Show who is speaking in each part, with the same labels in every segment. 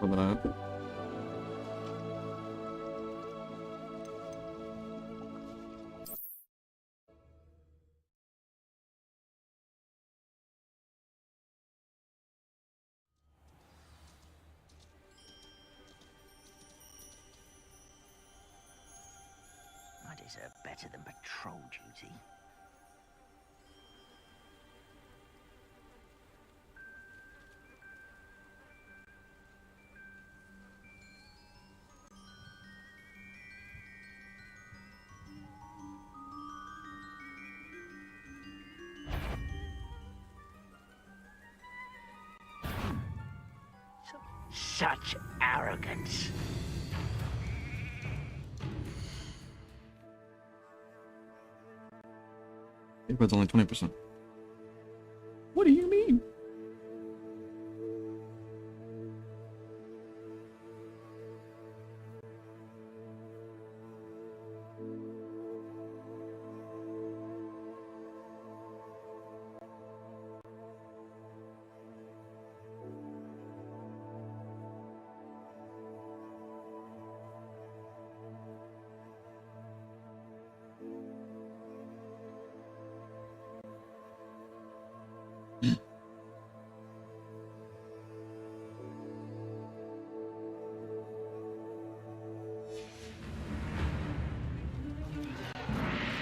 Speaker 1: выбираю.
Speaker 2: I deserve better than patrol duty. Such arrogance.
Speaker 1: It's only 20%. What do you mean?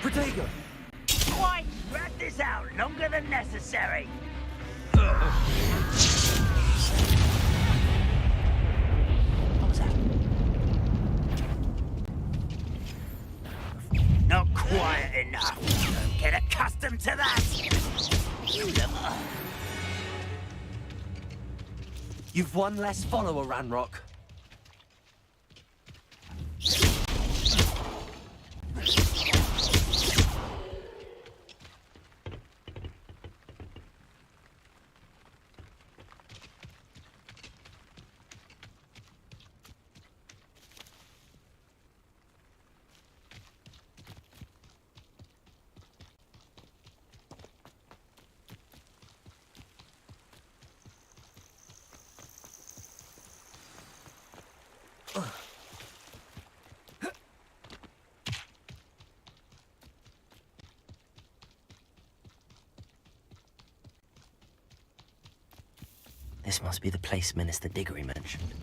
Speaker 3: Protego!
Speaker 2: Why drag this out longer than necessary? What was that? Not quiet enough. Don't get accustomed to that. You look...
Speaker 3: You've one less follower, Ranrock. This must be the place Minister Diggory mentioned.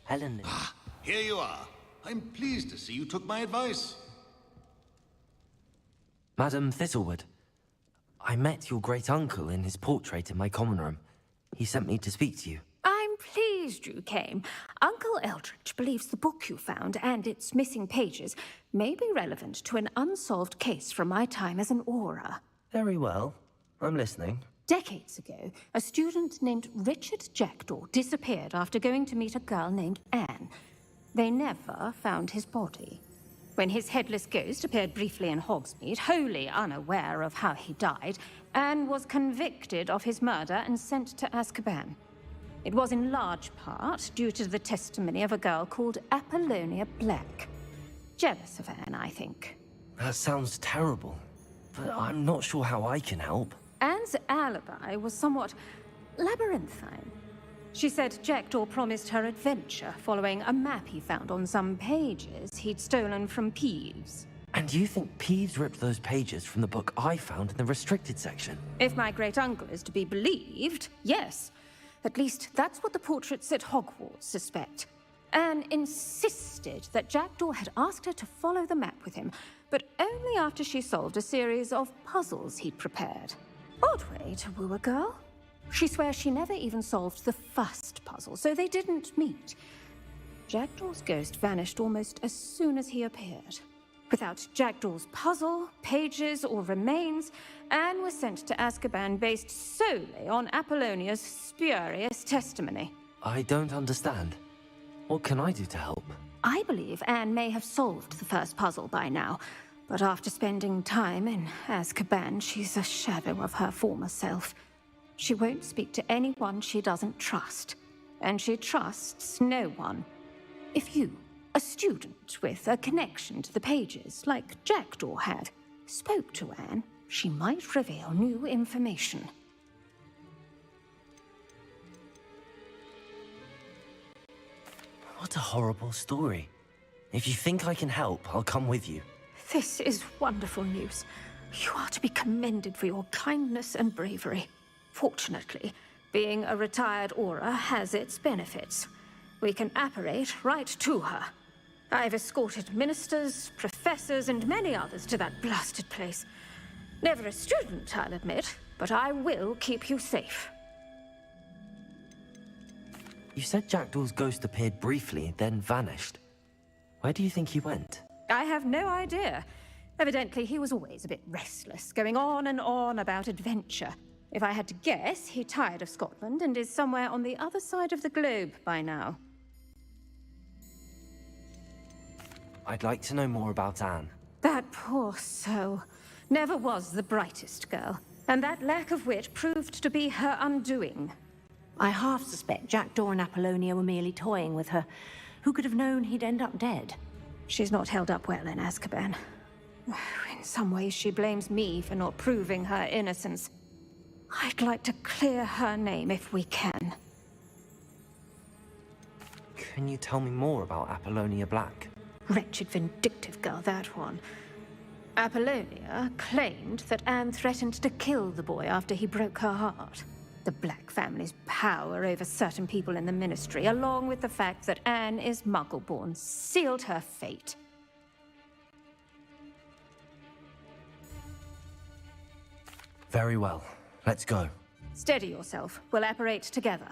Speaker 3: Helen...
Speaker 4: Ah, here you are. I'm pleased to see you took my advice.
Speaker 3: Madam Thistlewood, I met your great-uncle in his portrait in my common room. He sent me to speak to you.
Speaker 5: I'm pleased you came. Uncle Eldridge believes the book you found and its missing pages may be relevant to an unsolved case from my time as an Auror.
Speaker 3: Very well. I'm listening.
Speaker 5: Decades ago, a student named Richard Jackdaw disappeared after going to meet a girl named Anne. They never found his body. When his headless ghost appeared briefly in Hogsmeade, wholly unaware of how he died, Anne was convicted of his murder and sent to Azkaban. It was in large part due to the testimony of a girl called Apollonia Black. Jealous of Anne, I think.
Speaker 3: That sounds terrible, but I'm not sure how I can help.
Speaker 5: Anne's alibi was somewhat labyrinthine. She said Jackdaw promised her adventure following a map he found on some pages he'd stolen from Peeves.
Speaker 3: And you think Peeves ripped those pages from the book I found in the restricted section?
Speaker 5: If my great-uncle is to be believed, yes. At least that's what the portraits at Hogwarts suspect. Anne insisted that Jackdaw had asked her to follow the map with him, but only after she solved a series of puzzles he'd prepared. Odd way to woo a girl. She swears she never even solved the first puzzle, so they didn't meet. Jackdaw's ghost vanished almost as soon as he appeared. Without Jackdaw's puzzle, pages, or remains, Anne was sent to Azkaban based solely on Apollonia's spurious testimony.
Speaker 3: I don't understand. What can I do to help?
Speaker 5: I believe Anne may have solved the first puzzle by now, but after spending time in Azkaban, she's a shadow of her former self. She won't speak to anyone she doesn't trust, and she trusts no one. If you, a student with a connection to the pages, like Jackdaw had, spoke to Anne, she might reveal new information.
Speaker 3: What a horrible story. If you think I can help, I'll come with you.
Speaker 5: This is wonderful news. You are to be commended for your kindness and bravery. Fortunately, being a retired Aura has its benefits. We can apparate right to her. I've escorted ministers, professors, and many others to that blasted place. Never a student, I'll admit, but I will keep you safe.
Speaker 3: You said Jackdaw's ghost appeared briefly, then vanished. Where do you think he went?
Speaker 5: I have no idea. Evidently, he was always a bit restless, going on and on about adventure. If I had to guess, he tired of Scotland and is somewhere on the other side of the globe by now.
Speaker 3: I'd like to know more about Anne.
Speaker 5: That poor soul. Never was the brightest girl, and that lack of wit proved to be her undoing.
Speaker 6: I half suspect Jackdaw and Apollonia were merely toying with her. Who could have known he'd end up dead?
Speaker 5: She's not held up well in Azkaban. In some ways, she blames me for not proving her innocence. I'd like to clear her name if we can.
Speaker 3: Can you tell me more about Apollonia Black?
Speaker 5: Wretched, vindictive girl, that one. Apollonia claimed that Anne threatened to kill the boy after he broke her heart. The Black family's power over certain people in the Ministry, along with the fact that Anne is Muggle-born, sealed her fate.
Speaker 3: Very well. Let's go.
Speaker 5: Steady yourself. We'll apparate together.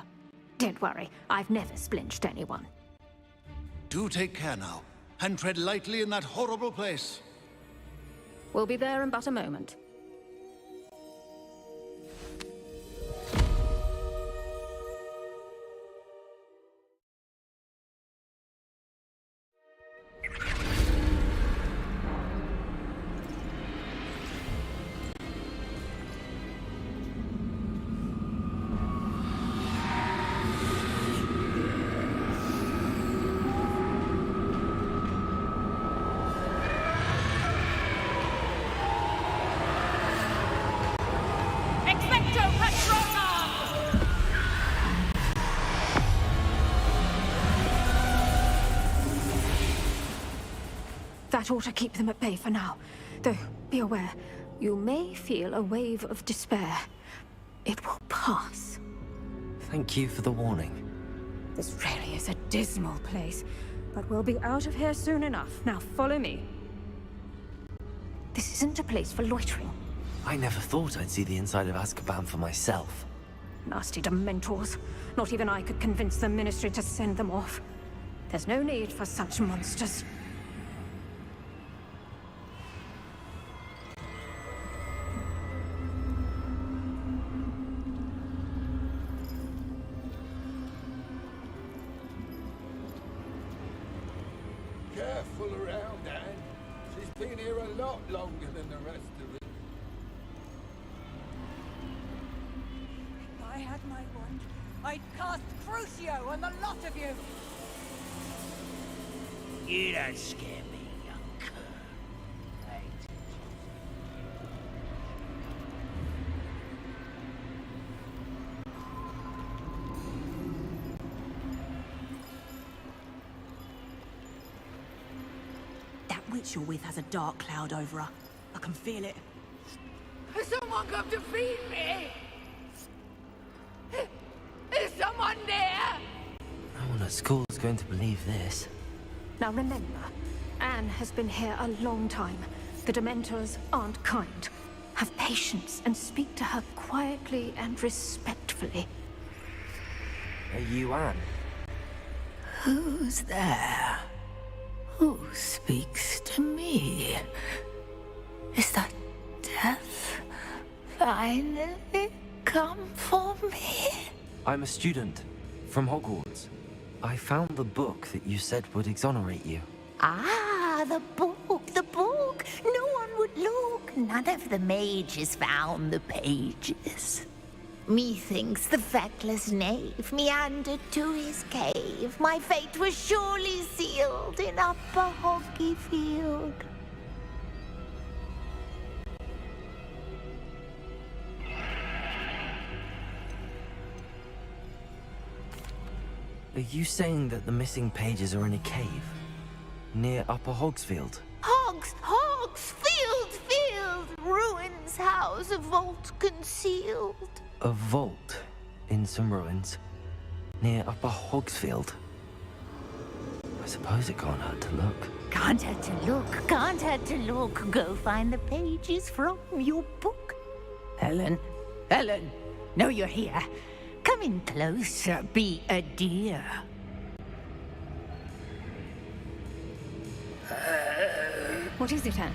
Speaker 5: Don't worry, I've never splinched anyone.
Speaker 4: Do take care now, and tread lightly in that horrible place.
Speaker 5: We'll be there in but a moment. That ought to keep them at bay for now. Though, be aware, you may feel a wave of despair. It will pass.
Speaker 3: Thank you for the warning.
Speaker 5: This really is a dismal place, but we'll be out of here soon enough. Now follow me. This isn't a place for loitering.
Speaker 3: I never thought I'd see the inside of Azkaban for myself.
Speaker 5: Nasty Dementors. Not even I could convince the Ministry to send them off. There's no need for such monsters.
Speaker 7: Careful around, Anne. She's been here a lot longer than the rest of us.
Speaker 8: If I had my wand, I'd cast Crucio on the lot of you!
Speaker 2: You don't scare me, young cur. Right.
Speaker 6: That witch you're with has a dark cloud over her. I can feel it.
Speaker 8: Has someone come to feed me? Is someone there?
Speaker 3: No one at school is going to believe this.
Speaker 5: Now remember, Anne has been here a long time. The Dementors aren't kind. Have patience and speak to her quietly and respectfully.
Speaker 3: Are you Anne?
Speaker 9: Who's there? Who speaks to me? Is that death finally come for me?
Speaker 3: I'm a student from Hogwarts. I found the book that you said would exonerate you.
Speaker 9: Ah, the book, the book. No one would look. None of the mages found the pages. Methinks the feckless knave meandered to his cave. My fate was surely sealed in Upper Hoggyfield.
Speaker 3: Are you saying that the missing pages are in a cave? Near Upper Hogsfield?
Speaker 9: Field, ruins house, a vault concealed.
Speaker 3: A vault in some ruins? Near Upper Hogsfield? I suppose it can't hurt to look.
Speaker 9: Can't hurt to look. Go find the pages from your book. Helen, know you're here. Come in closer, be a dear.
Speaker 5: What is it, Anne?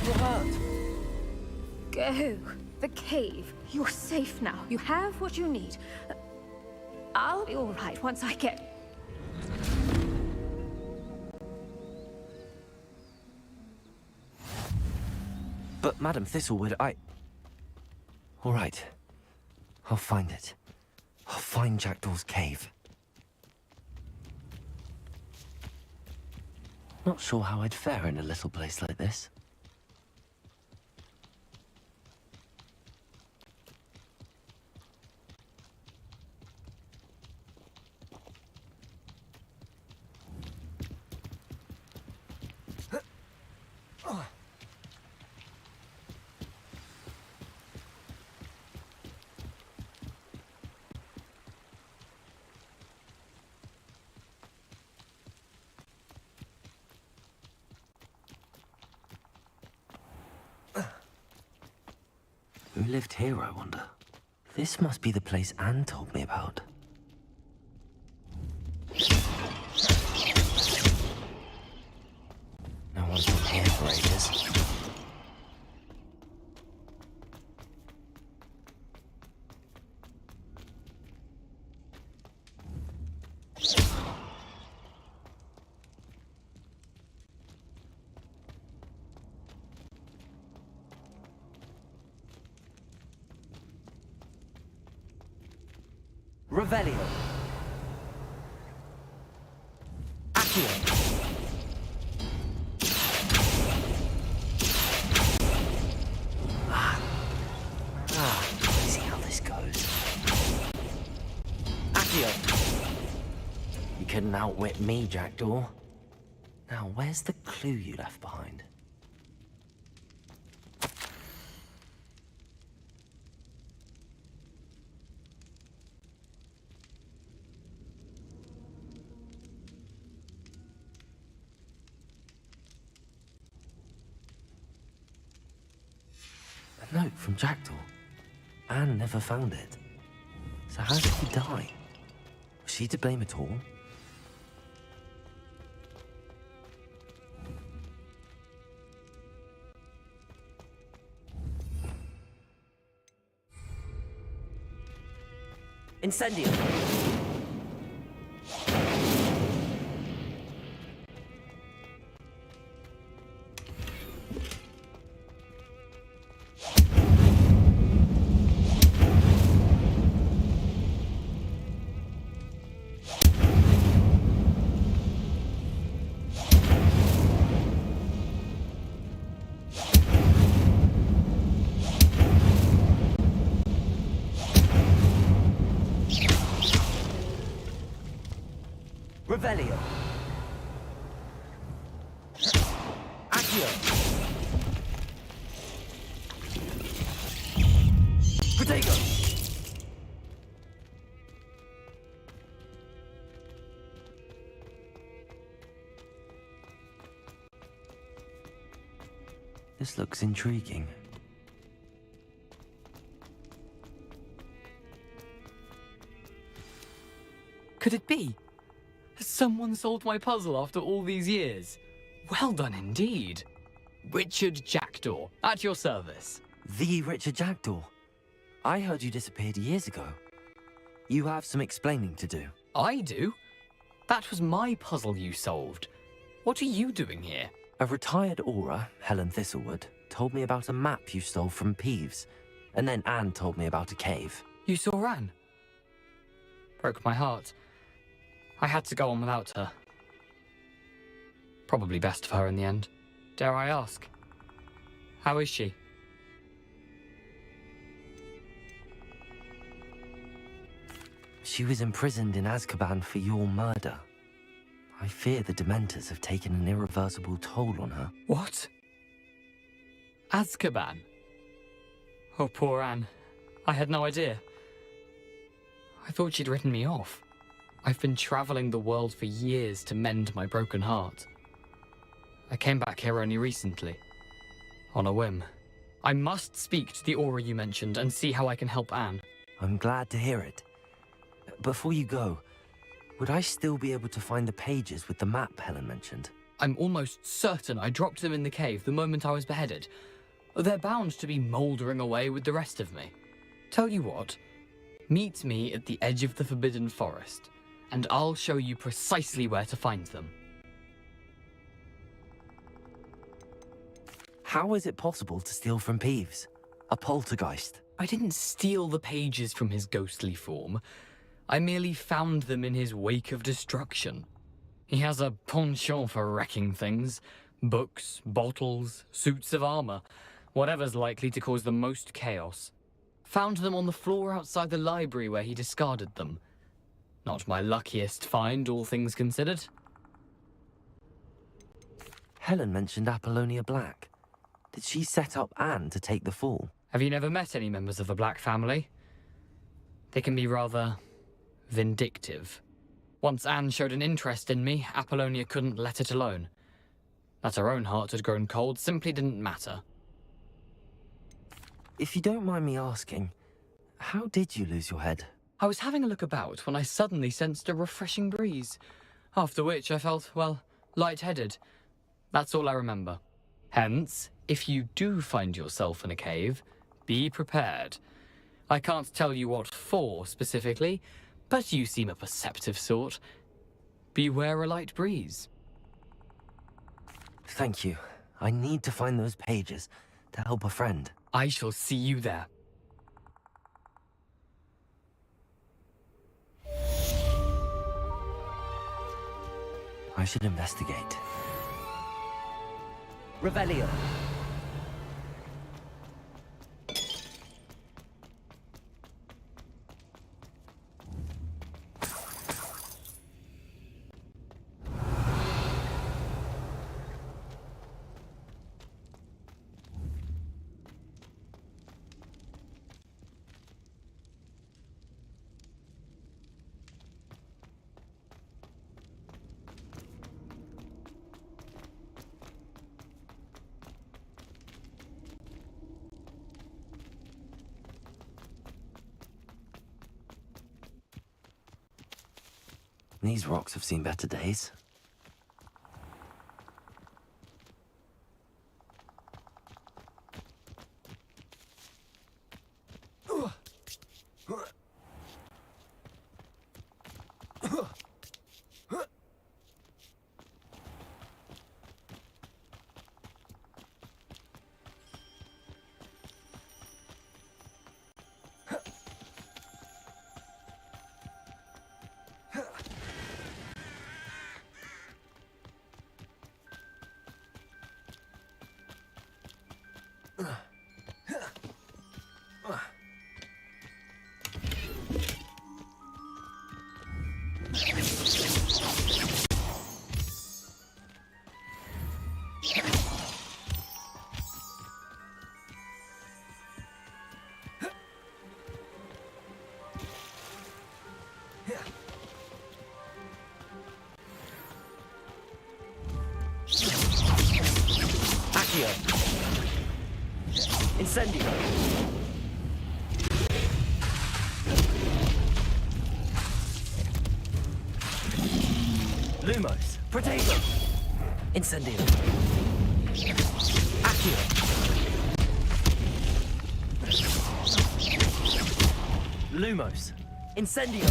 Speaker 3: You're hurt.
Speaker 5: Go. The cave. You're safe now. You have what you need. I'll be all right once I get...
Speaker 3: But, Madam Thistlewood, All right. I'll find it. I'll find Jackdaw's cave. Not sure how I'd fare in a little place like this. Who lived here, I wonder? This must be the place Anne told me about. No one's been here for ages. Revelio. Accio. See how this goes. Accio. You couldn't outwit me, Jackdaw. Now, where's the clue you left behind? A note from Jackdaw. Anne never found it. So how did he die? Was she to blame at all? Incendio! Revelio. Accio. Protego. This looks intriguing.
Speaker 10: Could it be? Has someone solved my puzzle after all these years? Well done indeed. Richard Jackdaw, at your service.
Speaker 3: The Richard Jackdaw. I heard you disappeared years ago. You have some explaining to do.
Speaker 10: I do? That was my puzzle you solved. What are you doing here?
Speaker 3: A retired aura, Helen Thistlewood, told me about a map you stole from Peeves. And then Anne told me about a cave.
Speaker 10: You saw Anne? Broke my heart. I had to go on without her. Probably best for her in the end. Dare I ask? How is she?
Speaker 3: She was imprisoned in Azkaban for your murder. I fear the Dementors have taken an irreversible toll on her.
Speaker 10: What? Azkaban? Oh, poor Anne. I had no idea. I thought she'd written me off. I've been traveling the world for years to mend my broken heart. I came back here only recently, on a whim. I must speak to the Aura you mentioned and see how I can help Anne.
Speaker 3: I'm glad to hear it. Before you go, would I still be able to find the pages with the map Helen mentioned?
Speaker 10: I'm almost certain I dropped them in the cave the moment I was beheaded. They're bound to be mouldering away with the rest of me. Tell you what, meet me at the edge of the Forbidden Forest, and I'll show you precisely where to find them.
Speaker 3: How is it possible to steal from Peeves? A poltergeist?
Speaker 10: I didn't steal the pages from his ghostly form. I merely found them in his wake of destruction. He has a penchant for wrecking things. Books, bottles, suits of armor. Whatever's likely to cause the most chaos. Found them on the floor outside the library where he discarded them. Not my luckiest find, all things considered.
Speaker 3: Helen mentioned Apollonia Black. Did she set up Anne to take the fall?
Speaker 10: Have you never met any members of the Black family? They can be rather vindictive. Once Anne showed an interest in me, Apollonia couldn't let it alone. That her own heart had grown cold simply didn't matter.
Speaker 3: If you don't mind me asking, how did you lose your head?
Speaker 10: I was having a look about when I suddenly sensed a refreshing breeze, after which I felt, well, lightheaded. That's all I remember. Hence, if you do find yourself in a cave, be prepared. I can't tell you what for specifically, but you seem a perceptive sort. Beware a light breeze.
Speaker 3: Thank you. I need to find those pages to help a friend.
Speaker 10: I shall see you there.
Speaker 3: I should investigate. Revelio. These rocks have seen better days. Accio. Incendio. Lumos. Protego. Incendio. Accio. Lumos. Incendio.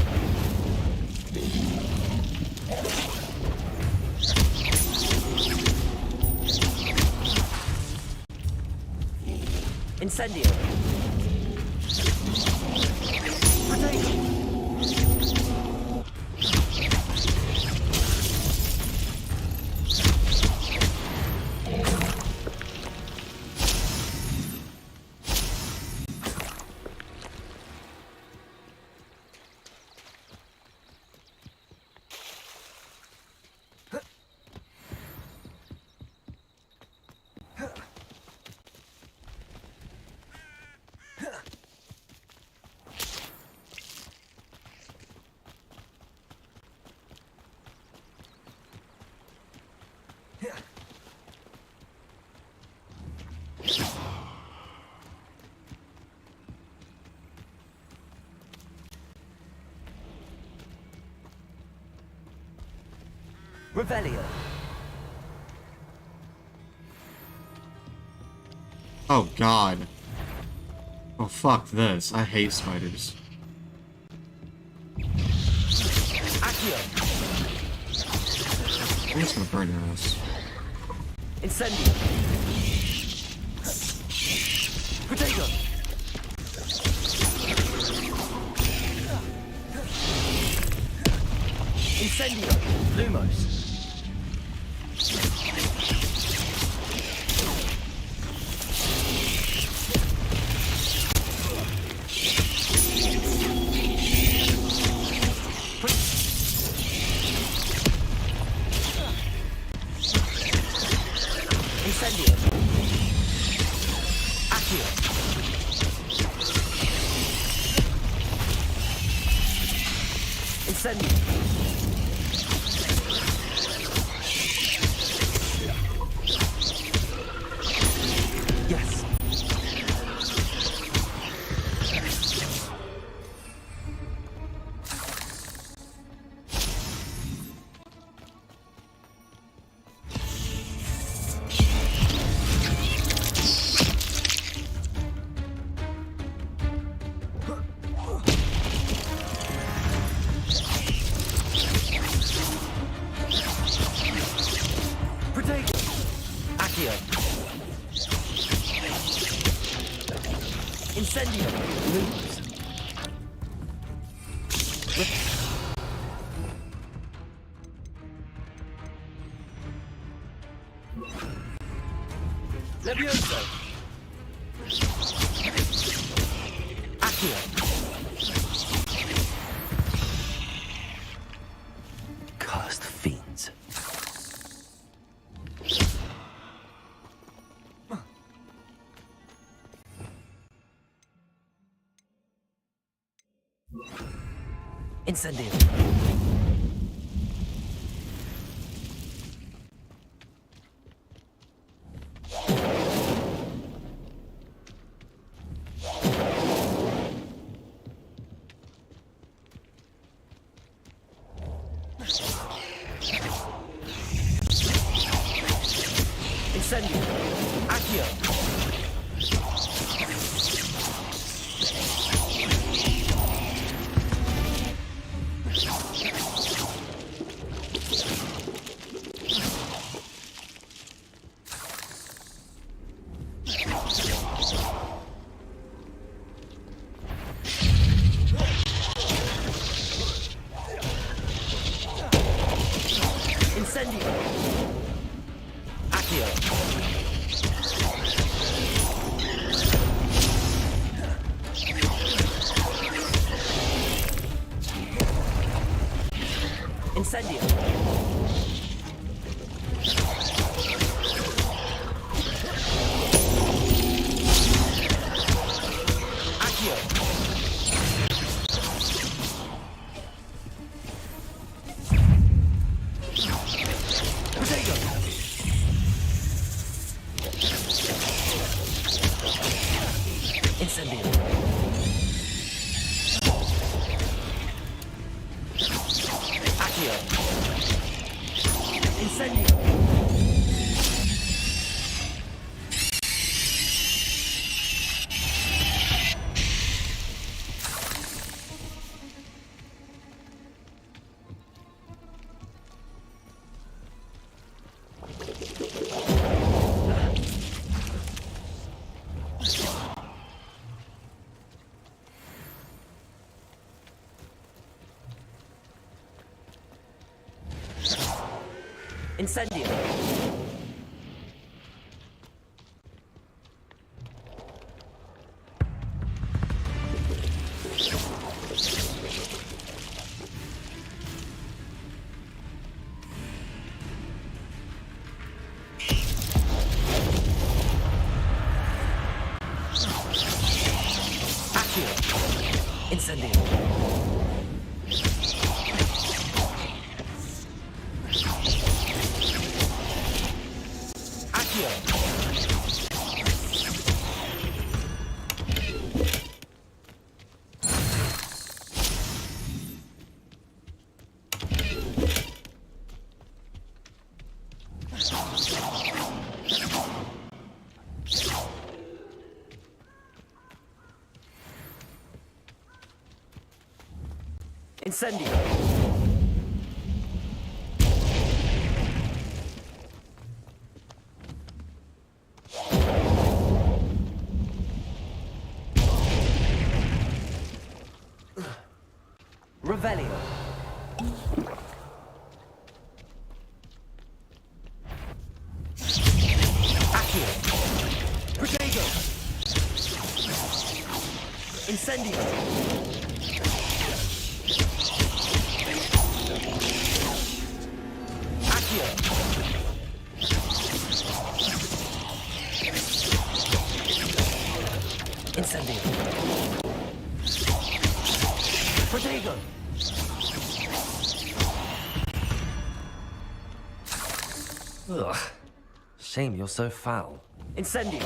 Speaker 3: Incendio. Revelio.
Speaker 1: Oh god. Oh fuck this. I hate spiders.
Speaker 3: Accio.
Speaker 1: I'm just gonna burn your ass.
Speaker 3: Incendio. Protego. Incendio. Lumos. Incendio. Accio. Incendio. Yes. Protego. Accio. Incendio. Lumos. Levioso. Accio. Cursed fiends. Incendio. Incendio. Accio. Incendio. Accio. Incendio. Accio. Protego. Incendio. Accio. Incendio. Incendio. Incendio. Accio. Incendio. Revelio. Accio. Protego. Incendio. Incendio. Protego. Ugh. Shame you're so foul. Incendio.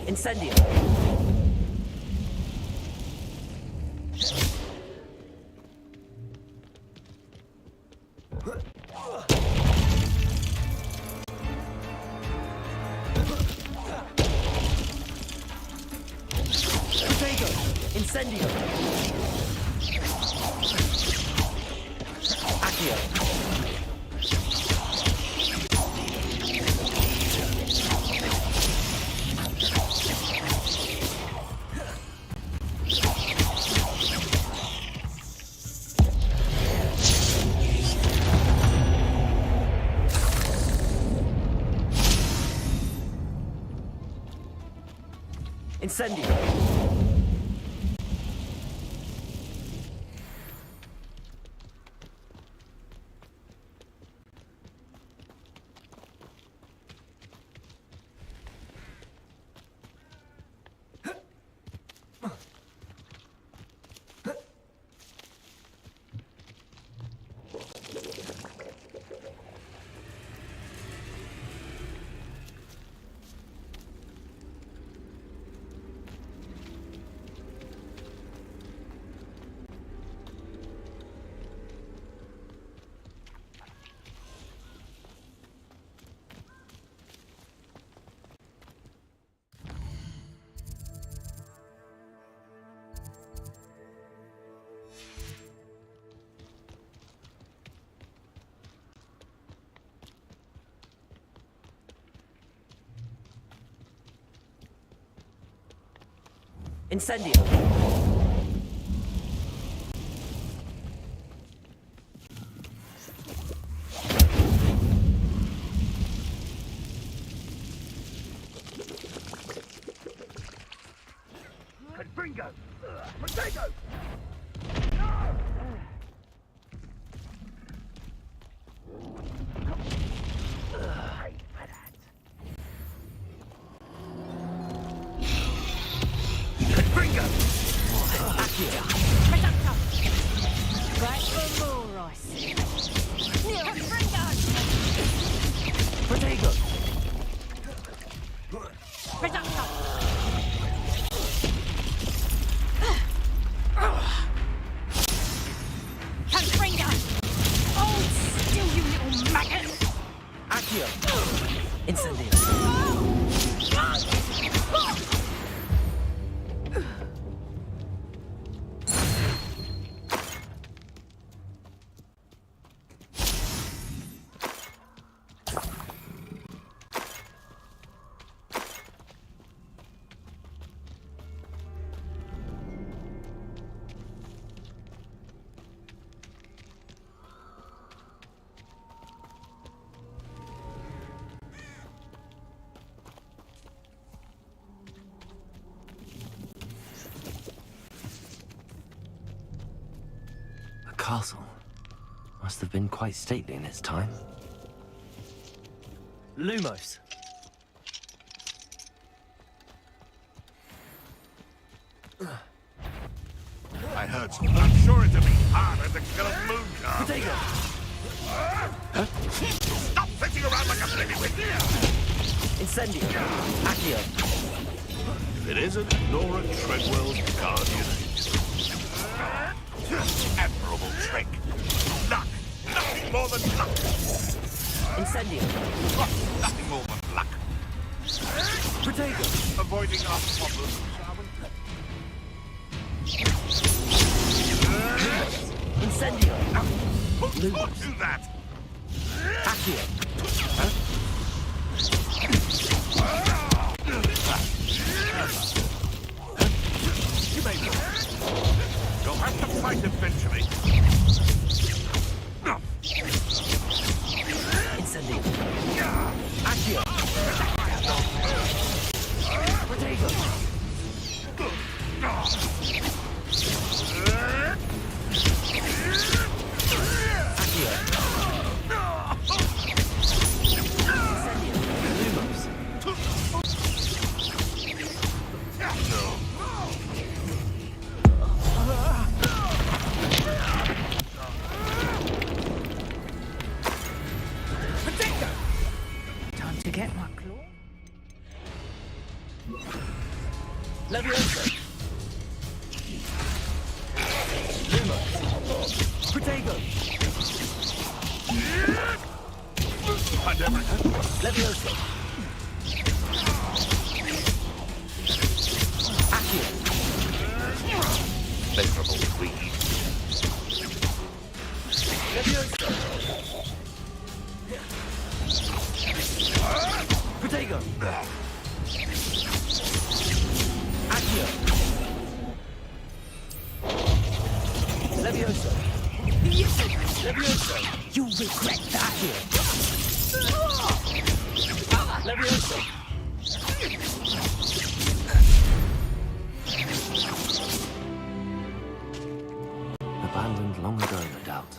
Speaker 3: Incendio. Protego. Incendio. Accio. Incendio. Incendio.
Speaker 2: Confringo! Protego!
Speaker 8: Right for more rice.
Speaker 3: Protego.
Speaker 8: Reducto.
Speaker 3: castle. Must have been quite stately in its time. Lumos.
Speaker 4: I heard some. I'm sure it'll be harder to kill a moon calf.
Speaker 3: Potato!
Speaker 4: Stop sitting around like a blimmywit!
Speaker 3: Incendio! Accio!
Speaker 4: If it isn't Nora Treadwell's guardian angel. Admirable trick. Luck! Nothing more than luck!
Speaker 3: Incendio!
Speaker 4: Nothing more than luck!
Speaker 3: Potato!
Speaker 4: Avoiding our problems, shall we?
Speaker 3: Incendio!
Speaker 4: Who taught you that?
Speaker 3: Accio!
Speaker 4: You may know. You'll have to fight eventually.
Speaker 3: Incendio! Accio! Potato!
Speaker 6: Time to get my claw.
Speaker 3: Leviosa! Lumos! Potato! Leviosa! Accio!
Speaker 4: Favorable weed.
Speaker 3: Leviosa! Potato! Accio! Leviosa! Leviosa!
Speaker 6: You'll regret that.
Speaker 3: Accio! Leviosa! Abandoned long ago, no doubt.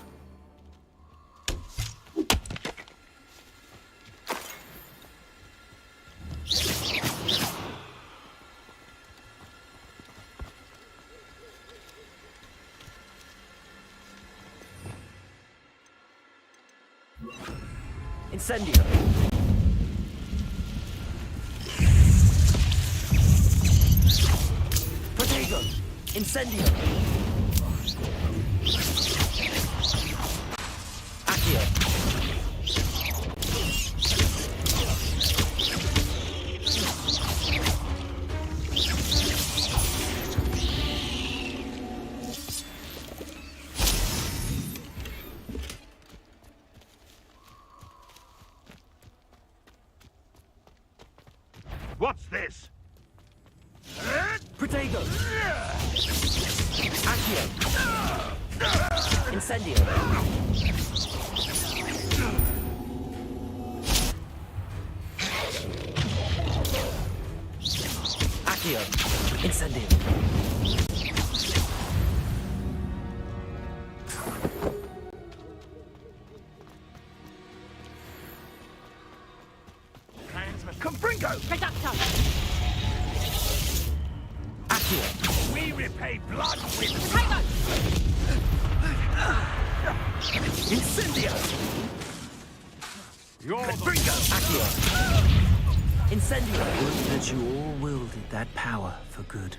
Speaker 3: Incendio! Potato! Incendio! Accio!
Speaker 4: What's this?
Speaker 3: Potato! Accio! Incendio! Accio! Incendio!
Speaker 4: Confringo!
Speaker 8: Reducto!
Speaker 3: Accio!
Speaker 4: We repay blood with...
Speaker 8: Potato!
Speaker 3: Incendio!
Speaker 4: You're the...
Speaker 3: Confringo! Accio! Incendio!
Speaker 11: Would that you all wielded that power for good.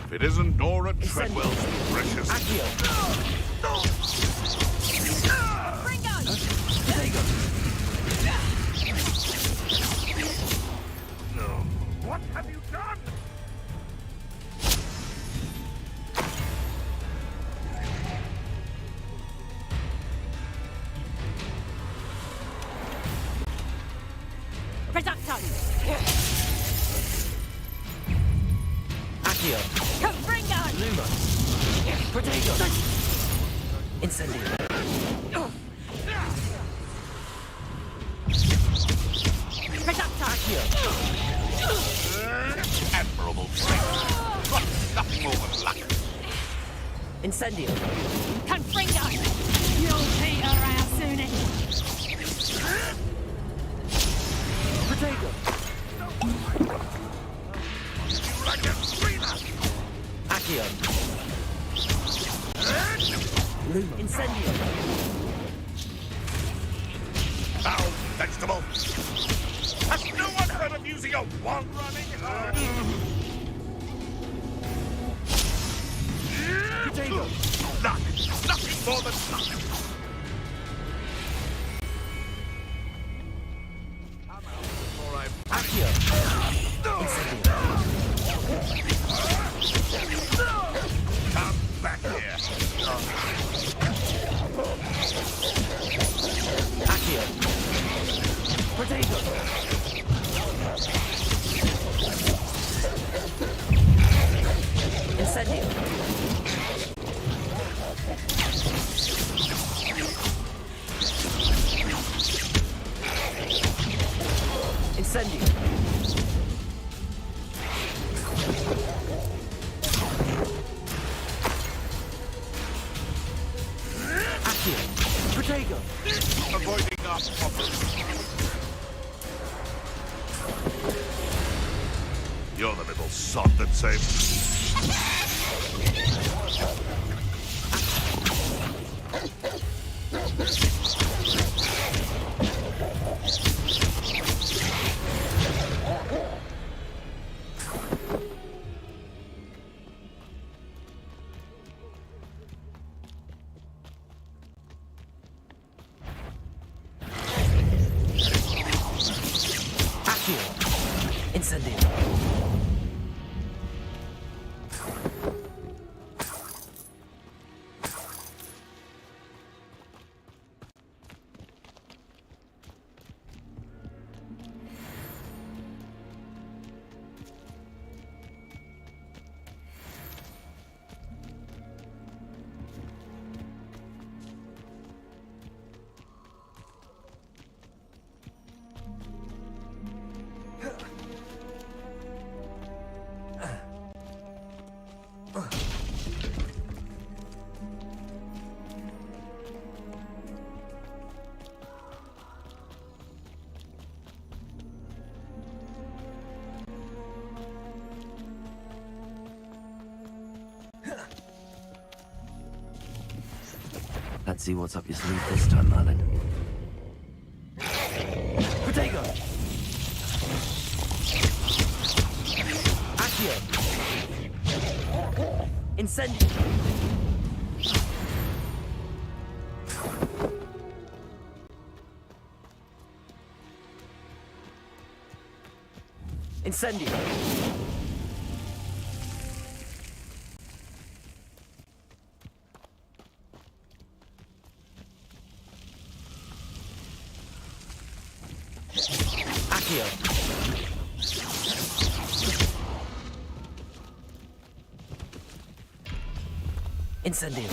Speaker 4: If it isn't Nora Treadwell's precious...
Speaker 3: Accio!
Speaker 8: Ringo!
Speaker 3: Potato!
Speaker 4: No. What have you done?
Speaker 3: Accio.
Speaker 8: Confringo!
Speaker 3: Lumos. Protego. Incendio. Accio.
Speaker 4: Admirable strength. But nothing more than luck.
Speaker 3: Incendio.
Speaker 8: Confringo! You'll peter out soon.
Speaker 3: Protego.
Speaker 4: Like a screamer.
Speaker 3: Accio. Lumos. Incendio.
Speaker 4: Now, vegetable. Has no one heard of using a wand running?
Speaker 3: Protego.
Speaker 4: Luck. Nothing more than luck. Come out before I...
Speaker 3: Accio. Incendio.
Speaker 4: Come back here.
Speaker 3: Accio. Protego. Incendio. Incendio. Accio. Protego.
Speaker 4: Avoiding our problems. You're the little sod that saved.
Speaker 3: Accio. Incendio. Let's see what's up your sleeve this time, Merlin. Protego! Accio! Incendio! Incendio! Accio! Incendio!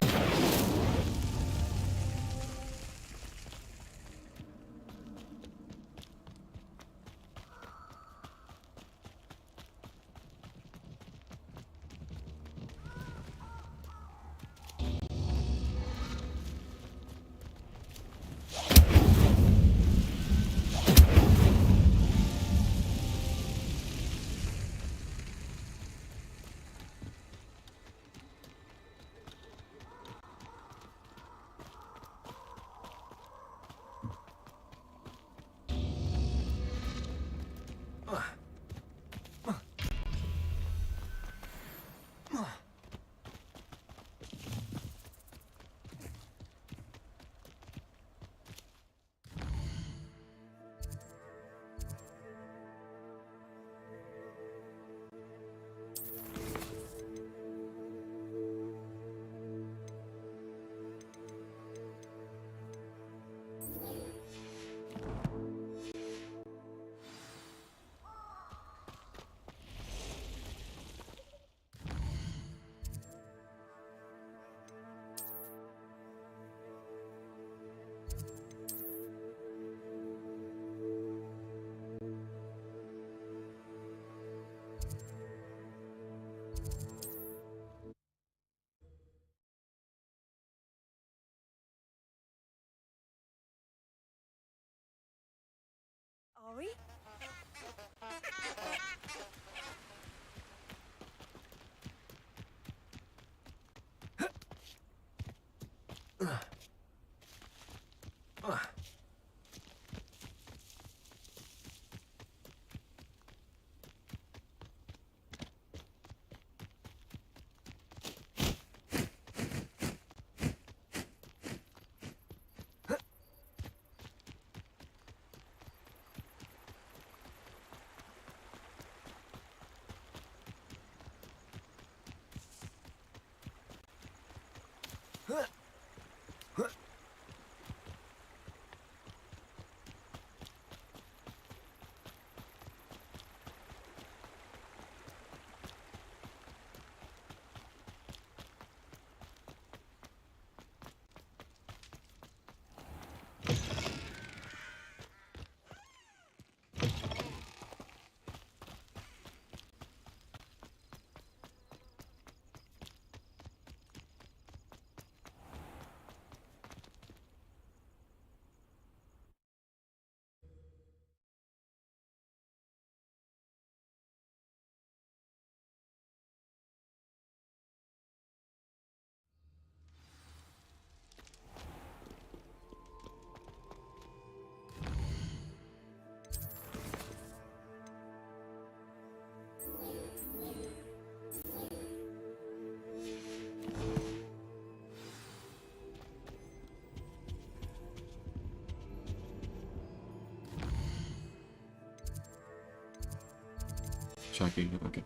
Speaker 1: Checking. Okay.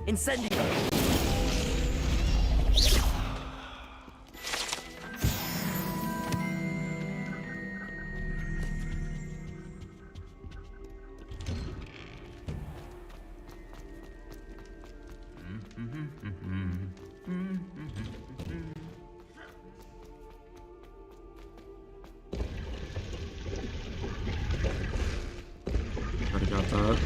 Speaker 3: Incendio!
Speaker 1: Already got that.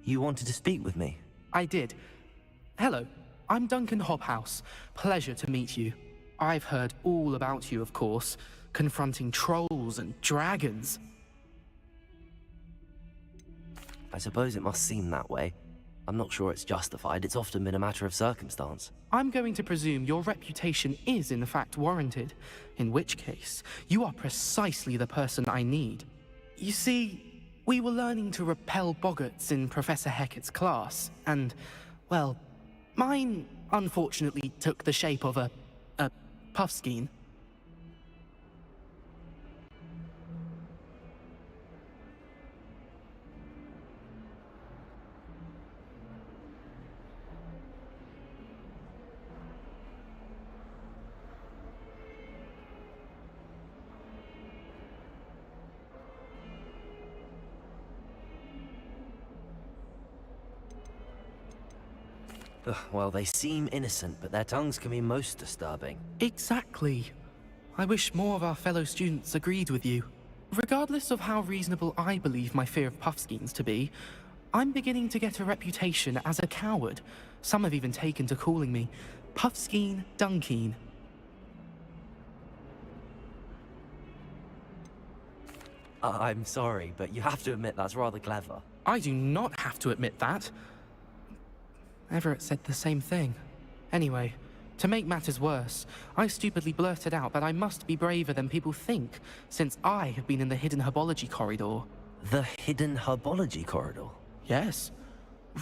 Speaker 3: You wanted to speak with me?
Speaker 12: I did. Hello, I'm Duncan Hobhouse. Pleasure to meet you. I've heard all about you, of course, confronting trolls and dragons.
Speaker 3: I suppose it must seem that way. I'm not sure it's justified. It's often been a matter of circumstance.
Speaker 12: I'm going to presume your reputation is in fact warranted, in which case, you are precisely the person I need. You see, we were learning to repel boggarts in Professor Hecat's class, and, well, mine unfortunately took the shape of a puffskein.
Speaker 3: Ugh, well, they seem innocent, but their tongues can be most disturbing.
Speaker 12: Exactly. I wish more of our fellow students agreed with you. Regardless of how reasonable I believe my fear of puffskeins to be, I'm beginning to get a reputation as a coward. Some have even taken to calling me Puffskeen Dunkeen.
Speaker 3: I'm sorry, but you have to admit that's rather clever.
Speaker 12: I do not have to admit that. Everett said the same thing. Anyway, to make matters worse, I stupidly blurted out that I must be braver than people think, since I have been in the hidden herbology corridor.
Speaker 3: The hidden herbology corridor?
Speaker 12: Yes.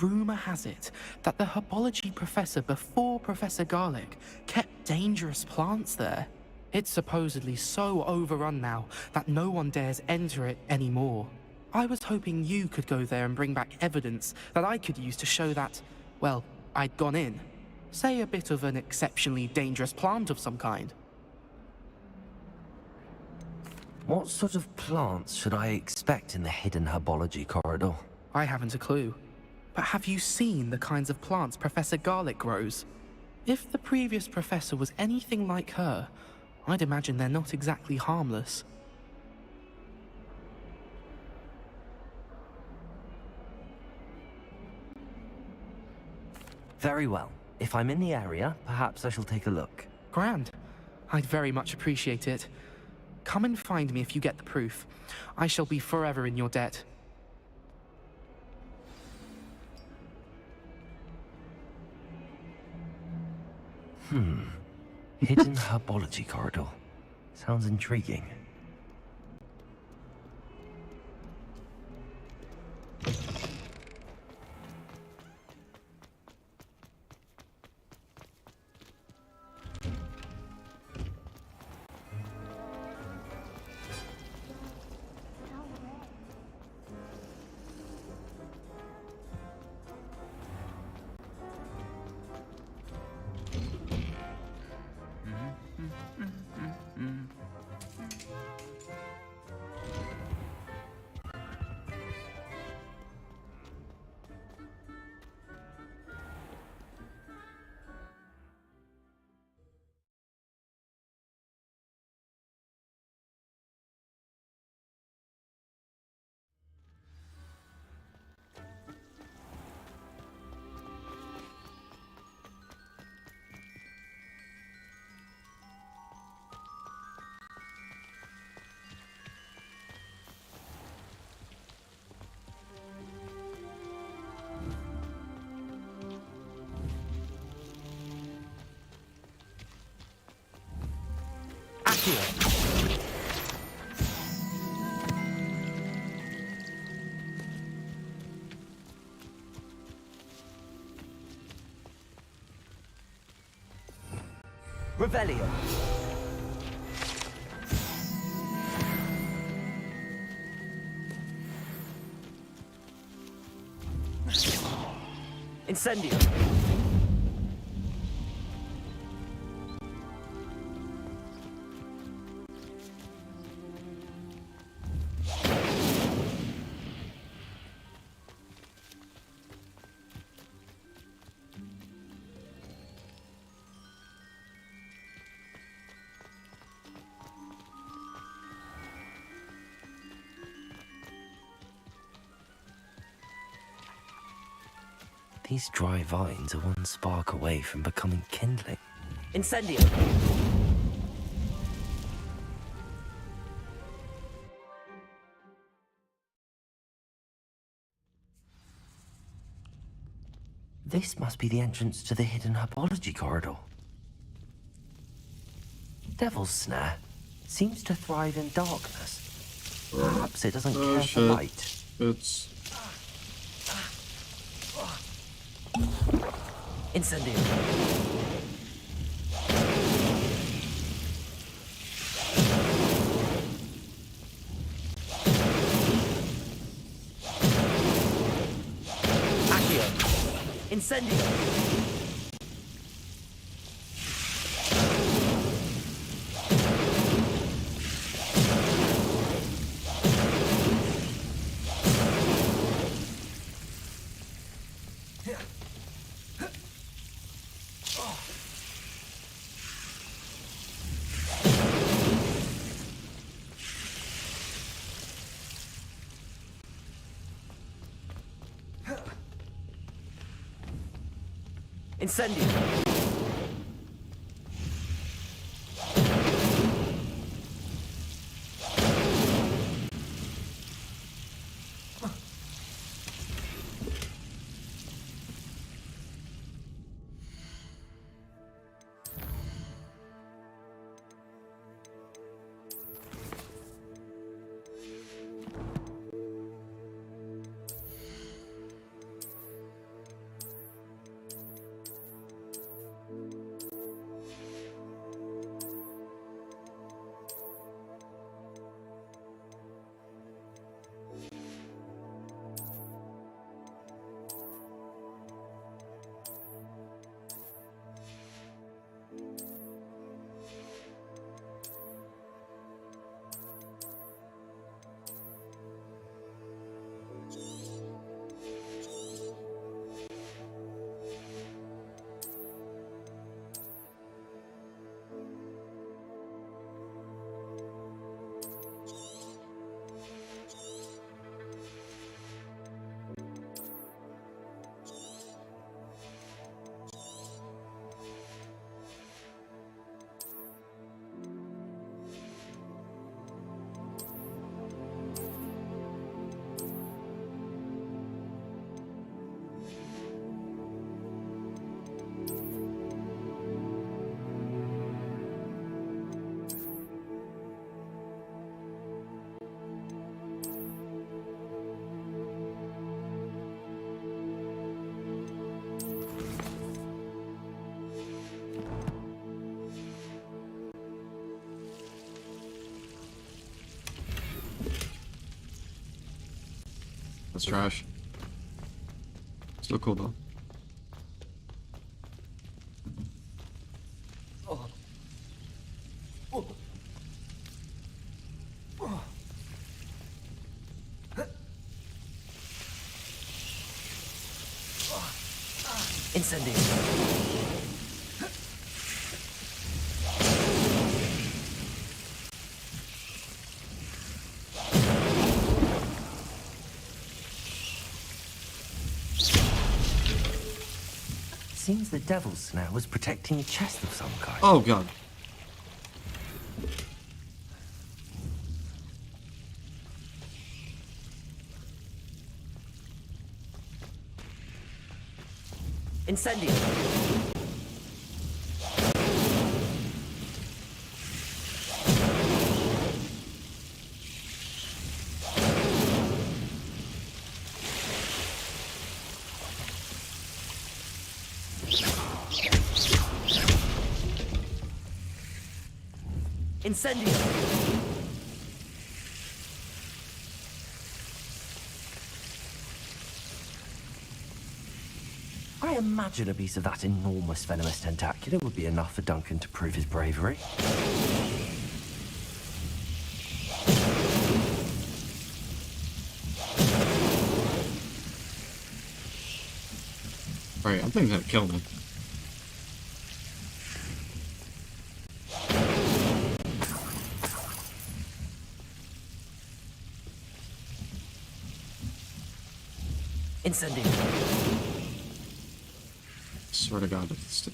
Speaker 12: Rumor has it that the herbology professor before Professor Garlic kept dangerous plants there. It's supposedly so overrun now that no one dares enter it anymore. I was hoping you could go there and bring back evidence that I could use to show that, well, I'd gone in. Say a bit of an exceptionally dangerous plant of some kind.
Speaker 3: What sort of plants should I expect in the hidden herbology corridor?
Speaker 12: I haven't a clue. But have you seen the kinds of plants Professor Garlic grows? If the previous professor was anything like her, I'd imagine they're not exactly harmless.
Speaker 3: Very well. If I'm in the area, perhaps I shall take a look.
Speaker 12: Grand. I'd very much appreciate it. Come and find me if you get the proof. I shall be forever in your debt.
Speaker 3: Hidden herbology corridor. Sounds intriguing. Accio. Revelio. Incendio. These dry vines are one spark away from becoming kindling. Incendio! This must be the entrance to the hidden herbology corridor. Devil's Snare seems to thrive in darkness. Perhaps it doesn't care for light.
Speaker 1: It's...
Speaker 3: Incendio. Accio. Incendio. Incendio.
Speaker 1: That's trash. Still cool though.
Speaker 3: Incendio. Seems the Devil's Snare was protecting a chest of some kind.
Speaker 1: Oh god.
Speaker 3: Incendio. Incendio! I imagine a piece of that enormous venomous tentacular would be enough for Duncan to prove his bravery.
Speaker 1: Right, I think that'd kill me.
Speaker 3: Incendio!
Speaker 1: Swear to God, it's...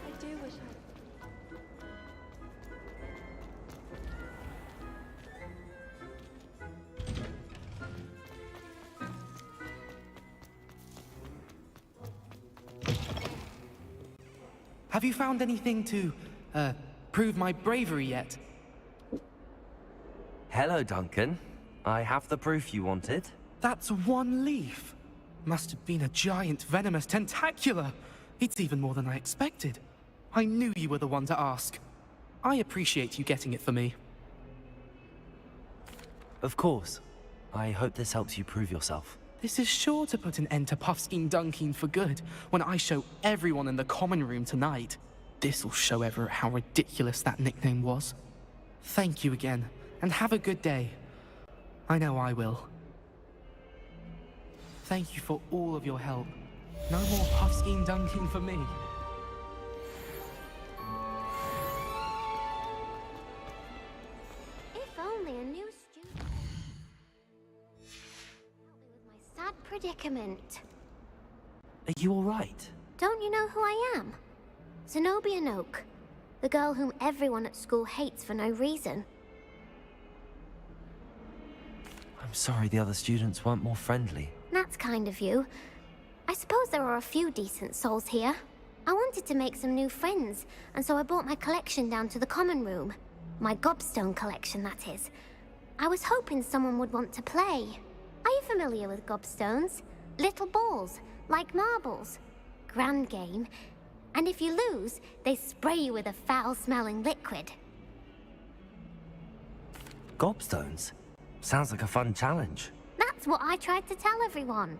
Speaker 8: I do wish
Speaker 12: Have you found anything to, prove my bravery yet?
Speaker 3: Hello, Duncan. I have the proof you wanted.
Speaker 12: That's one leaf. Must have been a giant venomous tentacula. It's even more than I expected. I knew you were the one to ask. I appreciate you getting it for me.
Speaker 3: Of course. I hope this helps you prove yourself.
Speaker 12: This is sure to put an end to Puffskein Dunkin for good when I show everyone in the common room tonight. This'll show Everett how ridiculous that nickname was. Thank you again, and have a good day. I know I will. Thank you for all of your help. No more Puffskein Dunkin for me.
Speaker 13: If only a new student help me with my sad predicament.
Speaker 3: Are you alright?
Speaker 13: Don't you know who I am? Zenobia Noak, the girl whom everyone at school hates for no reason.
Speaker 3: I'm sorry the other students weren't more friendly.
Speaker 13: That's kind of you. I suppose there are a few decent souls here. I wanted to make some new friends, and so I brought my collection down to the common room. My gobstone collection, that is. I was hoping someone would want to play. Are you familiar with gobstones? Little balls, like marbles. Grand game. And if you lose, they spray you with a foul-smelling liquid.
Speaker 3: Gobstones? Sounds like a fun challenge.
Speaker 13: That's what I tried to tell everyone.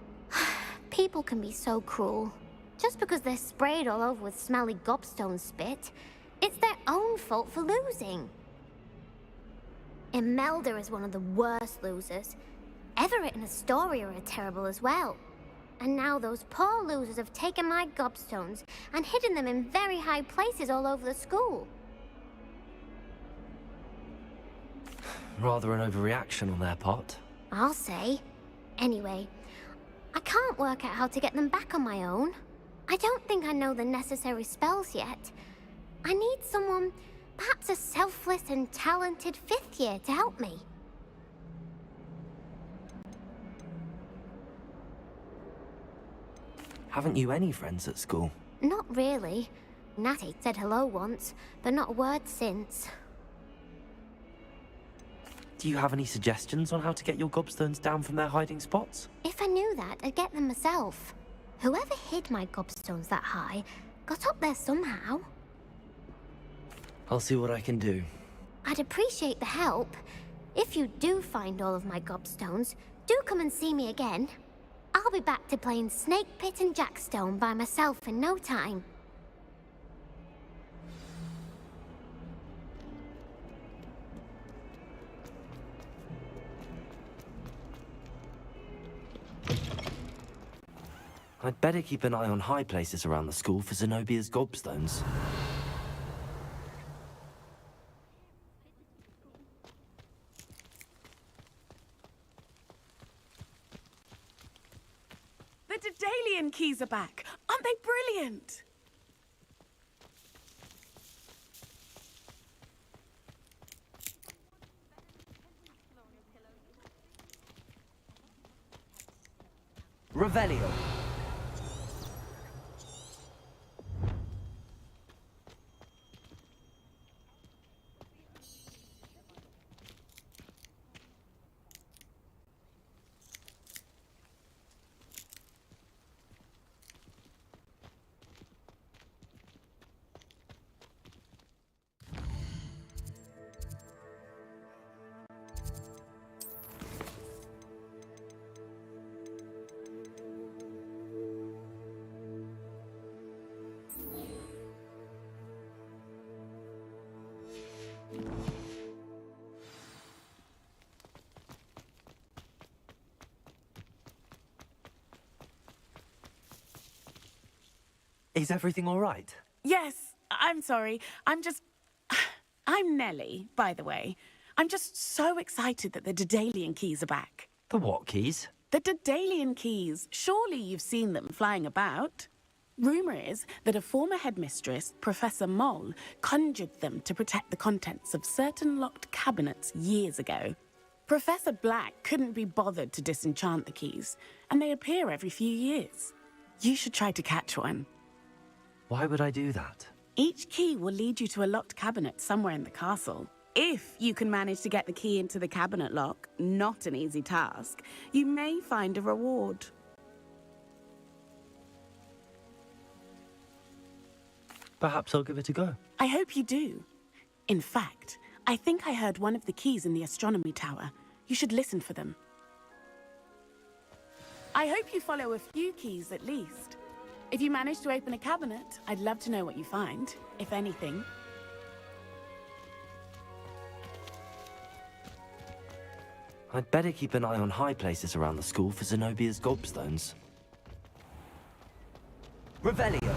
Speaker 13: People can be so cruel. Just because they're sprayed all over with smelly gobstone spit, it's their own fault for losing. Imelda is one of the worst losers. Everett and Astoria are terrible as well. And now those poor losers have taken my gobstones and hidden them in very high places all over the school.
Speaker 3: Rather an overreaction on their part.
Speaker 13: I'll say. Anyway, I can't work out how to get them back on my own. I don't think I know the necessary spells yet. I need someone, perhaps a selfless and talented 5th year to help me.
Speaker 3: Haven't you any friends at school?
Speaker 13: Not really. Natty said hello once, but not a word since.
Speaker 3: Do you have any suggestions on how to get your gobstones down from their hiding spots?
Speaker 13: If I knew that, I'd get them myself. Whoever hid my gobstones that high got up there somehow.
Speaker 3: I'll see what I can do.
Speaker 13: I'd appreciate the help. If you do find all of my gobstones, do come and see me again. I'll be back to playing Snake Pit and Jackstone by myself in no time.
Speaker 3: I'd better keep an eye on high places around the school for Zenobia's gobstones.
Speaker 14: The Daedalian keys are back. Aren't they brilliant?
Speaker 3: Revelio. Is everything all right?
Speaker 14: Yes, I'm sorry. I'm Nellie, by the way. I'm just so excited that the Daedalian keys are back.
Speaker 3: The what keys?
Speaker 14: The Daedalian keys. Surely you've seen them flying about. Rumour is that a former headmistress, Professor Moll, conjured them to protect the contents of certain locked cabinets years ago. Professor Black couldn't be bothered to disenchant the keys, and they appear every few years. You should try to catch one.
Speaker 3: Why would I do that?
Speaker 14: Each key will lead you to a locked cabinet somewhere in the castle. If you can manage to get the key into the cabinet lock, not an easy task, you may find a reward.
Speaker 3: Perhaps I'll give it a go.
Speaker 14: I hope you do. In fact, I think I heard one of the keys in the astronomy tower. You should listen for them. I hope you follow a few keys at least. If you manage to open a cabinet, I'd love to know what you find, if anything.
Speaker 3: I'd better keep an eye on high places around the school for Zenobia's gobstones. Revelio!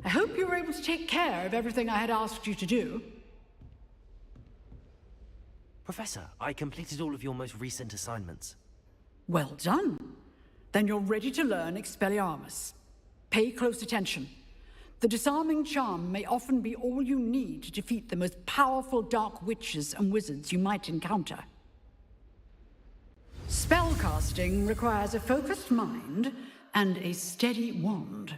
Speaker 15: I hope you were able to take care of everything I had asked you to do.
Speaker 3: Professor, I completed all of your most recent assignments.
Speaker 15: Well done. Then you're ready to learn Expelliarmus. Pay close attention. The disarming charm may often be all you need to defeat the most powerful dark witches and wizards you might encounter. Spellcasting requires a focused mind and a steady wand.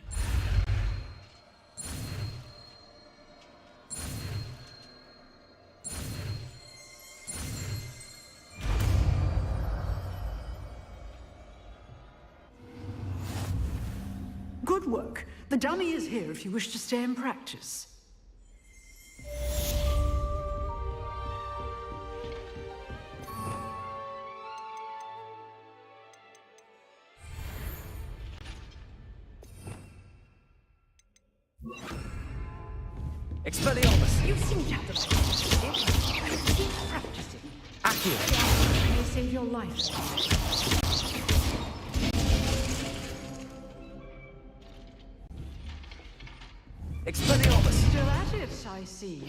Speaker 15: Good work. The dummy is here if you wish to stay and practice.
Speaker 3: Expelliarmus!
Speaker 15: You seem to have the right. Keep practicing.
Speaker 3: Accio!
Speaker 15: May save your life.
Speaker 3: Expelliarmus!
Speaker 15: Still at it, I see.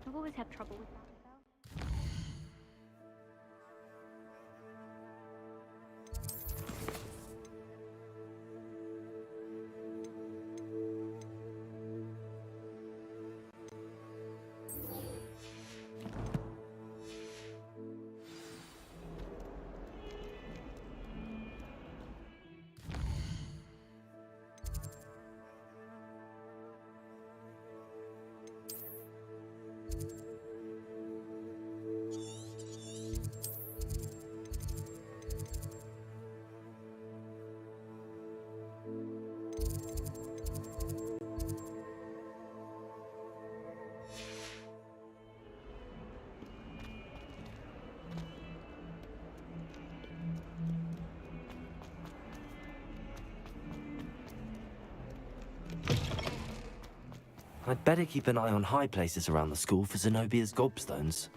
Speaker 13: I've always had trouble with that.
Speaker 3: I'd better keep an eye on high places around the school for Zenobia's gobstones.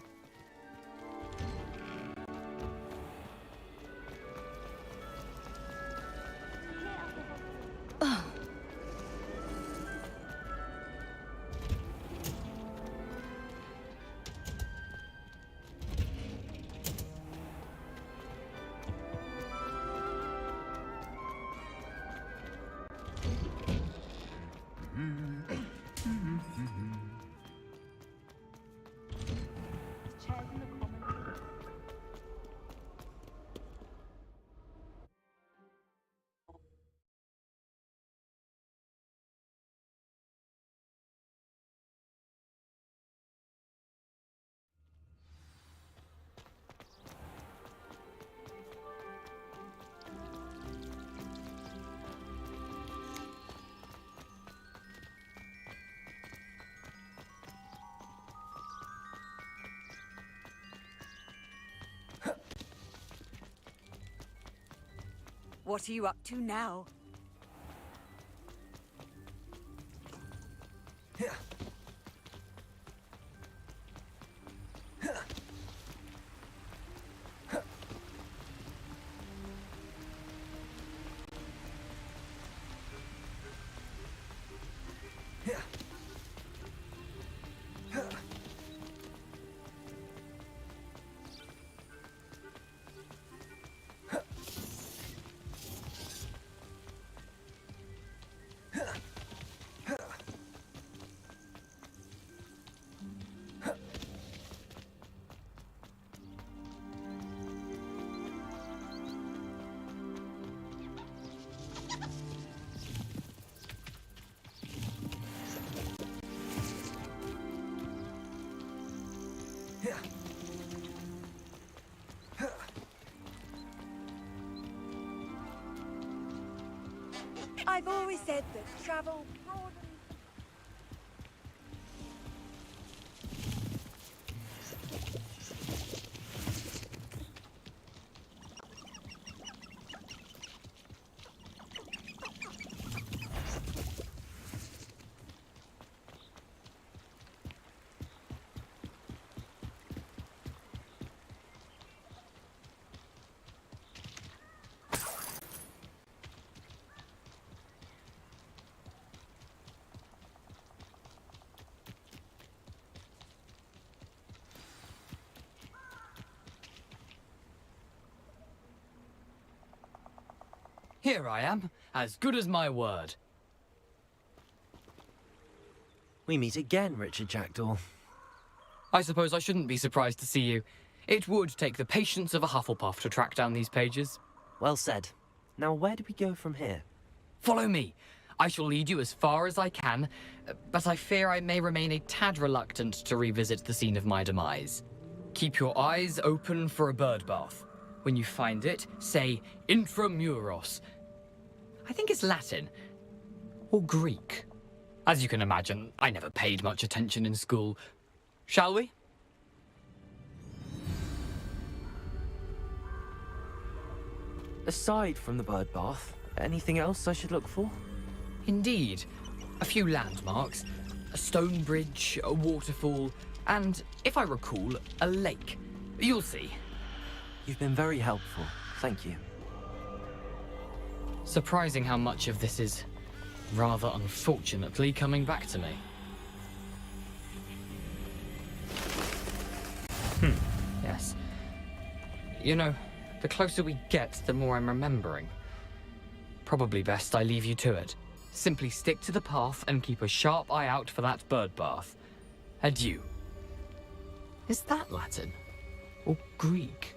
Speaker 8: What are you up to now? I've always said that travel broadens.
Speaker 10: Here I am, as good as my word.
Speaker 3: We meet again, Richard Jackdaw.
Speaker 10: I suppose I shouldn't be surprised to see you. It would take the patience of a Hufflepuff to track down these pages.
Speaker 3: Well said. Now, where do we go from here?
Speaker 10: Follow me. I shall lead you as far as I can, but I fear I may remain a tad reluctant to revisit the scene of my demise. Keep your eyes open for a bird bath. When you find it, say intramuros. I think it's Latin. Or Greek. As you can imagine, I never paid much attention in school. Shall we?
Speaker 3: Aside from the bird bath, anything else I should look for?
Speaker 10: Indeed. A few landmarks. A stone bridge, a waterfall, and, if I recall, a lake. You'll see.
Speaker 3: You've been very helpful. Thank you.
Speaker 10: Surprising how much of this is, rather unfortunately, coming back to me. Yes. You know, the closer we get, the more I'm remembering. Probably best I leave you to it. Simply stick to the path and keep a sharp eye out for that bird bath. Adieu. Is that Latin? Or Greek?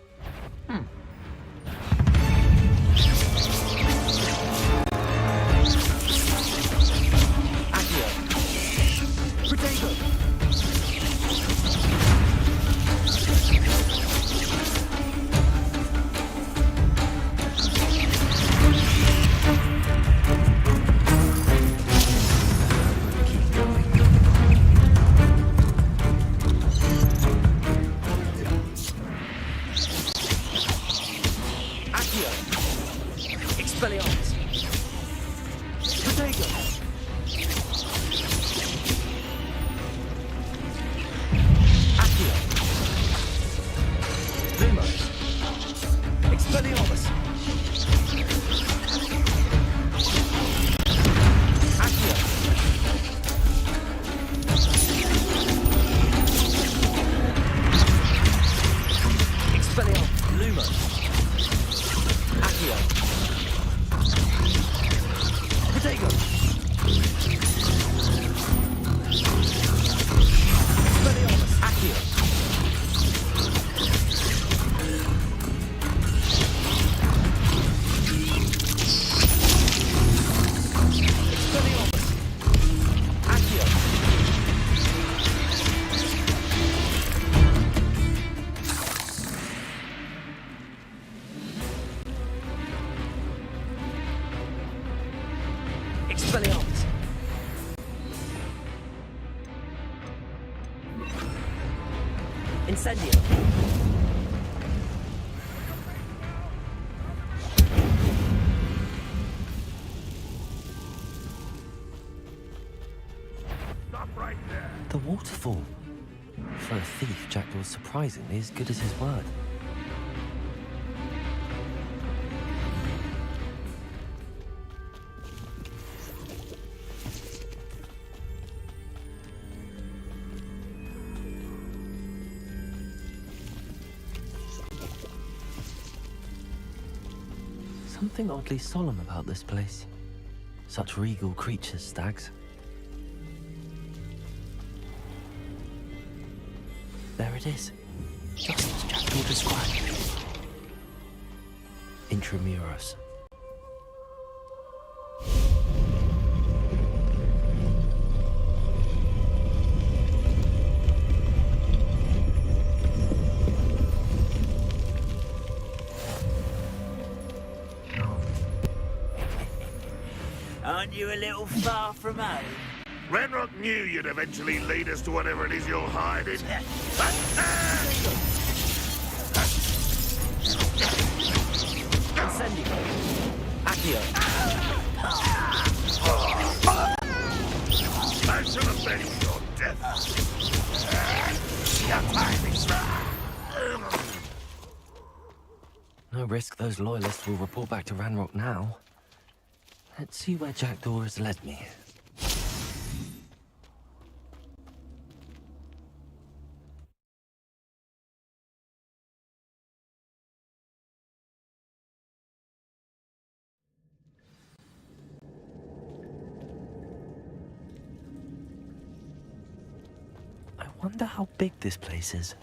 Speaker 3: Incendio.
Speaker 4: Stop right there.
Speaker 3: The waterfall. For a thief, Jackdaw's surprisingly as good as his word. Something oddly solemn about this place. Such regal creatures, stags. There it is. Just as Jackdaw described. Intramuros.
Speaker 2: Aren't you a little far from home?
Speaker 4: Ranrock knew you'd eventually lead us to whatever it is you're hiding.
Speaker 3: Incendio. Accio.
Speaker 4: I should have bet your death.
Speaker 3: No risk those loyalists will report back to Ranrock now. Let's see where Jackdaw has led me. I wonder how big this place is.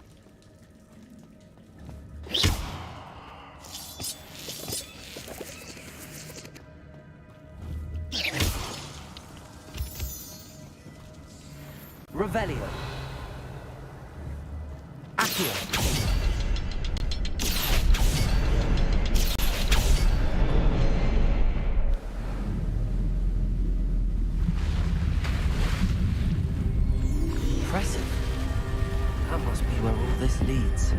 Speaker 3: Revelio. Accio. Impressive. That must be where all this leads.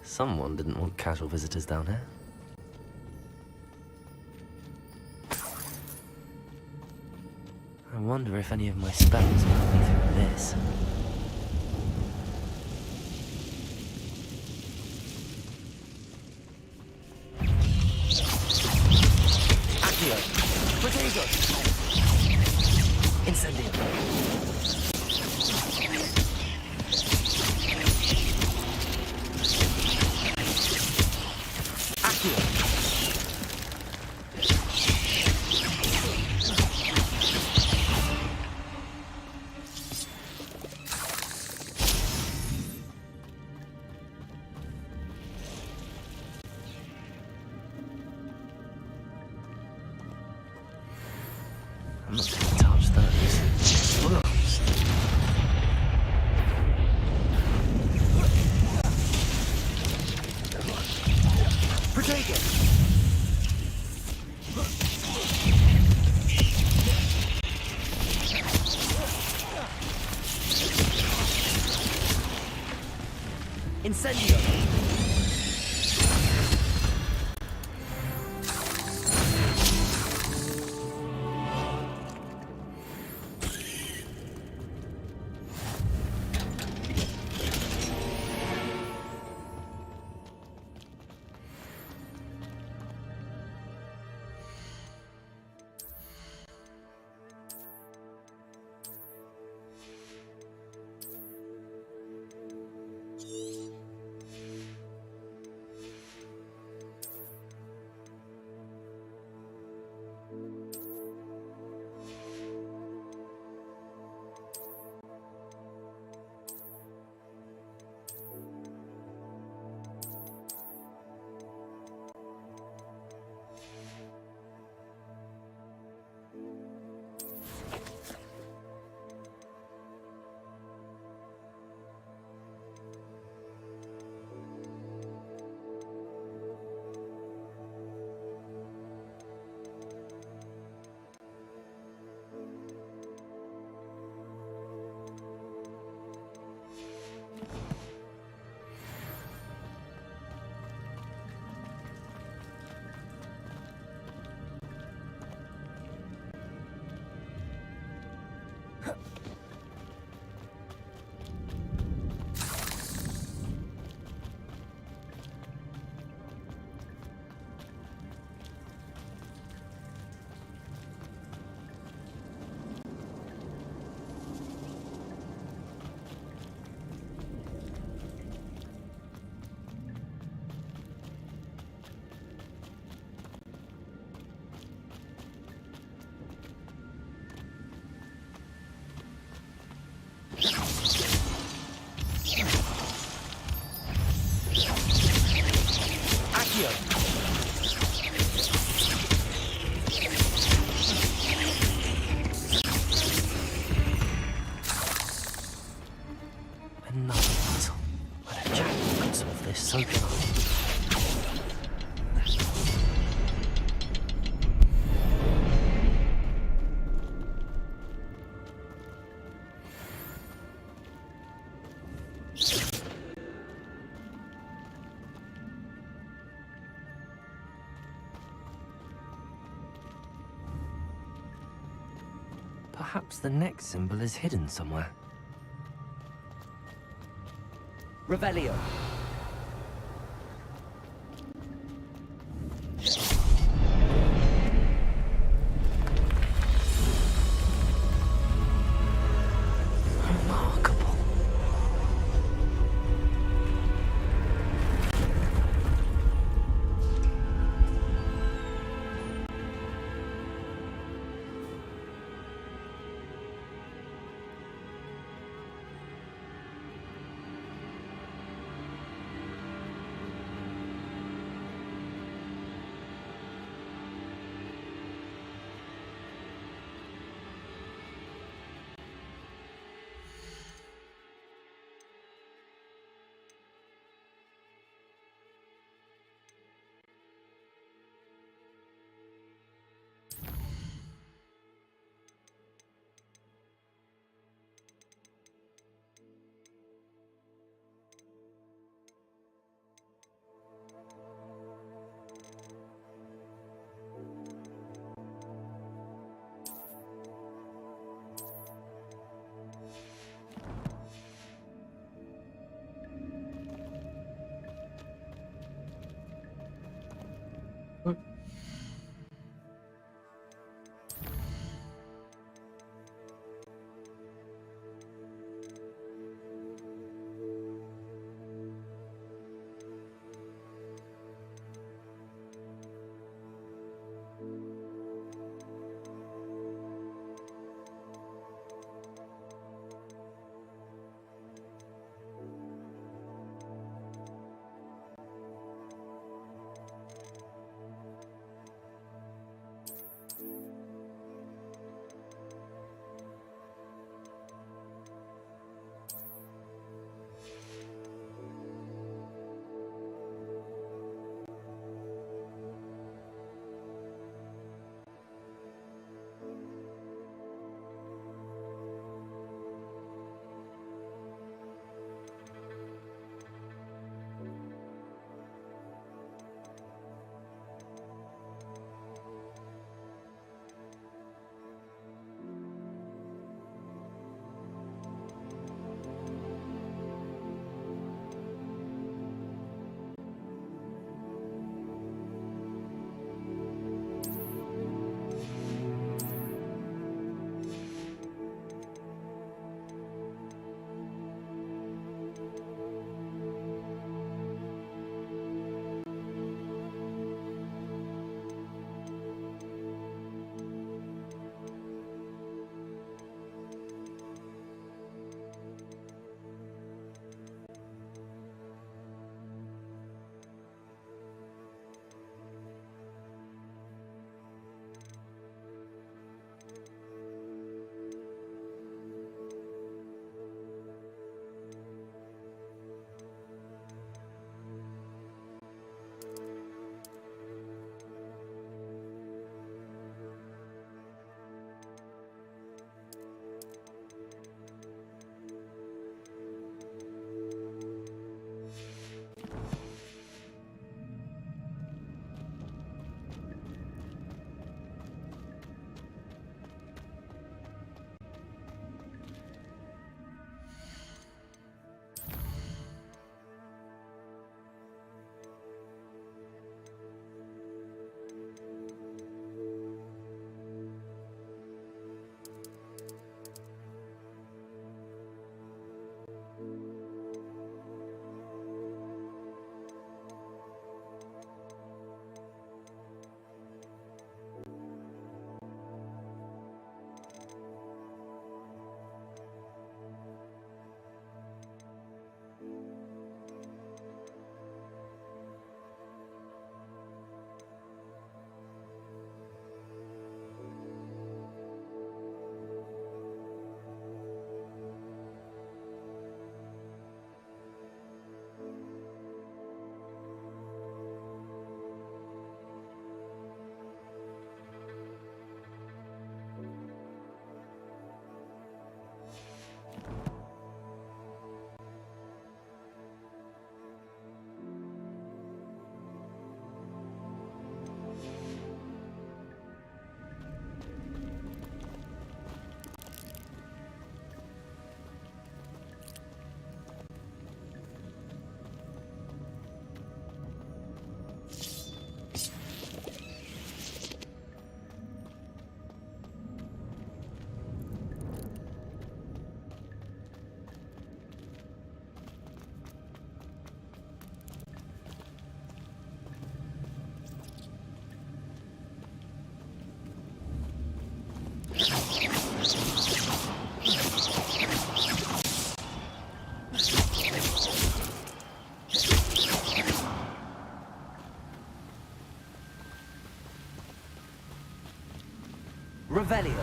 Speaker 3: Someone didn't want casual visitors down here. I wonder if any of my spells will help me through this. Accio! Protego! Incendio! I'm not going to touch those. Protego! Incendio! Another puzzle. But a Jack could solve this so can I. Perhaps the next symbol is hidden somewhere. Revelio. Remarkable. Revelio.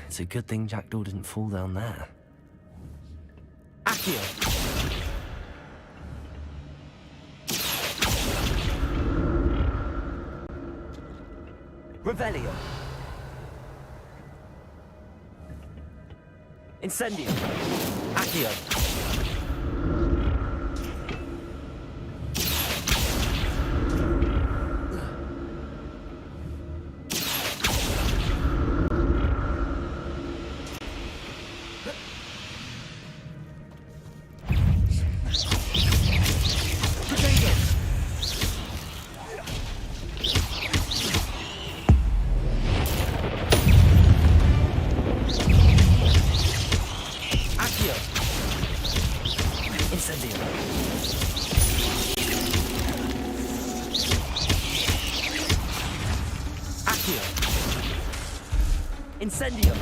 Speaker 3: It's a good thing Jackdaw didn't fall down there. Accio. Revelio. Incendio. Accio. Incendio.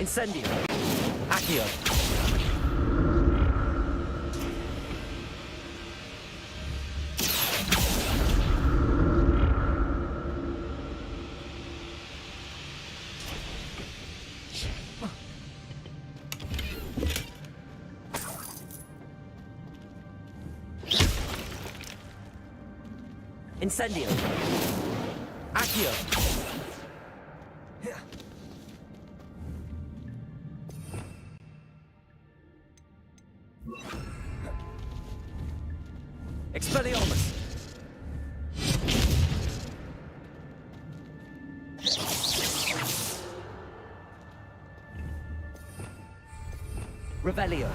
Speaker 3: Incendio. Accio. Incendio. Accio. Expelliarmus! Revelio.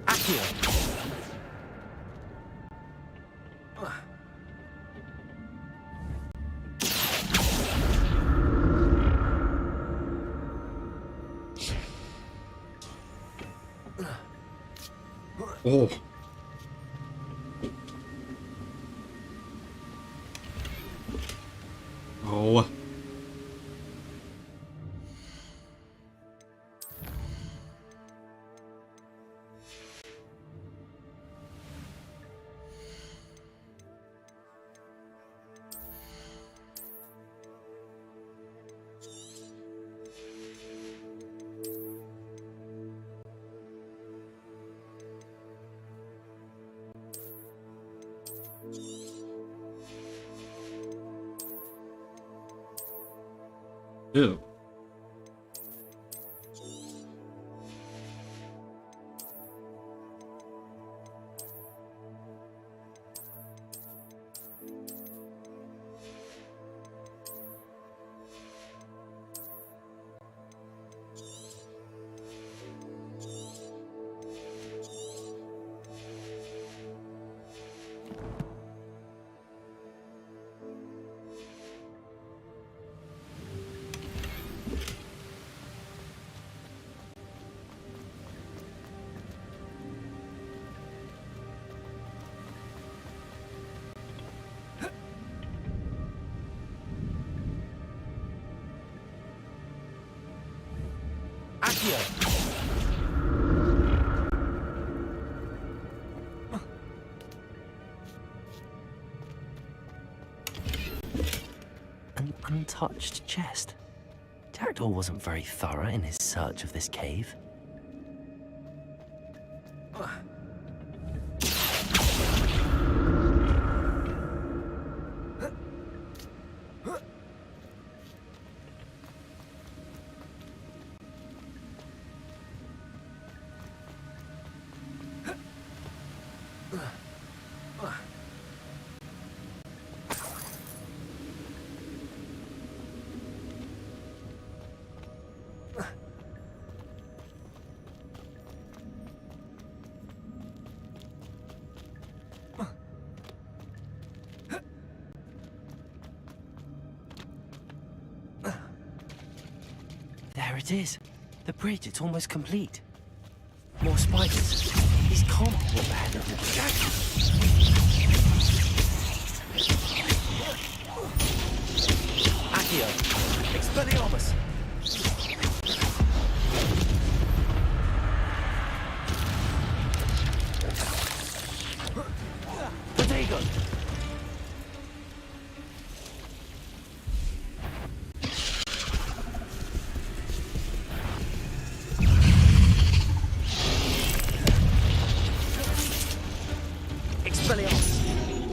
Speaker 3: Accio.
Speaker 1: Oh. Oh. Ew.
Speaker 3: Accio. An untouched chest. Jackdaw wasn't very thorough in his search of this cave. There it is. The bridge, it's almost complete. More spiders. These can't be the head of the dragon. Accio, Expelliarmus. Protego. Expelliarmus.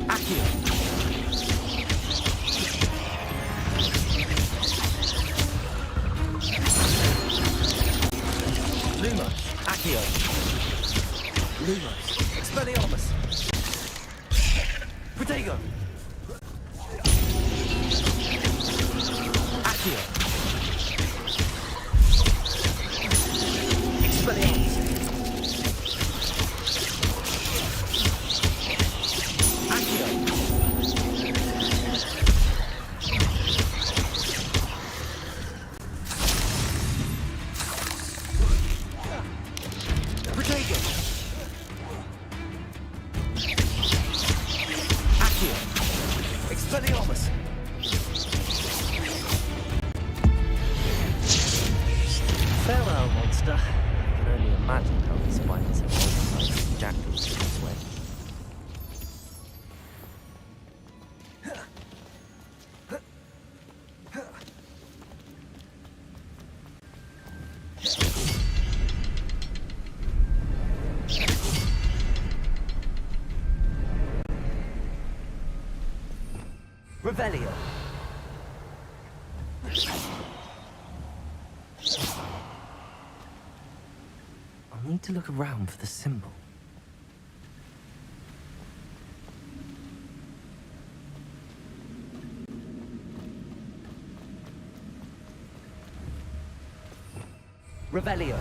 Speaker 3: Accio. Lumos. Accio. Lumos. Expelliarmus. Protego. Accio. Expelliarmus. Expelliarmus! Farewell, monster. I can only imagine how these spiders have overcome jackals in this way. Revelio. I'll need to look around for the symbol. Revelio.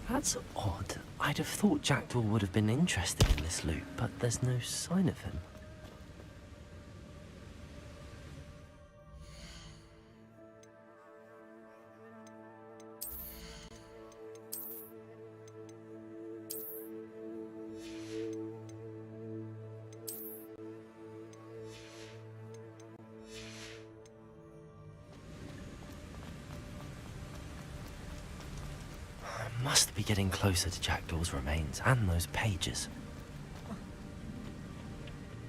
Speaker 3: That's odd. I'd have thought Jackdaw would have been interested in this loot, but there's no sign of him. Must be getting closer to Jackdaw's remains and those pages.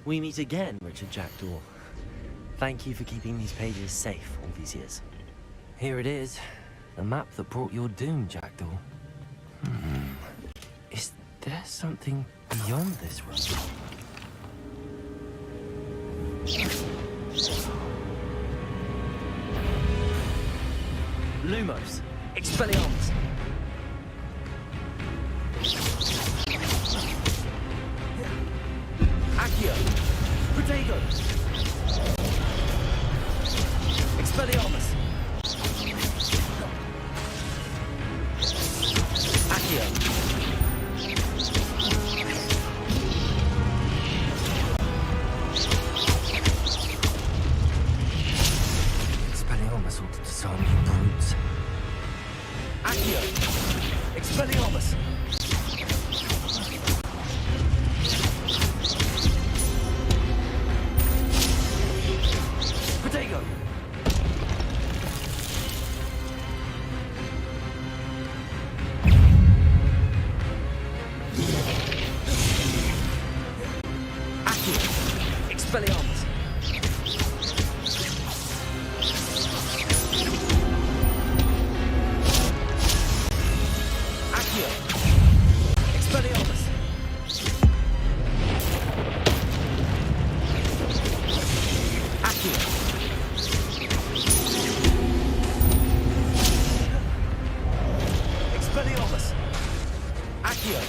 Speaker 3: We meet again, Richard Jackdaw. Thank you for keeping these pages safe all these years. Here it is, the map that brought your doom, Jackdaw. Is there something beyond this room? Lumos, Expelliarmus. Accio, Protego. Expelliarmus. Accio. Accio. Expelliarmus. Accio. Expelliarmus. Accio. Expelliarmus. Accio.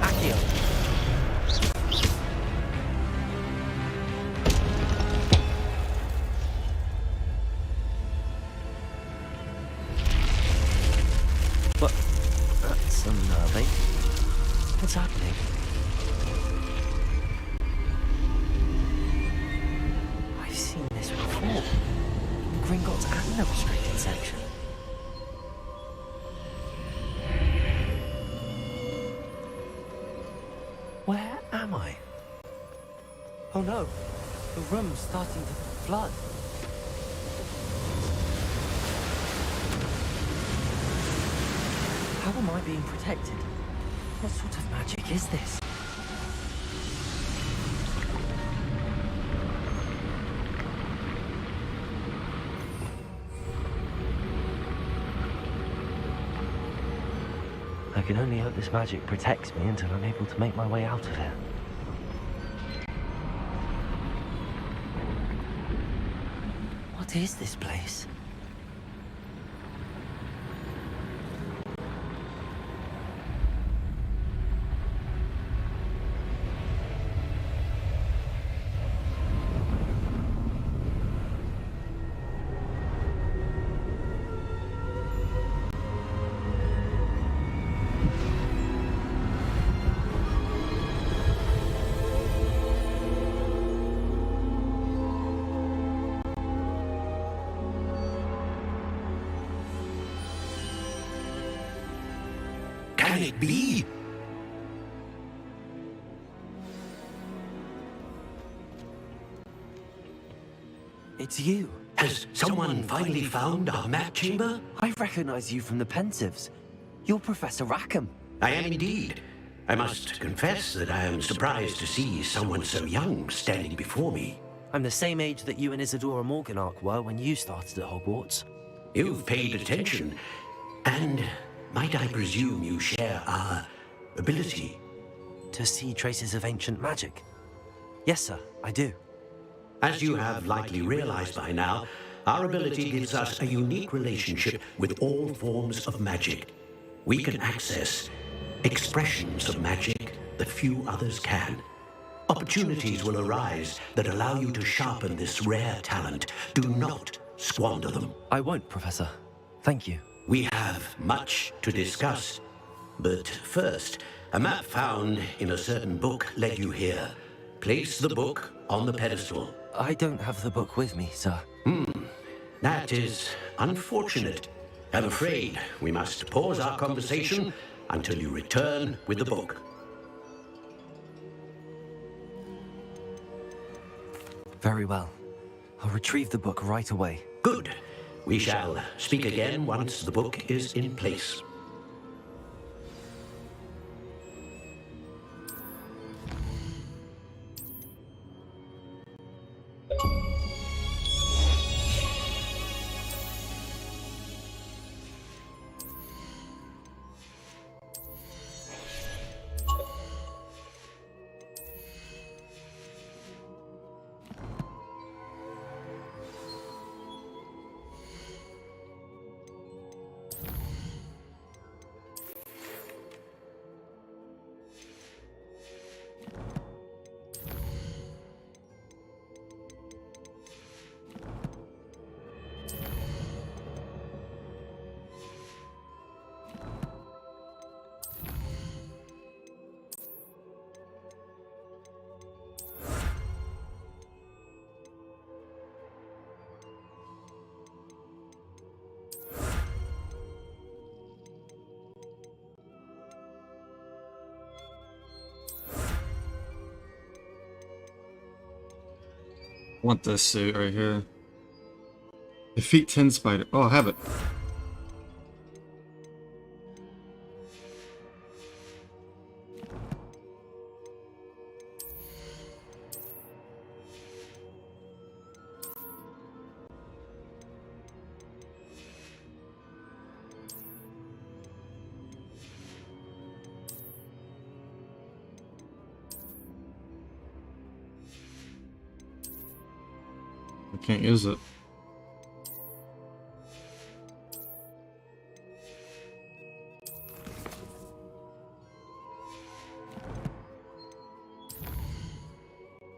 Speaker 3: Accio. What? That's unnerving. What's happening? I've seen this before. In Gringotts and the restricted section. Where am I? Oh no, the room's starting to flood. How am I being protected? What sort of magic is this? I can only hope this magic protects me until I'm able to make my way out of here. What is this place?
Speaker 11: Can it be?
Speaker 3: It's you.
Speaker 11: Has someone finally found our map chamber?
Speaker 3: I recognize you from the Pensives. You're Professor Rackham.
Speaker 11: I am indeed. I must confess that I am surprised to see someone so young standing before me.
Speaker 3: I'm the same age that you and Isadora Morganach were when you started at Hogwarts.
Speaker 11: You've paid attention, and might I presume you share our ability?
Speaker 3: To see traces of ancient magic? Yes, sir, I do.
Speaker 11: As you have likely realized by now, our ability gives us a unique relationship with all forms of magic. We can access expressions of magic that few others can. Opportunities will arise that allow you to sharpen this rare talent. Do not squander them.
Speaker 3: I won't, Professor. Thank you.
Speaker 11: We have much to discuss. But first, a map found in a certain book led you here. Place the book on the pedestal.
Speaker 3: I don't have the book with me, sir.
Speaker 11: That is unfortunate. I'm afraid we must pause our conversation until you return with the book.
Speaker 3: Very well. I'll retrieve the book right away.
Speaker 11: Good. We shall speak again once the book is in place.
Speaker 1: Want this suit right here. Defeat 10 spider. Oh, I have it. I can't use it.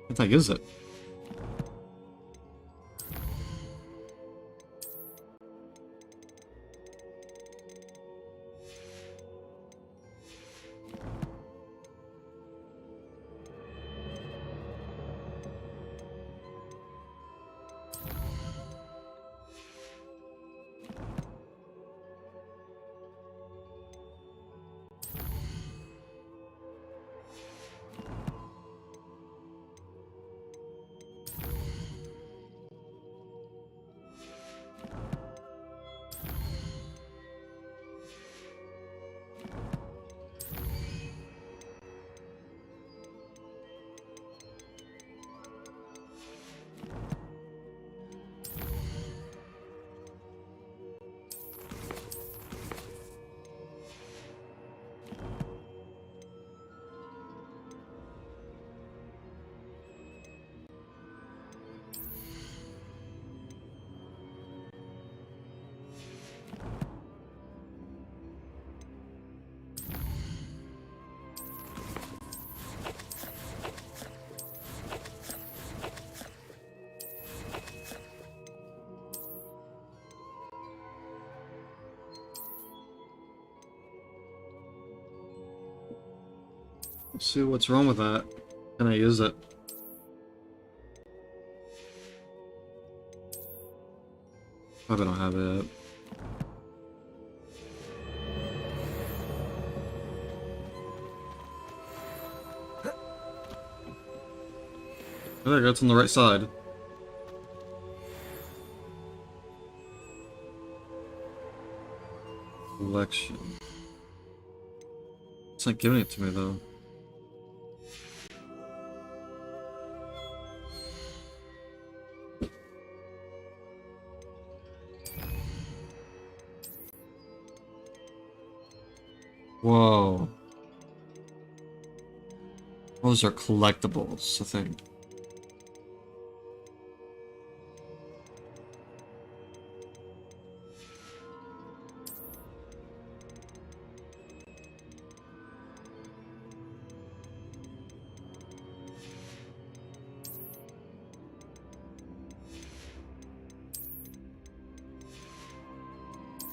Speaker 1: What the heck is it? Let's see what's wrong with that. Can I use it? Probably don't have it. Oh, there you go, it's on the right side. Collection. It's not giving it to me though. Whoa. Those are collectibles, I think.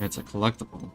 Speaker 1: It's a collectible.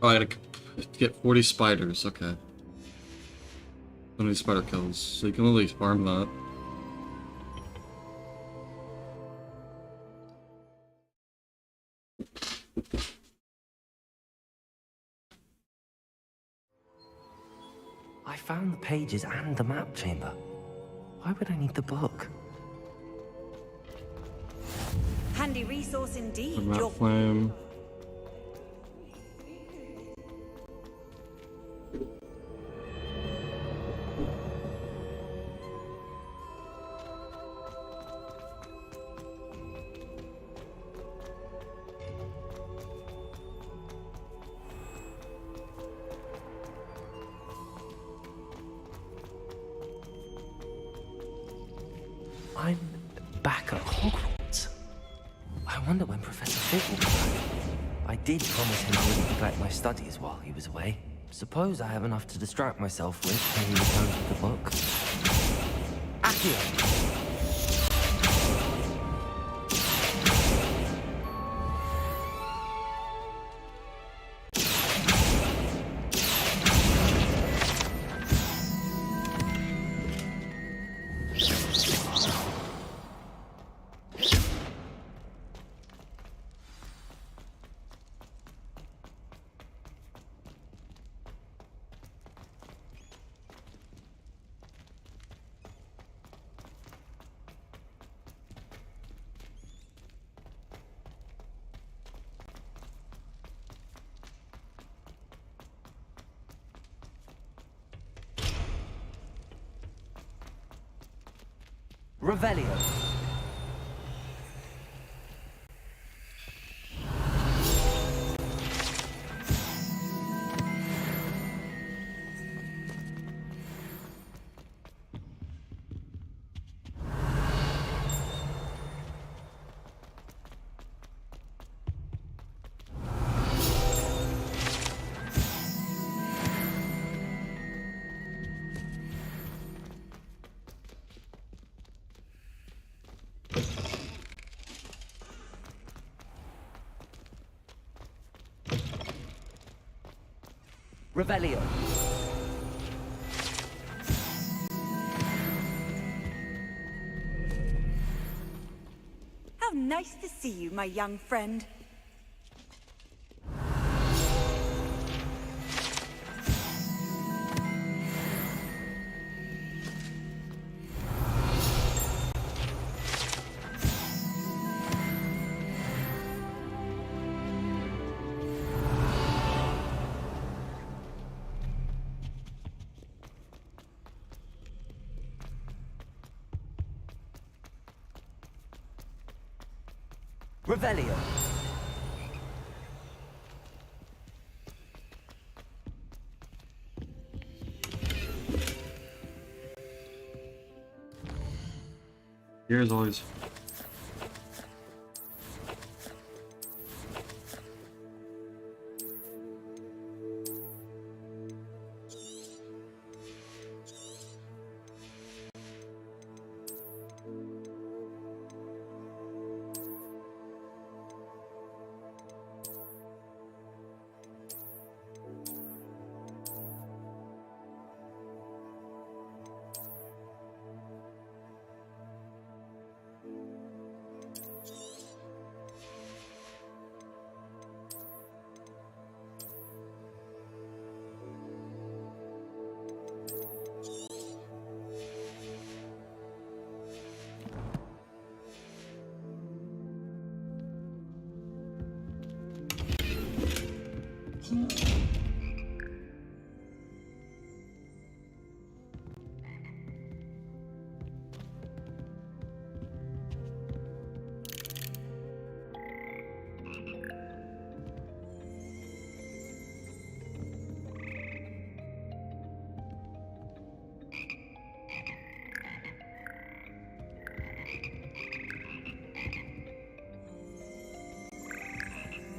Speaker 1: Oh, I gotta get 40 spiders, okay. So many spider kills, so you can literally farm that.
Speaker 3: I found the pages and the map chamber. Why would I need the book?
Speaker 8: handy resource indeed.
Speaker 1: The map flame.
Speaker 3: I'm back at Hogwarts. I wonder when Professor Fig will be back. I did promise him I wouldn't neglect my studies while he was away. Suppose I have enough to distract myself with when he returns with the book. Accio! Revelio. Revelio.
Speaker 8: How nice to see you, my young friend.
Speaker 3: Revelio.
Speaker 1: Here as always.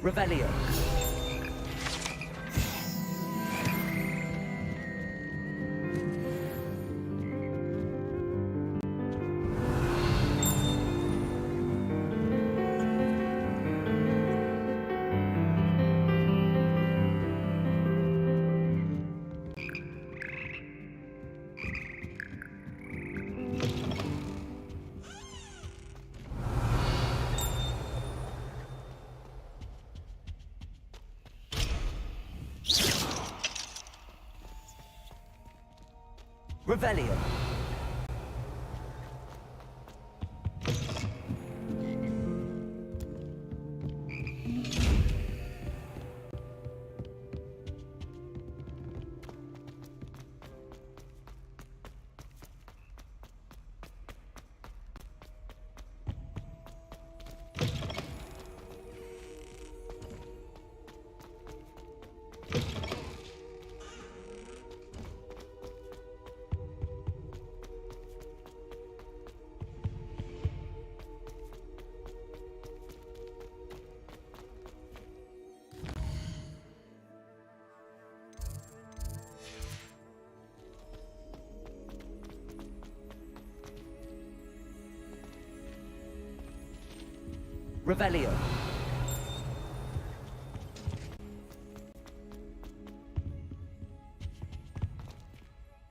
Speaker 3: Revelio. Revelio. Revelio.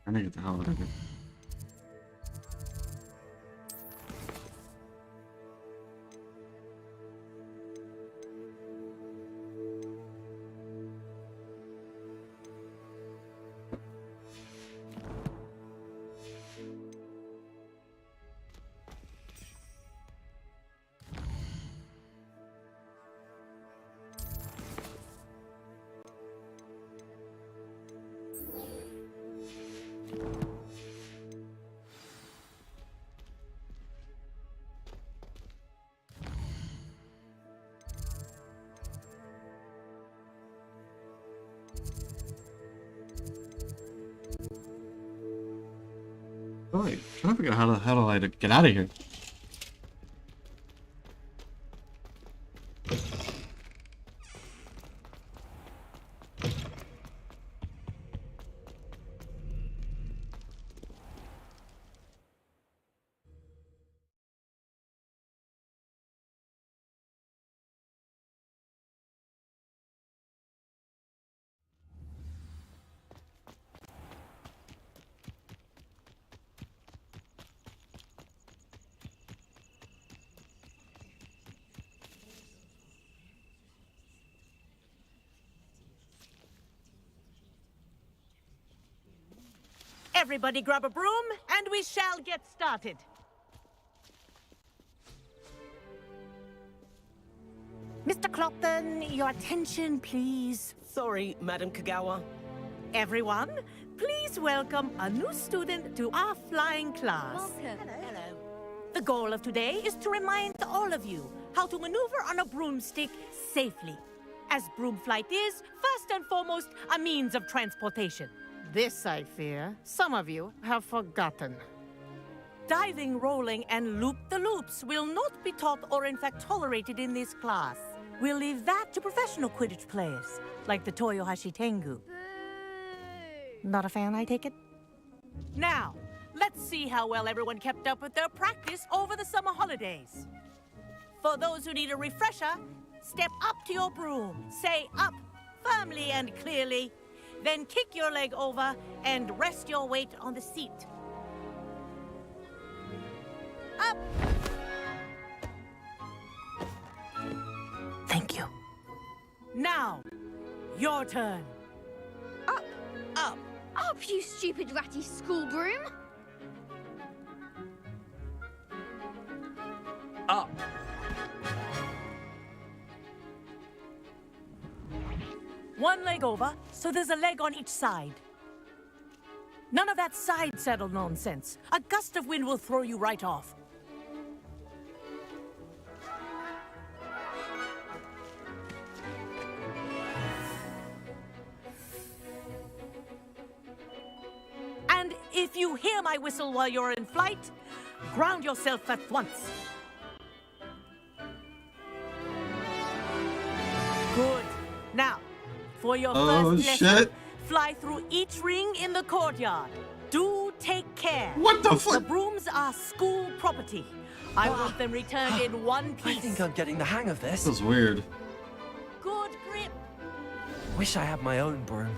Speaker 1: I need to get the hell out of here. Alright, trying to figure out how do I get out of here.
Speaker 16: Everybody grab a broom, and we shall get started. Mr. Clopton, your attention, please.
Speaker 17: Sorry, Madam Kagawa.
Speaker 16: Everyone, please welcome a new student to our flying class.
Speaker 8: Welcome.
Speaker 16: Hello. The goal of today is to remind all of you how to maneuver on a broomstick safely, as broom flight is, first and foremost, a means of transportation. This, I fear, some of you have forgotten. Diving, rolling, and loop-the-loops will not be taught or in fact tolerated in this class. We'll leave that to professional Quidditch players, like the Toyohashi Tengu. Not a fan, I take it? Now, let's see how well everyone kept up with their practice over the summer holidays. For those who need a refresher, step up to your broom, say up firmly and clearly, then kick your leg over and rest your weight on the seat. Up! Thank you. Now, your turn.
Speaker 8: Up!
Speaker 16: Up!
Speaker 8: Up, you stupid ratty school broom!
Speaker 3: Up.
Speaker 16: One leg over, so there's a leg on each side. None of that side saddle nonsense. A gust of wind will throw you right off. And if you hear my whistle while you're in flight, ground yourself at once. Good. Now, for your first lesson, fly through each ring in the courtyard. Do take care.
Speaker 1: What the fuck?
Speaker 16: The brooms are school property. I want them returned in one piece.
Speaker 3: I think I'm getting the hang of this.
Speaker 1: This is weird.
Speaker 16: Good grip.
Speaker 3: Wish I had my own broom.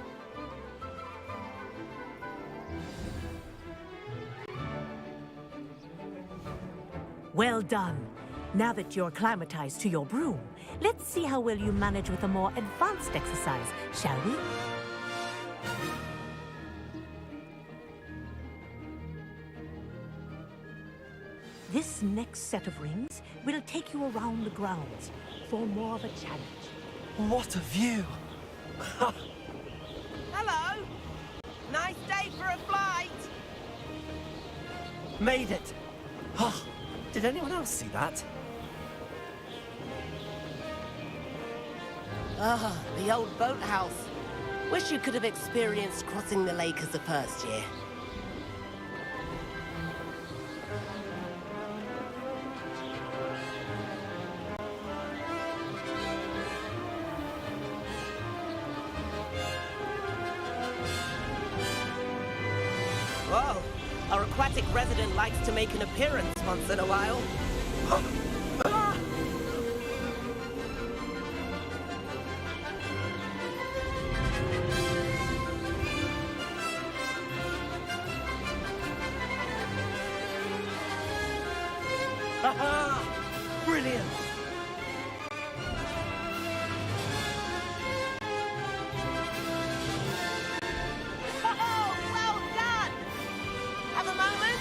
Speaker 16: Well done. Now that you're acclimatized to your broom, let's see how well you manage with a more advanced exercise, shall we? This next set of rings will take you around the grounds for more of a challenge.
Speaker 3: What a view!
Speaker 17: Hello! Nice day for a flight!
Speaker 3: Made it! Oh, did anyone else see that?
Speaker 17: Ah, the old boathouse. Wish you could have experienced crossing the lake as a first year. Whoa, our aquatic resident likes to make an appearance once in a while. Brilliant! Oh, well done! Have a moment?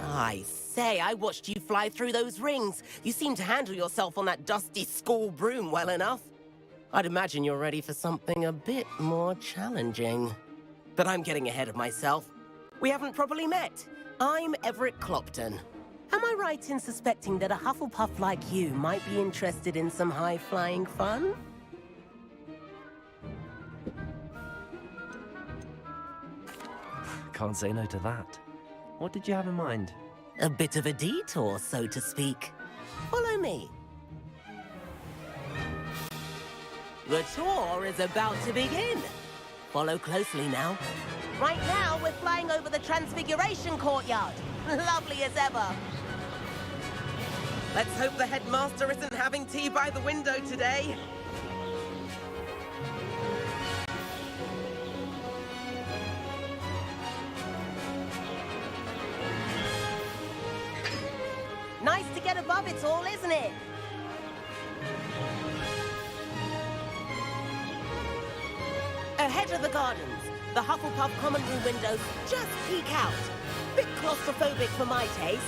Speaker 17: I say, I watched you fly through those rings. You seem to handle yourself on that dusty school broom well enough. I'd imagine you're ready for something a bit more challenging. But I'm getting ahead of myself. We haven't properly met. I'm Everett Clopton. Am I right in suspecting that a Hufflepuff like you might be interested in some high-flying fun?
Speaker 3: Can't say no to that. What did you have in mind?
Speaker 17: A bit of a detour, so to speak. Follow me. The tour is about to begin. Follow closely now. Right now, we're flying over the Transfiguration Courtyard. Lovely as ever. Let's hope the headmaster isn't having tea by the window today. Nice to get above it all, isn't it? Ahead of the gardens, the Hufflepuff common room windows just peek out. Bit claustrophobic for my taste.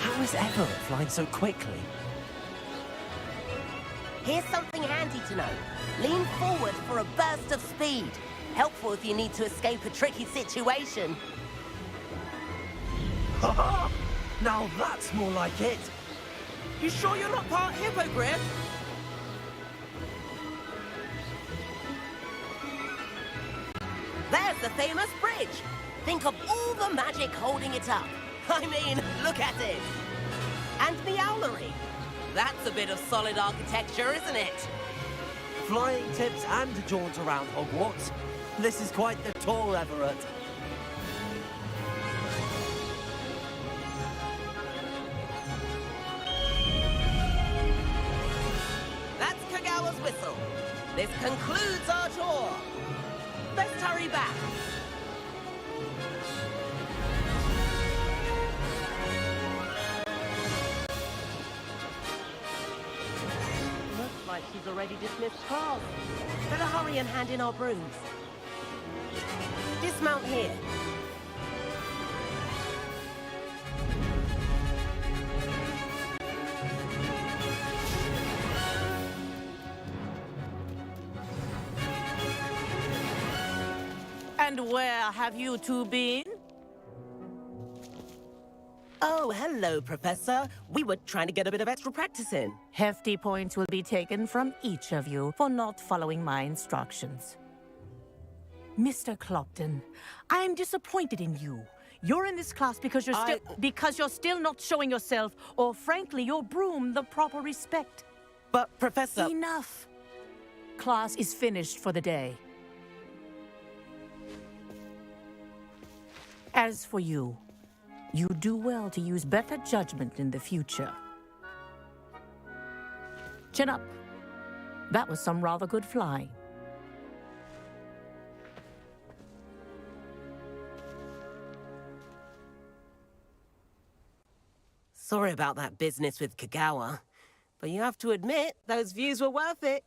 Speaker 3: How is Everett flying so quickly?
Speaker 17: Here's something handy to know. Lean forward for a burst of speed. Helpful if you need to escape a tricky situation.
Speaker 3: Ha! Now that's more like it.
Speaker 17: You sure you're not part hippogriff? There's the famous bridge. Think of all the magic holding it up. I mean, look at it. And the owlery. That's a bit of solid architecture, isn't it?
Speaker 3: Flying tips and a jaunt around Hogwarts. This is quite the tour, Everett.
Speaker 17: That's Kagawa's whistle. This concludes our tour. Let's hurry back. Looks like she's already dismissed class. Better hurry and hand in our brooms. Dismount here.
Speaker 16: And where have you two been?
Speaker 17: Oh, hello, Professor. We were trying to get a bit of extra practice in.
Speaker 16: Hefty points will be taken from each of you for not following my instructions. Mr. Clopton, I am disappointed in you. You're in this class because you're still not showing yourself, or frankly, your broom the proper respect.
Speaker 17: But, Professor...
Speaker 16: Enough. Class is finished for the day. As for you, you do well to use better judgment in the future. Chin up. That was some rather good flying.
Speaker 17: Sorry about that business with Kagawa, but you have to admit, those views were worth it.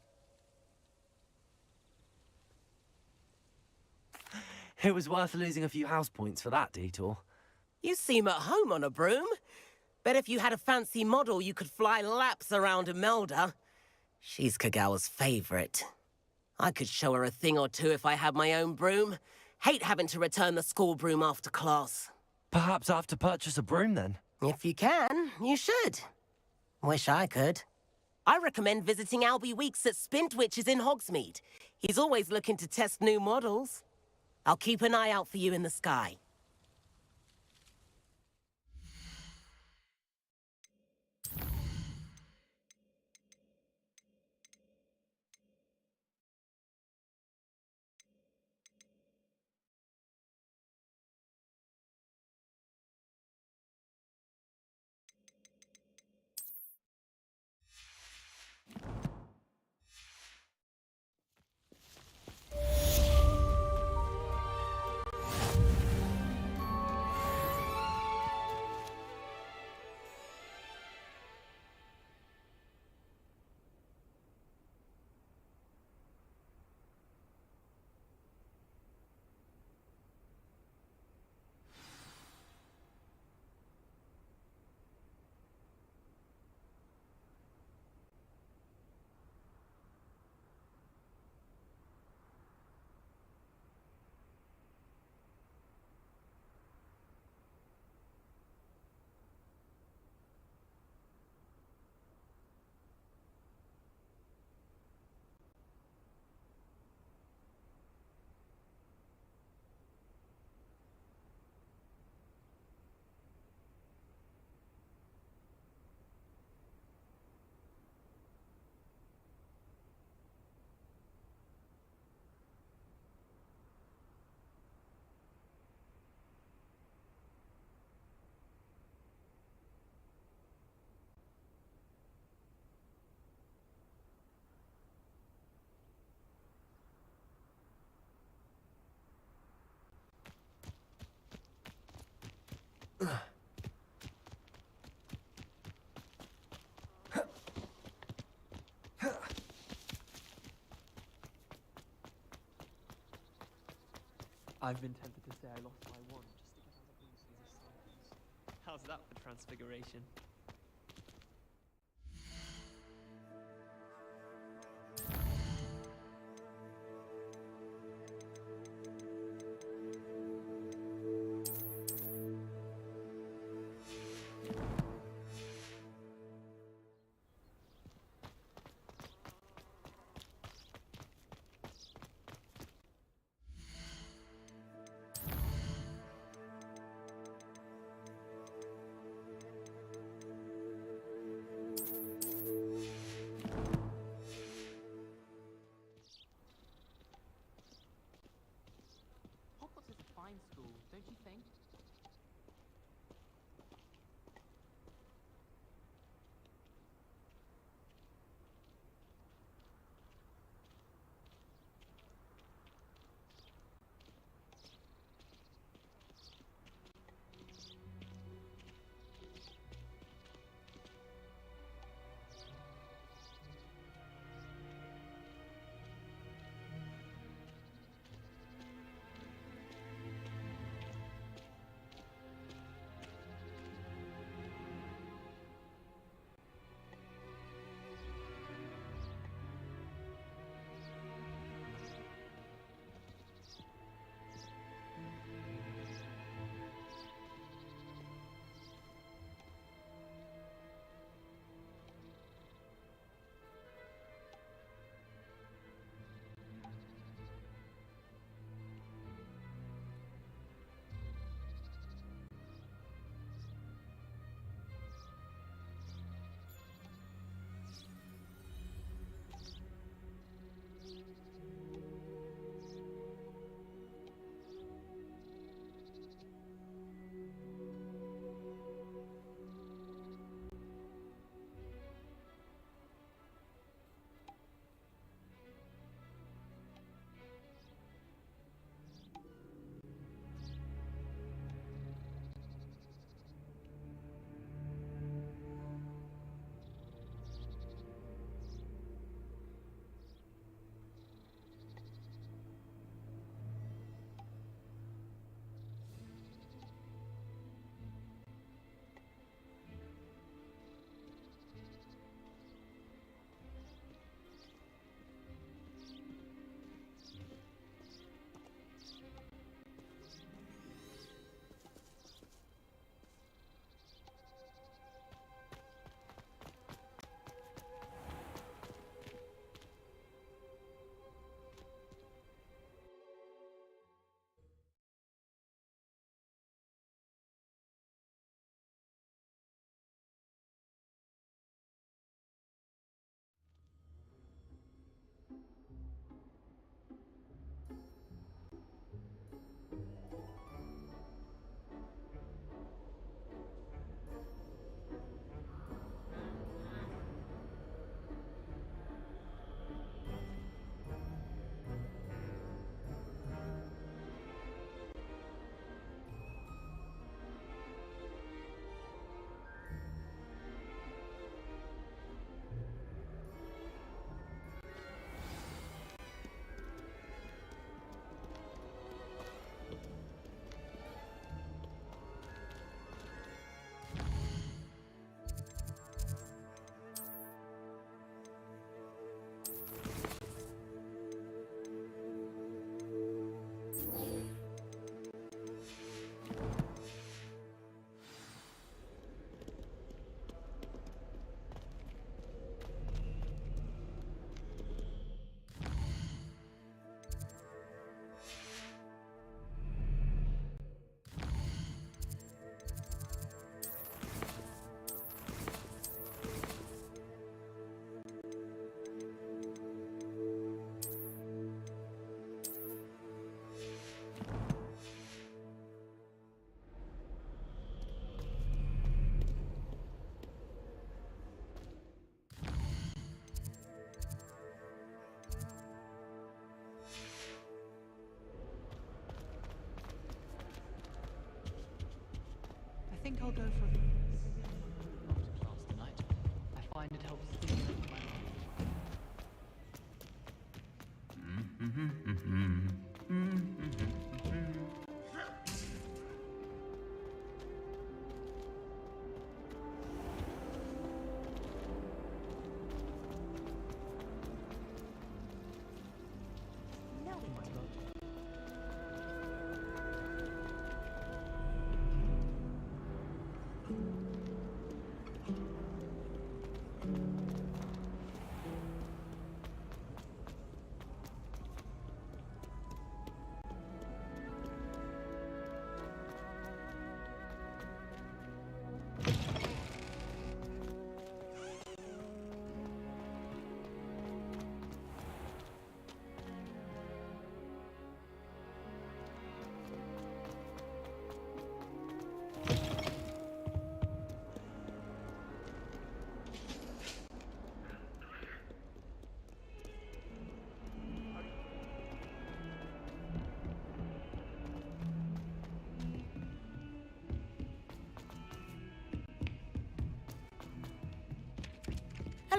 Speaker 3: It was worth losing a few house points for that detour.
Speaker 17: You seem at home on a broom. Bet if you had a fancy model, you could fly laps around Imelda. She's Kagawa's favorite. I could show her a thing or two if I had my own broom. Hate having to return the school broom after class.
Speaker 3: Perhaps I have to purchase a broom then?
Speaker 17: If you can, you should. Wish I could. I recommend visiting Albie Weeks at Spintwitches in Hogsmeade. He's always looking to test new models. I'll keep an eye out for you in the sky.
Speaker 18: I've been tempted to say I lost my wand just to get out of Lucy's asylums. How's that for transfiguration?
Speaker 12: Hogwarts is a fine school, don't you think?
Speaker 19: I think I'll go for a after class tonight. I find it helps stimulate my mind.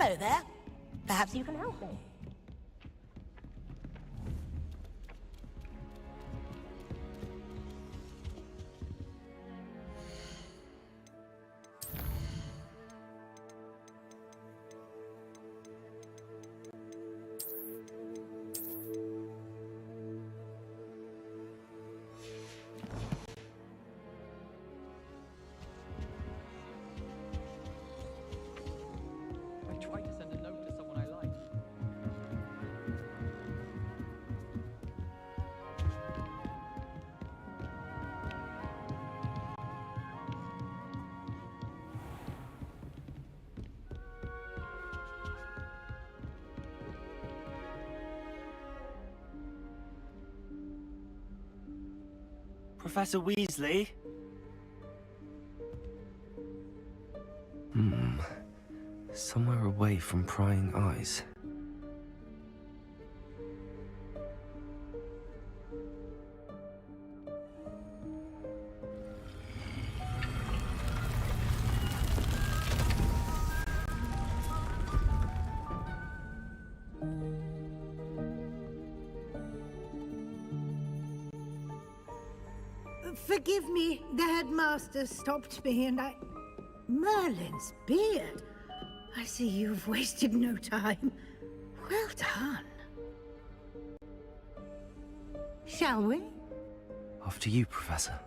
Speaker 2: Hello there. Perhaps you can help me.
Speaker 19: I tried to send a note to someone I like.
Speaker 3: Professor Weasley? Somewhere away from prying eyes.
Speaker 20: Forgive me, the headmaster stopped me and I... Merlin's beard. I see you've wasted no time. Well done. Shall we?
Speaker 3: After you, Professor.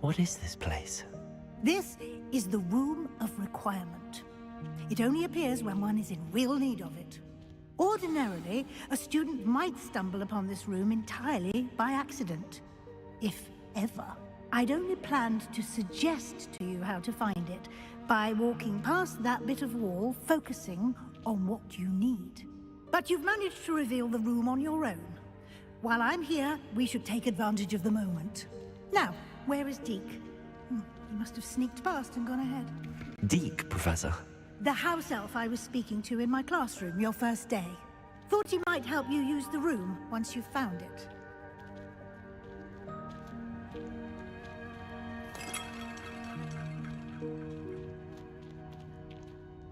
Speaker 3: What is this place?
Speaker 20: This is the Room of Requirement. It only appears when one is in real need of it. Ordinarily, a student might stumble upon this room entirely by accident, if ever. I'd only planned to suggest to you how to find it by walking past that bit of wall, focusing on what you need. But you've managed to reveal the room on your own. While I'm here, we should take advantage of the moment. Now, where is Deke? He must have sneaked past and gone ahead.
Speaker 3: Deke, Professor.
Speaker 20: The house elf I was speaking to in my classroom your first day. Thought he might help you use the room once you've found it.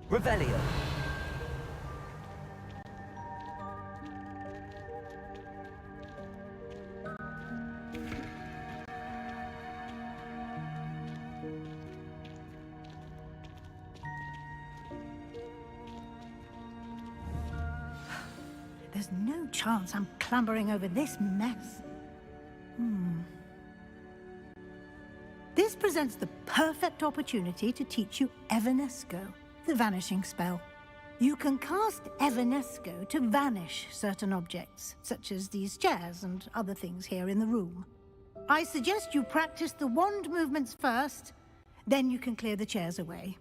Speaker 3: Revelio.
Speaker 20: There's no chance I'm clambering over this mess. This presents the perfect opportunity to teach you Evanesco, the vanishing spell. You can cast Evanesco to vanish certain objects, such as these chairs and other things here in the room. I suggest you practice the wand movements first, then you can clear the chairs away.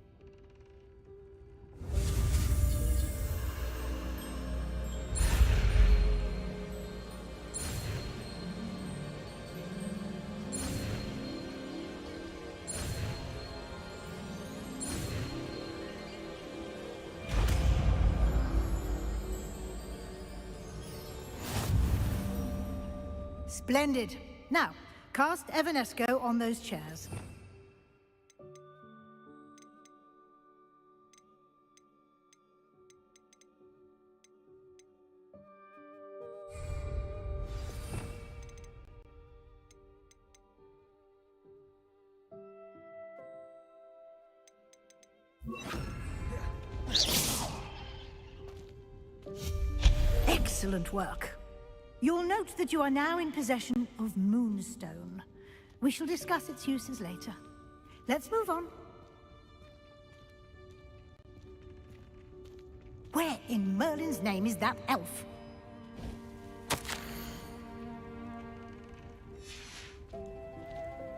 Speaker 20: Splendid. Now, cast Evanesco on those chairs. Excellent work. You'll note that you are now in possession of Moonstone. We shall discuss its uses later. Let's move on. Where in Merlin's name is that elf?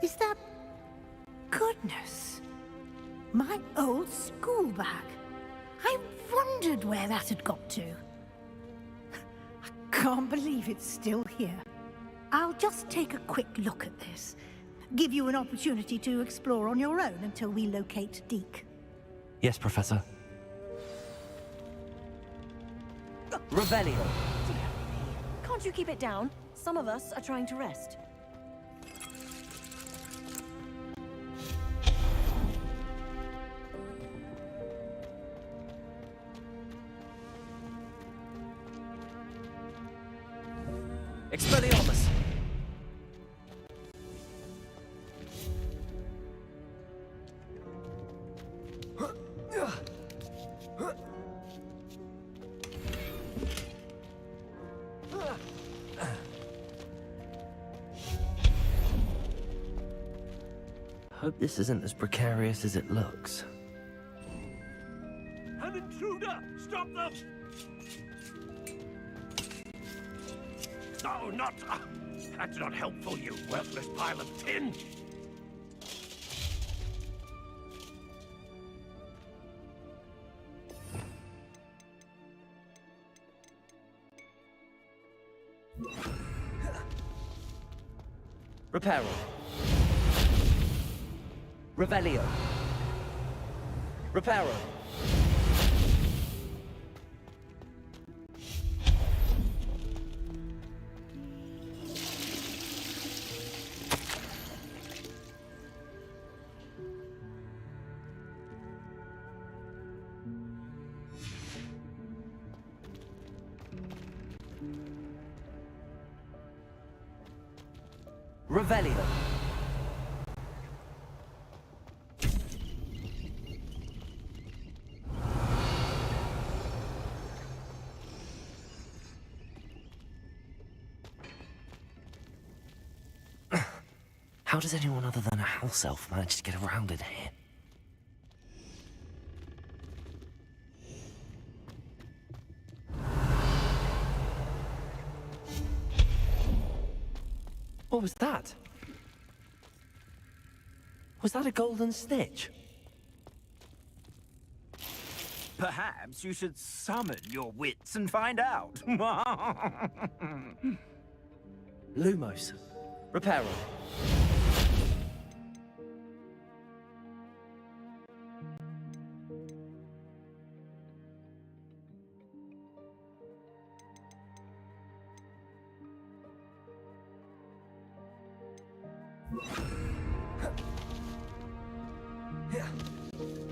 Speaker 20: Is that... Goodness. My old school bag. I wondered where that had got to. Can't believe it's still here. I'll just take a quick look at this. give you an opportunity to explore on your own until we locate Deke.
Speaker 3: Yes, Professor. Revelio.
Speaker 21: Can't you keep it down? Some of us are trying to rest.
Speaker 3: Expelliarmus! Hope this isn't as precarious as it looks.
Speaker 4: An intruder! Stop them! No, not... that's not helpful, you worthless pile of tin!
Speaker 3: Reparo. Revelio. Reparo. Revelio. How does anyone other than a house elf manage to get around in here? What was that? Was that a golden snitch?
Speaker 2: Perhaps you should summon your wits and find out.
Speaker 3: Lumos. Reparo.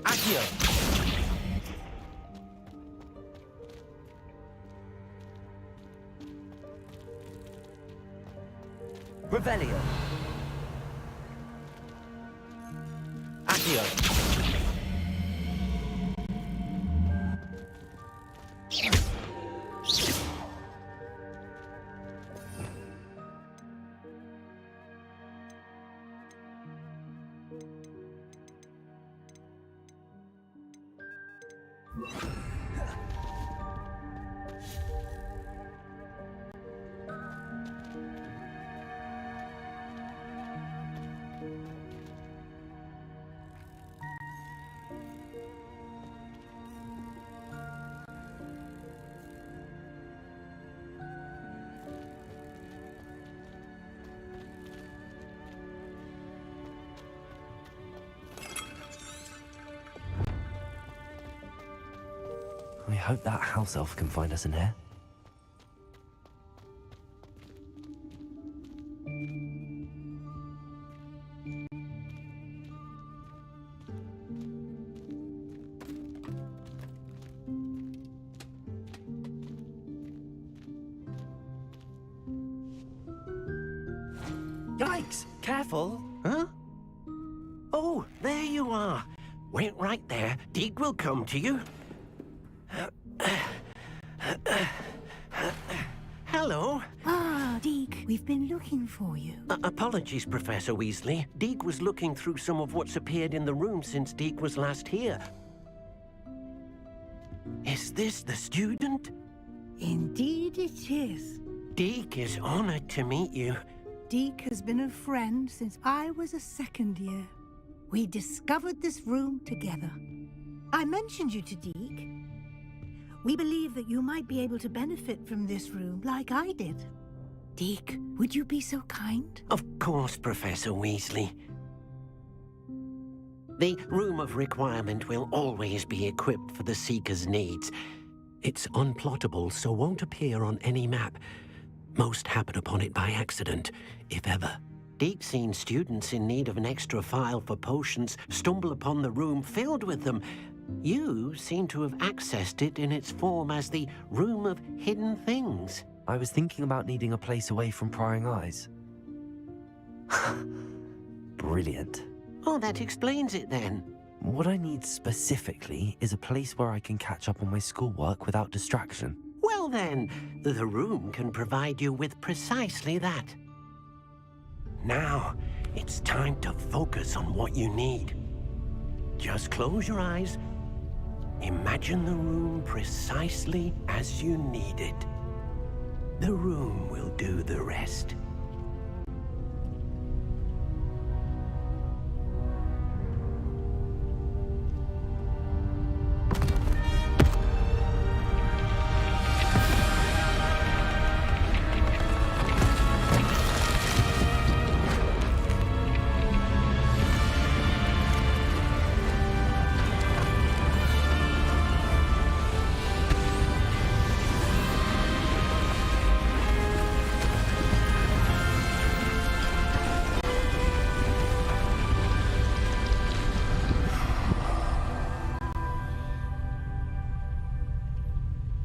Speaker 3: Accio. Revelio. Accio. I hope that house elf can find us in here.
Speaker 11: Yikes! Careful! Huh? Oh, there you are. Wait right there. Deke will come to you. Hello.
Speaker 20: Ah, Deke, we've been looking for you.
Speaker 11: Apologies, Professor Weasley. Deke was looking through some of what's appeared in the room since Deke was last here. Is this the student?
Speaker 20: Indeed it is.
Speaker 11: Deke is honored to meet you.
Speaker 20: Deke has been a friend since I was a second year. We discovered this room together. I mentioned you to Deke. We believe that you might be able to benefit from this room like I did. Deke, would you be so kind?
Speaker 11: Of course, Professor Weasley. The Room of Requirement will always be equipped for the Seeker's needs. It's unplottable, so won't appear on any map. Most happen upon it by accident, if ever. Deke's seen students in need of an extra file for potions stumble upon the room filled with them. You seem to have accessed it in its form as the Room of Hidden Things.
Speaker 3: I was thinking about needing a place away from prying eyes. Brilliant.
Speaker 11: Oh, that explains it then.
Speaker 3: What I need specifically is a place where I can catch up on my schoolwork without distraction.
Speaker 11: Well then, the room can provide you with precisely that. Now, it's time to focus on what you need. Just close your eyes. Imagine the room precisely as you need it. The room will do the rest.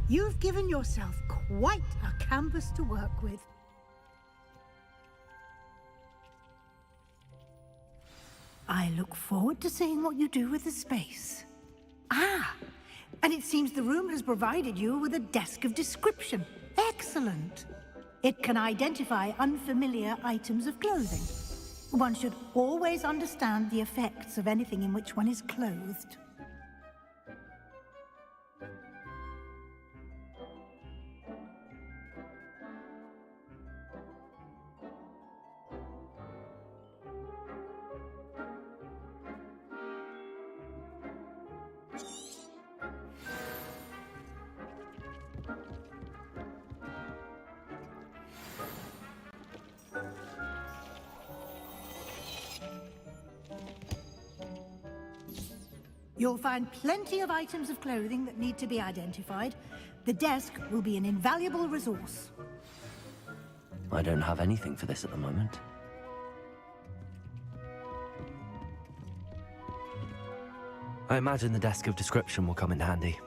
Speaker 20: You've given yourself quite a canvas to work with. I look forward to seeing what you do with the space. Ah, and it seems the room has provided you with a desk of description. Excellent. It can identify unfamiliar items of clothing. One should always understand the effects of anything in which one is clothed. You'll find plenty of items of clothing that need to be identified. The desk will be an invaluable resource.
Speaker 3: I don't have anything for this at the moment. I imagine the desk of description will come in handy.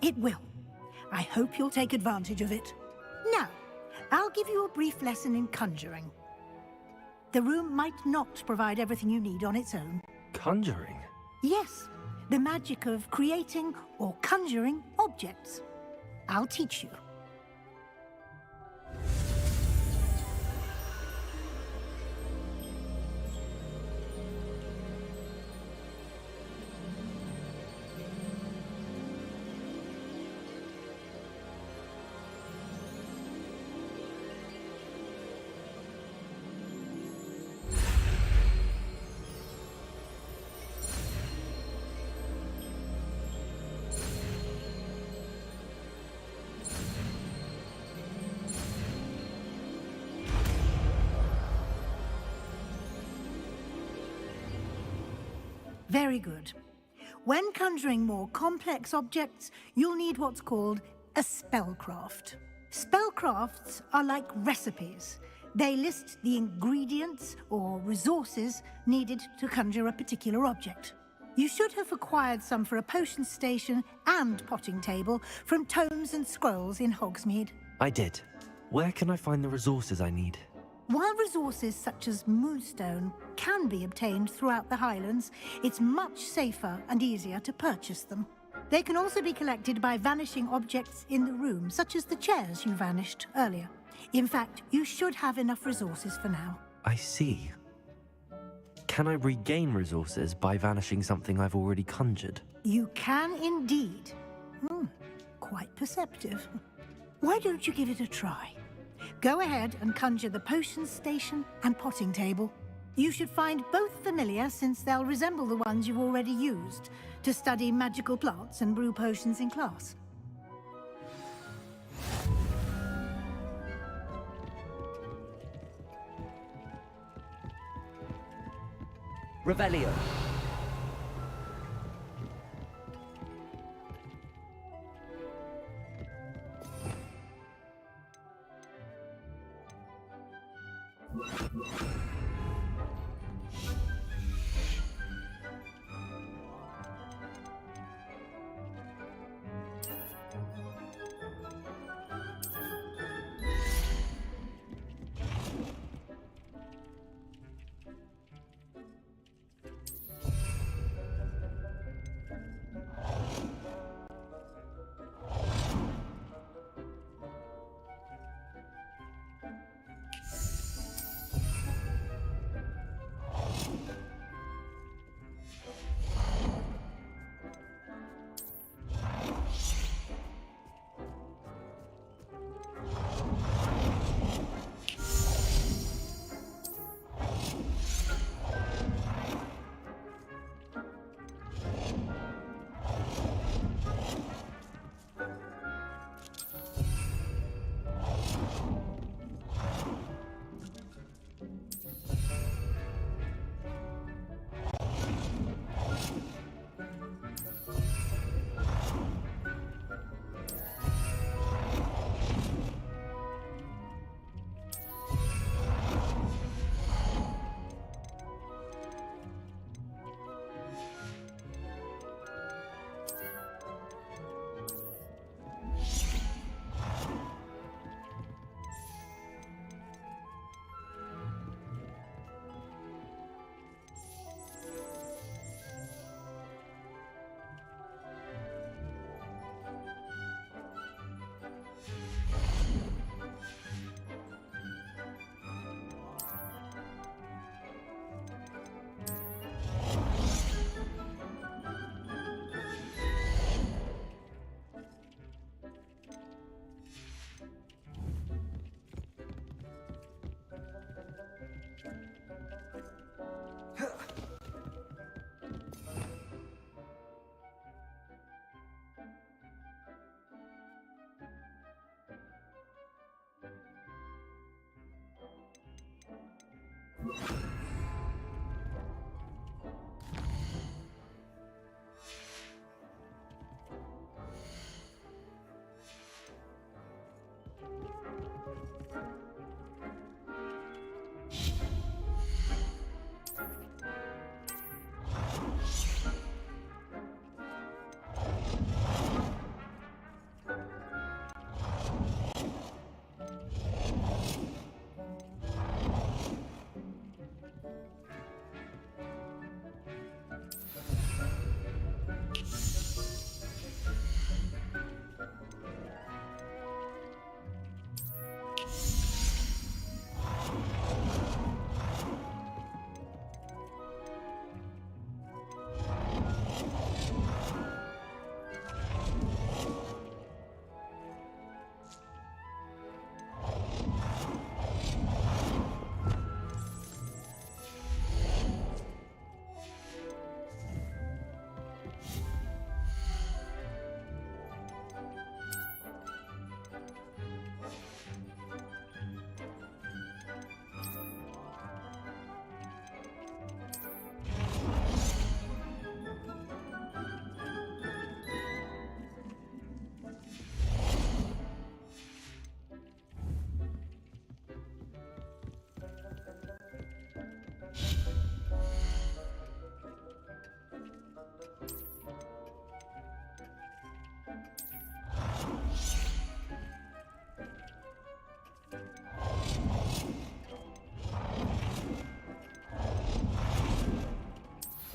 Speaker 20: It will. I hope you'll take advantage of it. Now, I'll give you a brief lesson in conjuring. The room might not provide everything you need on its own.
Speaker 3: Conjuring?
Speaker 20: Yes, the magic of creating or conjuring objects. I'll teach you. Very good. When conjuring more complex objects, you'll need what's called a spellcraft. Spellcrafts are like recipes. They list the ingredients or resources needed to conjure a particular object. You should have acquired some for a potion station and potting table from tomes and scrolls in Hogsmeade.
Speaker 3: I did. Where can I find the resources I need?
Speaker 20: While resources such as moonstone can be obtained throughout the Highlands, it's much safer and easier to purchase them. They can also be collected by vanishing objects in the room, such as the chairs you vanished earlier. In fact, you should have enough resources for now.
Speaker 3: I see. Can I regain resources by vanishing something I've already conjured?
Speaker 20: You can indeed. Quite perceptive. Why don't you give it a try? Go ahead and conjure the potion station and potting table. You should find both familiar, since they'll resemble the ones you've already used to study magical plants and brew potions in class.
Speaker 3: Revelio.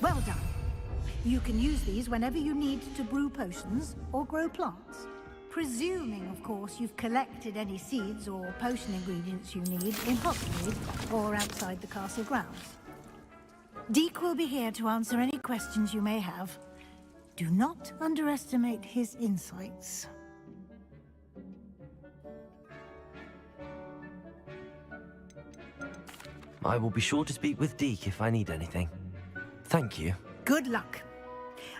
Speaker 20: Well done. You can use these whenever you need to brew potions or grow plants. Presuming, of course, you've collected any seeds or potion ingredients you need in Hogsmeade or outside the castle grounds. Deke will be here to answer any questions you may have. Do not underestimate his insights.
Speaker 3: I will be sure to speak with Deke if I need anything. Thank you.
Speaker 20: Good luck.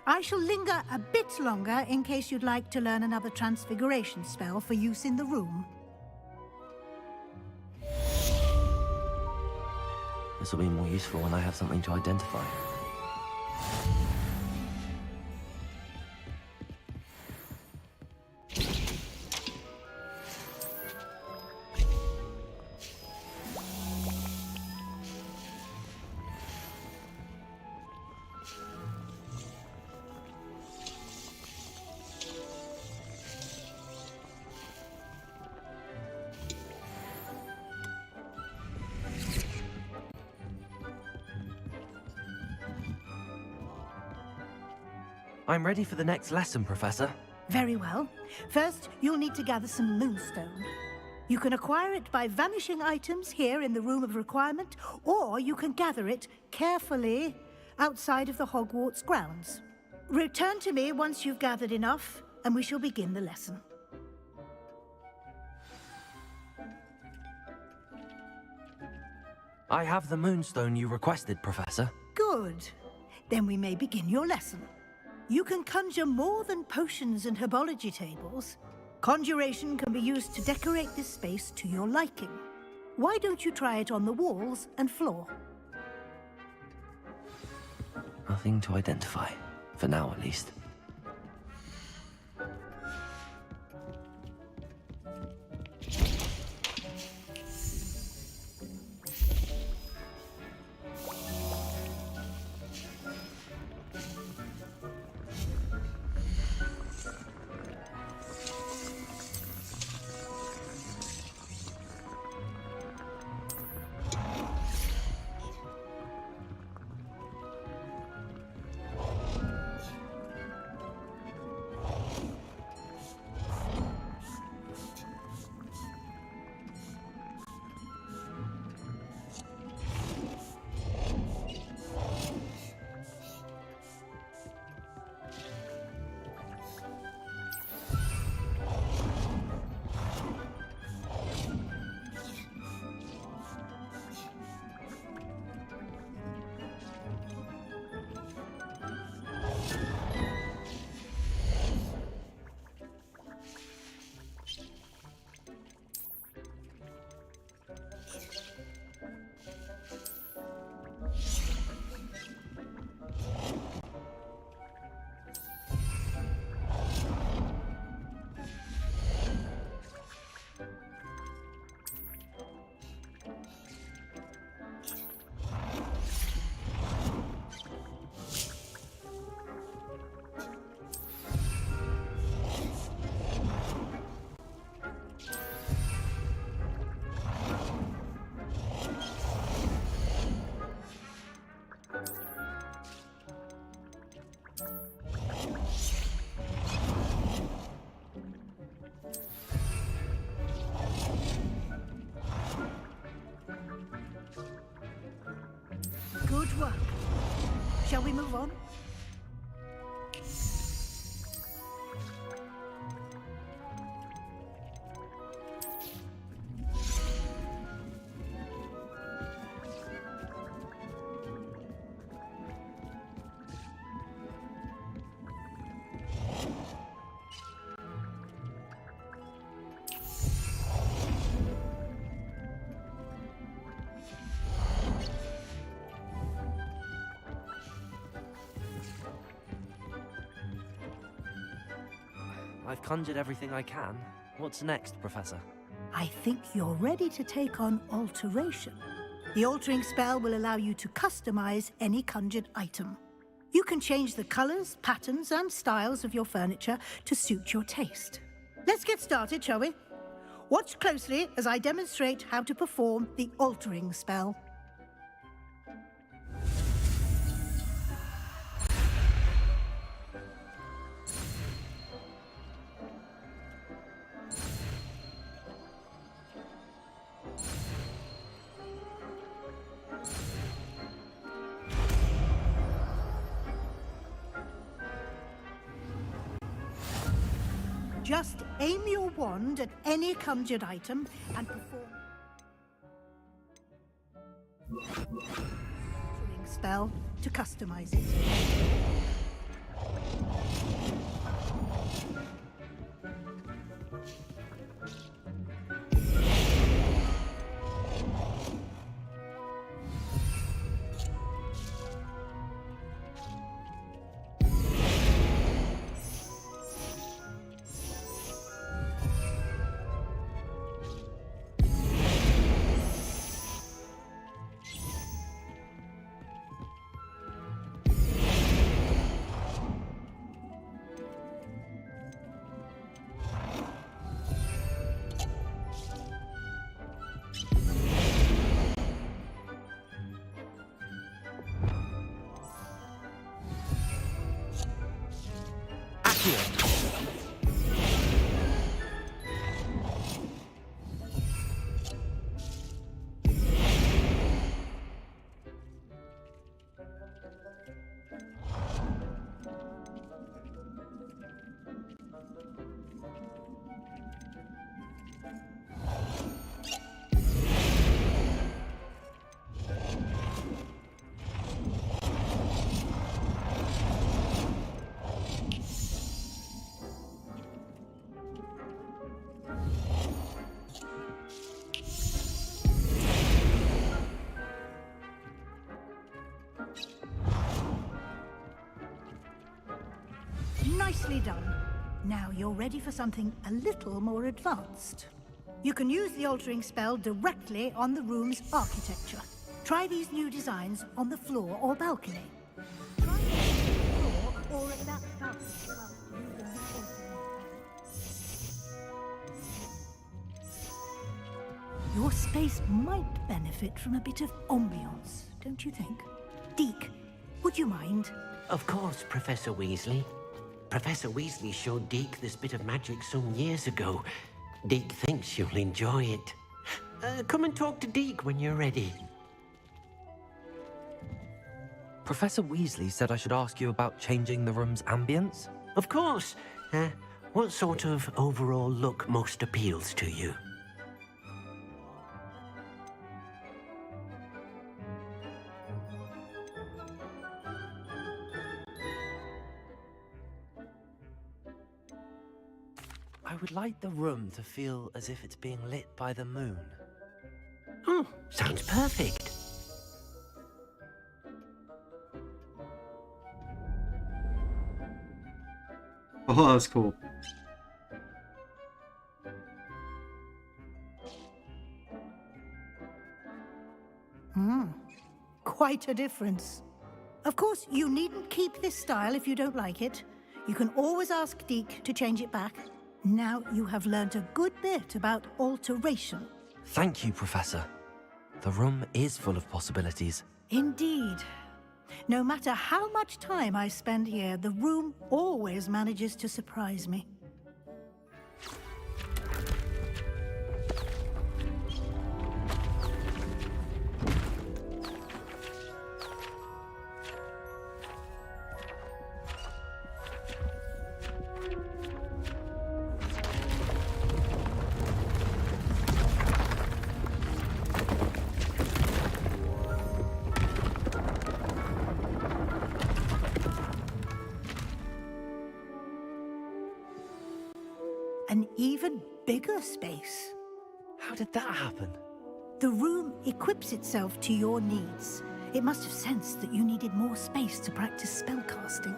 Speaker 20: I shall linger a bit longer in case you'd like to learn another transfiguration spell for use in the room.
Speaker 3: This will be more useful when I have something to identify. I'm ready for the next lesson, Professor.
Speaker 20: Very well. First, you'll need to gather some moonstone. You can acquire it by vanishing items here in the Room of Requirement, or you can gather it carefully outside of the Hogwarts grounds. Return to me once you've gathered enough, and we shall begin the lesson.
Speaker 3: I have the moonstone you requested, Professor.
Speaker 20: Good. Then we may begin your lesson. You can conjure more than potions and herbology tables. Conjuration can be used to decorate this space to your liking. Why don't you try it on the walls and floor?
Speaker 3: Nothing to identify. For now, at least.
Speaker 20: Good work. Shall we move on?
Speaker 3: I've conjured everything I can. What's next, Professor?
Speaker 20: I think you're ready to take on alteration. The altering spell will allow you to customize any conjured item. You can change the colors, patterns, and styles of your furniture to suit your taste. Let's get started, shall we? Watch closely as I demonstrate how to perform the altering spell. Just aim your wand at any conjured item and perform altering spell to customize it.
Speaker 3: here.
Speaker 20: Nicely done. Now you're ready for something a little more advanced. You can use the altering spell directly on the room's architecture. Try these new designs on the floor or balcony. Try it on the floor or at that balcony. Your space might benefit from a bit of ambiance, don't you think? Deke, would you mind?
Speaker 11: Of course, Professor Weasley. Professor Weasley showed Deke this bit of magic some years ago. Deke thinks you'll enjoy it. Come and talk to Deke when you're ready.
Speaker 3: Professor Weasley said I should ask you about changing the room's ambience?
Speaker 11: Of course. What sort of overall look most appeals to you?
Speaker 3: I would like the room to feel as if it's being lit by the moon.
Speaker 11: Oh, sounds perfect.
Speaker 1: Oh, that's cool.
Speaker 20: Quite a difference. Of course, you needn't keep this style if you don't like it. You can always ask Deke to change it back. Now you have learned a good bit about alteration.
Speaker 3: Thank you, Professor. The room is full of possibilities.
Speaker 20: Indeed. No matter how much time I spend here, the room always manages to surprise me. An even bigger space.
Speaker 3: How did that happen?
Speaker 20: The room equips itself to your needs. It must have sensed that you needed more space to practice spellcasting.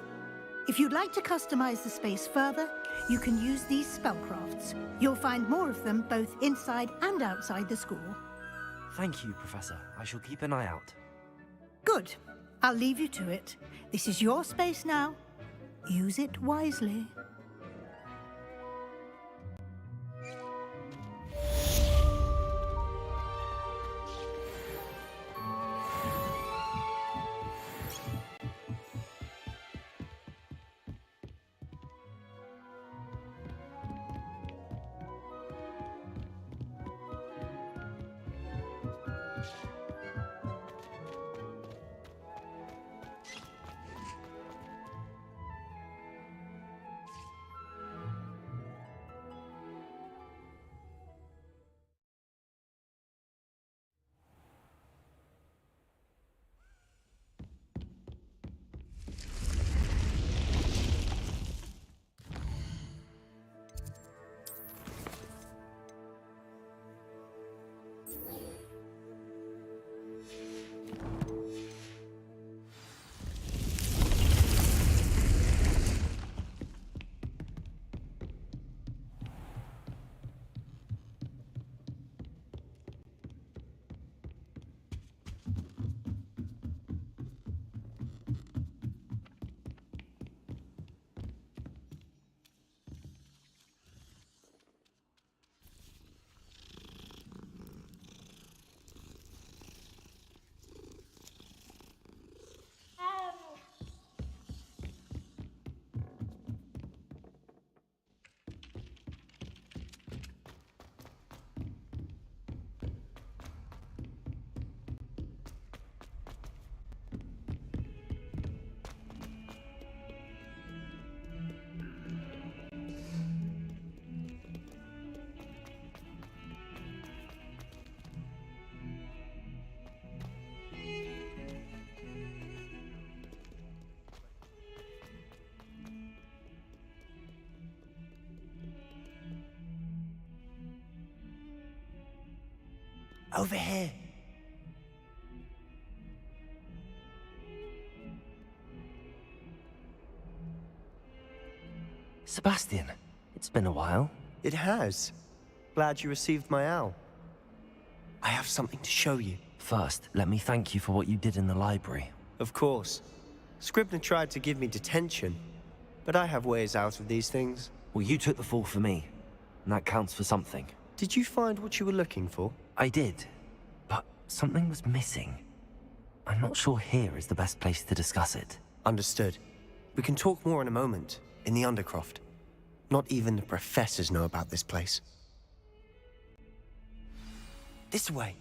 Speaker 20: If you'd like to customize the space further, you can use these spellcrafts. You'll find more of them both inside and outside the school.
Speaker 3: Thank you, Professor. I shall keep an eye out.
Speaker 20: Good. I'll leave you to it. This is your space now. Use it wisely.
Speaker 7: Over here.
Speaker 3: Sebastian, it's been a while.
Speaker 7: It has. Glad you received my owl. I have something to show you.
Speaker 3: First, let me thank you for what you did in the library.
Speaker 7: Of course. Scribner tried to give me detention, but I have ways out of these things.
Speaker 3: Well, you took the fall for me, and that counts for something.
Speaker 7: Did you find what you were looking for?
Speaker 3: I did, but something was missing. I'm not sure here is the best place to discuss it.
Speaker 7: Understood. We can talk more in a moment, in the Undercroft. Not even the professors know about this place. This way.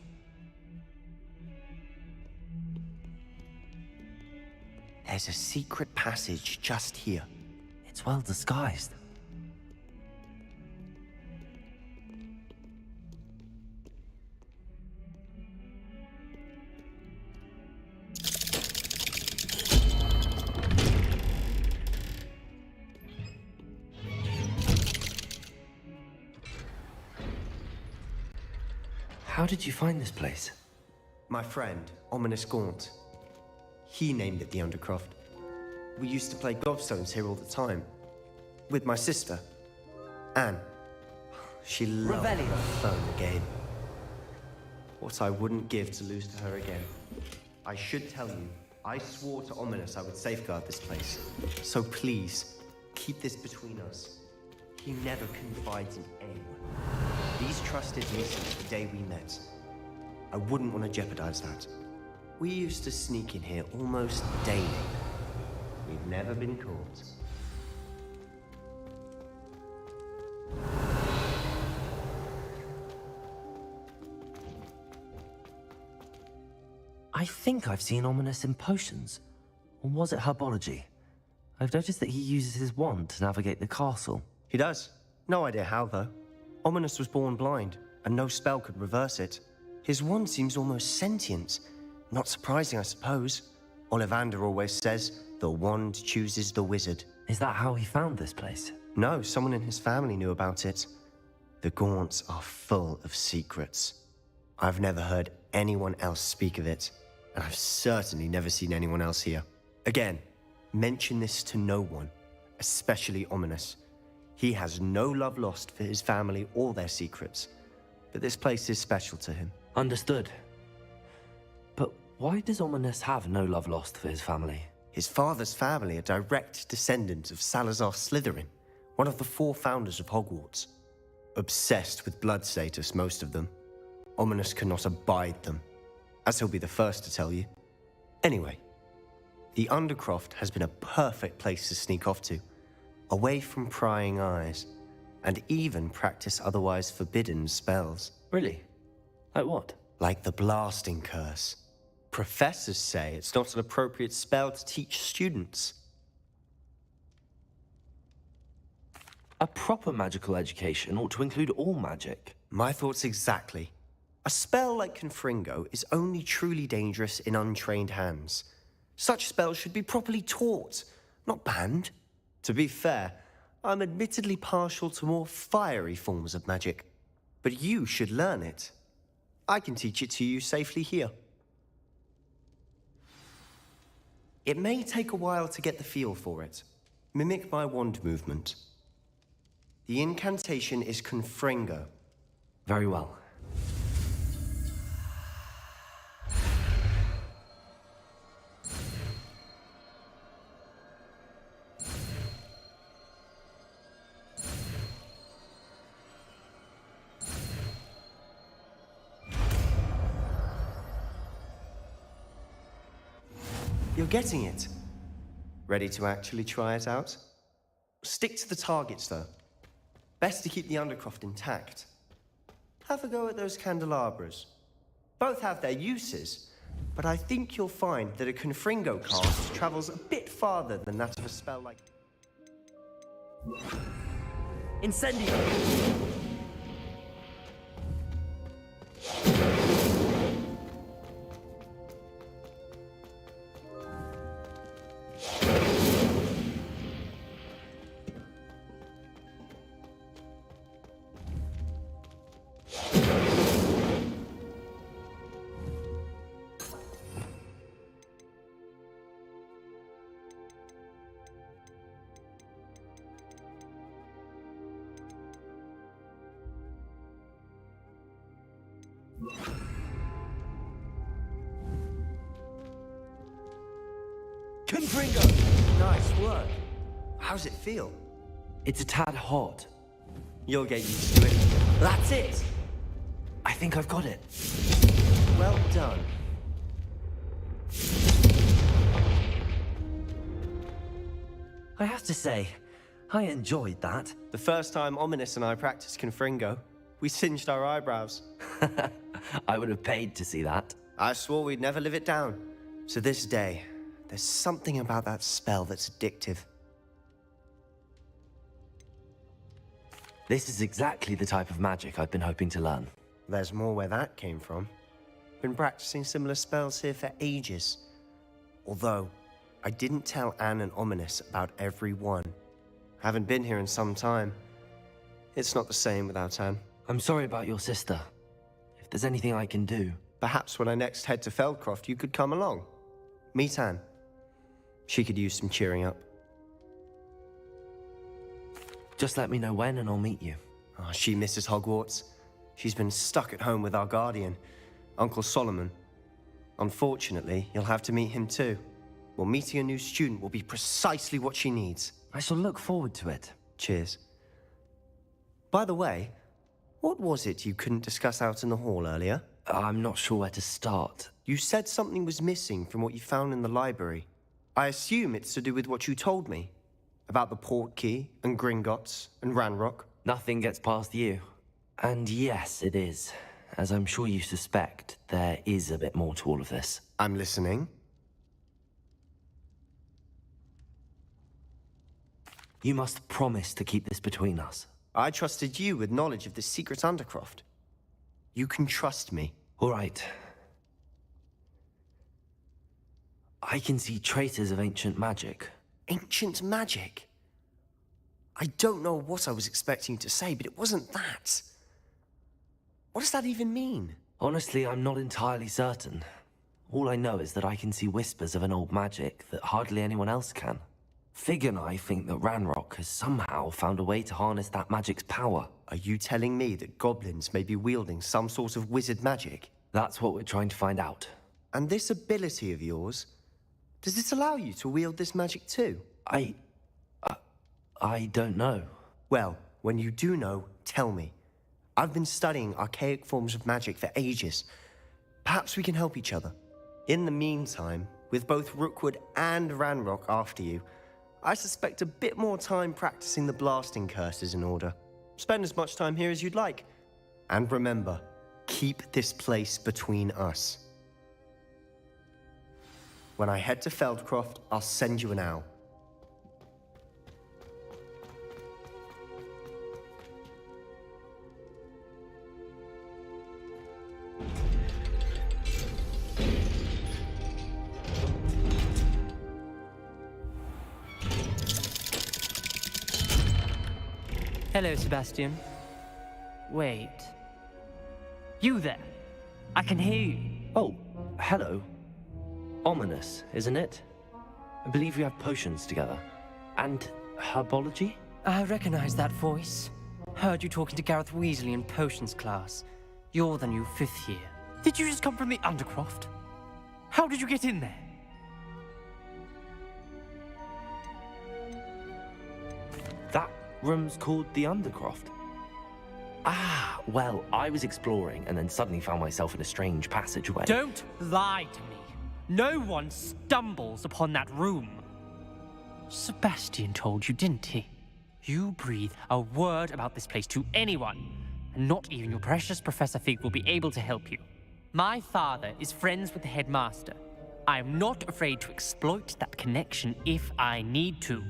Speaker 7: There's a secret passage just here.
Speaker 3: It's well disguised. How did you find this place?
Speaker 7: My friend, Ominous Gaunt. He named it the Undercroft. We used to play gobstones here all the time. With my sister, Anne. She loved
Speaker 3: Revelio.
Speaker 7: the phone game. What I wouldn't give to lose to her again. I should tell you, I swore to Ominous I would safeguard this place. So please, keep this between us. He never confides in anyone. These trusted me since the day we met. I wouldn't want to jeopardize that. We used to sneak in here almost daily. We've never been caught.
Speaker 3: I think I've seen Ominous in potions. Or was it herbology? I've noticed that he uses his wand to navigate the castle.
Speaker 7: He does. No idea how, though. Ominous was born blind, and no spell could reverse it. His wand seems almost sentient. Not surprising, I suppose. Ollivander always says, the wand chooses the wizard.
Speaker 3: Is that how he found this place?
Speaker 7: No, someone in his family knew about it. The Gaunts are full of secrets. I've never heard anyone else speak of it, and I've certainly never seen anyone else here. Again, mention this to no one, especially Ominous. He has no love lost for his family or their secrets, but this place is special to him.
Speaker 3: Understood. But why does Ominous have no love lost for his family?
Speaker 7: His father's family are direct descendants of Salazar Slytherin, one of the 4 founders of Hogwarts. Obsessed with blood status, most of them. Ominous cannot abide them, as he'll be the first to tell you. Anyway, the Undercroft has been a perfect place to sneak off to, away from prying eyes, and even practice otherwise forbidden spells.
Speaker 3: Really? Like what?
Speaker 7: Like the blasting curse. Professors say it's not an appropriate spell to teach students.
Speaker 3: A proper magical education ought to include all magic.
Speaker 7: My thoughts exactly. A spell like Confringo is only truly dangerous in untrained hands. Such spells should be properly taught, not banned. To be fair, I'm admittedly partial to more fiery forms of magic. But you should learn it. I can teach it to you safely here. It may take a while to get the feel for it. Mimic my wand movement. The incantation is Confringo.
Speaker 3: Very well.
Speaker 7: You're getting it. Ready to actually try it out? Stick to the targets, though. Best to keep the Undercroft intact. Have a go at those candelabras. Both have their uses, but I think you'll find that a Confringo cast travels a bit farther than that of a spell like...
Speaker 3: Incendio!
Speaker 7: Confringo! Nice work. How's it feel?
Speaker 3: It's a tad hot.
Speaker 7: You'll get used to it. That's it!
Speaker 3: I think I've got it.
Speaker 7: Well done.
Speaker 3: I have to say, I enjoyed that.
Speaker 7: The first time Ominous and I practiced Confringo, we singed our eyebrows.
Speaker 3: I would have paid to see that.
Speaker 7: I swore we'd never live it down. To this day, there's something about that spell that's addictive.
Speaker 3: This is exactly the type of magic I've been hoping to learn.
Speaker 7: There's more where that came from. Been practicing similar spells here for ages. Although, I didn't tell Anne and Ominous about every one. Haven't been here in some time. It's not the same without Anne.
Speaker 3: I'm sorry about your sister. If there's anything I can do...
Speaker 7: Perhaps when I next head to Feldcroft, you could come along. Meet Anne. She could use some cheering up.
Speaker 3: Just let me know when and I'll meet you.
Speaker 7: Oh, she misses Hogwarts. She's been stuck at home with our guardian, Uncle Solomon. Unfortunately, you'll have to meet him too. Well, meeting a new student will be precisely what she needs.
Speaker 3: I shall look forward to it.
Speaker 7: Cheers. By the way, what was it you couldn't discuss out in the hall earlier?
Speaker 3: I'm not sure where to start.
Speaker 7: You said something was missing from what you found in the library. I assume it's to do with what you told me. About the Portkey, and Gringotts, and Ranrock.
Speaker 3: Nothing gets past you. And yes, it is. As I'm sure you suspect, there is a bit more to all of this.
Speaker 7: I'm listening.
Speaker 3: You must promise to keep this between us.
Speaker 7: I trusted you with knowledge of the secret Undercroft. You can trust me.
Speaker 3: All right. I can see traces of ancient magic.
Speaker 7: Ancient magic? I don't know what I was expecting to say, but it wasn't that. What does that even mean?
Speaker 3: Honestly, I'm not entirely certain. All I know is that I can see whispers of an old magic that hardly anyone else can. Fig and I think that Ranrock has somehow found a way to harness that magic's power.
Speaker 7: Are you telling me that goblins may be wielding some sort of wizard magic?
Speaker 3: That's what we're trying to find out.
Speaker 7: And this ability of yours, does it allow you to wield this magic too?
Speaker 3: I don't know.
Speaker 7: Well, when you do know, tell me. I've been studying archaic forms of magic for ages. Perhaps we can help each other. In the meantime, with both Rookwood and Ranrock after you, I suspect a bit more time practicing the blasting curse is in order. Spend as much time here as you'd like. And remember, keep this place between us. When I head to Feldcroft, I'll send you an owl.
Speaker 9: Hello, Sebastian. Wait. You there? I can hear you.
Speaker 3: Oh, hello. Ominous, isn't it? I believe we have potions together. And herbology?
Speaker 9: I recognize that voice. Heard you talking to Gareth Weasley in potions class. You're the new 5th year. Did you just come from the Undercroft? How did you get in there?
Speaker 3: That room's called the Undercroft. Ah, well, I was exploring and then suddenly found myself in a strange passageway.
Speaker 9: Don't lie to me. No one stumbles upon that room. Sebastian told you, didn't he? You breathe a word about this place to anyone, and not even your precious Professor Fig will be able to help you. My father is friends with the headmaster. I am not afraid to exploit that connection if I need to.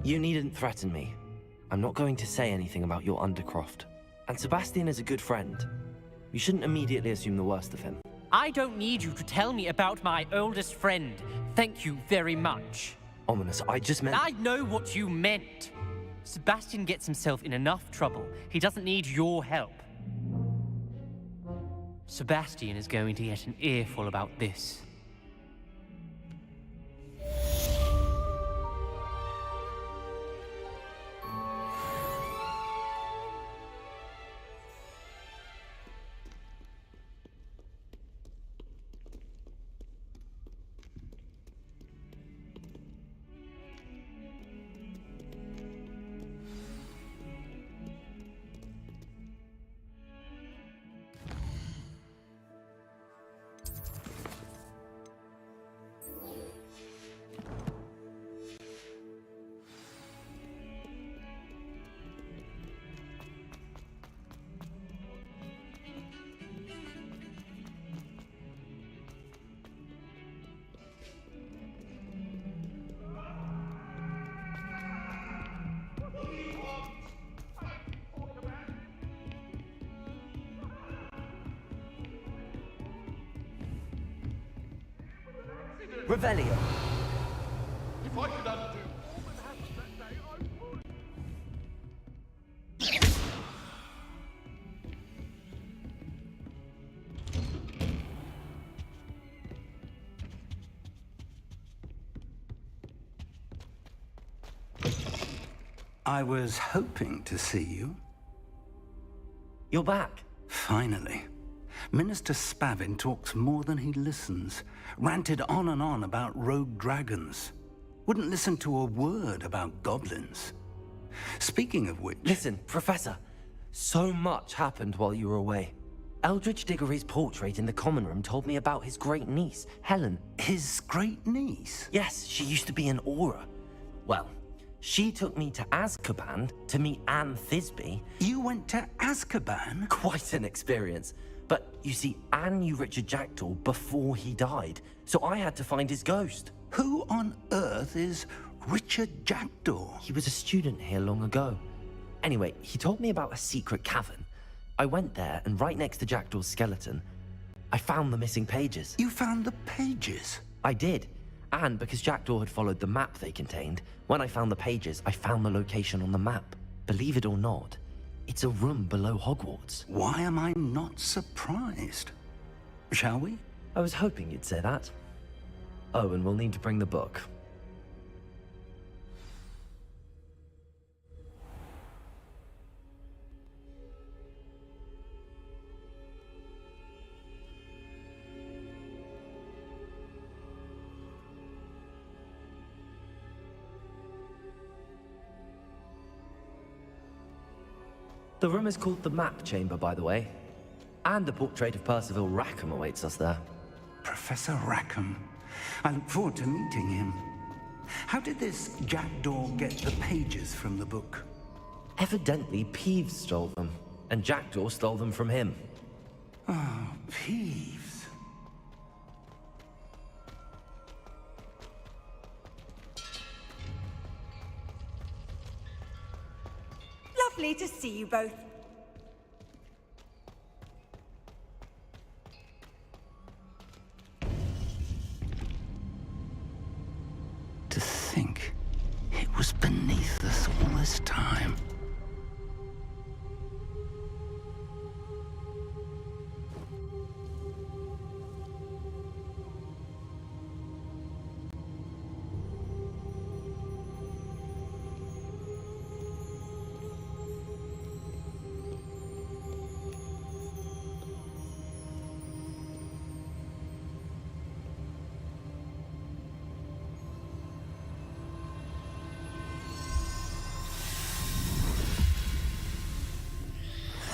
Speaker 3: You needn't threaten me. I'm not going to say anything about your Undercroft. And Sebastian is a good friend. You shouldn't immediately assume the worst of him.
Speaker 9: I don't need you to tell me about my oldest friend. Thank you very much.
Speaker 3: Ominous, I just meant...
Speaker 9: I know what you meant. Sebastian gets himself in enough trouble. He doesn't need your help. Sebastian is going to get an earful about this.
Speaker 3: Revelio.
Speaker 4: If I could undo all that happened that day, I would.
Speaker 5: I was hoping to see you.
Speaker 3: You're back.
Speaker 5: Finally. Minister Spavin talks more than he listens. Ranted on and on about rogue dragons. Wouldn't listen to a word about goblins. Speaking of which...
Speaker 3: Listen, Professor. So much happened while you were away. Eldridge Diggory's portrait in the common room told me about his great niece, Helen.
Speaker 5: His great niece?
Speaker 3: Yes, she used to be an Auror. Well, she took me to Azkaban to meet Anne Thisbe.
Speaker 5: You went to Azkaban?
Speaker 3: Quite an experience. But you see, Anne knew Richard Jackdaw before he died, so I had to find his ghost.
Speaker 5: Who on earth is Richard Jackdaw?
Speaker 3: He was a student here long ago. Anyway, he told me about a secret cavern. I went there, and right next to Jackdaw's skeleton, I found the missing pages.
Speaker 5: You found the pages?
Speaker 3: I did. And because Jackdaw had followed the map they contained, when I found the pages, I found the location on the map. Believe it or not, it's a room below Hogwarts.
Speaker 5: Why am I not surprised? Shall we?
Speaker 3: I was hoping you'd say that. Oh, and we'll need to bring the book. The room is called the Map Chamber, by the way. And a portrait of Percival Rackham awaits us there.
Speaker 5: Professor Rackham. I look forward to meeting him. How did this Jackdaw get the pages from the book?
Speaker 3: Evidently, Peeves stole them, and Jackdaw stole them from him.
Speaker 5: Oh, Peeves.
Speaker 8: Lovely to see you both.
Speaker 5: To think it was beneath us all this time.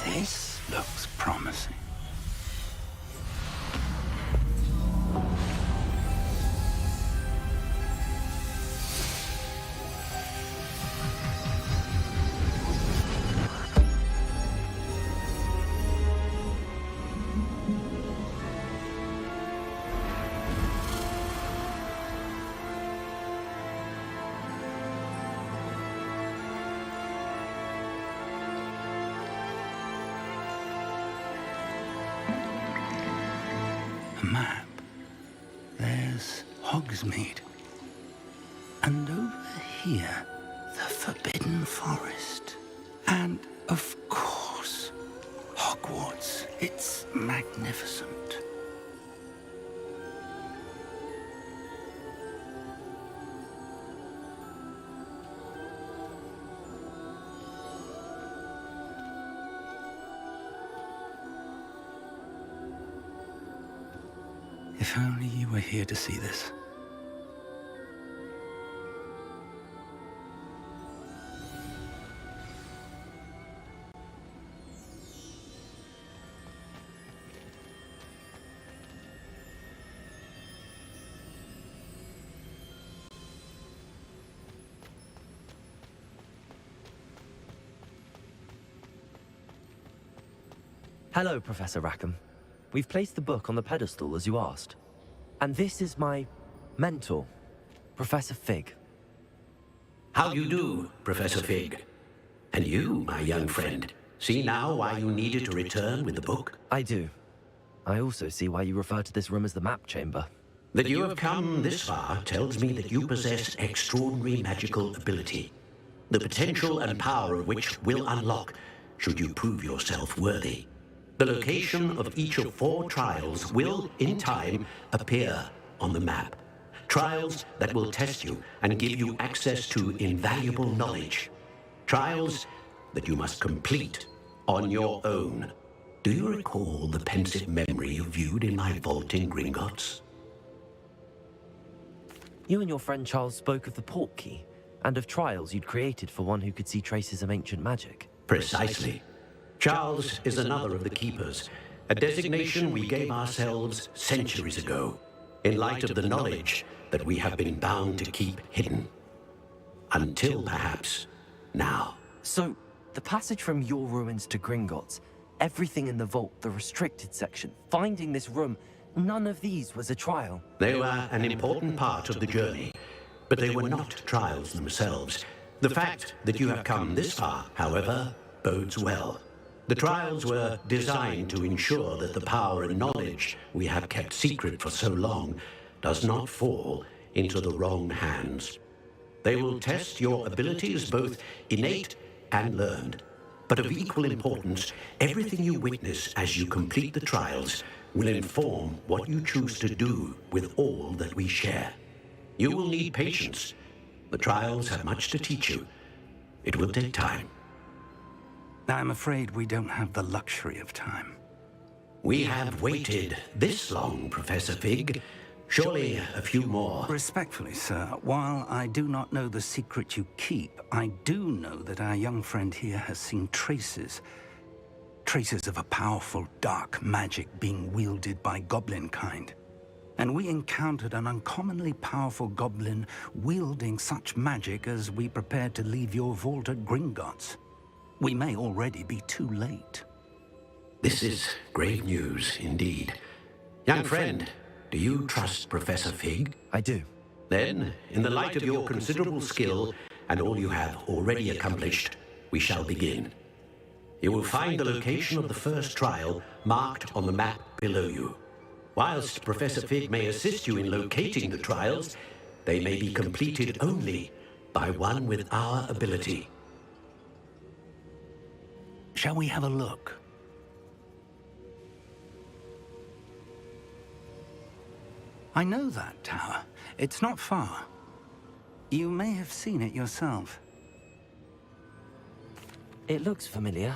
Speaker 5: This looks promising. A map. There's Hogsmeade. And over here, the Forbidden Forest. And, of course, Hogwarts. It's magnificent. If only you were here to see this.
Speaker 3: Hello, Professor Rackham. We've placed the book on the pedestal as you asked. And this is my mentor, Professor Fig.
Speaker 11: How do you do, Professor Fig? And you, my young friend, see now why you needed to return with the book?
Speaker 3: I do. I also see why you refer to this room as the Map Chamber.
Speaker 11: That you have come this far tells me that you possess extraordinary magical ability, the potential and power of which will unlock should you prove yourself worthy. The location of each of 4 trials will, in time, appear on the map. Trials that will test you and give you access to invaluable knowledge. Trials that you must complete on your own. Do you recall the pensive memory you viewed in my vault in Gringotts?
Speaker 3: You and your friend Charles spoke of the port key, and of trials you'd created for one who could see traces of ancient magic.
Speaker 11: Precisely. Charles is another of the Keepers, a designation we gave ourselves centuries ago, in light of the knowledge that we have been bound to keep hidden. Until perhaps now.
Speaker 3: So, the passage from your ruins to Gringotts, everything in the vault, the restricted section, finding this room, none of these was a trial.
Speaker 11: They were an important part of the journey, but they were not trials themselves. The fact that you have come this far, however, bodes well. The trials were designed to ensure that the power and knowledge we have kept secret for so long does not fall into the wrong hands. They will test your abilities, both innate and learned. But of equal importance, everything you witness as you complete the trials will inform what you choose to do with all that we share. You will need patience. The trials have much to teach you. It will take time.
Speaker 5: I'm afraid we don't have the luxury of time.
Speaker 11: We have waited this long, Professor Fig. Surely a few more.
Speaker 5: Respectfully, sir, while I do not know the secret you keep, I do know that our young friend here has seen traces of a powerful dark magic being wielded by goblin kind. And we encountered an uncommonly powerful goblin wielding such magic as we prepared to leave your vault at Gringotts. We may already be too late.
Speaker 11: This is grave news indeed. Young friend, do you trust Professor Fig?
Speaker 3: I do.
Speaker 11: Then, in the light of your considerable skill and all you have already accomplished, we shall begin. You will find the location of the first trial marked on the map below you. Whilst Professor Fig may assist you in locating the trials, they may be completed only by one with our ability.
Speaker 5: Shall we have a look? I know that tower. It's not far. You may have seen it yourself.
Speaker 3: It looks familiar.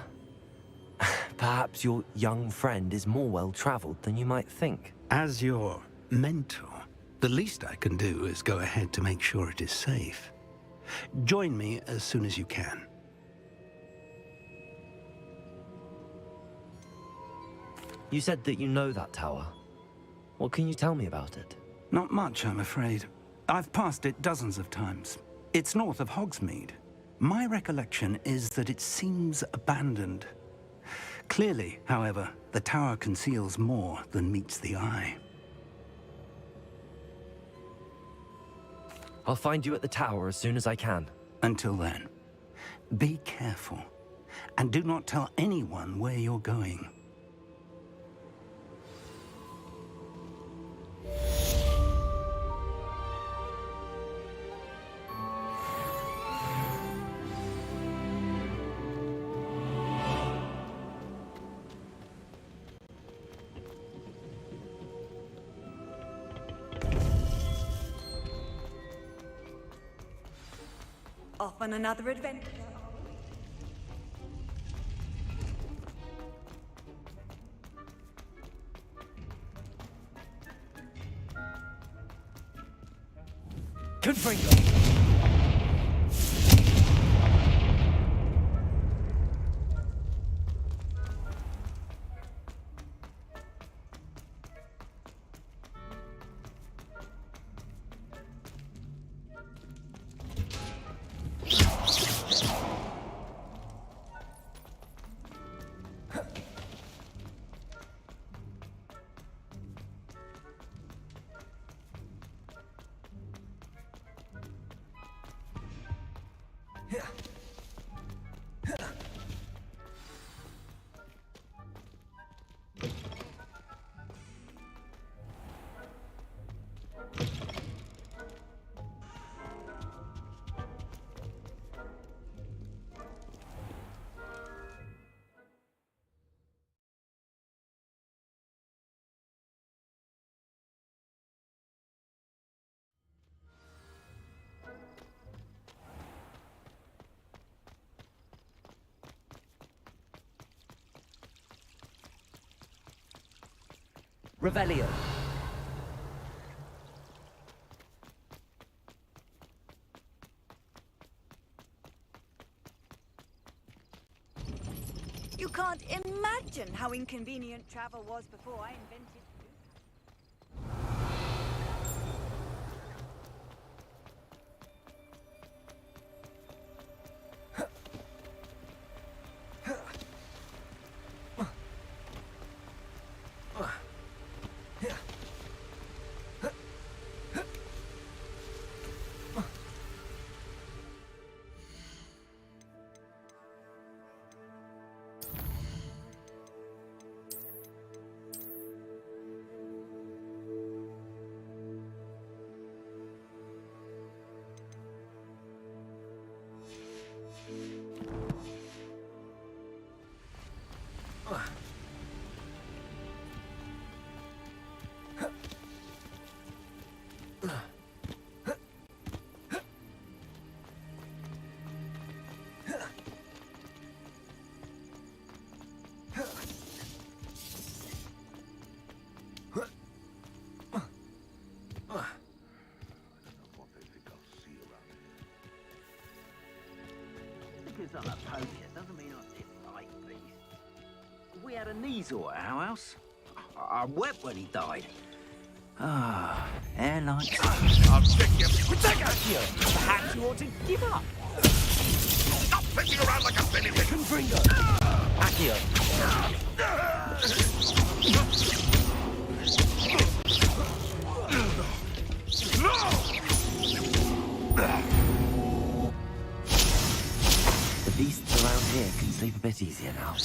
Speaker 3: Perhaps your young friend is more well-traveled than you might think.
Speaker 5: As your mentor, the least I can do is go ahead to make sure it is safe. Join me as soon as you can.
Speaker 3: You said that you know that tower. What can you tell me about it?
Speaker 5: Not much, I'm afraid. I've passed it dozens of times. It's north of Hogsmeade. My recollection is that it seems abandoned. Clearly, however, the tower conceals more than meets the eye.
Speaker 3: I'll find you at the tower as soon as I can.
Speaker 5: Until then, be careful, and do not tell anyone where you're going.
Speaker 8: Off on another adventure.
Speaker 3: Confringo! Revelio.
Speaker 8: You can't imagine how inconvenient travel was before I invented.
Speaker 6: Because I'm a podium doesn't mean I didn't like these. We had a Neasel at our house. I wept when he died. Ah, airline.
Speaker 4: I'll stick you.
Speaker 6: Take Accio! Perhaps you ought to give up.
Speaker 4: Stop fishing around like a silly thing.
Speaker 6: Confringo. Accio.
Speaker 3: The beasts around here can sleep a bit easier now.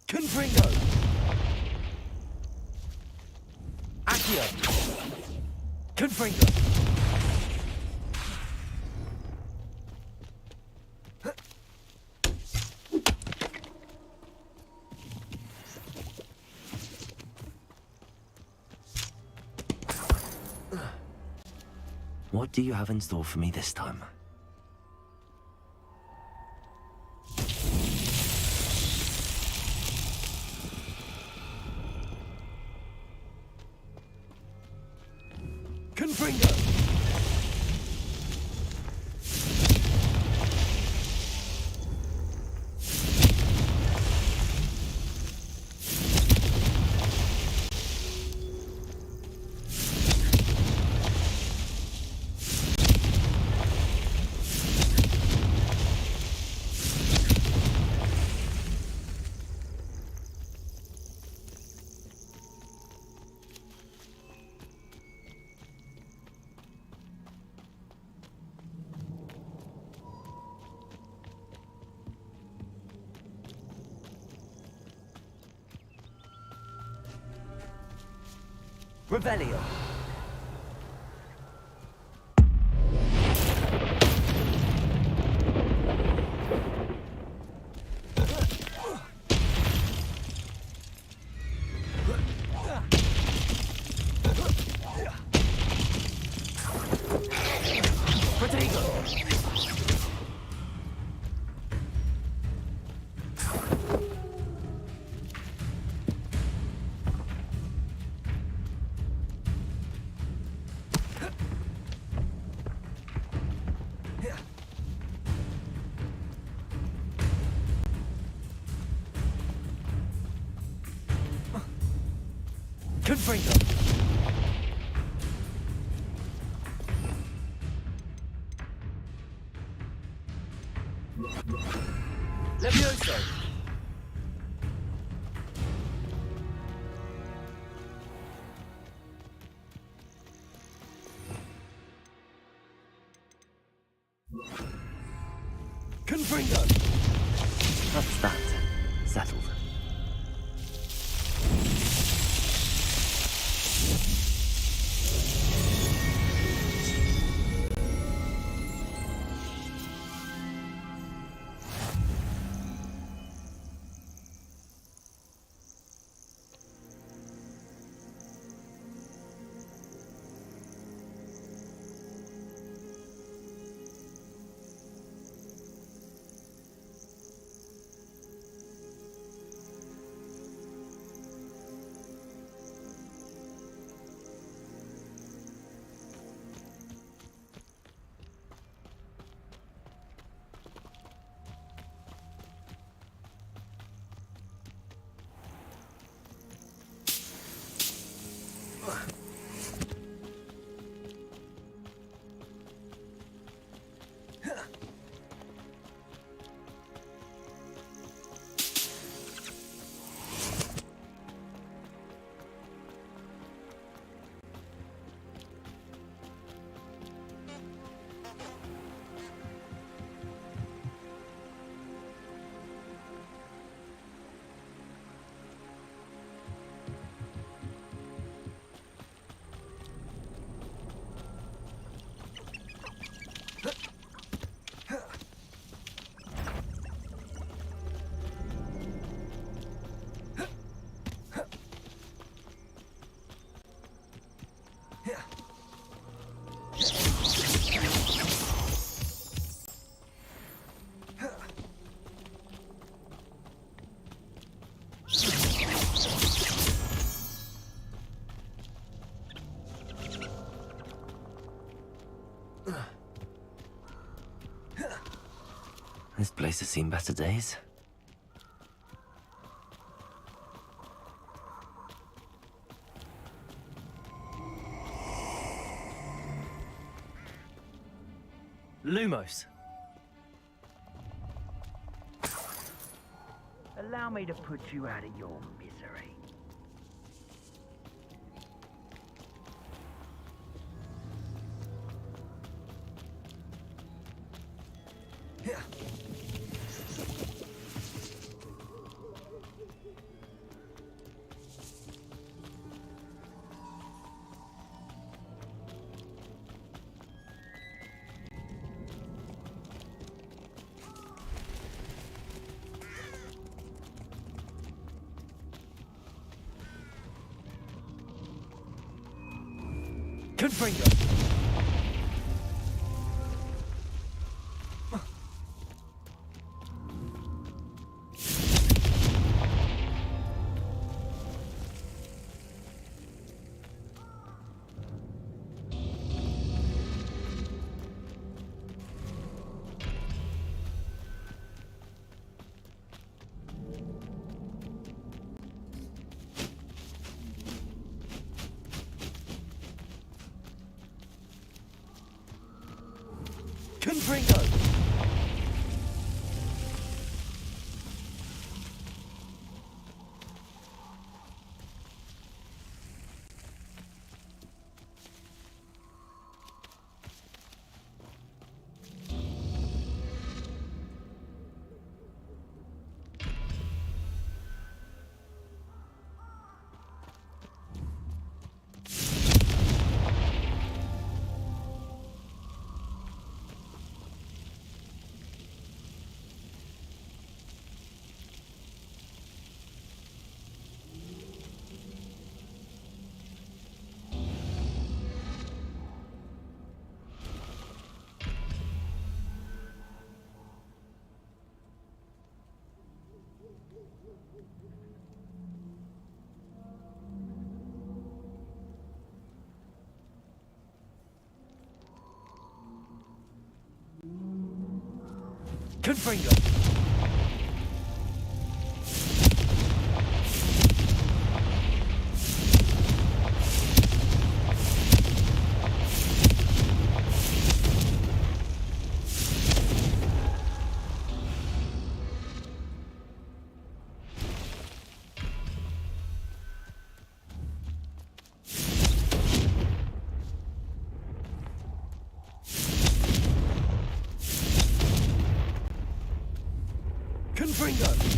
Speaker 6: Confringo. Accio. Confringo.
Speaker 3: What do you have in store for me this time?
Speaker 6: Confringo.
Speaker 3: Revelio.
Speaker 6: Confringo. Levioso. Confringo.
Speaker 3: That's that. Settled. place has seen better days. Lumos.
Speaker 6: Allow me to put you out of your misery.
Speaker 3: Confringo! Confringo! Confringo! Confringo!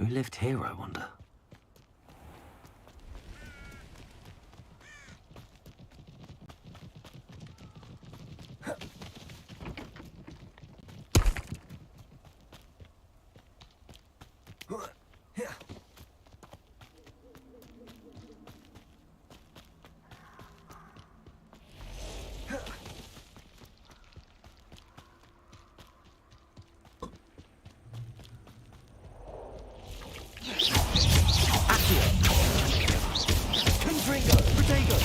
Speaker 3: Who lived here, I wonder? Confringo! Protego!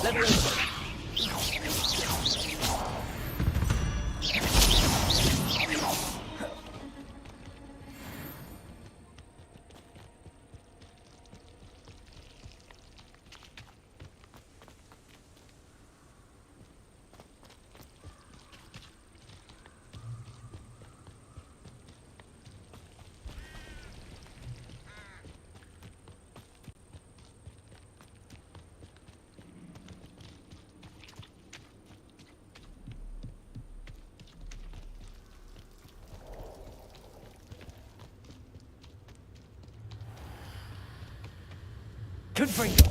Speaker 3: Leviosa. Confringo.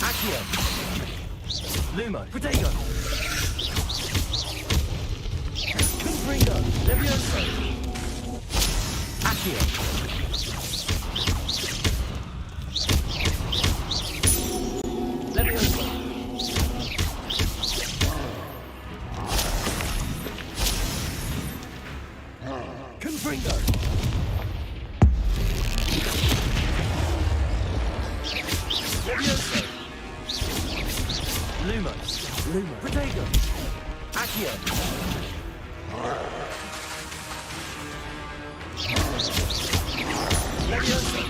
Speaker 3: Accio. Lumo. Protego. Confringo. Levioso. Accio. Confringo! Levioso! Lumos! Lumo! Protego! Accio! Levioso!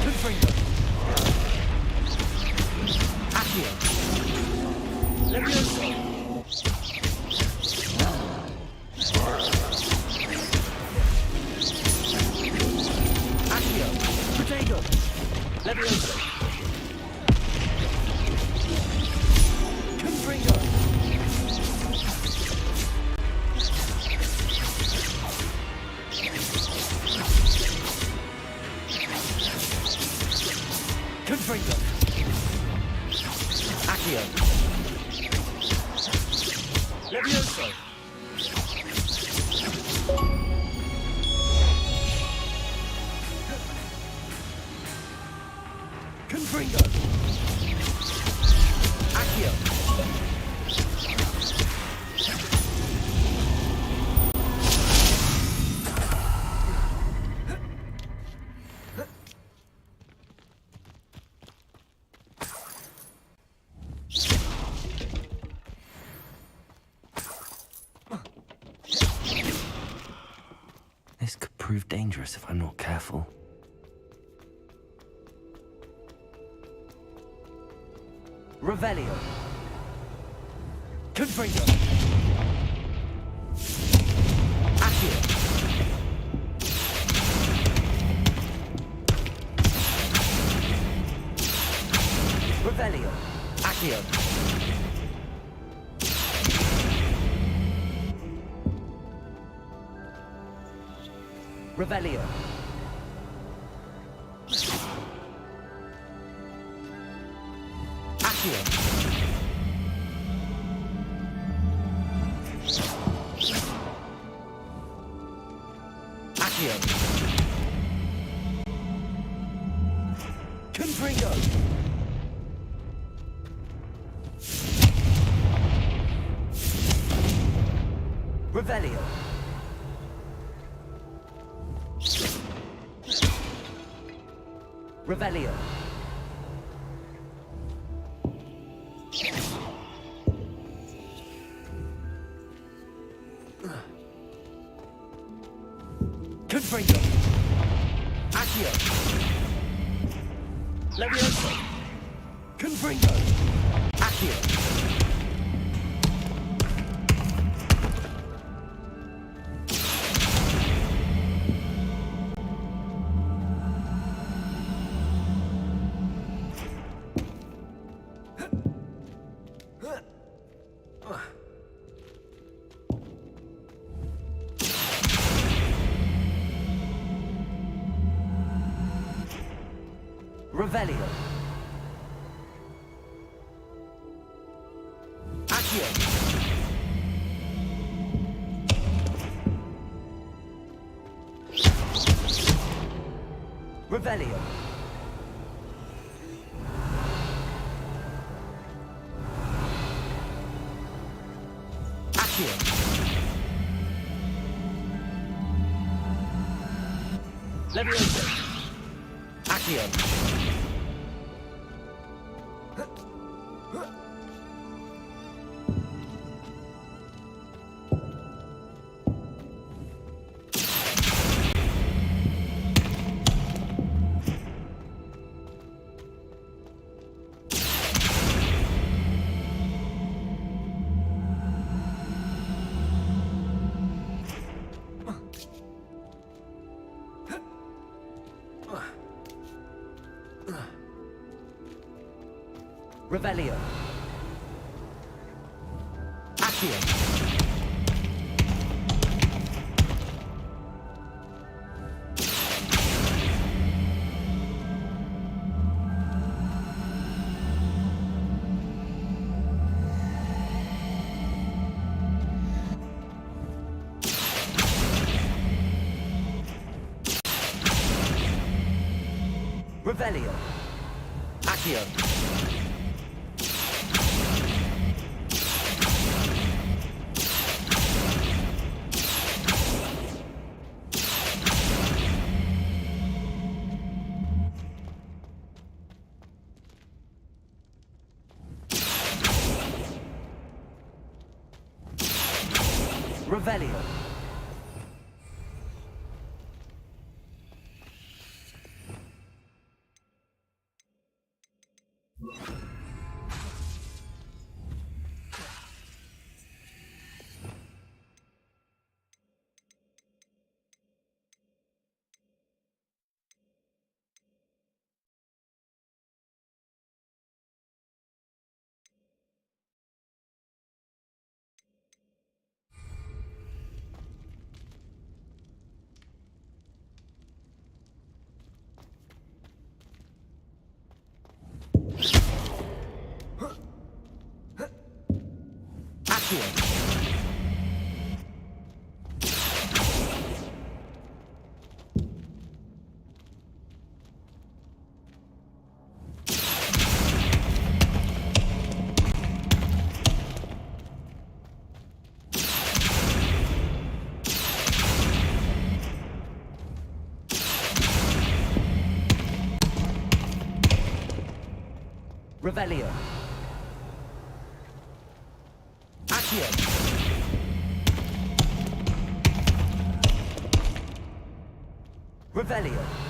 Speaker 3: Confringo! Accio! Levioso! Accio! Protego! Levioso! Confringo! Confringo! Accio! Levioso! Confringo! Accio! This could prove dangerous if I'm not careful. Revelio. Confringo. Accio. Revelio. Accio. Revelio. Accio. Accio. Confringo. Revelio. Revelio. Confringo. Accio. Levioso. Confringo. Accio. Revelio. Accio. Revelio. Levioso. Accio. Revelio. Accio. Revelio. Accio. Revelio. Revelio. Accio. Revelio.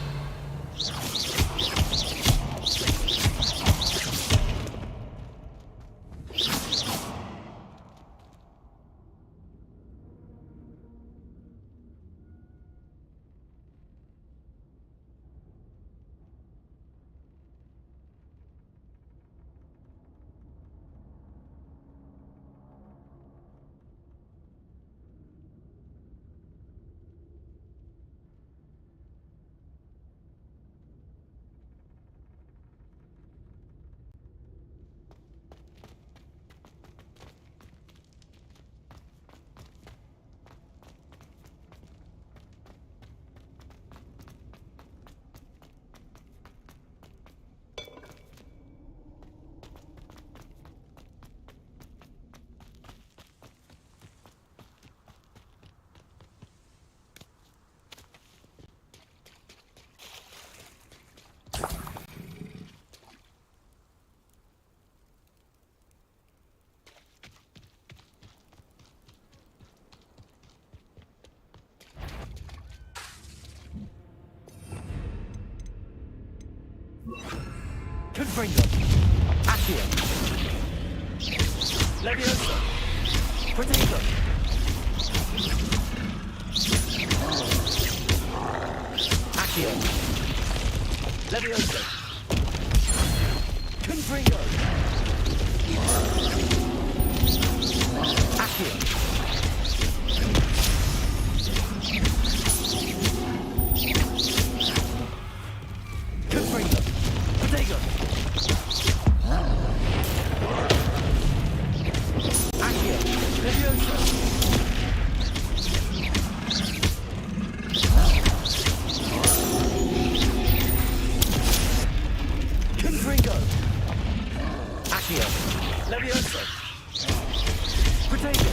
Speaker 3: Confringo. Accio. Levioso. Protego. Accio. Levioso. Confringo. Accio. Confringo. Protego. Accio. Levioso. Confringo. Accio. Levioso. Protego.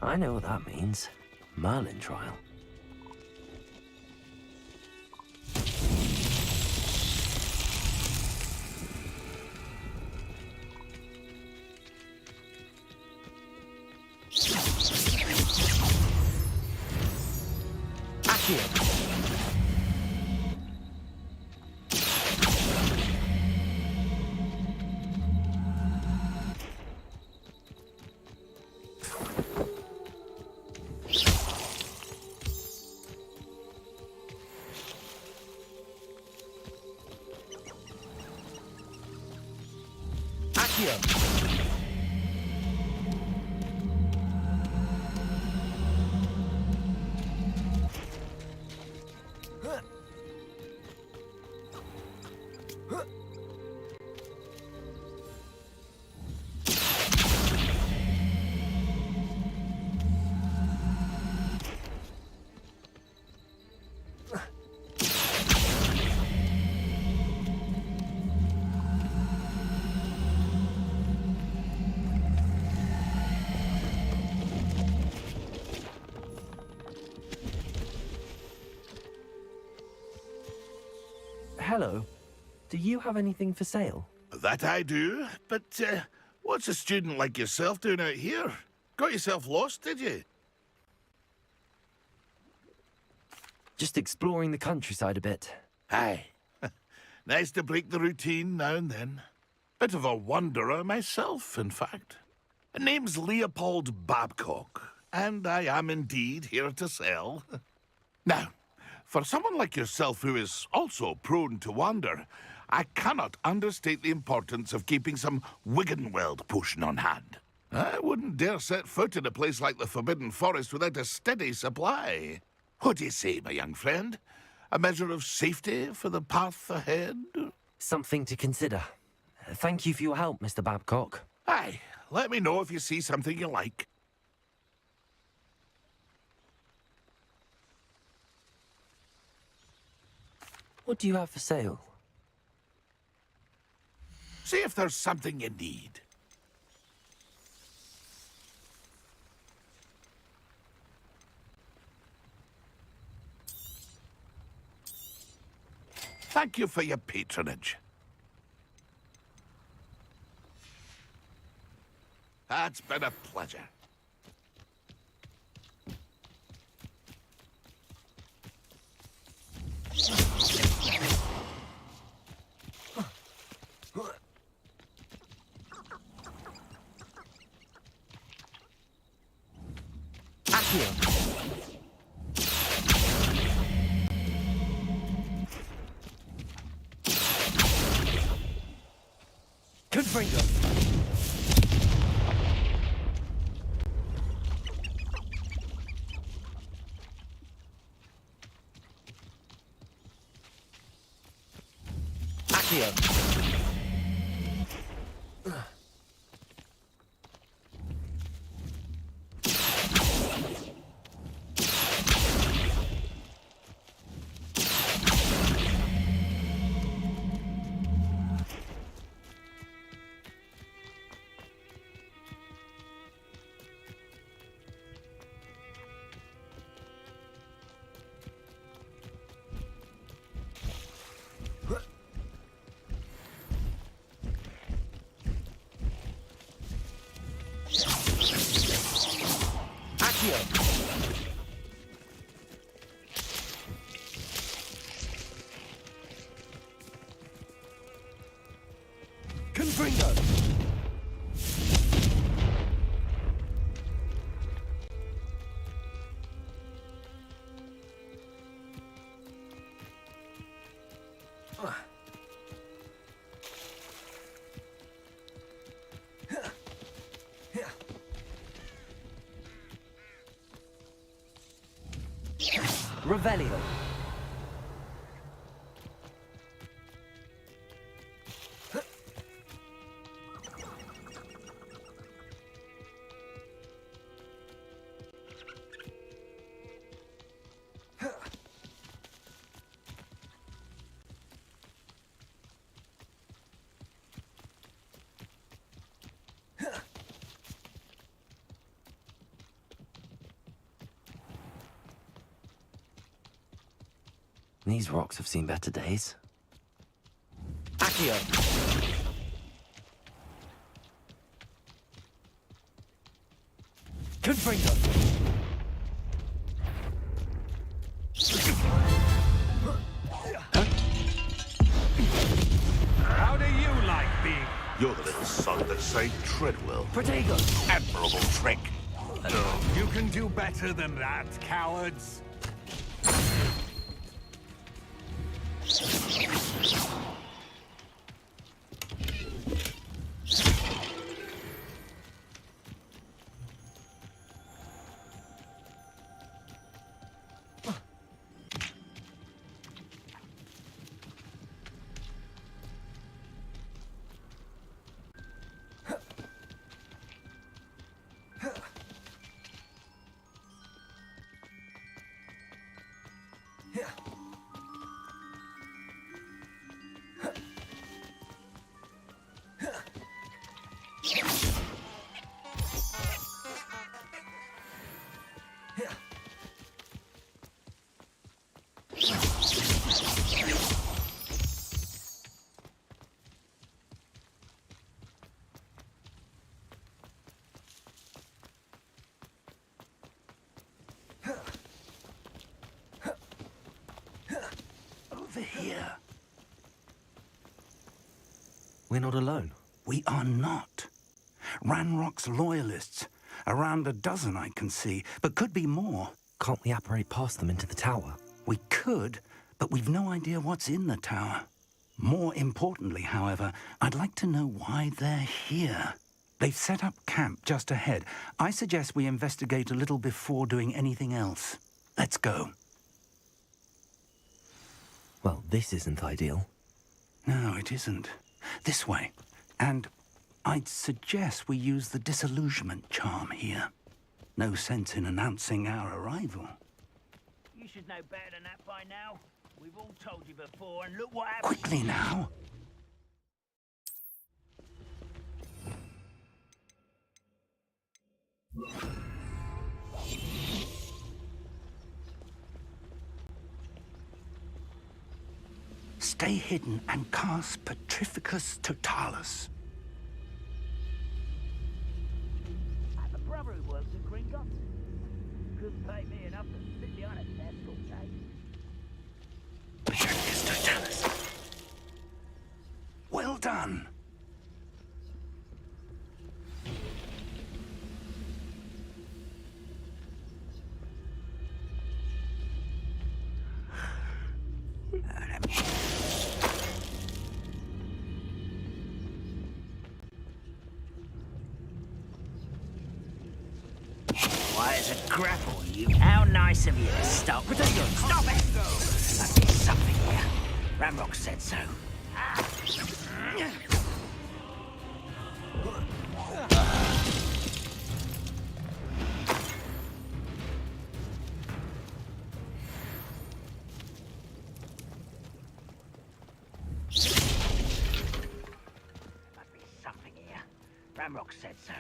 Speaker 3: I know what that means. Merlin trial. Accio! Hello. Do you have anything for sale?
Speaker 4: That I do, but what's a student like yourself doing out here? Got yourself lost, did you?
Speaker 3: Just exploring the countryside a bit.
Speaker 4: Aye. Nice to break the routine now and then. Bit of a wanderer myself, in fact. Name's Leopold Babcock, and I am indeed here to sell. Now, for someone like yourself who is also prone to wander, I cannot understate the importance of keeping some Wiggenweld potion on hand. I wouldn't dare set foot in a place like the Forbidden Forest without a steady supply. What do you say, my young friend? A measure of safety for the path ahead?
Speaker 3: Something to consider. Thank you for your help, Mr. Babcock.
Speaker 4: Aye, let me know if you see something you like.
Speaker 3: What do you have for sale?
Speaker 4: See if there's something you need. Thank you for your patronage. That's been a pleasure.
Speaker 3: Confringo. Accio. Confringo. Revelio. These rocks have seen better days. Accio! Confringo!
Speaker 4: How do you like being... You're the little sod that saved Treadwell.
Speaker 3: Protego!
Speaker 4: Admirable trick. You can do better than that, cowards.
Speaker 5: Over here.
Speaker 3: We're not alone.
Speaker 5: We are not. Ranrock's loyalists. Around a dozen I can see, but could be more.
Speaker 3: Can't we apparate past them into the tower?
Speaker 5: We could, but we've no idea what's in the tower. More importantly, however, I'd like to know why they're here. They've set up camp just ahead. I suggest we investigate a little before doing anything else. Let's go.
Speaker 3: Well, this isn't ideal.
Speaker 5: No, it isn't. This way. And I'd suggest we use the disillusionment charm here. No sense in announcing our arrival.
Speaker 6: You should know better than that by now. We've all told you before, and look what happened.
Speaker 5: Quickly now. Stay hidden and cast Petrificus Totalis.
Speaker 6: I have a brother who works at Gringotts. Couldn't pay me enough to sit behind a desk all day.
Speaker 5: Petrificus Totalis. Well done.
Speaker 6: Why, it's a grapple, you. How nice of you to stop. Potato, stop it! Must be something here. Ramrock said so. Must be something here. Ramrock said so.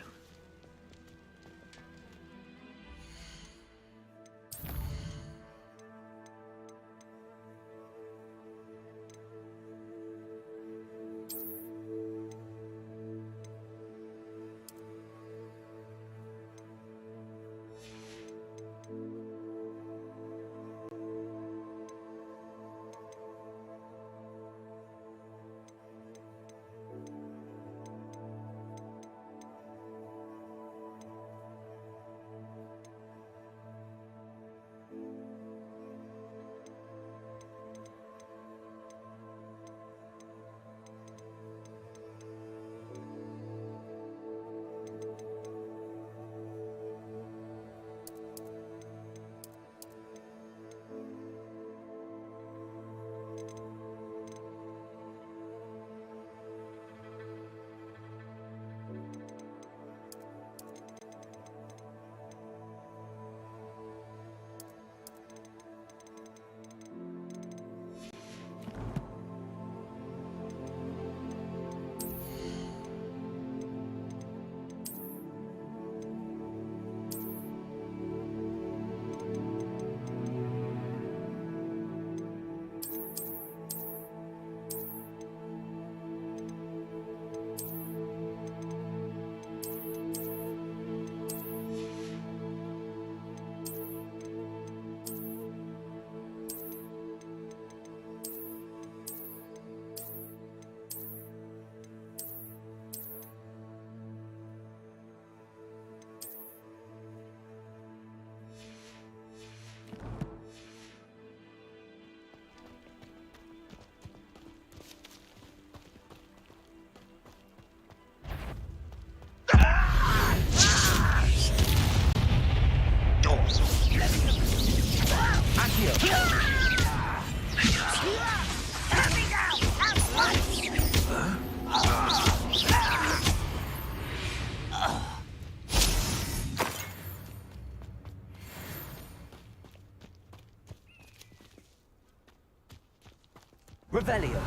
Speaker 3: Revelio.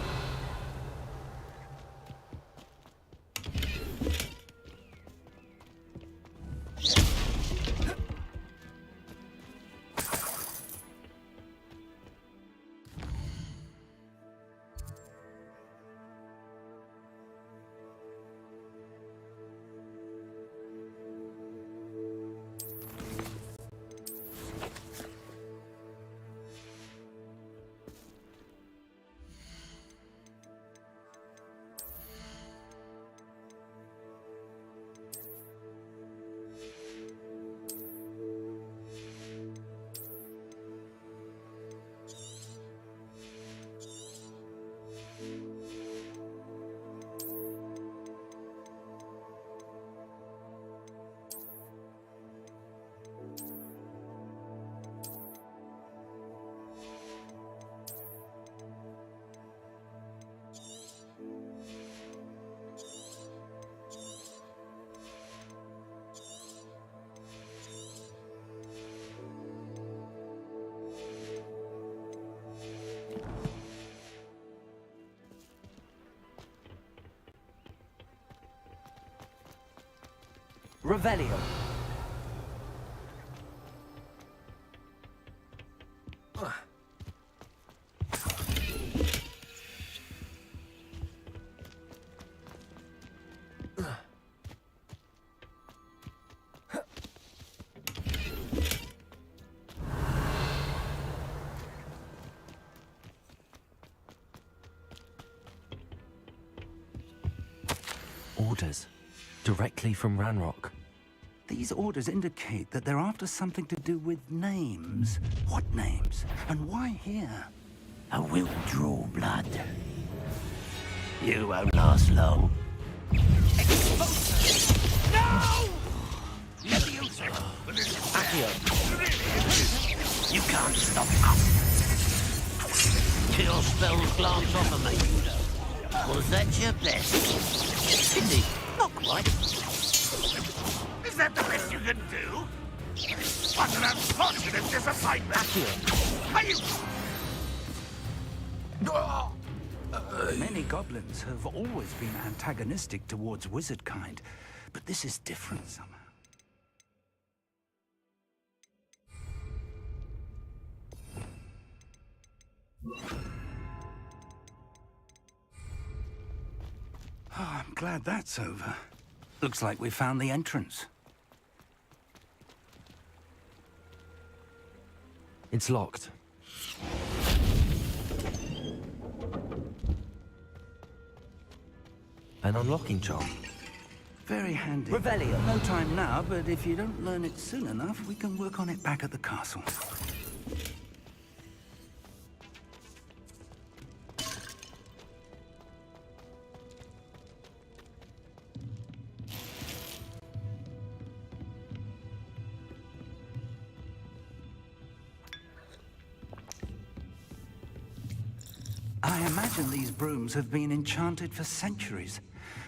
Speaker 3: Revelio. Orders. Directly from Ranrock.
Speaker 5: These orders indicate that they're after something to do with names. What names? And why here?
Speaker 11: I will draw blood. You won't last long.
Speaker 4: No! Never use it.
Speaker 11: You can't stop us. Kill spells glance off of me. Was that your best? Indeed, not quite.
Speaker 4: Is that the best you can do? What an unfortunate disappointment! Are you...
Speaker 5: Many goblins have always been antagonistic towards wizard kind, but this is different somehow. Oh, I'm glad that's over. Looks like we found the entrance.
Speaker 3: It's locked. An unlocking charm.
Speaker 5: Very handy.
Speaker 3: Revelio.
Speaker 5: No time now, but if you don't learn it soon enough, we can work on it back at the castle. I imagine these brooms have been enchanted for centuries.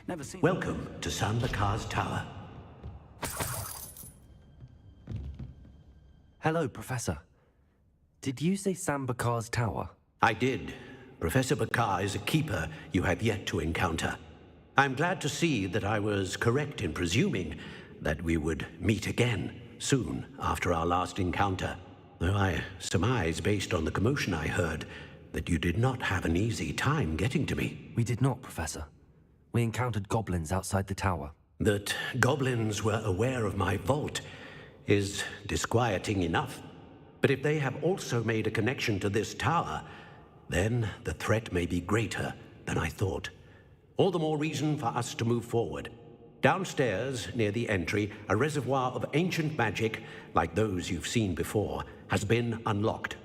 Speaker 5: Never seen...
Speaker 11: Welcome to Sambakar's Tower.
Speaker 3: Hello, Professor. Did you say Sambakar's Tower?
Speaker 11: I did. Professor Bakar is a keeper you have yet to encounter. I'm glad to see that I was correct in presuming that we would meet again soon after our last encounter. Though I surmise, based on the commotion I heard, that you did not have an easy time getting to me.
Speaker 3: We did not, Professor. We encountered goblins outside the tower.
Speaker 11: That goblins were aware of my vault is disquieting enough. But if they have also made a connection to this tower, then the threat may be greater than I thought. All the more reason for us to move forward. Downstairs, near the entry, a reservoir of ancient magic, like those you've seen before, has been unlocked.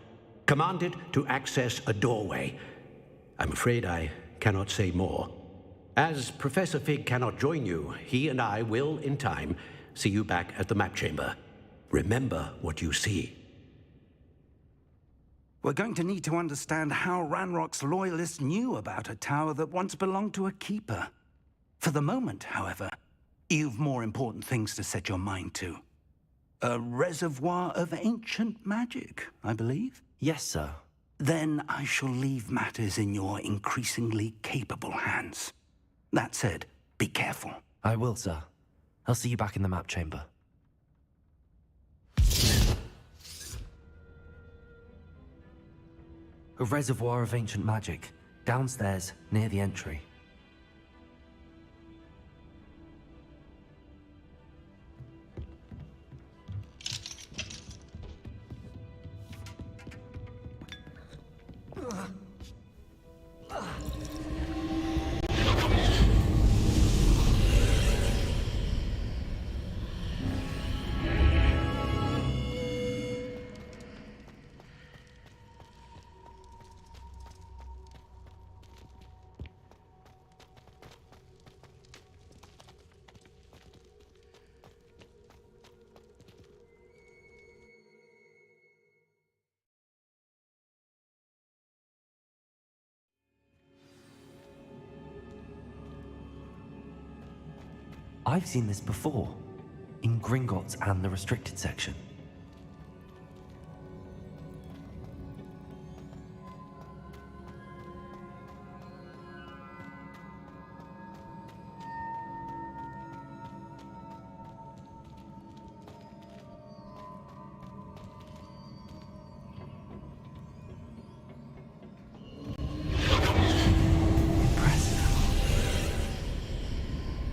Speaker 11: Commanded to access a doorway. I'm afraid I cannot say more. As Professor Fig cannot join you, he and I will, in time, see you back at the map chamber. Remember what you see.
Speaker 5: We're going to need to understand how Ranrock's loyalists knew about a tower that once belonged to a keeper. For the moment, however, you've more important things to set your mind to. A reservoir of ancient magic, I believe?
Speaker 3: Yes, sir.
Speaker 5: then I shall leave matters in your increasingly capable hands. That said, be careful.
Speaker 3: I will, sir. I'll see you back in the map chamber. A reservoir of ancient magic, downstairs, near the entry. I've seen this before, in Gringotts and the restricted section.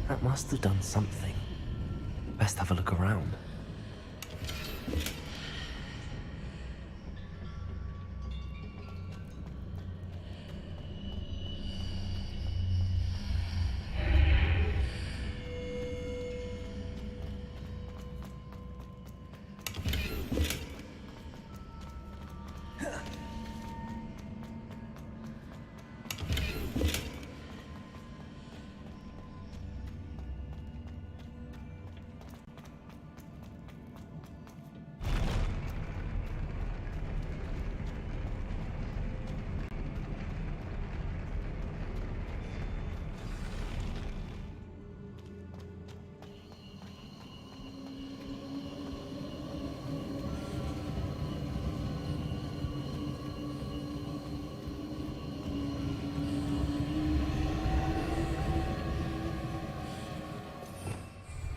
Speaker 3: That must have done something. Best have a look around.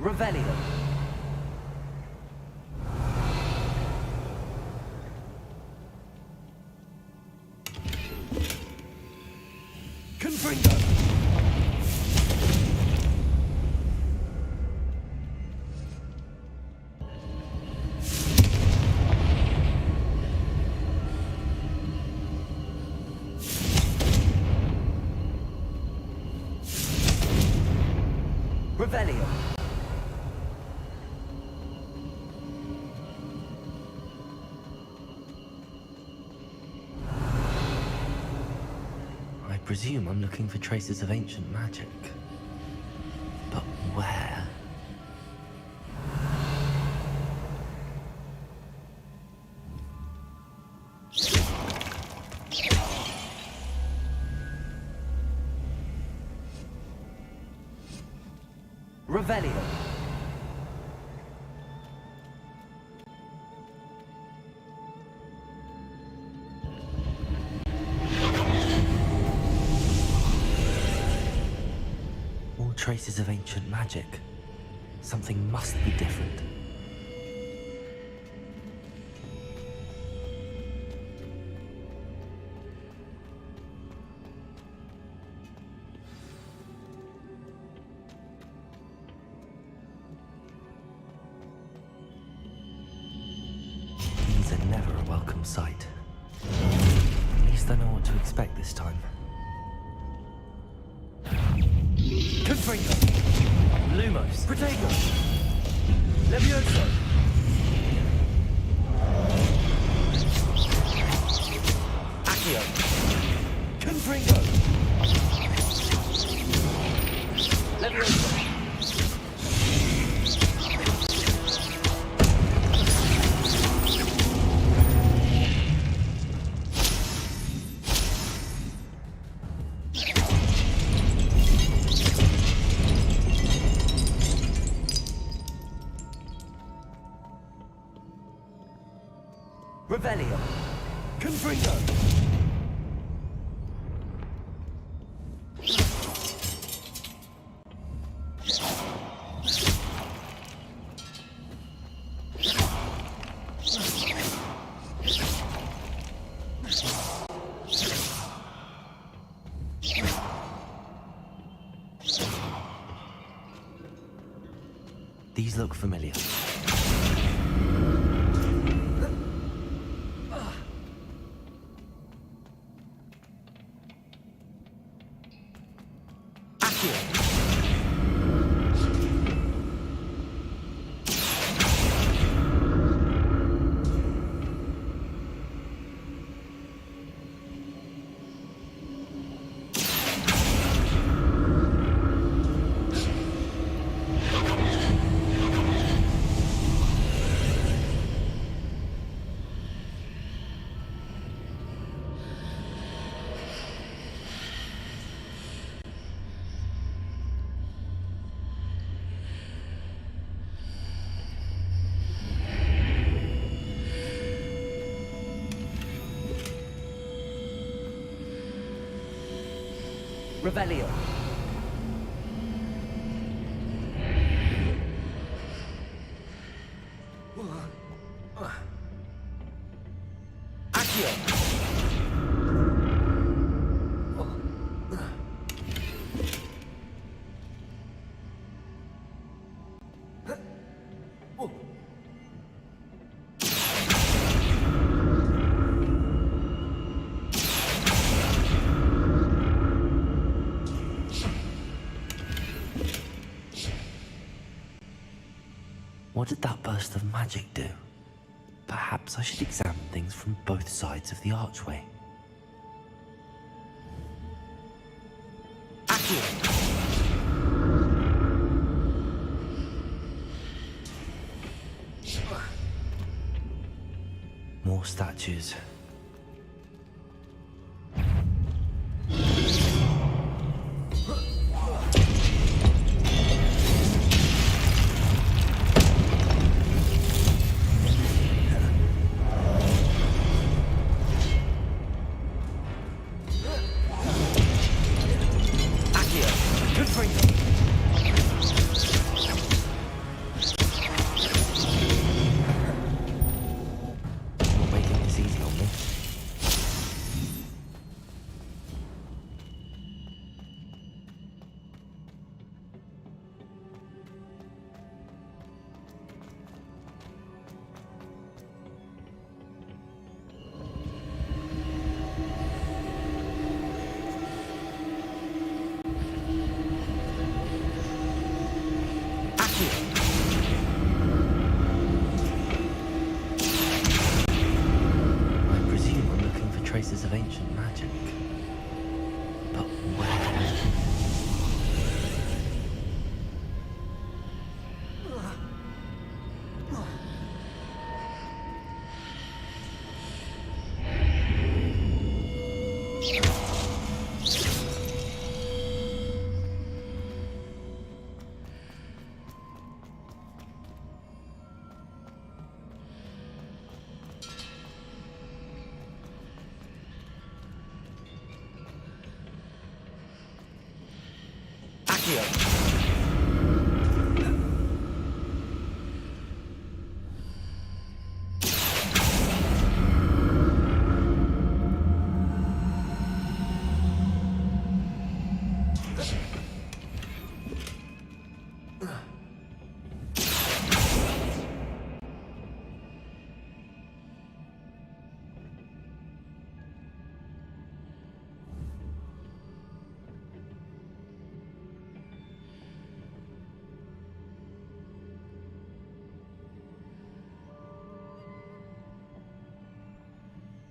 Speaker 3: Revelio.
Speaker 4: Confringo.
Speaker 3: Revelio. I presume I'm looking for traces of ancient magic. But where? Revelio. All traces of ancient magic. Something must be different. These are never a welcome sight. At least I know what to expect this time.
Speaker 7: Confringo.
Speaker 3: Lumos.
Speaker 7: Protego. Levioso.
Speaker 3: Accio.
Speaker 7: Confringo.
Speaker 3: Levioso.
Speaker 7: Revelio.
Speaker 4: Confringo!
Speaker 3: These look familiar.
Speaker 6: Revelio.
Speaker 3: What did that burst of magic do? Perhaps I should examine things from both sides of the archway. More statues. Traces of ancient magic. But where?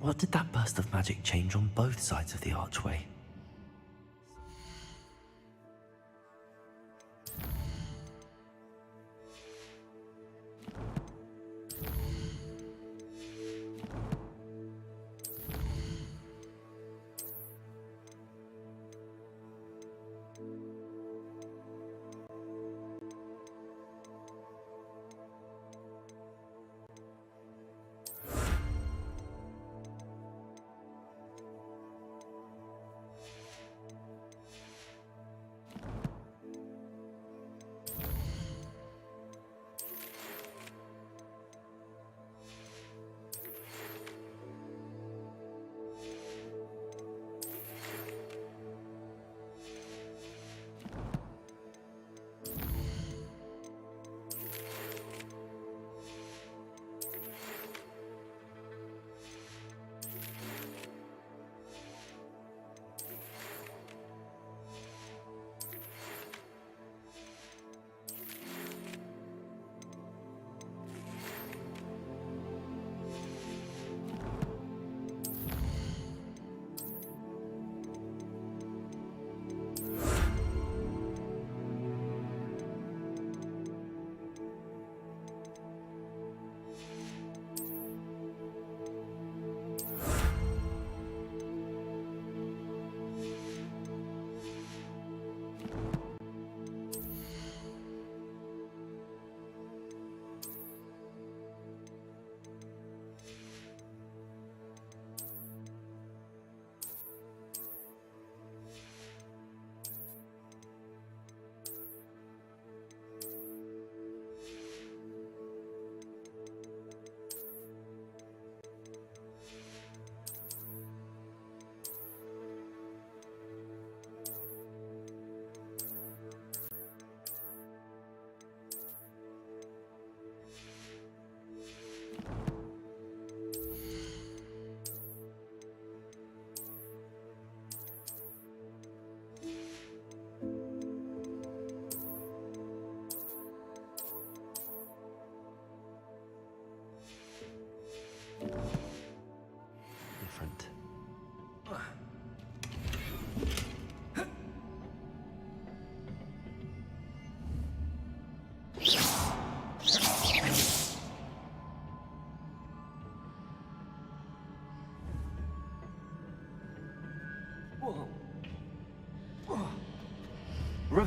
Speaker 3: What did that burst of magic change on both sides of the archway?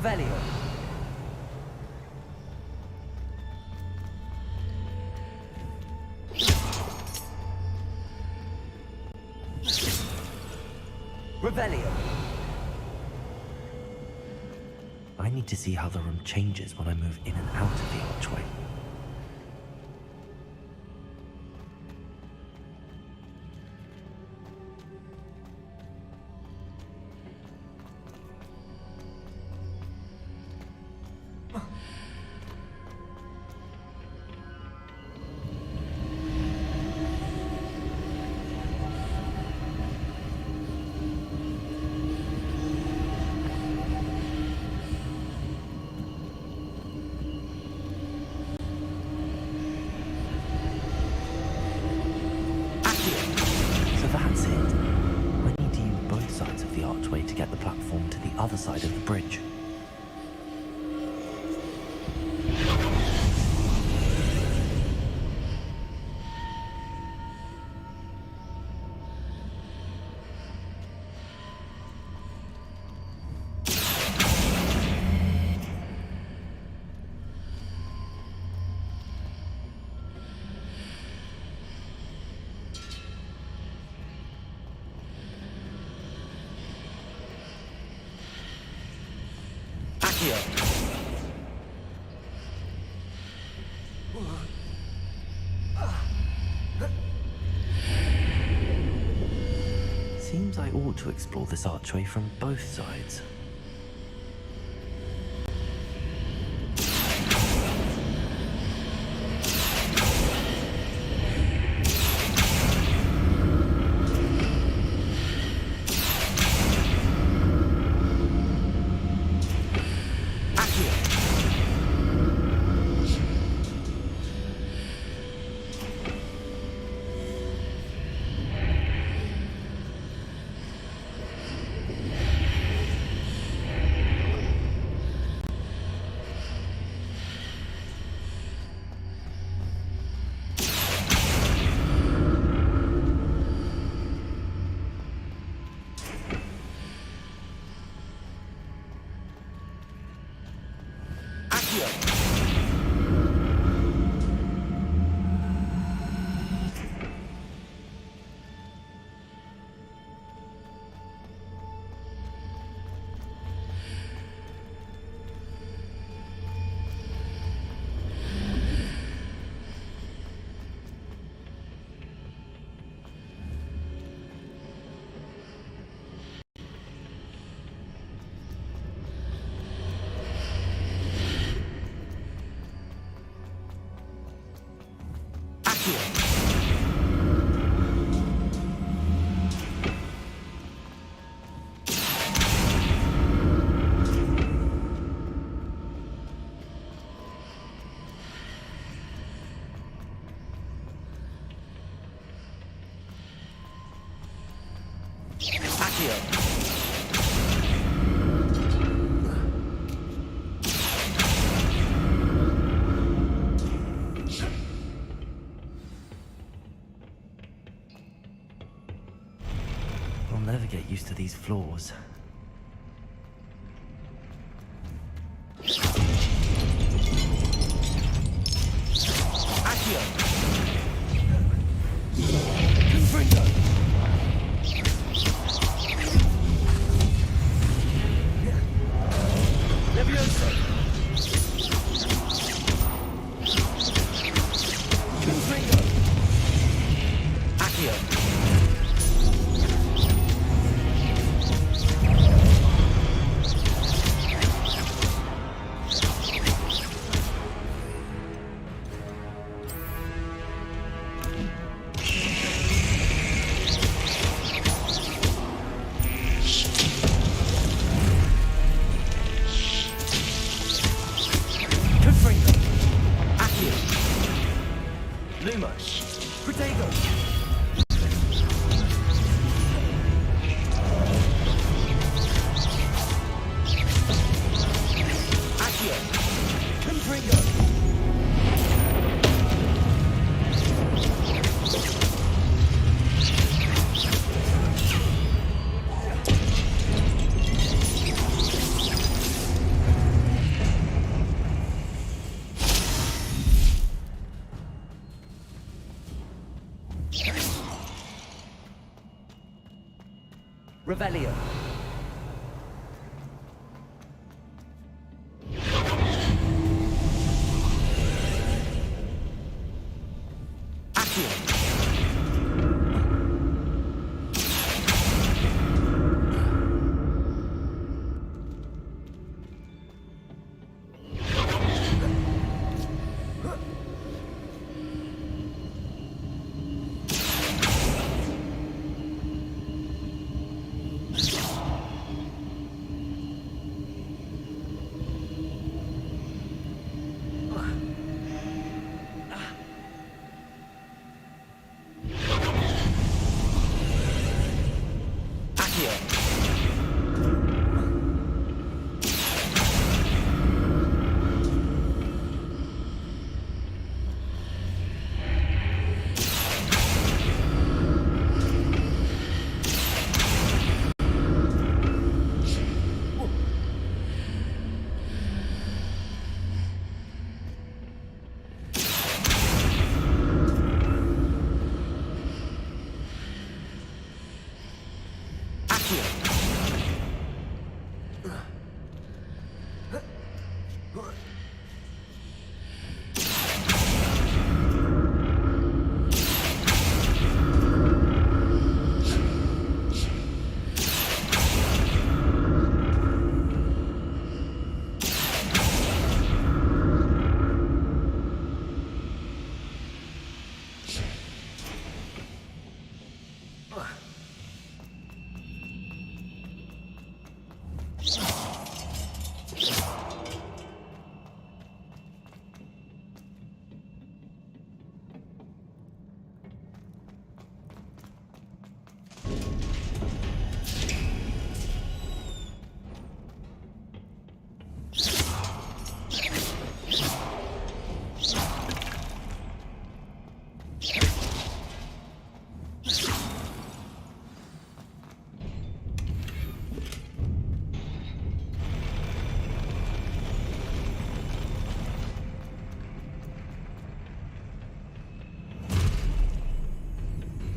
Speaker 3: Revelio. Revelio. I need to see how the room changes when I move in and out of the archway. So that's it. I need to use both sides of the archway to get the platform to the other side of the bridge. Seems I ought to explore this archway from both sides. I'll never get used to these floors. Revelio.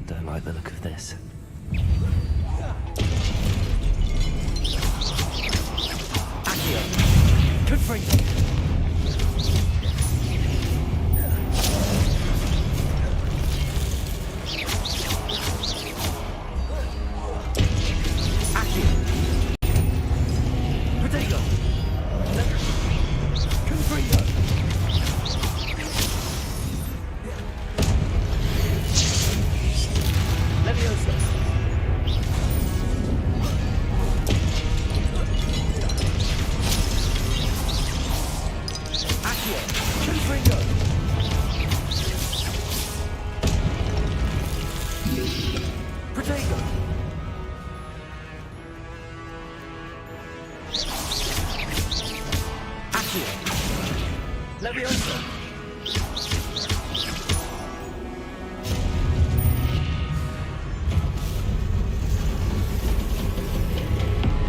Speaker 3: Don't like the look of this. Accio! Confringo!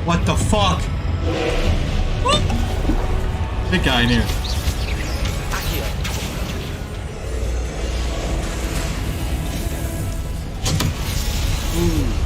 Speaker 1: What the fuck? Big guy in here. Ooh.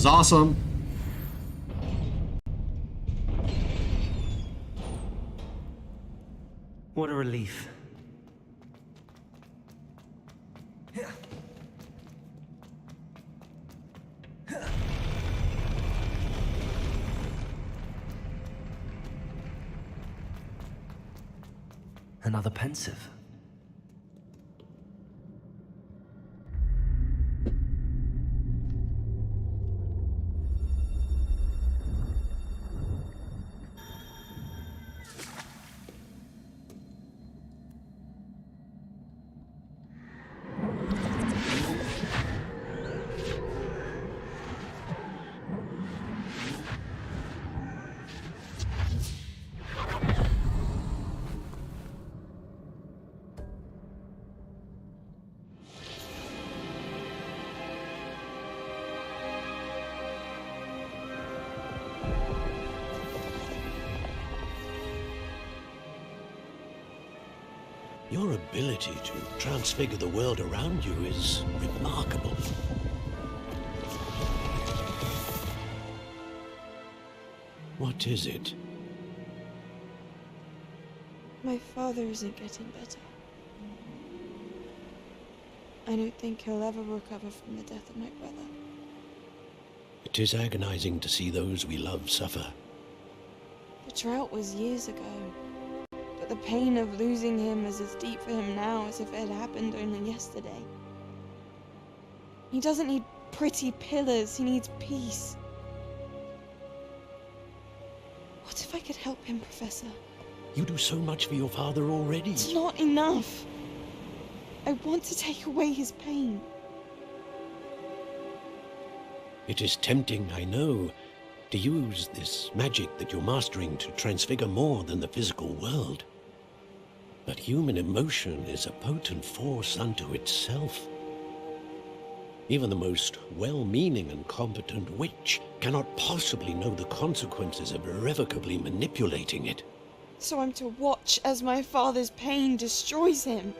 Speaker 1: was awesome.
Speaker 3: What a relief. Another pensive.
Speaker 11: Your ability to transfigure the world around you is remarkable. What is it?
Speaker 14: My father isn't getting better. I don't think he'll ever recover from the death of my brother.
Speaker 11: It is agonizing to see those we love suffer.
Speaker 14: The drought was years ago. But the pain of losing him is as deep for him now as if it had happened only yesterday. He doesn't need pretty pillars, he needs peace. What if I could help him, Professor?
Speaker 11: You do so much for your father already.
Speaker 14: It's not enough. I want to take away his pain.
Speaker 11: It is tempting, I know, to use this magic that you're mastering to transfigure more than the physical world. But human emotion is a potent force unto itself. Even the most well-meaning and competent witch cannot possibly know the consequences of irrevocably manipulating it.
Speaker 14: So I'm to watch as my father's pain destroys him.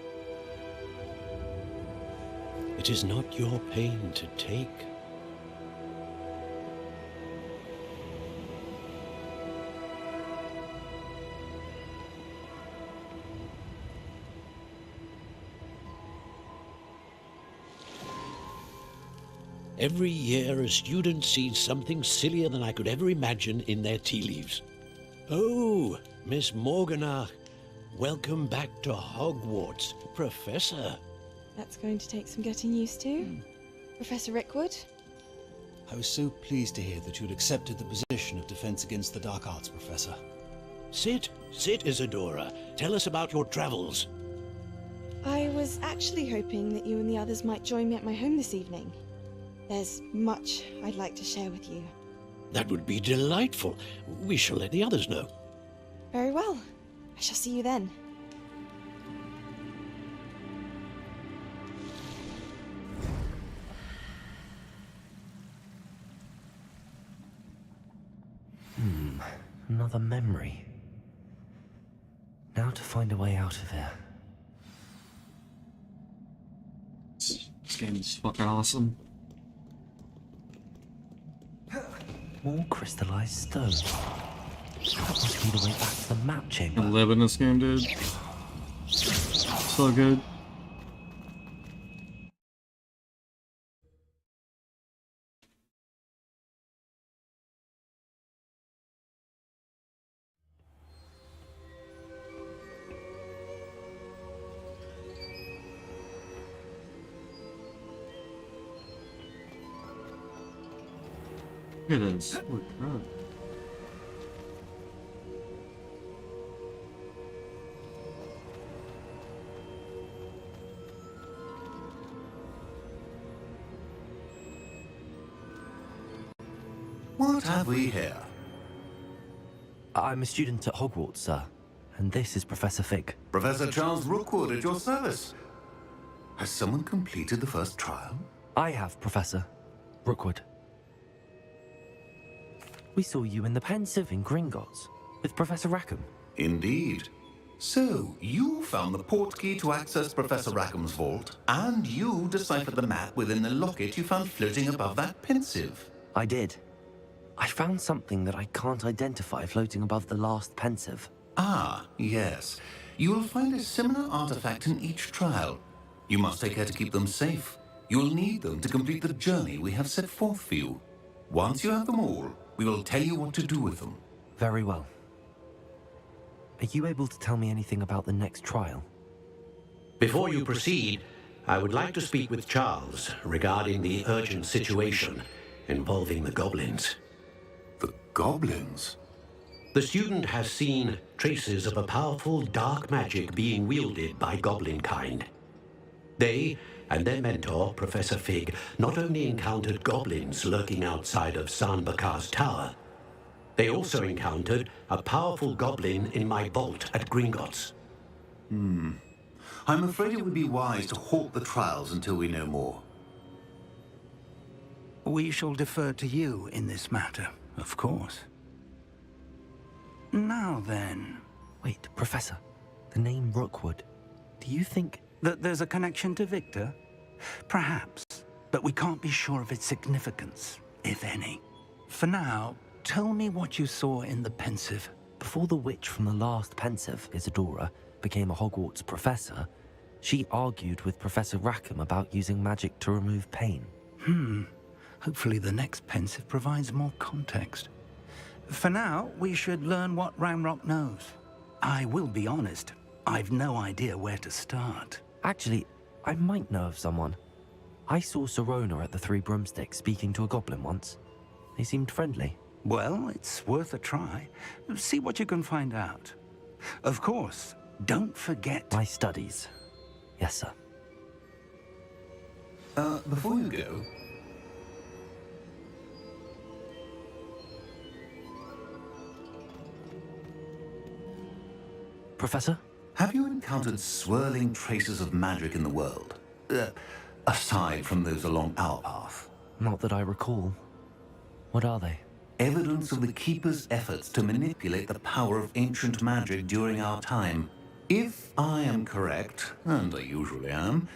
Speaker 11: It is not your pain to take. Every year, a student sees something sillier than I could ever imagine in their tea leaves. Oh, Miss Morganach, welcome back to Hogwarts, Professor.
Speaker 14: That's going to take some getting used to. Professor Rickwood?
Speaker 22: I was so pleased to hear that you'd accepted the position of Defense Against the Dark Arts, Professor.
Speaker 11: Sit, Isadora. Tell us about your travels.
Speaker 14: I was actually hoping that you and the others might join me at my home this evening. There's much I'd like to share with you.
Speaker 11: That would be delightful. We shall let the others know.
Speaker 14: Very well. I shall see you then.
Speaker 3: Another memory. Now to find a way out of here.
Speaker 1: This game is fucking awesome.
Speaker 3: More crystallized stone. That must be the way back to the map chamber.
Speaker 1: I live in this game, dude. So good. Look at this. Holy crap.
Speaker 5: What have we here?
Speaker 3: I'm a student at Hogwarts, sir. And this is Professor Fig.
Speaker 5: Professor Charles Rookwood at your service. Has someone completed the first trial?
Speaker 3: I have, Professor Rookwood. We saw you in the Pensive in Gringotts with Professor Rackham.
Speaker 5: Indeed. So, you found the portkey to access Professor Rackham's vault, and you deciphered the map within the locket you found floating above that Pensive.
Speaker 3: I did. I found something that I can't identify floating above the last pensive.
Speaker 5: Ah, yes. You will find a similar artifact in each trial. You must take care to keep them safe. You will need them to complete the journey we have set forth for you. Once you have them all, we will tell you what to do with them.
Speaker 3: Very well. Are you able to tell me anything about the next trial?
Speaker 11: Before you proceed, I would like to speak with Charles regarding the urgent situation involving the goblins.
Speaker 5: The goblins?
Speaker 11: The student has seen traces of a powerful dark magic being wielded by goblin kind. They and their mentor, Professor Fig, not only encountered goblins lurking outside of San Bakar's tower, they also encountered a powerful goblin in my vault at Gringotts.
Speaker 5: I'm afraid it would be wise to halt the trials until we know more. We shall defer to you in this matter, of course. Now then...
Speaker 3: Wait, Professor. The name Rookwood. Do you think...
Speaker 5: that there's a connection to Victor? Perhaps, but we can't be sure of its significance, if any. For now, tell me what you saw in the pensive.
Speaker 3: Before the witch from the last pensive, Isadora, became a Hogwarts professor, she argued with Professor Rackham about using magic to remove pain.
Speaker 5: Hopefully the next pensive provides more context. For now, we should learn what Ramrock knows. I will be honest, I've no idea where to start.
Speaker 3: Actually, I might know of someone. I saw Sirona at the Three Broomsticks speaking to a goblin once. They seemed friendly.
Speaker 5: Well, it's worth a try. See what you can find out. Of course, don't forget...
Speaker 3: my studies. Yes, sir.
Speaker 5: Before you go...
Speaker 3: Professor?
Speaker 5: Have you encountered swirling traces of magic in the world? Aside from those along our path?
Speaker 3: Not that I recall. What are they?
Speaker 5: Evidence of the Keeper's efforts to manipulate the power of ancient magic during our time. If I am correct, and I usually am,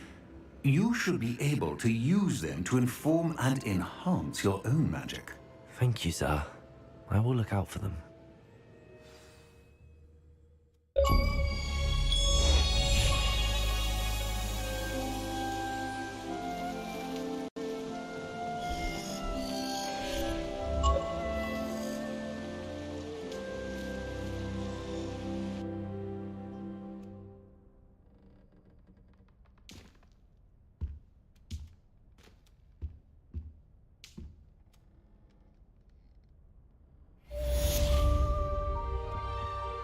Speaker 5: you should be able to use them to inform and enhance your own magic.
Speaker 3: Thank you, sir. I will look out for them.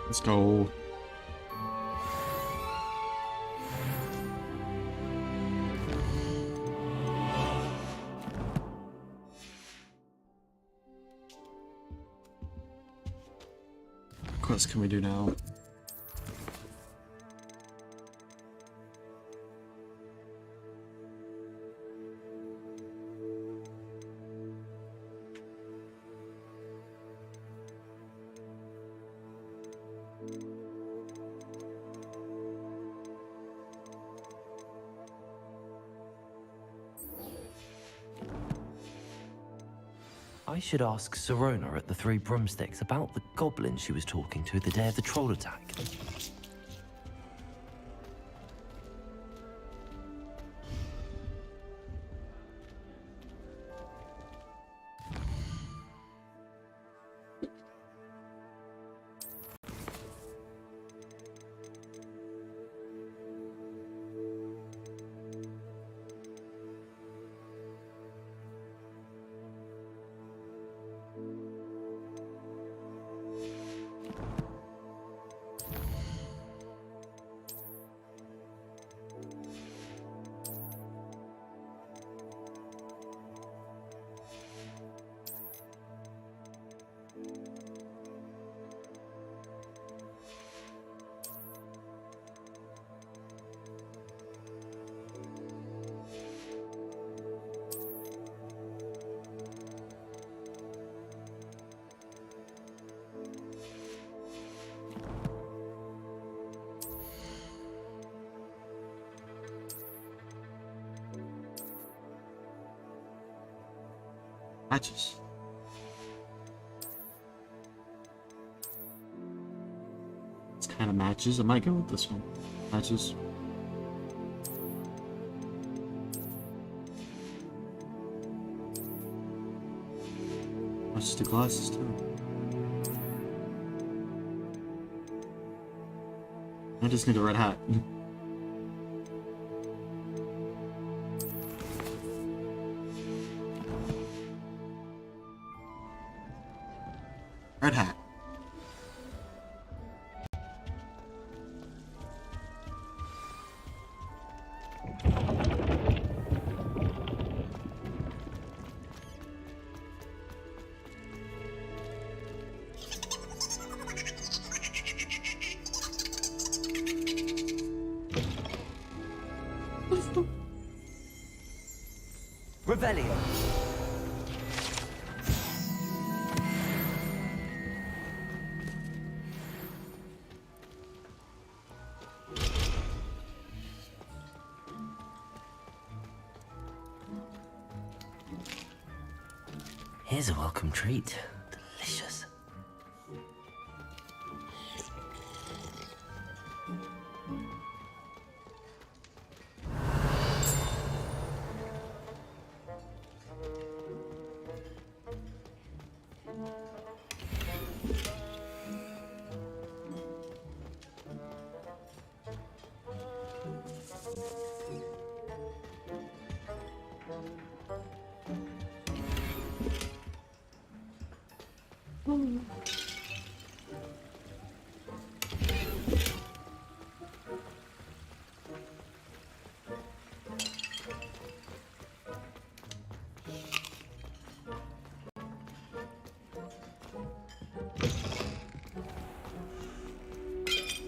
Speaker 1: Let's go. What quest can we do now?
Speaker 3: I should ask Sirona at the Three Broomsticks about the goblin she was talking to the day of the troll attack.
Speaker 1: Matches. Kind of matches. I might go with this one. Matches. Matches the glasses too. I just need a red hat. Red hat.
Speaker 3: Revelio. Here's a welcome treat. Delicious.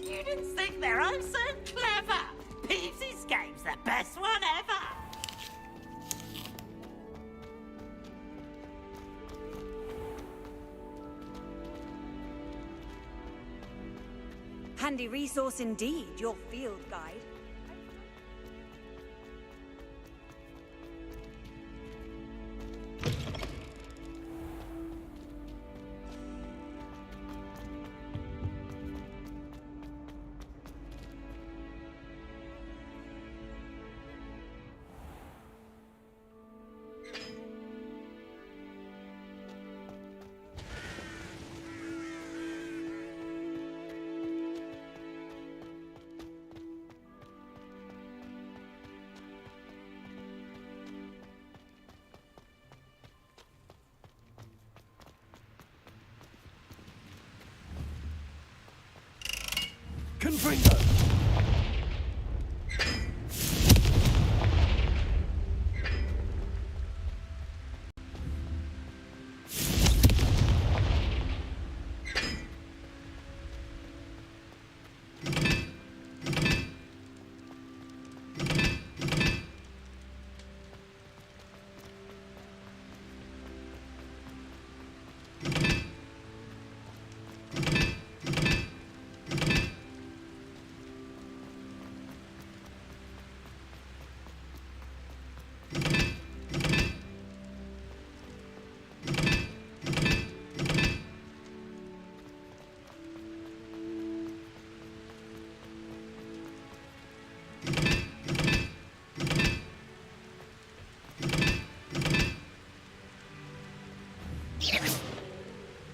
Speaker 2: You didn't think they're oh so clever. Peeves' game's the best one ever.
Speaker 13: Handy resource indeed, your field guide.
Speaker 4: Confringo!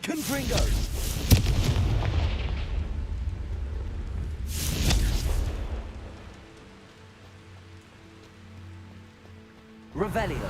Speaker 4: Confringo!
Speaker 3: Revelio.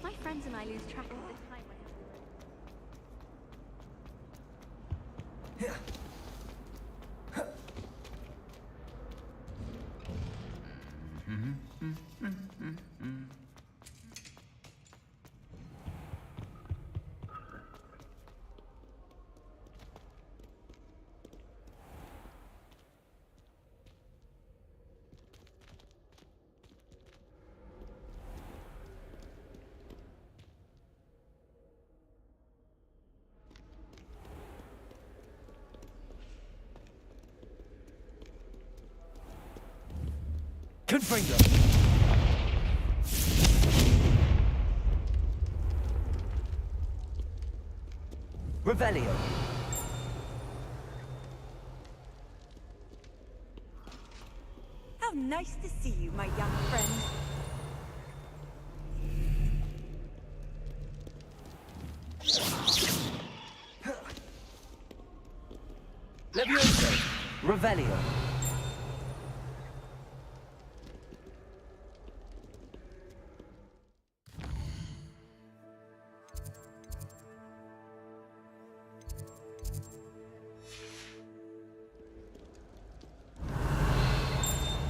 Speaker 15: My friends and I lose track of the time when
Speaker 3: Confringo! Revelio!
Speaker 13: How nice to see you, my young friend.
Speaker 3: Levioso! Revelio!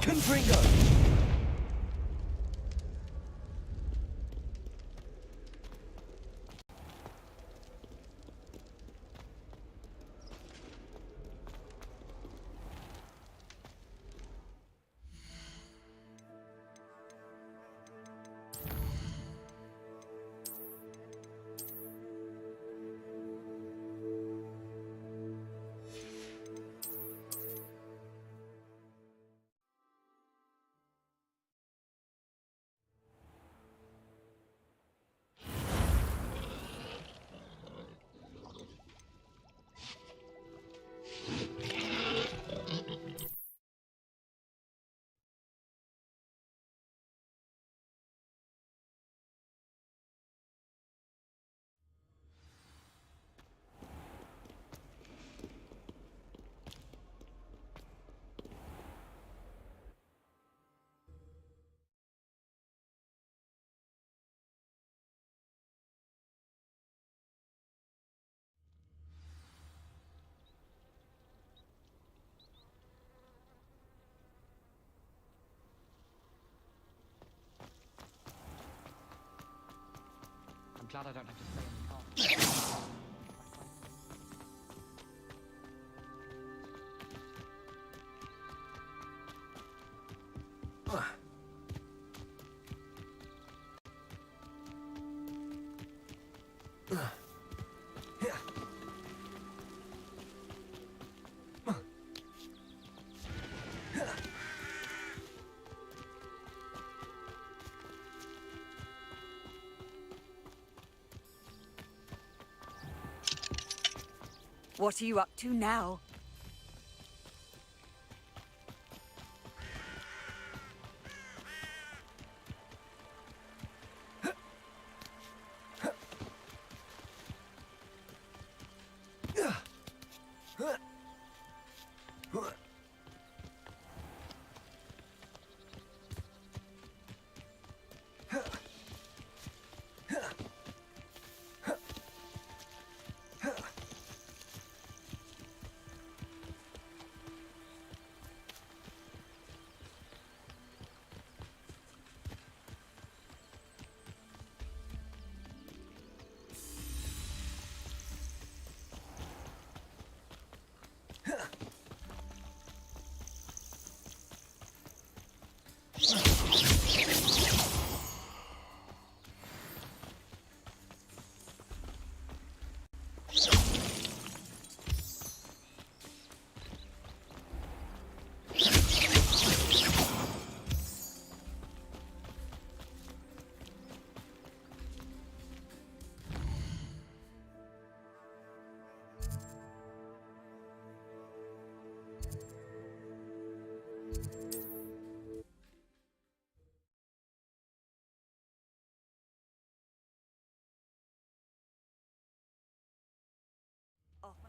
Speaker 3: Confringo!
Speaker 19: I'm glad I don't have to stay in the car.
Speaker 13: What are you up to now?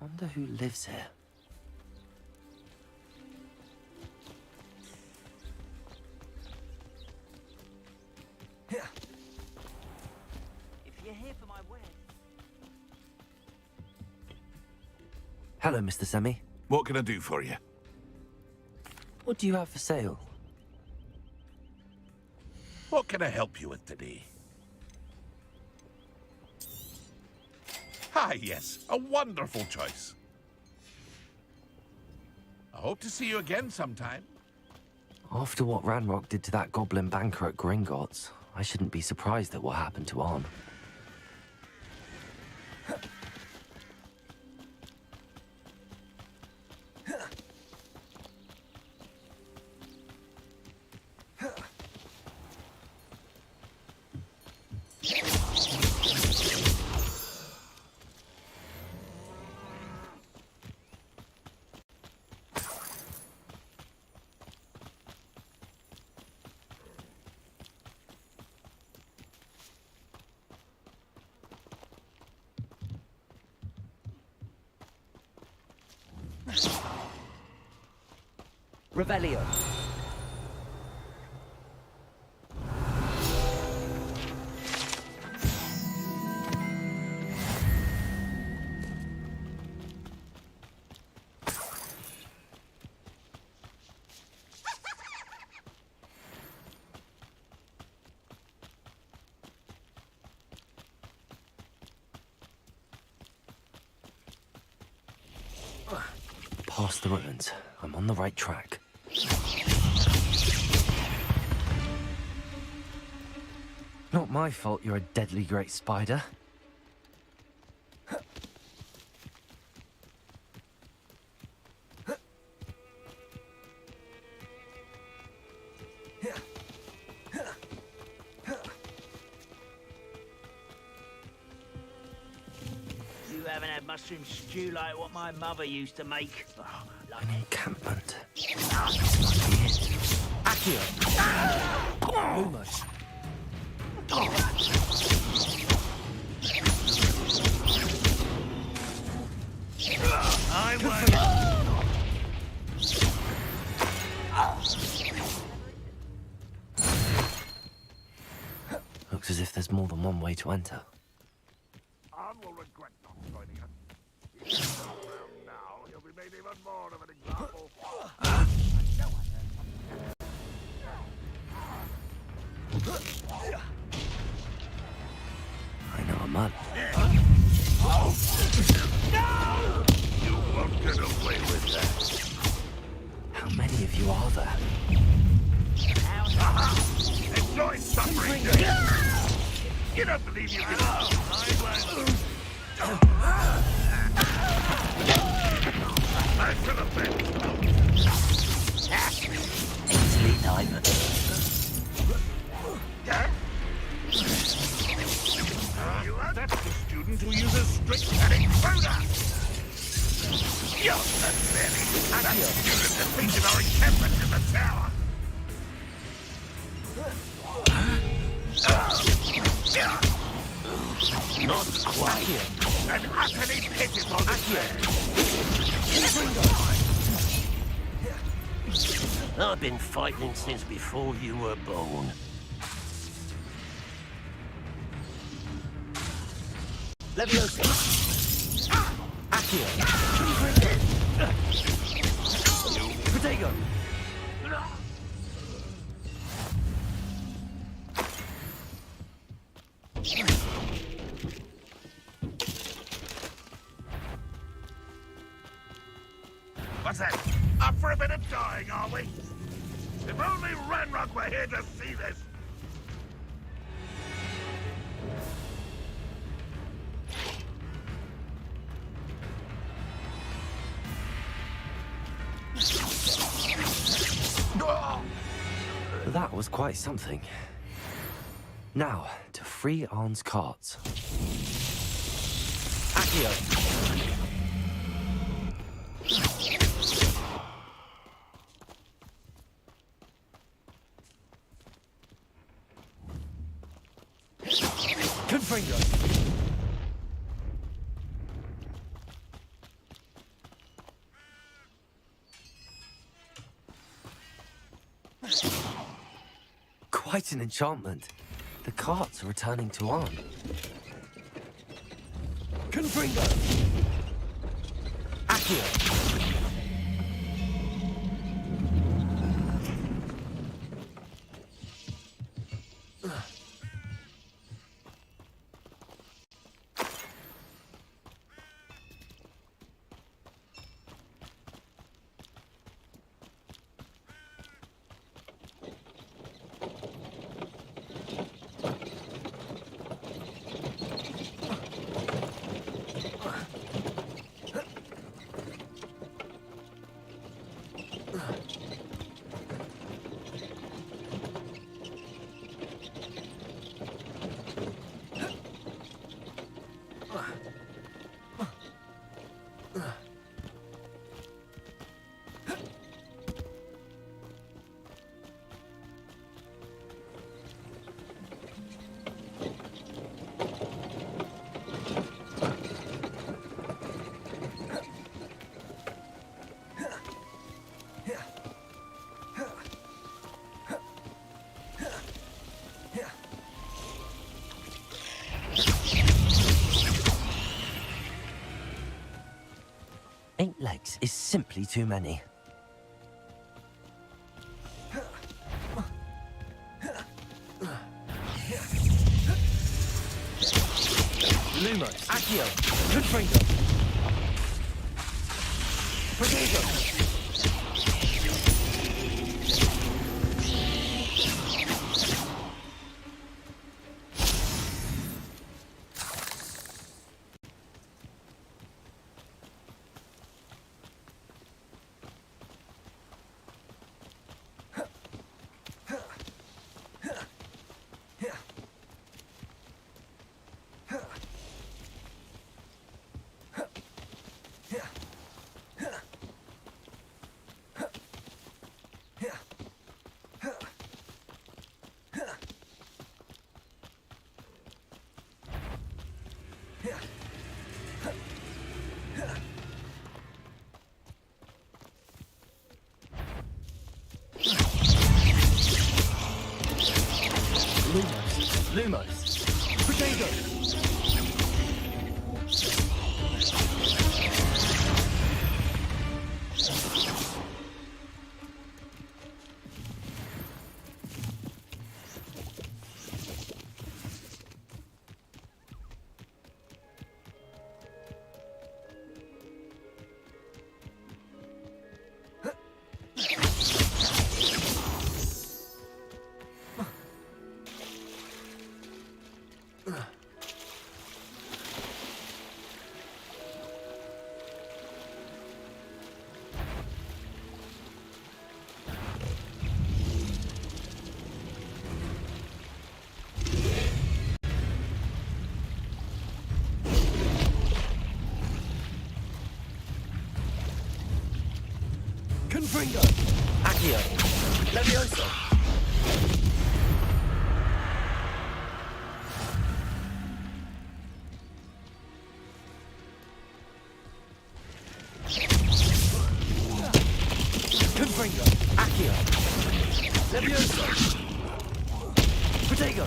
Speaker 3: Wonder who lives here.
Speaker 6: If you're here for my wedding.
Speaker 3: Hello, Mr. Semi.
Speaker 4: What can I do for you?
Speaker 3: What do you have for sale?
Speaker 4: What can I help you with today? Ah, yes, a wonderful choice. I hope to see you again sometime.
Speaker 3: After what Ranrock did to that goblin banker at Gringotts, I shouldn't be surprised at what happened to On. Revelio. Past the ruins. I'm on the right track. Not my fault you're a deadly great spider.
Speaker 6: You haven't had mushroom stew like what my mother used to make. Oh,
Speaker 3: An encampment. This must be it. Accio! Lumos.
Speaker 4: I won't.
Speaker 3: Looks as if there's more than one way to enter.
Speaker 4: Anne will regret not joining us. If he's not around now, he'll be made even more of an example.
Speaker 3: I know a man.
Speaker 4: No! You won't get away with that.
Speaker 3: How many of you are there?
Speaker 4: Enjoy suffering, do you? You don't believe you can... I won't. I should have been.
Speaker 6: easily diamond.
Speaker 4: That's the student who uses strict and intruder! You're pathetic! That student defeated our encampment in the tower! Not quite. An utterly pitiful affair.
Speaker 11: I've been fighting since before you were born.
Speaker 3: Leviosa. Accio. Protego.
Speaker 4: What's that? Up for a bit of dying, are we? If only Ranrock were here to see this!
Speaker 3: That was quite something. Now, to free Arn's carts. Accio! Confringo! Quite an enchantment. The carts are returning to Arn. Confringo! Accio! simply too many.
Speaker 10: Lumos, Accio, Confringo, Protego. Lumos, Protego. Confringo, Accio, Levioso. Confringo, Accio, Levioso. Protego.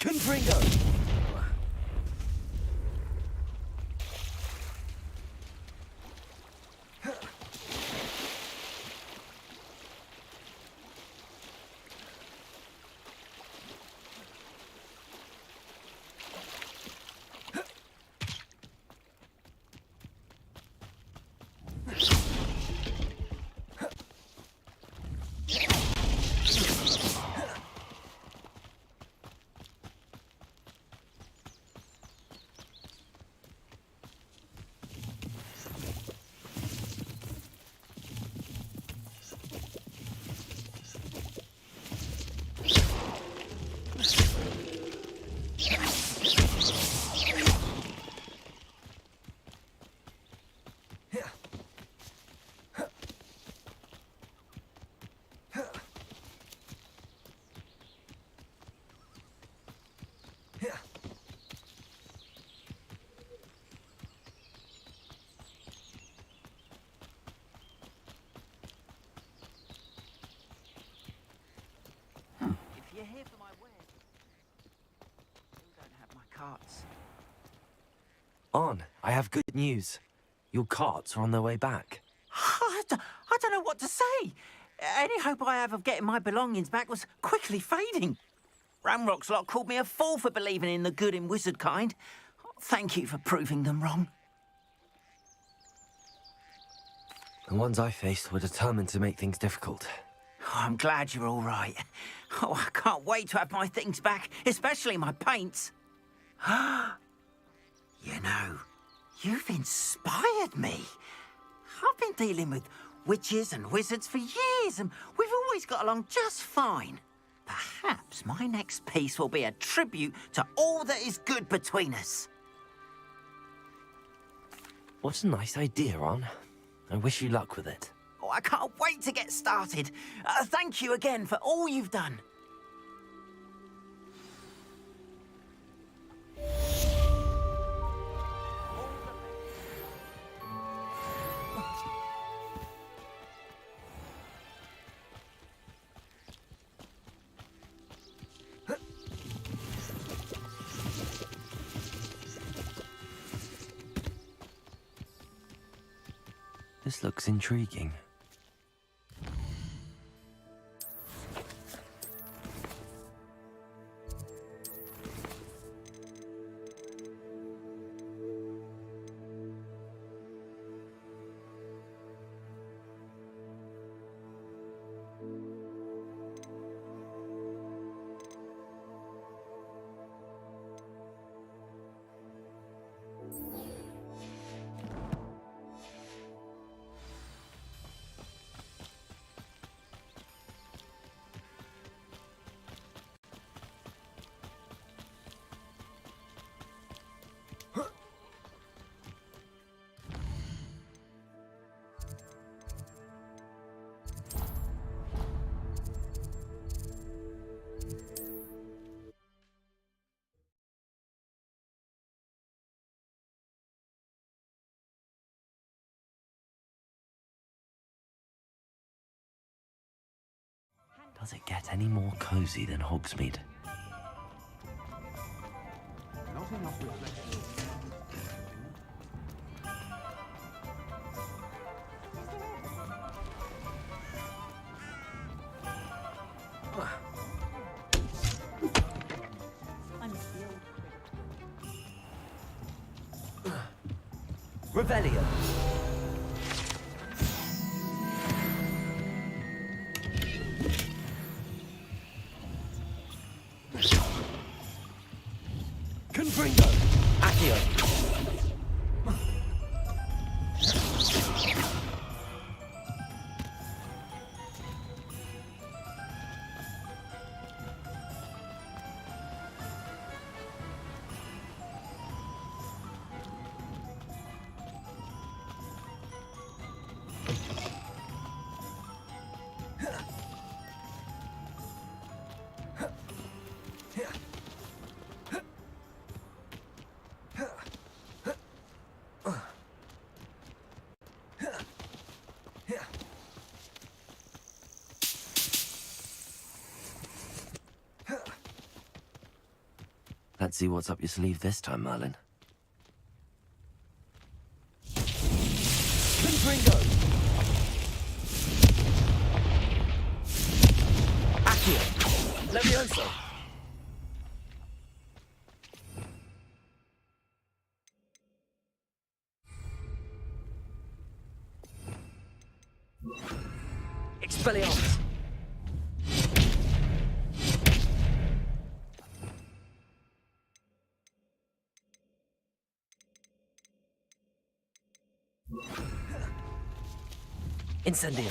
Speaker 10: Confringo.
Speaker 6: carts.
Speaker 3: On, I have good news. Your carts are on their way back.
Speaker 6: I don't know what to say. Any hope I have of getting my belongings back was quickly fading. Ramrock's lot called me a fool for believing in the good in wizard kind. Thank you for proving them wrong.
Speaker 3: The ones I faced were determined to make things difficult.
Speaker 6: Oh, I'm glad you're all right. Oh, I can't wait to have my things back, especially my paints. You know, you've inspired me. I've been dealing with witches and wizards for years, and we've always got along just fine. Perhaps my next piece will be a tribute to all that is good between us.
Speaker 3: What a nice idea, Ron. I wish you luck with it.
Speaker 6: Oh, I can't wait to get started. Thank you again for all you've done.
Speaker 3: This looks intriguing. Does it get any more cozy than Hogsmeade?
Speaker 5: Not enough reflection.
Speaker 3: Revelio.
Speaker 10: Confringo.
Speaker 3: Accio. Let's see what's up your sleeve this time, Merlin.
Speaker 10: Confringo.
Speaker 3: Accio.
Speaker 10: Levioso.
Speaker 3: Expelliarmus. Incendio.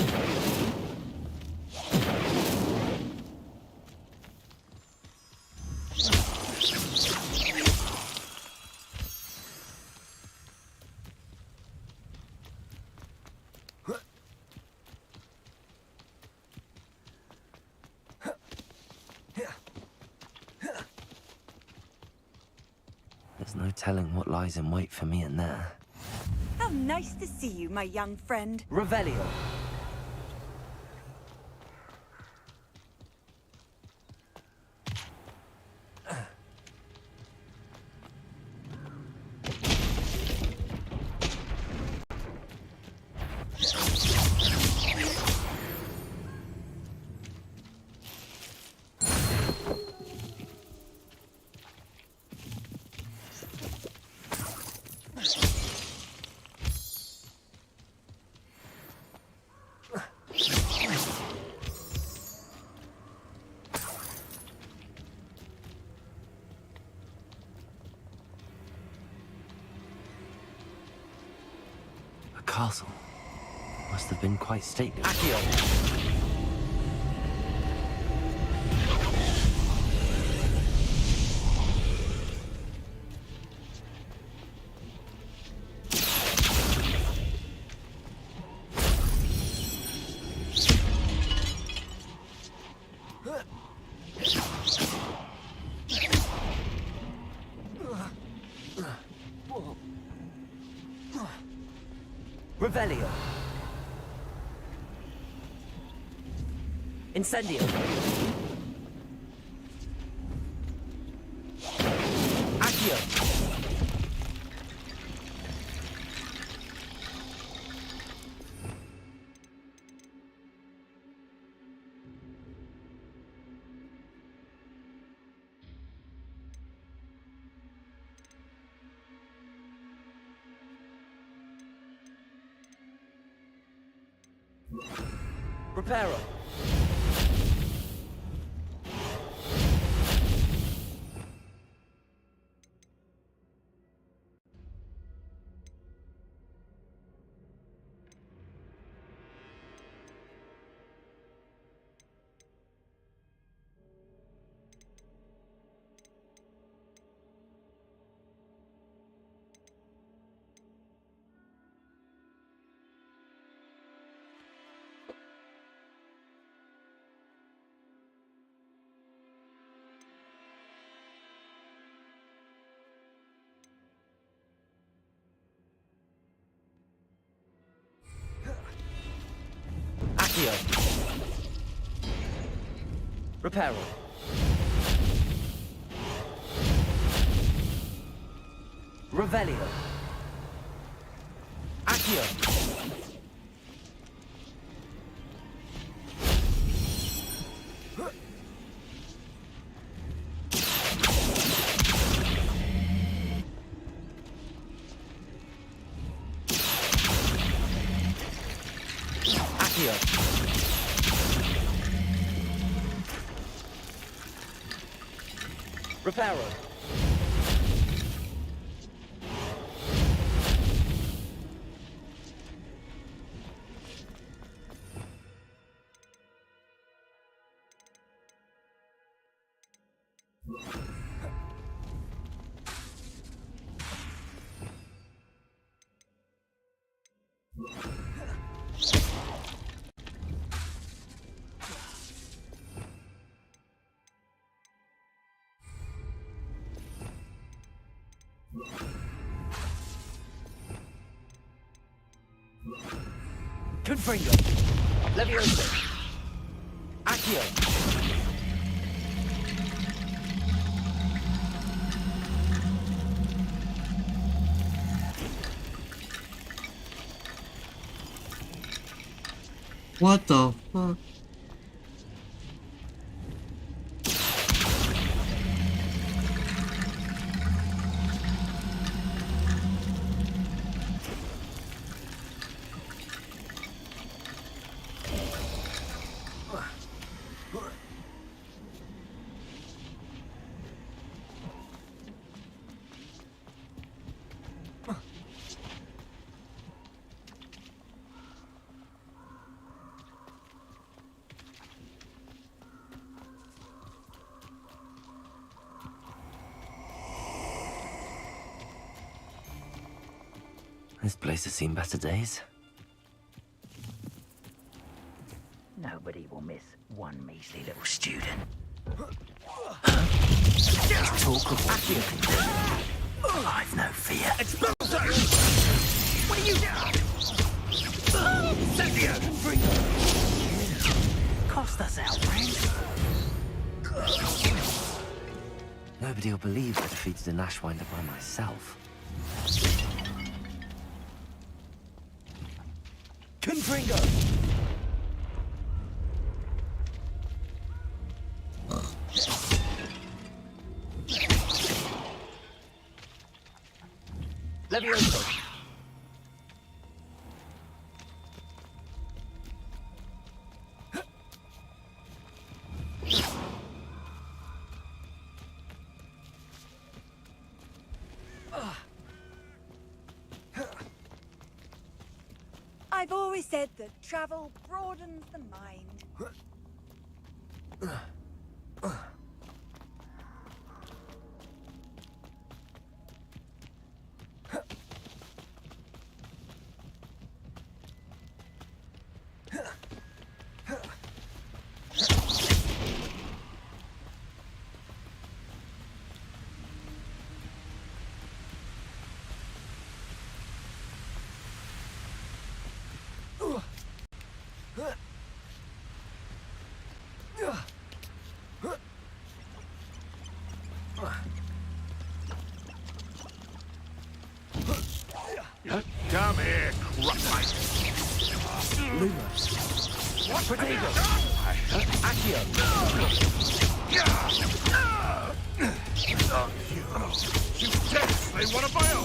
Speaker 3: There's no telling what lies in wait for me in there.
Speaker 13: How nice to see you, my young friend.
Speaker 3: Revelio. castle. Must have been quite stately.
Speaker 10: Accio! Revelio. Incendio. Accio. Preparo. Accio. Reparo. Revelio. Accio. Accio. Reparo. Confringo. Levioso. Accio.
Speaker 1: What the fuck?
Speaker 3: This place has seen better days.
Speaker 6: Nobody will miss one measly little student.
Speaker 3: Talk of
Speaker 6: Accio. I've no fear.
Speaker 4: Expulso! What are you doing? Incendio!
Speaker 6: Cost us our friends.
Speaker 3: Nobody will believe I defeated an Ashwinder by myself.
Speaker 10: Confringo.
Speaker 3: Levioso.
Speaker 8: always said that travel broadens the mind.
Speaker 4: Come here, crap-like.
Speaker 10: Lumos.
Speaker 4: What
Speaker 10: Protego.
Speaker 4: Accio. She's tense. They want a bio.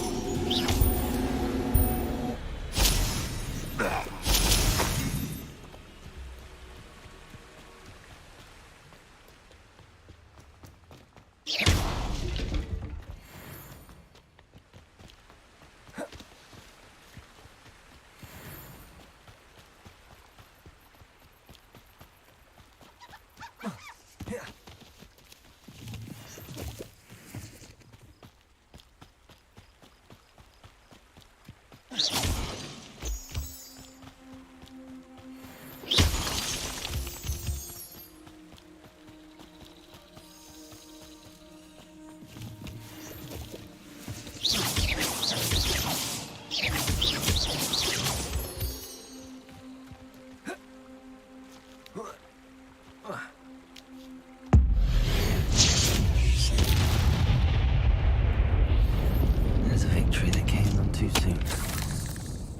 Speaker 3: There's a victory that came none too soon.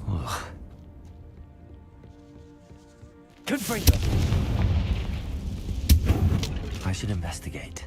Speaker 3: Ugh.
Speaker 10: Confringo.
Speaker 3: I should investigate.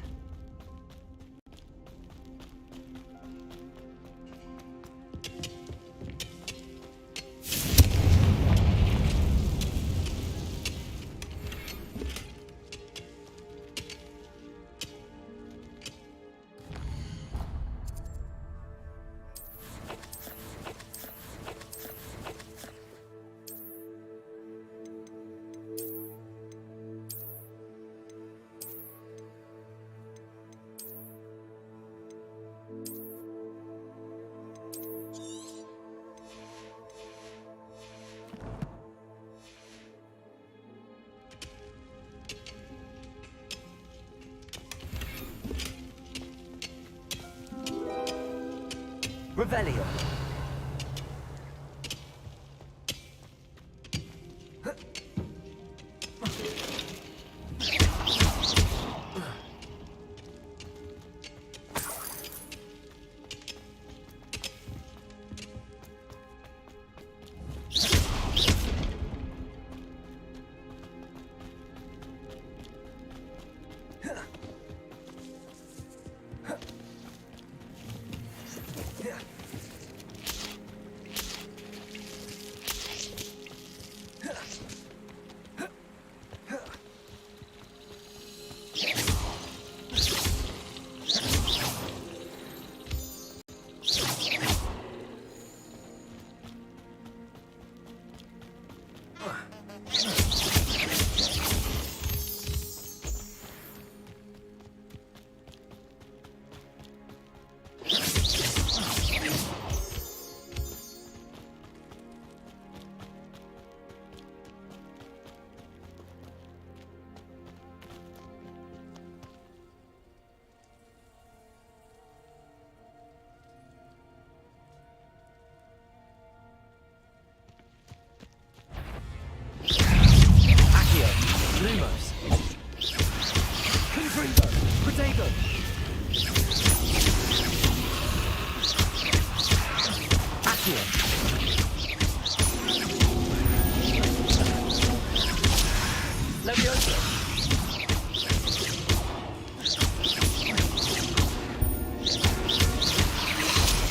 Speaker 10: Revelio. Lumos. Confringo. Protego. Accio. Levioso.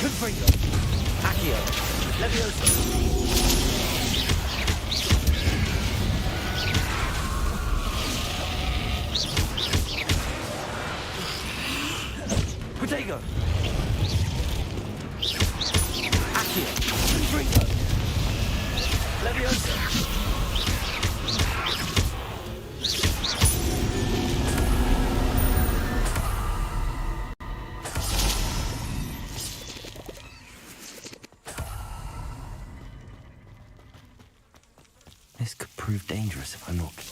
Speaker 10: Confringo. Accio. Levioso. Protego. Accio. Confringo. Levioso.
Speaker 3: prove dangerous if I'm not.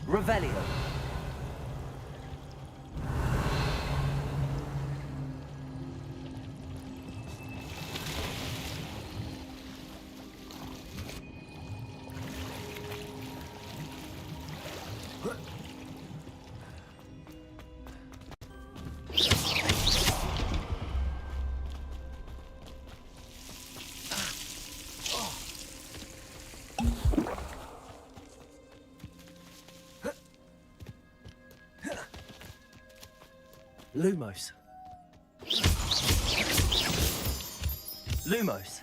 Speaker 10: Revelio. Lumos. Lumos.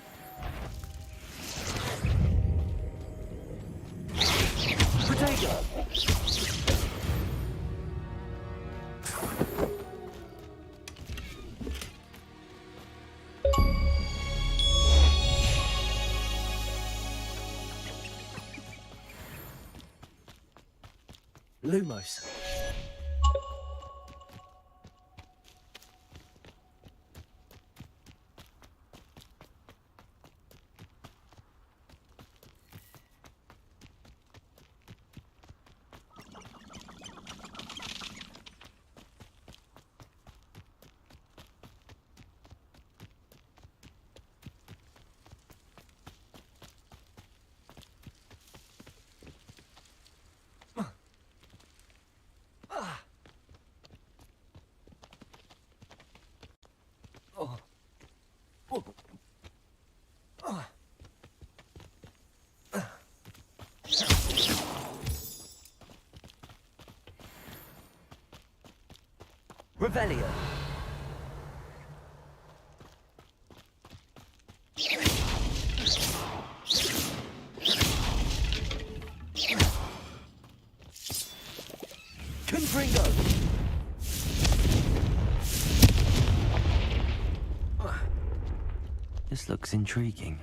Speaker 10: Protego. Lumos. Revelio. Confringo.
Speaker 3: This looks intriguing.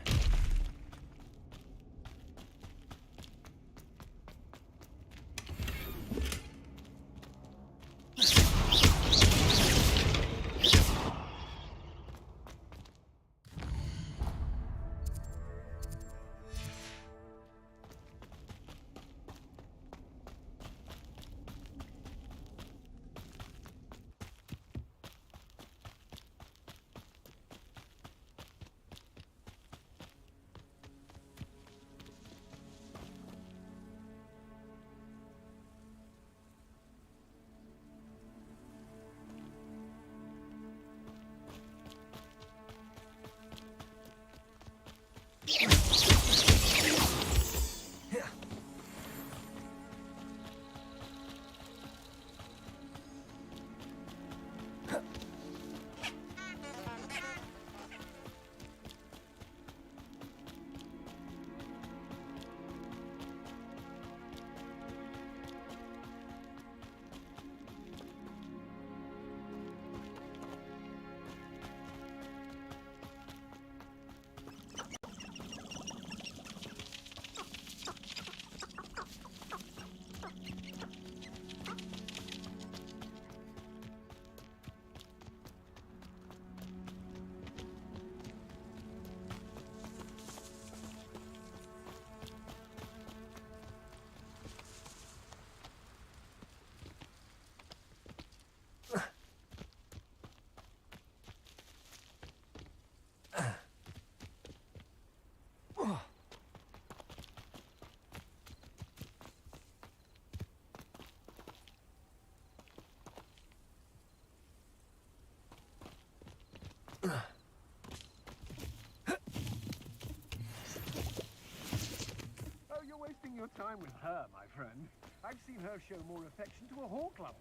Speaker 15: your time with her, my friend. I've seen her show more affection to a hawk lover.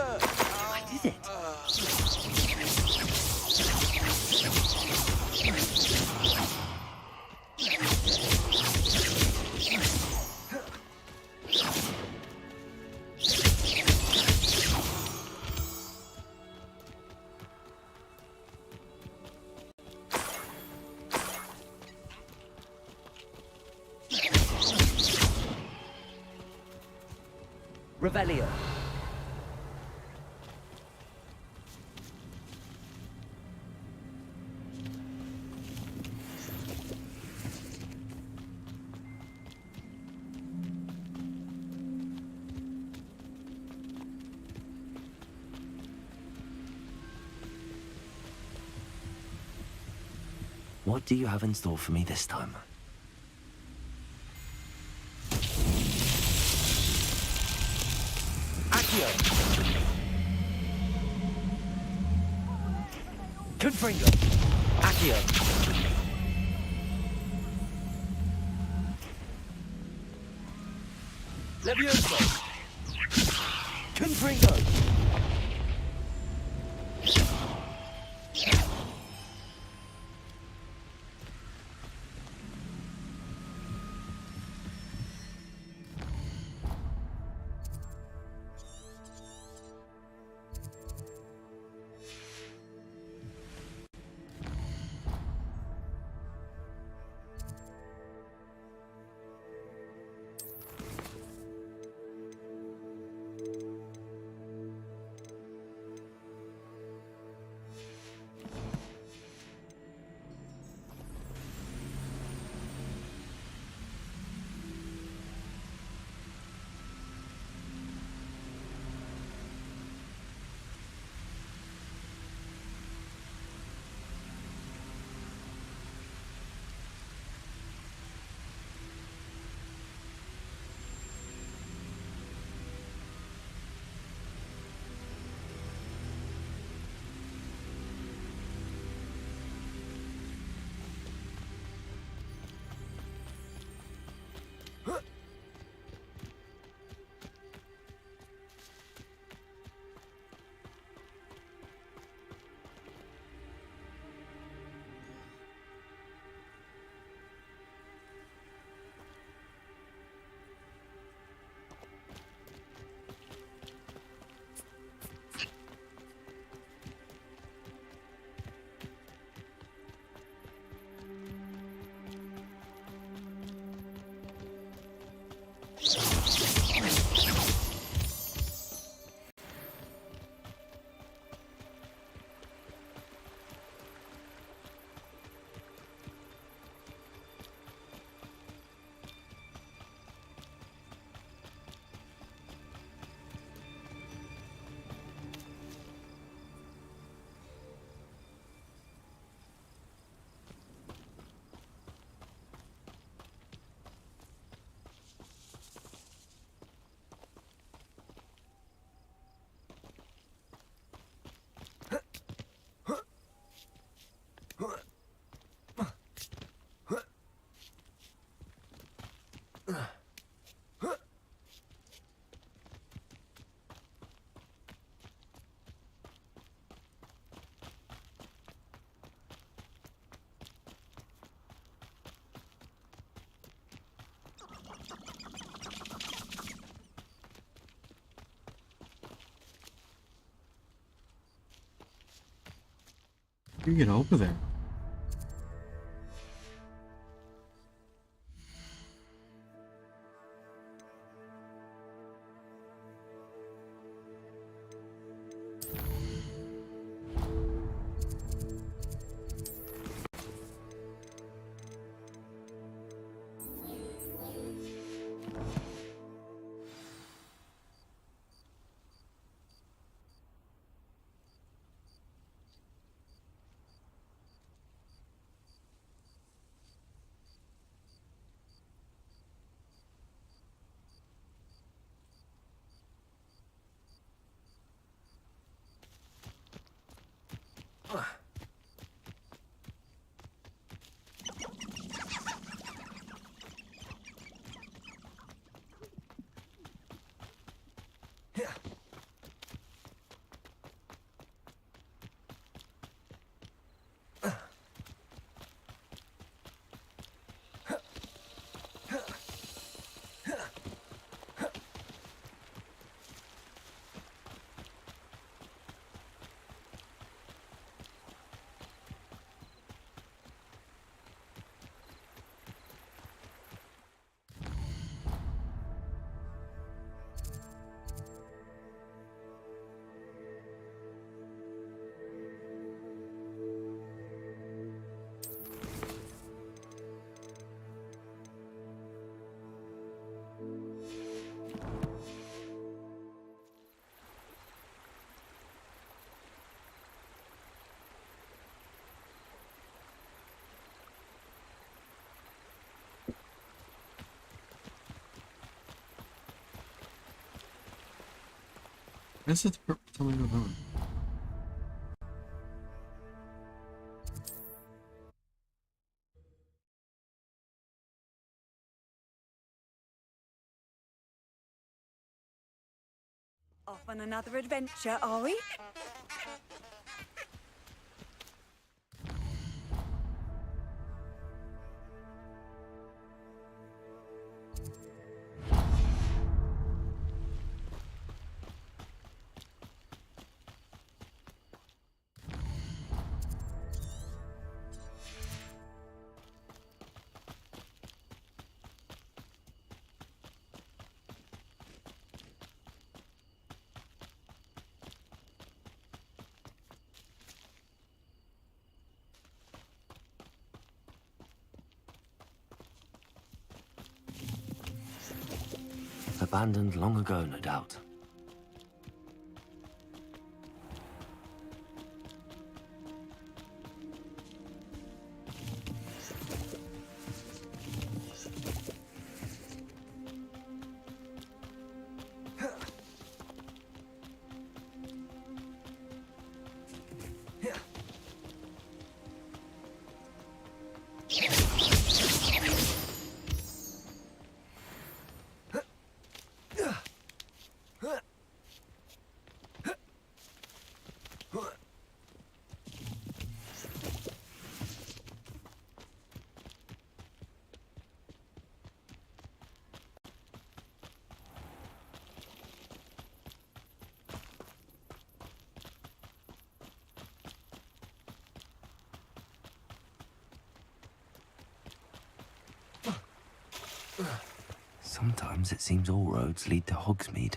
Speaker 3: I did it. Revelio. What do you have in store for me this time? Accio! Confringo! Accio! Levioso! Confringo!
Speaker 1: How do you get over there? Is it telling me about?
Speaker 13: Off on another adventure, are we?
Speaker 3: Abandoned long ago, no doubt. Sometimes it seems all roads lead to Hogsmeade.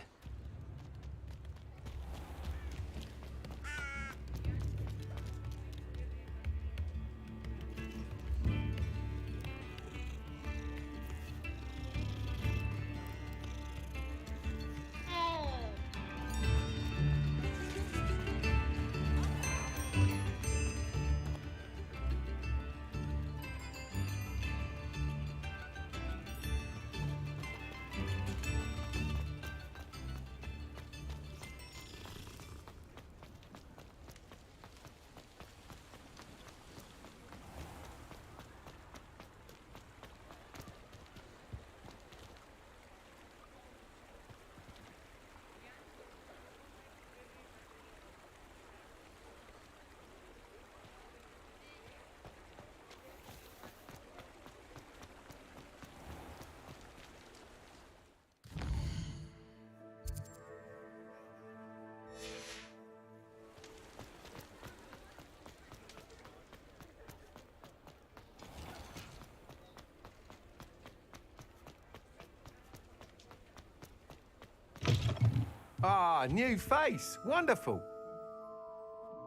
Speaker 16: Ah, new face. Wonderful.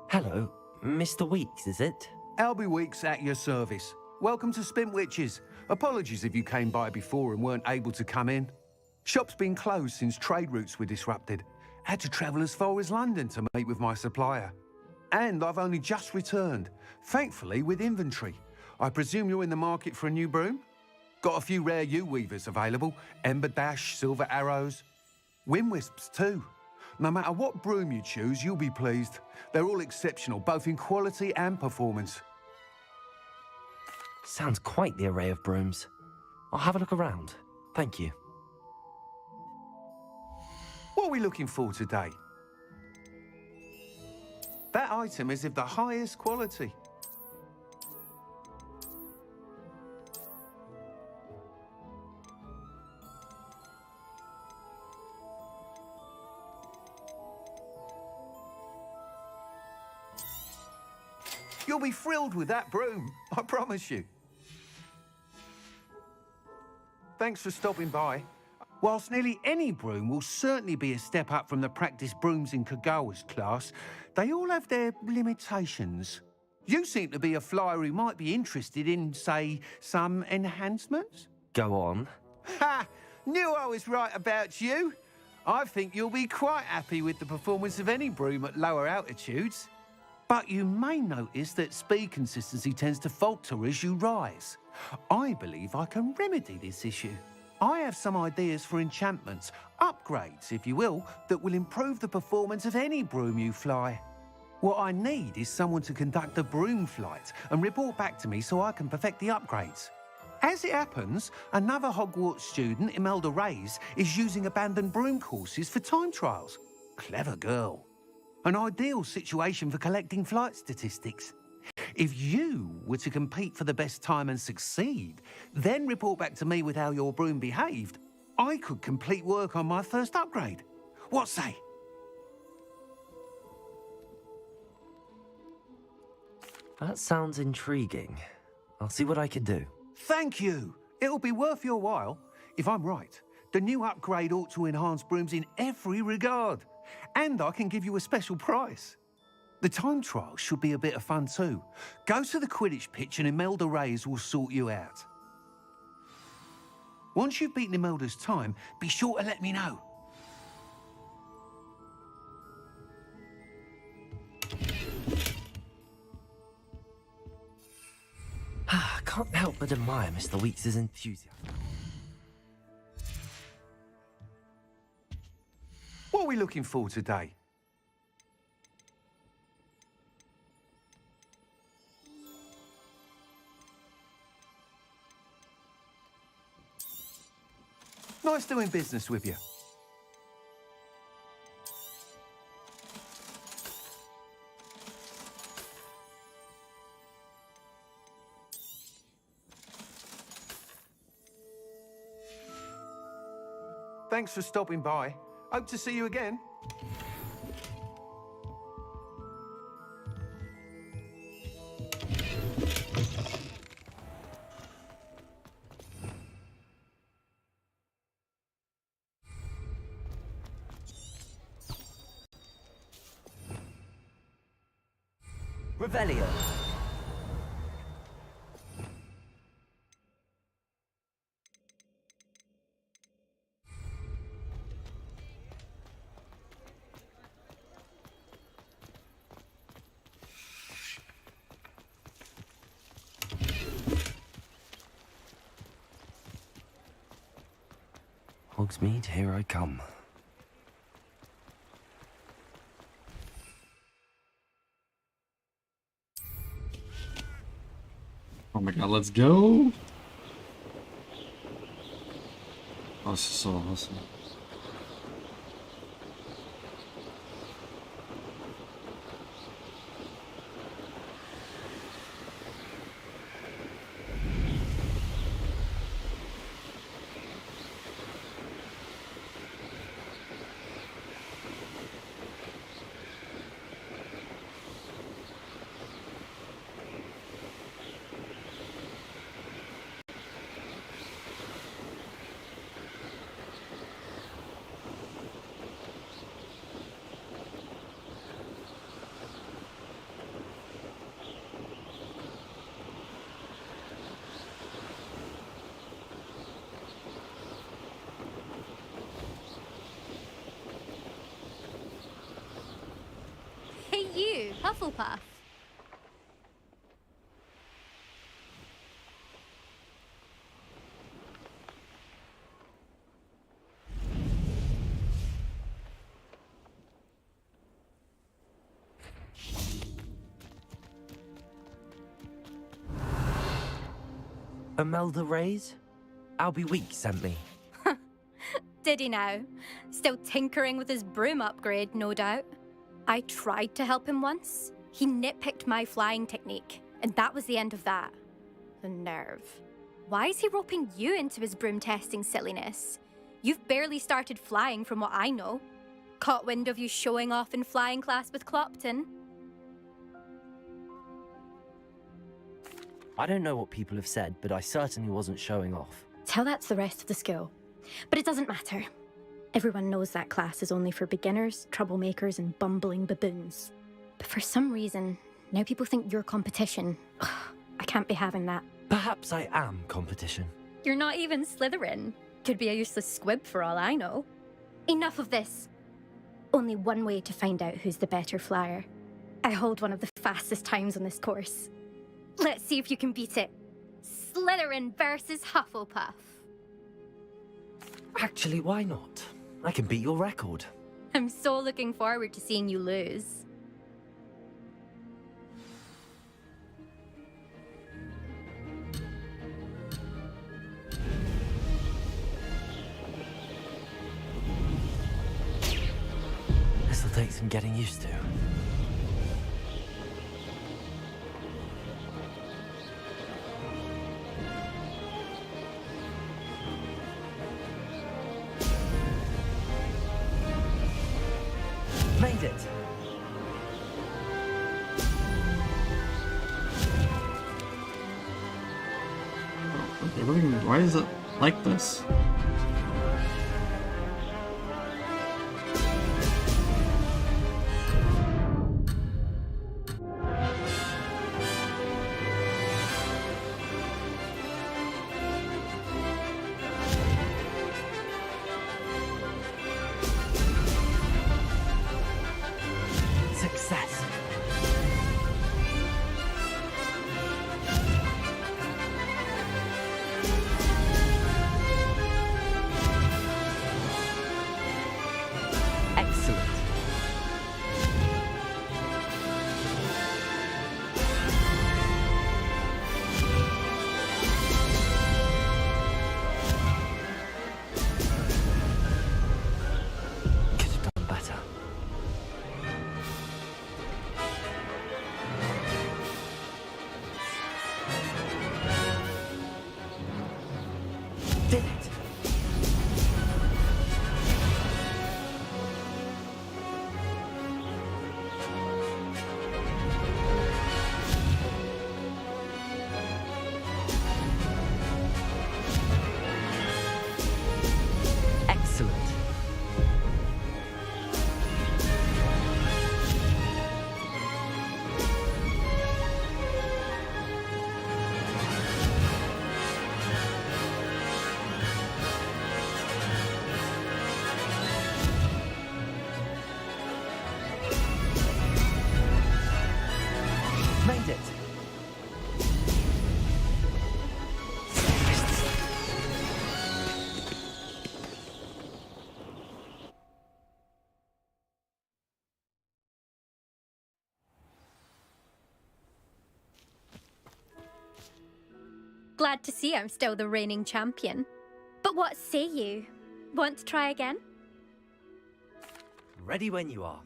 Speaker 3: Hello, Mr. Weeks, is it?
Speaker 16: Albie Weeks at your service. Welcome to Spint Witches. Apologies if you came by before and weren't able to come in. Shop's been closed since trade routes were disrupted. Had to travel as far as London to meet with my supplier. And I've only just returned, thankfully with inventory. I presume you're in the market for a new broom? Got a few rare yew-weavers available. Ember Dash, Silver Arrows. Wind Wisps too. No matter what broom you choose, you'll be pleased. They're all exceptional, both in quality and performance.
Speaker 3: Sounds quite the array of brooms. I'll have a look around. Thank you.
Speaker 16: What are we looking for today? That item is of the highest quality. You'll be thrilled with that broom, I promise you. Thanks for stopping by. Whilst nearly any broom will certainly be a step up from the practice brooms in Kagawa's class, they all have their limitations. You seem to be a flyer who might be interested in, say, some enhancements?
Speaker 3: Go on.
Speaker 16: Ha! Knew I was right about you. I think you'll be quite happy with the performance of any broom at lower altitudes. But you may notice that speed consistency tends to falter as you rise. I believe I can remedy this issue. I have some ideas for enchantments, upgrades, if you will, that will improve the performance of any broom you fly. What I need is someone to conduct a broom flight and report back to me so I can perfect the upgrades. As it happens, another Hogwarts student, Imelda Reyes, is using abandoned broom courses for time trials. Clever girl. An ideal situation for collecting flight statistics. If you were to compete for the best time and succeed, then report back to me with how your broom behaved, I could complete work on my first upgrade. What say?
Speaker 3: That sounds intriguing. I'll see what I can do.
Speaker 16: Thank you. It'll be worth your while. If I'm right, the new upgrade ought to enhance brooms in every regard. And I can give you a special price. The time trial should be a bit of fun too. Go to the Quidditch pitch and Imelda Reyes will sort you out. Once you've beaten Imelda's time, be sure to let me know.
Speaker 3: I can't help but admire Mr. Weeks' enthusiasm.
Speaker 16: What are we looking for today? Nice doing business with you. Thanks for stopping by. Hope to see you again.
Speaker 3: Revelio. Hogsmeade, here I come.
Speaker 1: Oh my god, let's go! Oh, this is so awesome.
Speaker 17: Hey you, Hufflepuff.
Speaker 3: Imelda Reyes? Albie Weeks sent me.
Speaker 17: did he now? Still tinkering with his broom upgrade, no doubt. I tried to help him once. He nitpicked my flying technique, and that was the end of that. The nerve. Why is he roping you into his broom testing silliness? You've barely started flying from what I know. Caught wind of you showing off in flying class with Clopton.
Speaker 3: I don't know what people have said, but I certainly wasn't showing off.
Speaker 17: Tell that to the rest of the school. But it doesn't matter. Everyone knows that class is only for beginners, troublemakers, and bumbling baboons. But for some reason, now people think you're competition. Ugh, I can't be having that.
Speaker 3: Perhaps I am competition.
Speaker 17: You're not even Slytherin. Could be a useless squib for all I know. Enough of this. Only one way to find out who's the better flyer. I hold one of the fastest times on this course. Let's see if you can beat it. Slytherin versus Hufflepuff.
Speaker 3: Actually, why not? I can beat your record.
Speaker 17: I'm so looking forward to seeing you lose.
Speaker 3: This'll take some getting used to. Made it!
Speaker 1: Why is it like this?
Speaker 3: Success! Excellent. Could have done better. Did it! Excellent. Made it!
Speaker 17: Glad to see I'm still the reigning champion. But what say you? Want to try again?
Speaker 3: Ready when you are.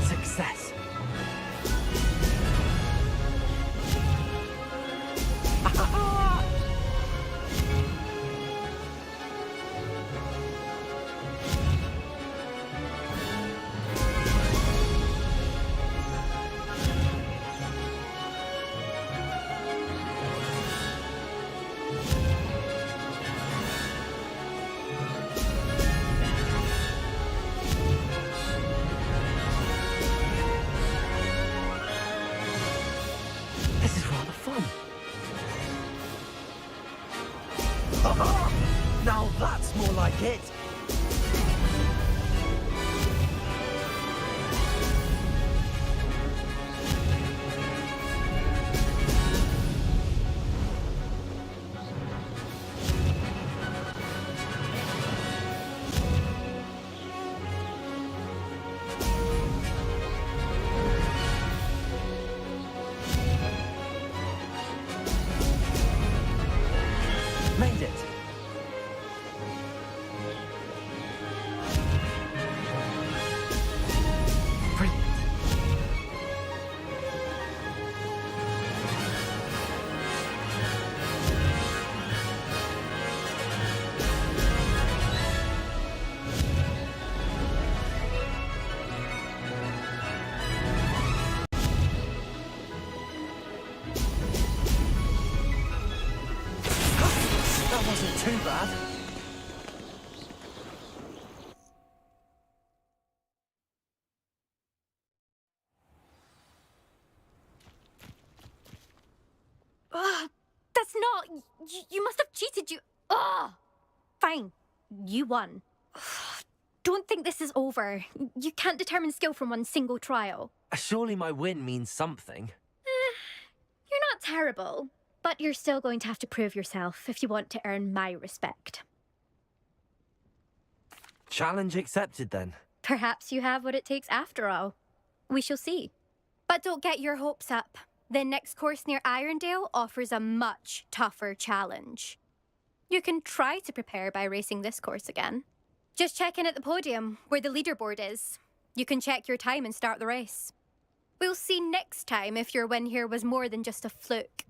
Speaker 3: Success! This is rather fun. Now that's more like it.
Speaker 10: That wasn't too bad.
Speaker 17: Ugh, that's not... You must have cheated, you... Ugh! Fine. You won. Don't think this is over. You can't determine skill from one single trial.
Speaker 10: Surely my win means something.
Speaker 17: You're not terrible, but you're still going to have to prove yourself if you want to earn my respect.
Speaker 10: Challenge accepted, then.
Speaker 17: Perhaps you have what it takes after all. We shall see. But don't get your hopes up. The next course near Irondale offers a much tougher challenge. You can try to prepare by racing this course again. Just check in at the podium, where the leaderboard is. You can check your time and start the race. We'll see next time if your win here was more than just a fluke.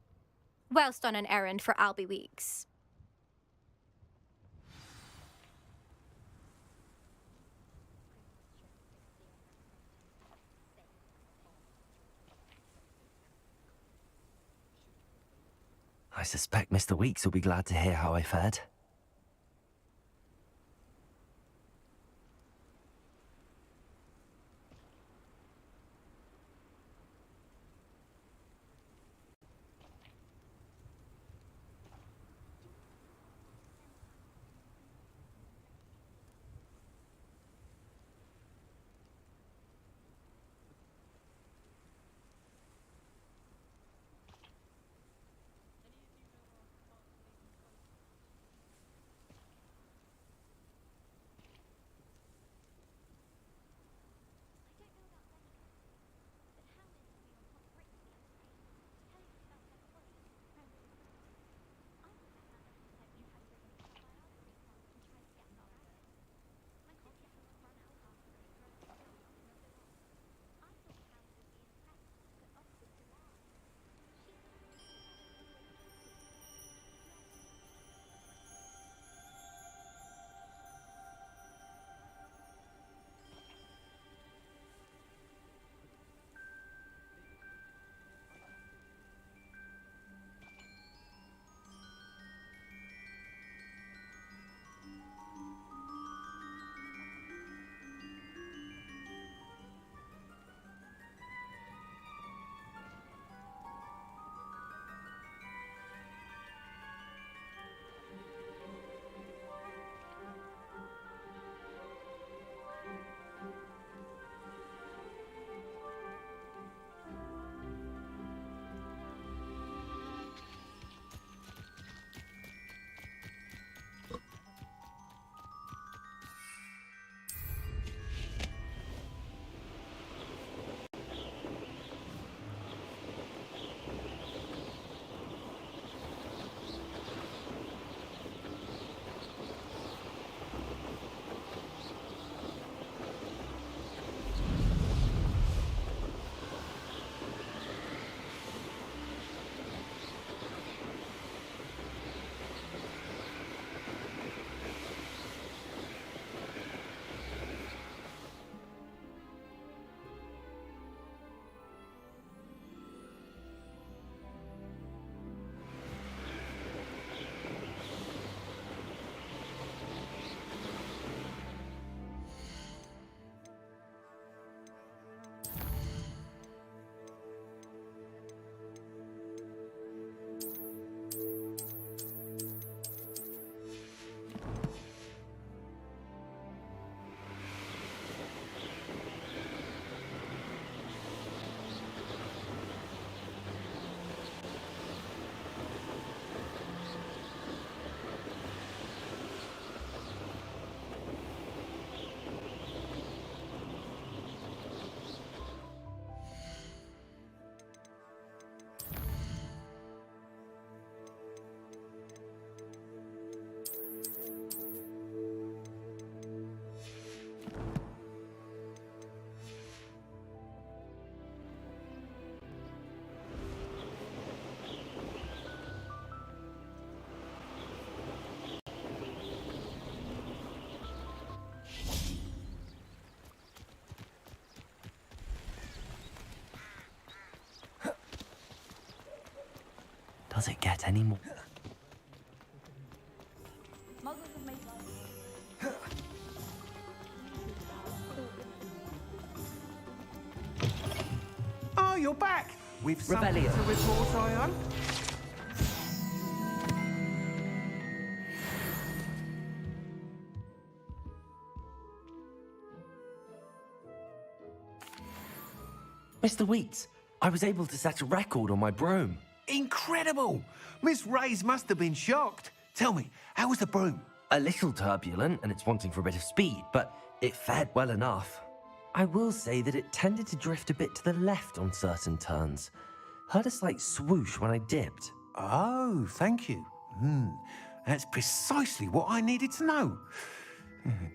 Speaker 17: Whilst on an errand for Albie Weeks.
Speaker 3: I suspect Mr. Weeks will be glad to hear how I fared. Does it get any more?
Speaker 8: Muggles have made
Speaker 16: Oh, you're back! With something
Speaker 10: Revelio.
Speaker 16: to report, I hope?
Speaker 10: Mr. Wheats, I was able to set a record on my broom.
Speaker 16: Incredible! Miss Reyes must have been shocked. Tell me, how was the broom?
Speaker 10: A little turbulent, and it's wanting for a bit of speed, but it fared well enough. I will say that it tended to drift a bit to the left on certain turns. Heard a slight swoosh when I dipped.
Speaker 16: Oh, thank you. That's precisely what I needed to know.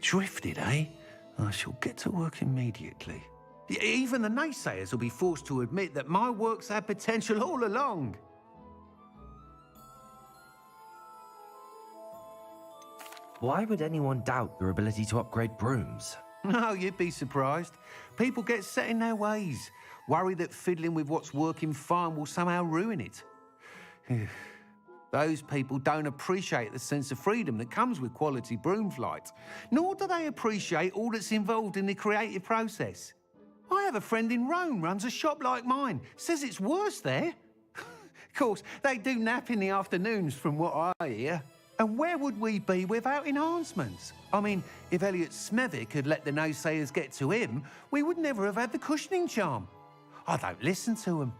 Speaker 16: Drifted, eh? I shall get to work immediately. Even the naysayers will be forced to admit that my work's had potential all along.
Speaker 10: Why would anyone doubt your ability to upgrade brooms?
Speaker 16: No, you'd be surprised. People get set in their ways, worry that fiddling with what's working fine will somehow ruin it. Those people don't appreciate the sense of freedom that comes with quality broom flight, nor do they appreciate all that's involved in the creative process. I have a friend in Rome runs a shop like mine, says it's worse there. Of course, they do nap in the afternoons from what I hear. And where would we be without enhancements? I mean, if Elliot Smethwick had let the naysayers get to him, we would never have had the cushioning charm. I don't listen to them.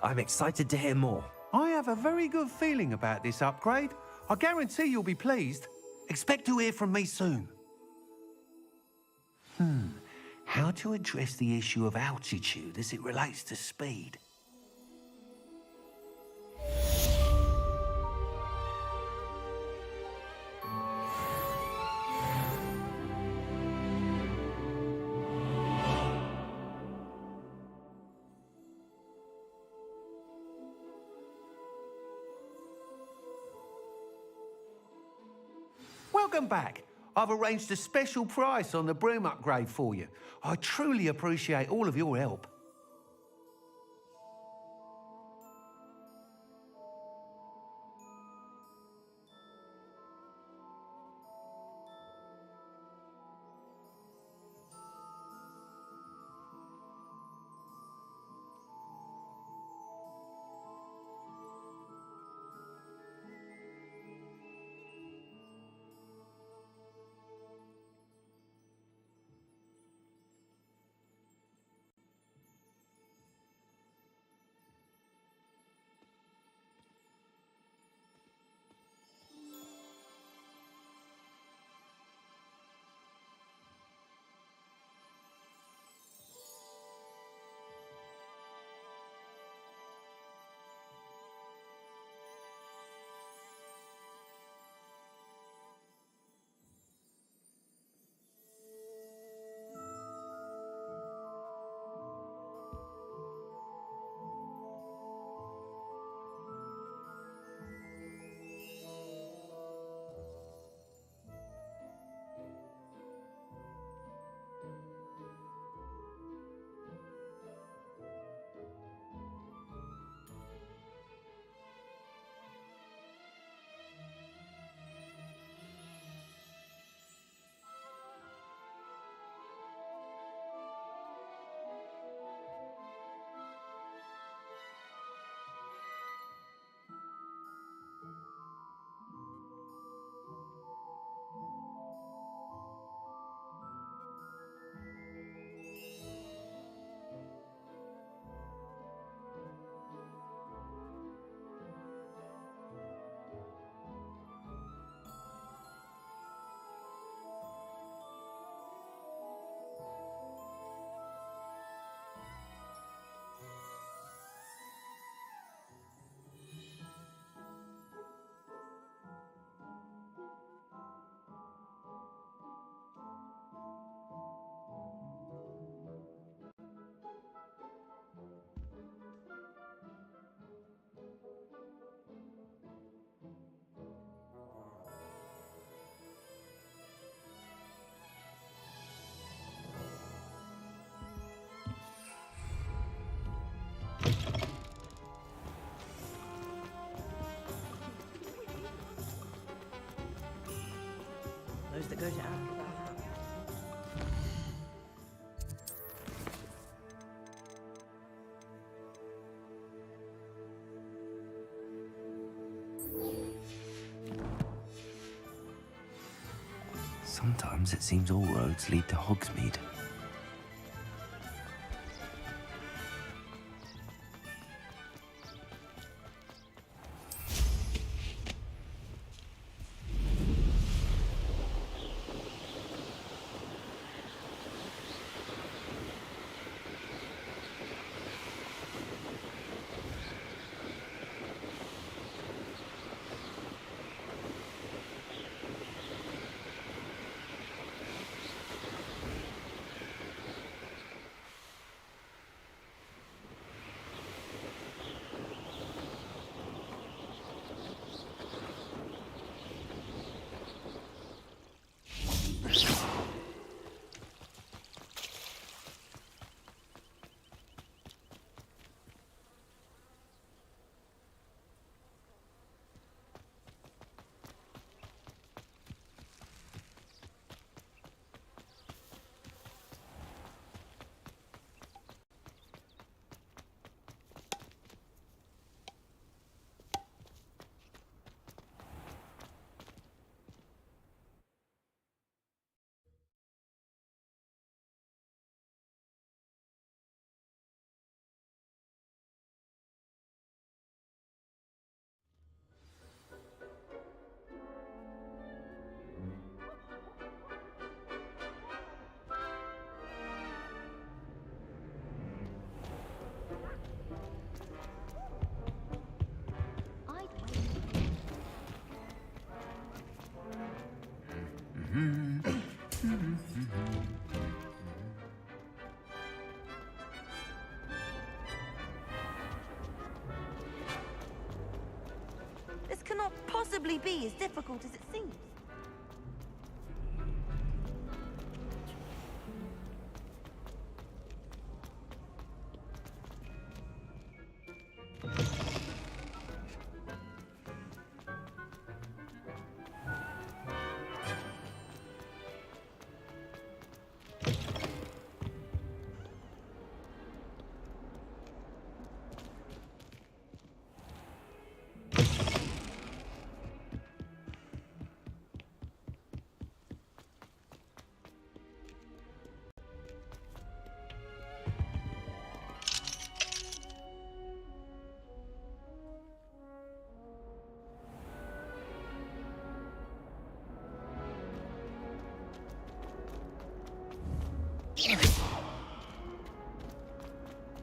Speaker 10: I'm excited to hear more.
Speaker 16: I have a very good feeling about this upgrade. I guarantee you'll be pleased. Expect to hear from me soon. How to address the issue of altitude as it relates to speed? Welcome back. I've arranged a special price on the broom upgrade for you. I truly appreciate all of your help.
Speaker 21: those that go to Africa.
Speaker 3: Sometimes it seems all roads lead to Hogsmeade.
Speaker 21: This cannot possibly be as difficult as it seems.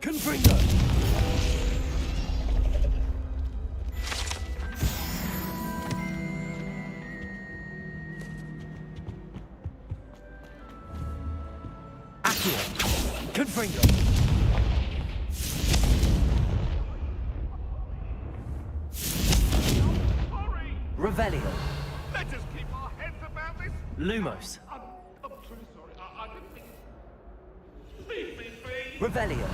Speaker 12: Confringo! Accio! Confringo!
Speaker 3: Revelio!
Speaker 4: Let us keep our heads about this.
Speaker 3: Lumos!
Speaker 4: I'm truly sorry. I didn't think... Leave me be.
Speaker 3: Revelio!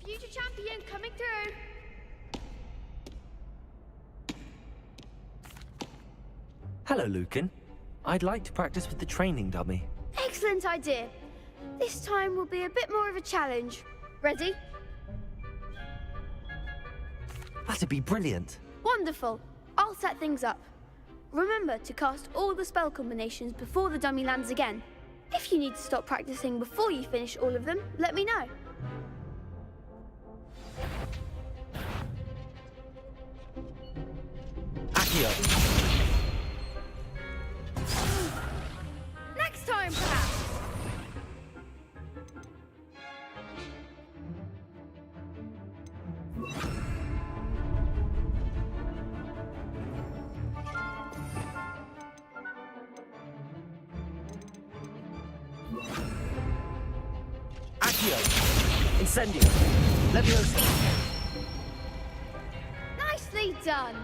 Speaker 18: Future champion coming through.
Speaker 3: Hello, Lucan. I'd like to practice with the training dummy.
Speaker 18: Excellent idea. This time will be a bit more of a challenge. Ready?
Speaker 3: That'd be brilliant.
Speaker 18: Wonderful. I'll set things up. Remember to cast all the spell combinations before the dummy lands again. If you need to stop practicing before you finish all of them, let me know.
Speaker 3: Accio!
Speaker 18: Next time, perhaps.
Speaker 3: Accio! Incendio! Leviosa!
Speaker 18: Nicely done!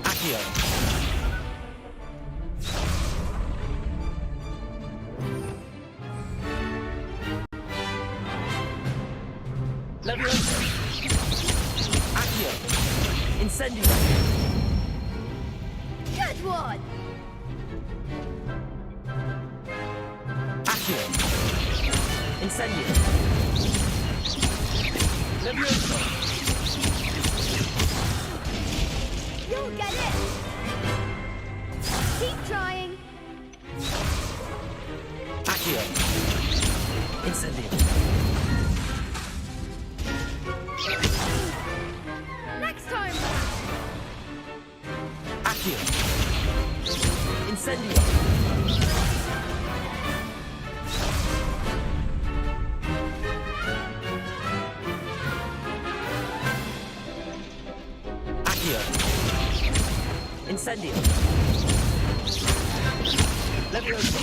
Speaker 3: Accio! Leviosa! Accio! Incendio!
Speaker 18: Good one!
Speaker 3: Accio! Incendio! Leviosa!
Speaker 18: You'll get it! Keep trying!
Speaker 3: Accio! Incendio!
Speaker 18: Next time!
Speaker 3: Accio! Incendio! Accio! Incendio! Leviosa!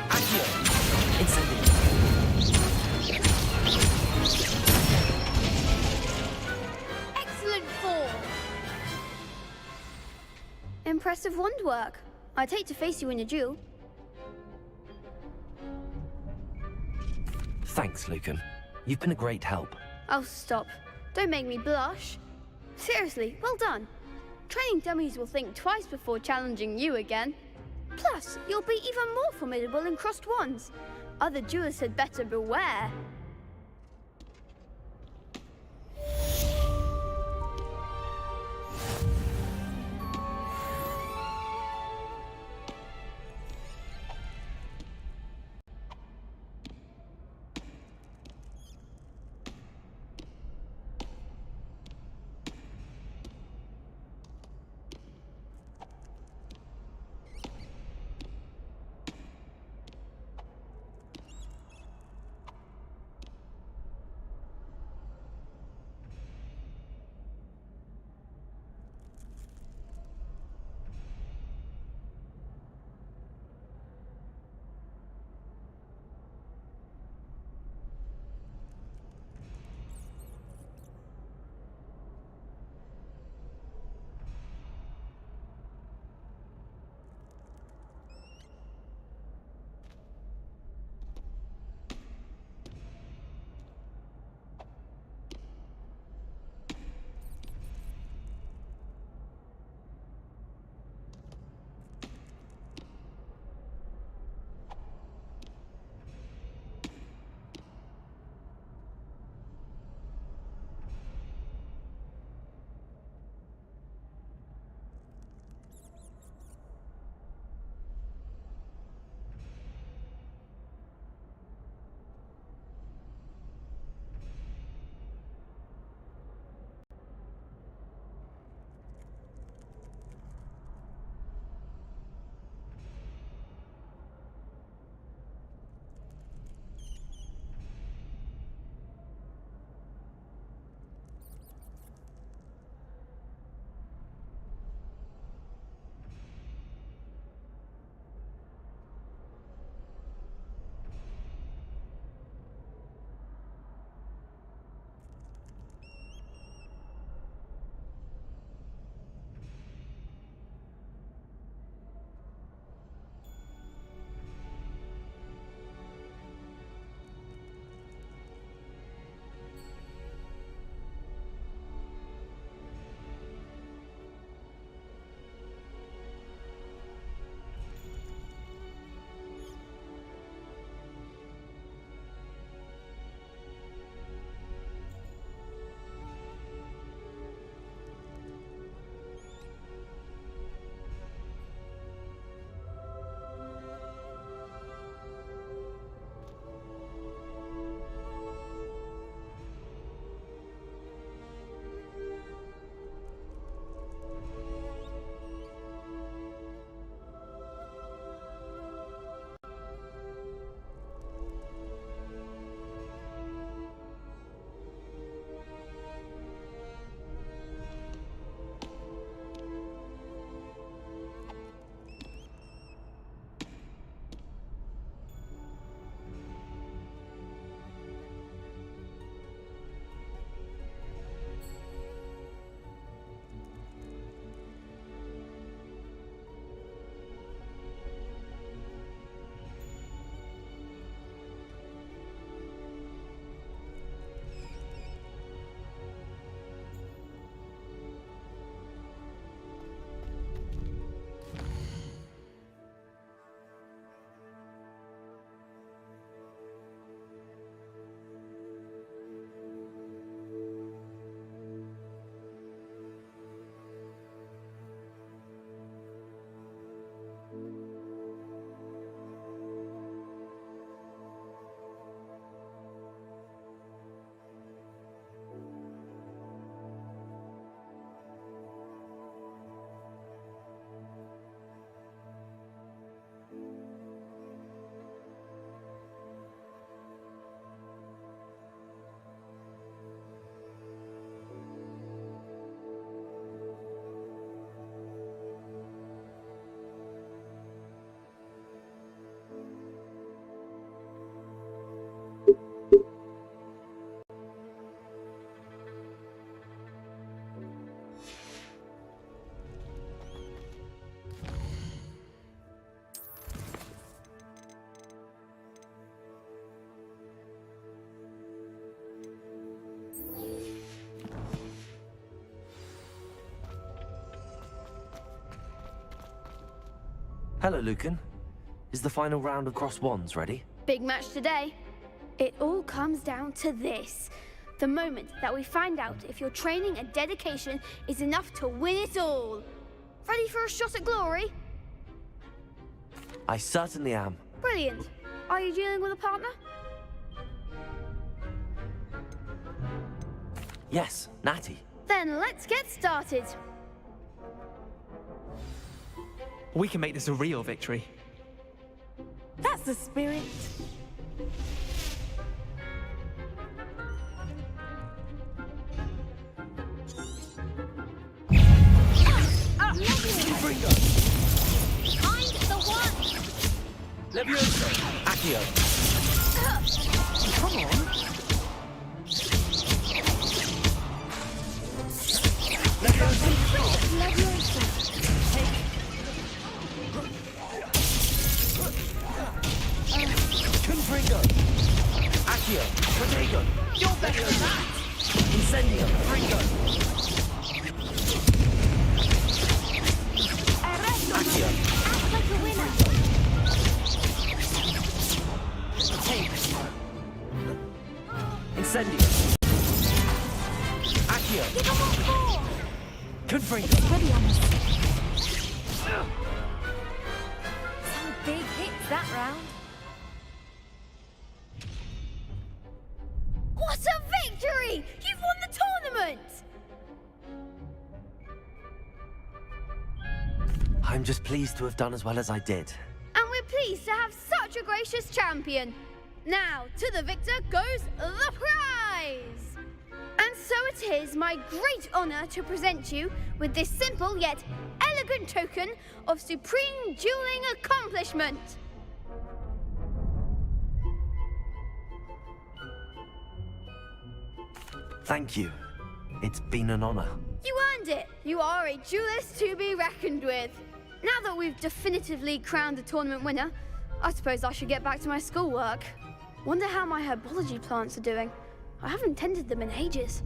Speaker 3: Accio! Incendio!
Speaker 18: Excellent form! Impressive wand work. I'd hate to face you in a duel.
Speaker 10: Thanks, Lucan. You've been a great help.
Speaker 18: Oh, stop. Don't make me blush. Seriously, well done. Training dummies will think twice before challenging you again. Plus, you'll be even more formidable in crossed wands. Other duelists had better beware.
Speaker 10: Hello, Lucan. Is the final round of Cross Wands ready?
Speaker 18: Big match today. It all comes down to this. The moment that we find out if your training and dedication is enough to win it all. Ready for a shot at glory?
Speaker 10: I certainly am.
Speaker 18: Brilliant. Are you dealing with a partner?
Speaker 10: Yes, Natty.
Speaker 18: Then let's get started.
Speaker 9: We can make this a real victory.
Speaker 21: That's the spirit.
Speaker 8: Find the one!
Speaker 10: Levioso! Accio!
Speaker 21: Come on.
Speaker 10: Confringo! Accio! Protego!
Speaker 8: You're better than that!
Speaker 10: Incendio! Fringo! Accio!
Speaker 8: Act like a winner!
Speaker 10: Take! Incendio! Accio!
Speaker 8: Give them what for!
Speaker 10: Confringo!
Speaker 8: Ready on this. Some big hits that round.
Speaker 18: What a victory! You've won the tournament!
Speaker 10: I'm just pleased to have done as well as I did.
Speaker 18: And we're pleased to have such a gracious champion. Now, to the victor goes the prize! And so it is my great honor to present you with this simple yet elegant token of supreme dueling accomplishment.
Speaker 10: Thank you. It's been an honor.
Speaker 18: You earned it. You are a duelist to be reckoned with. Now that we've definitively crowned the tournament winner, I suppose I should get back to my schoolwork. Wonder how my herbology plants are doing. I haven't tended them in ages.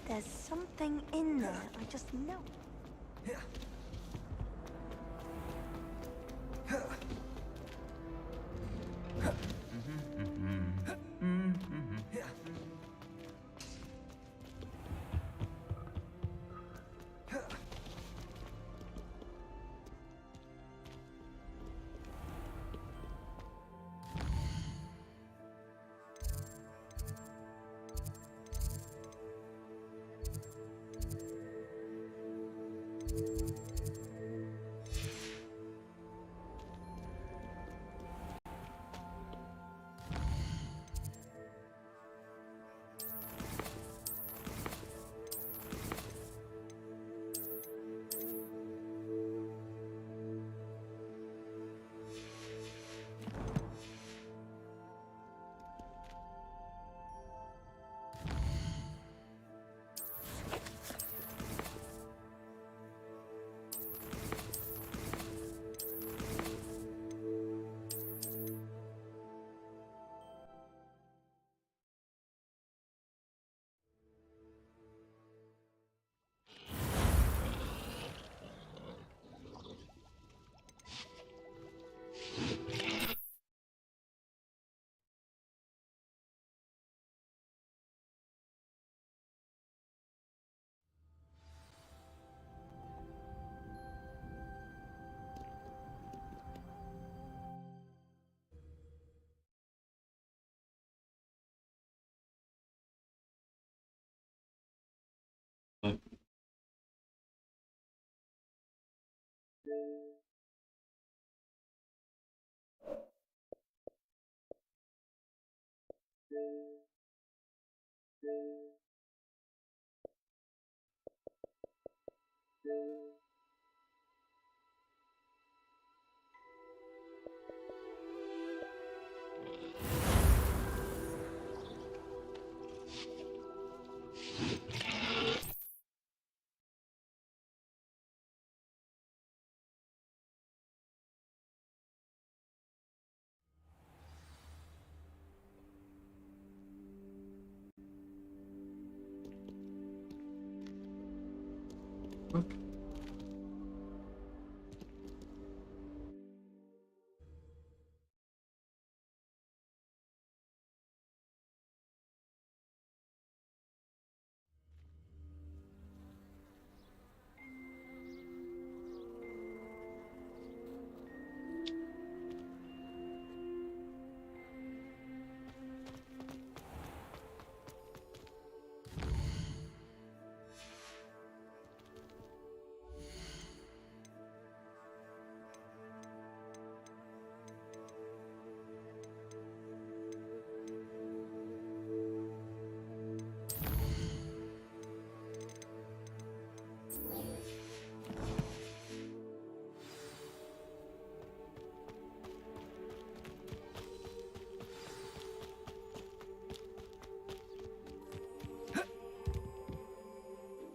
Speaker 21: There's something in there. I just know.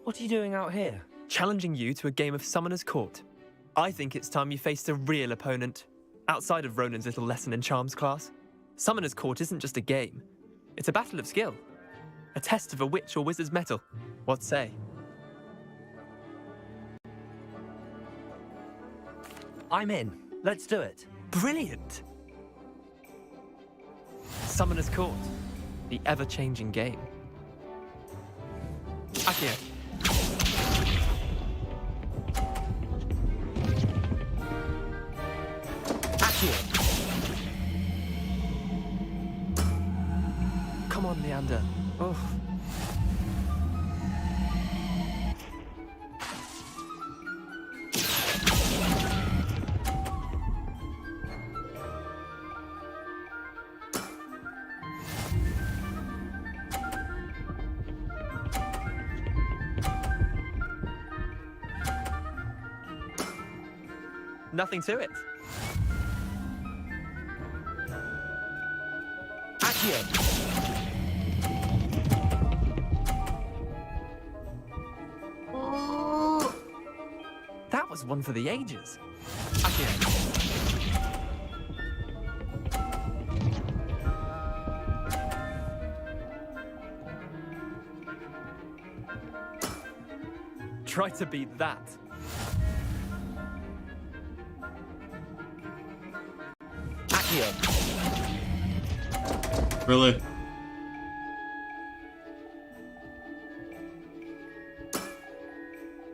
Speaker 10: What are you doing out here?
Speaker 9: Challenging you to a game of Summoner's Court. I think it's time you faced a real opponent, outside of Ronan's little lesson in charms class. Summoner's Court isn't just a game. It's a battle of skill. A test of a witch or wizard's mettle. What say?
Speaker 10: I'm in. Let's do it.
Speaker 9: Brilliant! Summoner's Court. The ever-changing game. Akio. Come on, Leander. Oh. Nothing to it. That was one for the ages. Try to beat that.
Speaker 1: Really?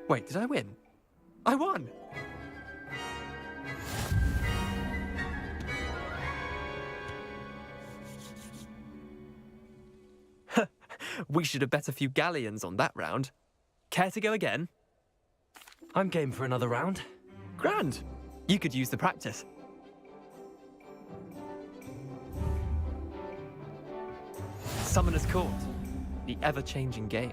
Speaker 9: Wait, did I win? I won! We should have bet a few galleons on that round. Care to go again?
Speaker 10: I'm game for another round.
Speaker 9: Grand! You could use the practice. Summoner's Court. The ever-changing game.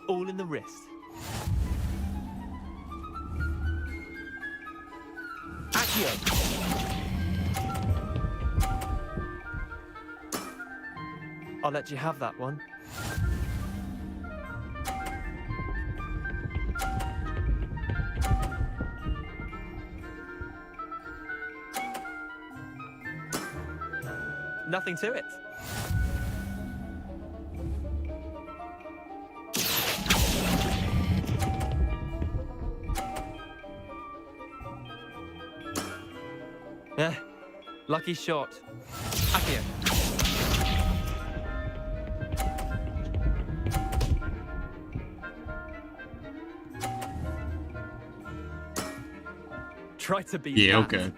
Speaker 9: All in the wrist. I'll let you have that one. Nothing to it. Yeah, lucky shot. Akio. Try to beat
Speaker 1: Yeah,
Speaker 9: that.
Speaker 1: okay.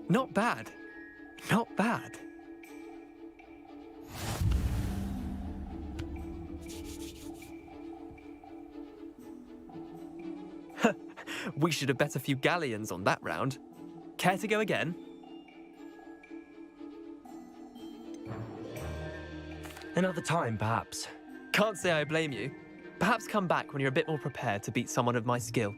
Speaker 9: Not bad. Not bad. We should have bet a few galleons on that round. Care to go again?
Speaker 10: Another time, perhaps.
Speaker 9: Can't say I blame you. Perhaps come back when you're a bit more prepared to beat someone of my skill.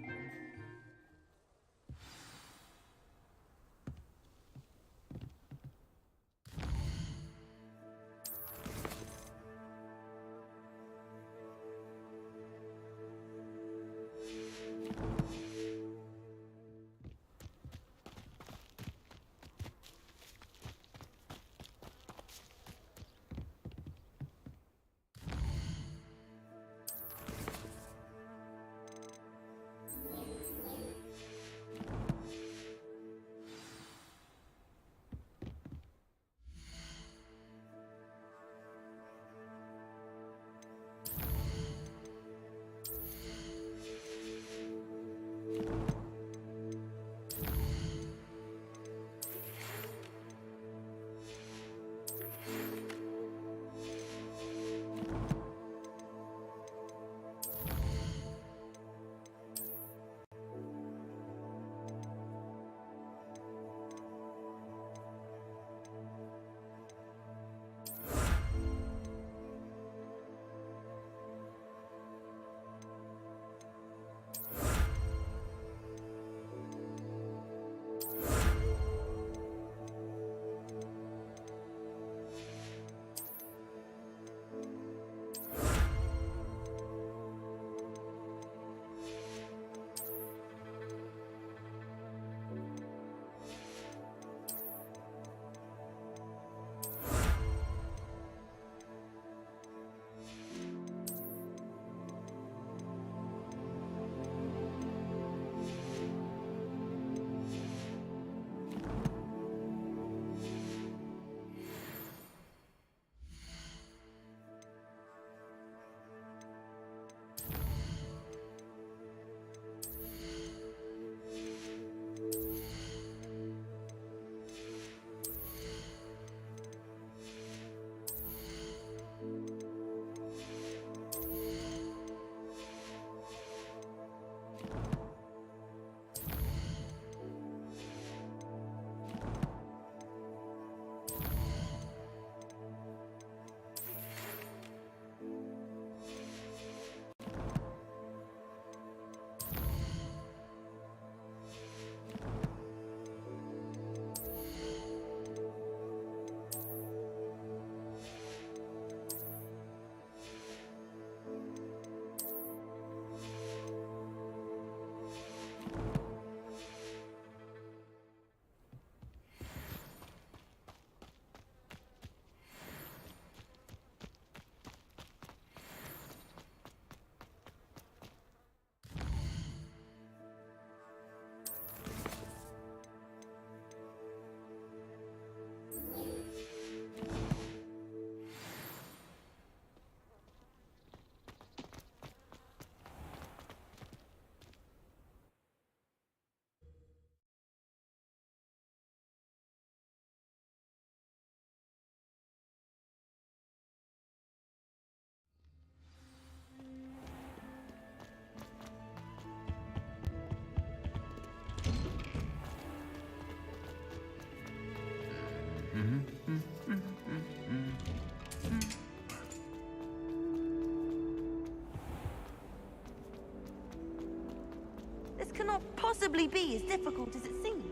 Speaker 21: This cannot possibly be as difficult as it seems.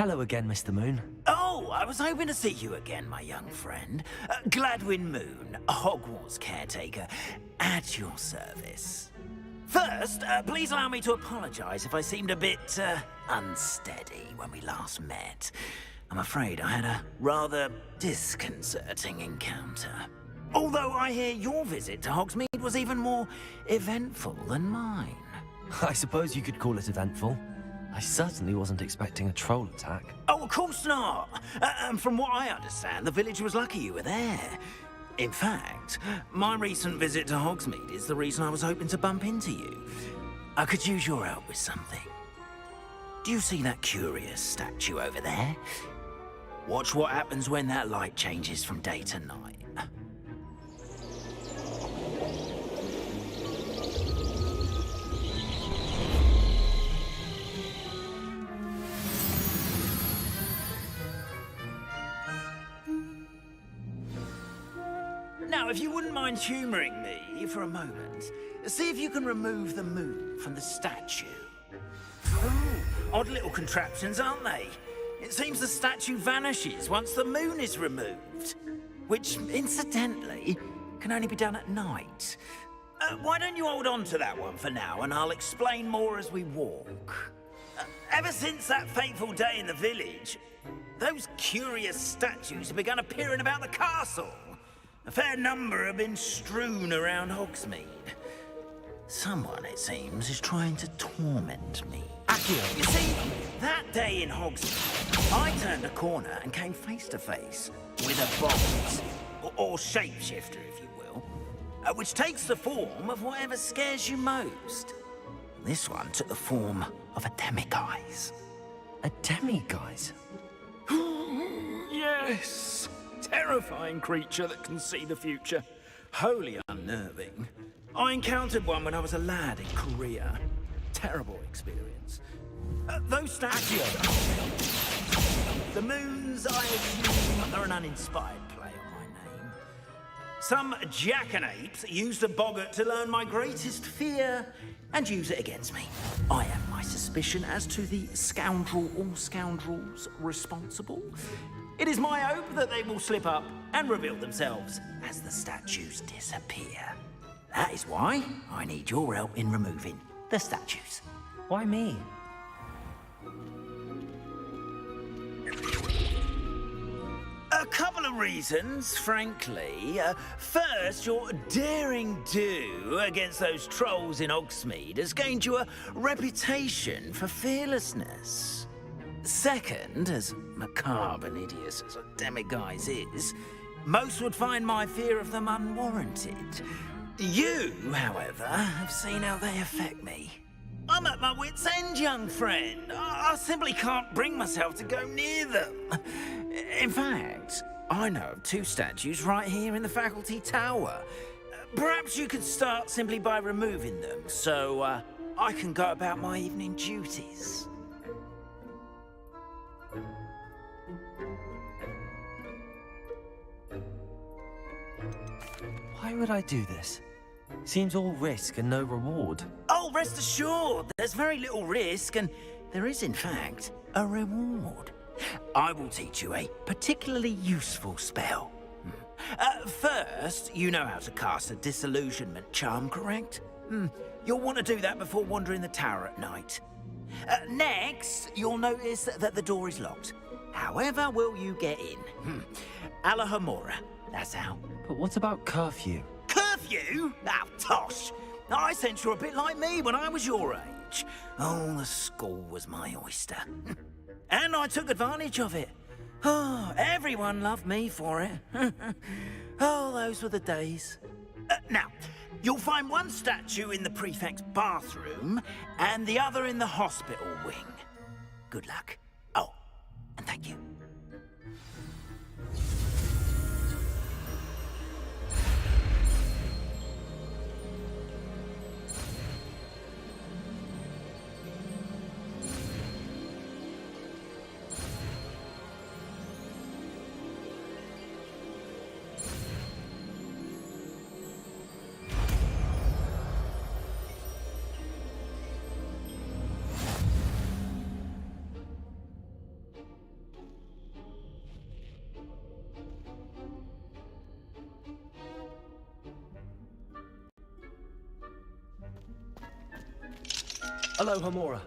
Speaker 3: Hello again, Mr. Moon.
Speaker 6: Oh, I was hoping to see you again, my young friend. Gladwin Moon, Hogwarts caretaker, at your service. First, please allow me to apologize if I seemed a bit unsteady when we last met. I'm afraid I had a rather disconcerting encounter. Although I hear your visit to Hogsmeade was even more eventful than mine.
Speaker 3: I suppose you could call it eventful. I certainly wasn't expecting a troll attack.
Speaker 6: Oh, of course not. And from what I understand, the village was lucky you were there. In fact, my recent visit to Hogsmeade is the reason I was hoping to bump into you. I could use your help with something. Do you see that curious statue over there? Watch what happens when that light changes from day to night. Now, if you wouldn't mind humouring me for a moment, see if you can remove the moon from the statue. Ooh, odd little contraptions, aren't they? It seems the statue vanishes once the moon is removed, which, incidentally, can only be done at night. Why don't you hold on to that one for now, and I'll explain more as we walk. Ever since that fateful day in the village, those curious statues have begun appearing about the castle. A fair number have been strewn around Hogsmeade. Someone, it seems, is trying to torment me. Accio! You see, that day in Hogsmeade, I turned a corner and came face to face with a bolt, or shapeshifter, if you will, which takes the form of whatever scares you most. This one took the form of a demiguise.
Speaker 3: A demiguise?
Speaker 6: Yes! Terrifying creature that can see the future. Wholly unnerving. I encountered one when I was a lad in Korea. Terrible experience. Those statues... The moons, I assume, are an uninspired play on my name. Some jackanapes used a boggart to learn my greatest fear and use it against me. I have my suspicion as to the scoundrel or scoundrels responsible. It is my hope that they will slip up and reveal themselves as the statues disappear. That is why I need your help in removing the statues.
Speaker 3: Why me?
Speaker 6: A couple of reasons, frankly. First, your daring do against those trolls in Hogsmeade has gained you a reputation for fearlessness. Second, as macabre and hideous as a demiguise is, most would find my fear of them unwarranted. You, however, have seen how they affect me. I'm at my wit's end, young friend. I simply can't bring myself to go near them. In fact, I know of two statues right here in the faculty tower. Perhaps you could start simply by removing them, so I can go about my evening duties.
Speaker 3: Why would I do this? Seems all risk and no reward.
Speaker 6: Oh, rest assured, there's very little risk, and there is, in fact, a reward. I will teach you a particularly useful spell. First, you know how to cast a disillusionment charm, correct? You'll want to do that before wandering the tower at night. Next, you'll notice that the door is locked. However will you get in? Alahomora, that's how.
Speaker 3: But what about curfew?
Speaker 6: Curfew? Oh, tosh. I sense you're a bit like me when I was your age. Oh, the school was my oyster. And I took advantage of it. Oh, everyone loved me for it. Oh, those were the days. Now, you'll find one statue in the prefect's bathroom and the other in the hospital wing. Good luck. Oh, and thank you.
Speaker 3: Aloha Mora.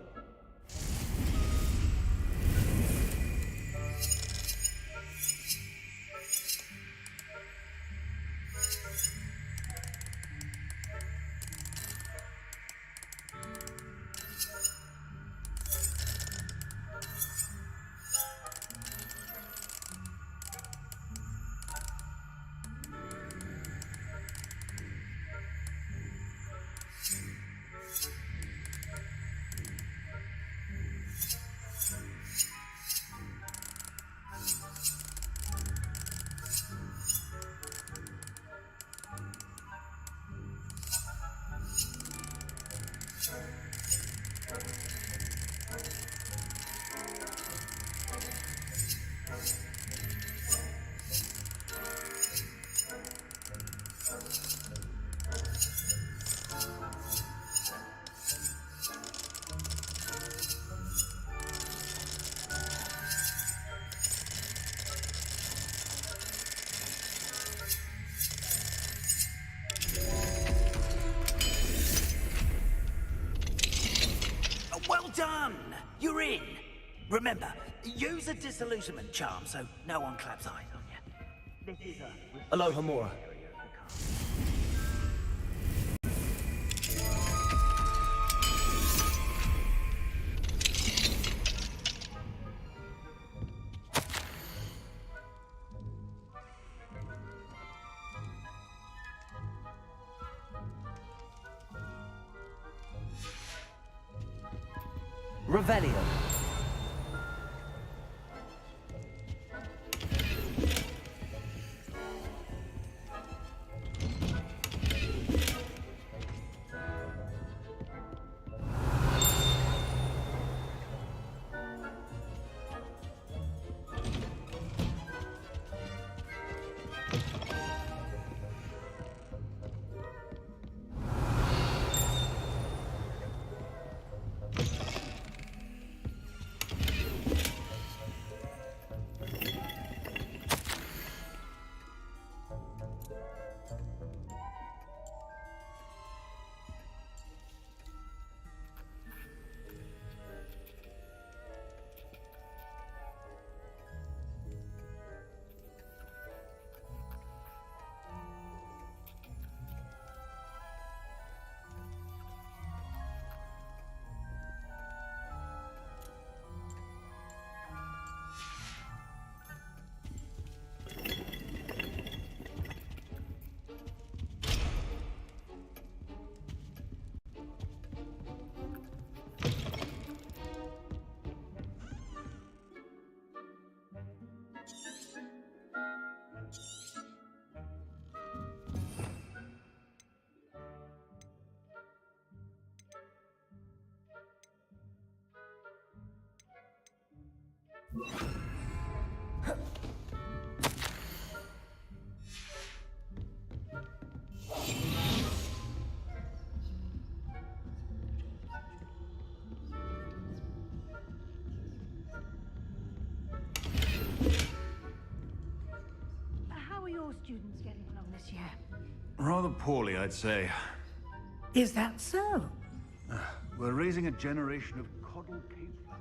Speaker 6: Well done! You're in. Remember, use a disillusionment charm so no one claps eyes on you. This is a...
Speaker 3: Aloha Mora. Revelio.
Speaker 21: How are your students getting along this year?
Speaker 22: Rather poorly, I'd say.
Speaker 6: Is that so?
Speaker 22: We're raising a generation of coddle cave flowers.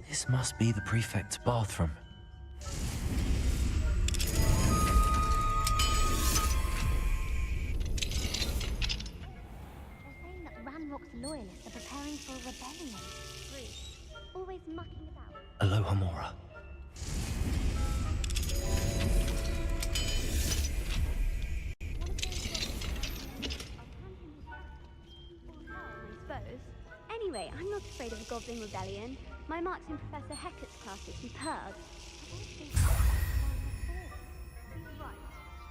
Speaker 3: This must be the prefect's bathroom.
Speaker 7: Saying that Ranrock's loyalists are preparing for a rebellion. Rude. Always mucking about.
Speaker 3: Aloha Mora.
Speaker 18: I suppose. Anyway, I'm not afraid of a goblin rebellion. My marks in Professor Hecat's class are superb. Right.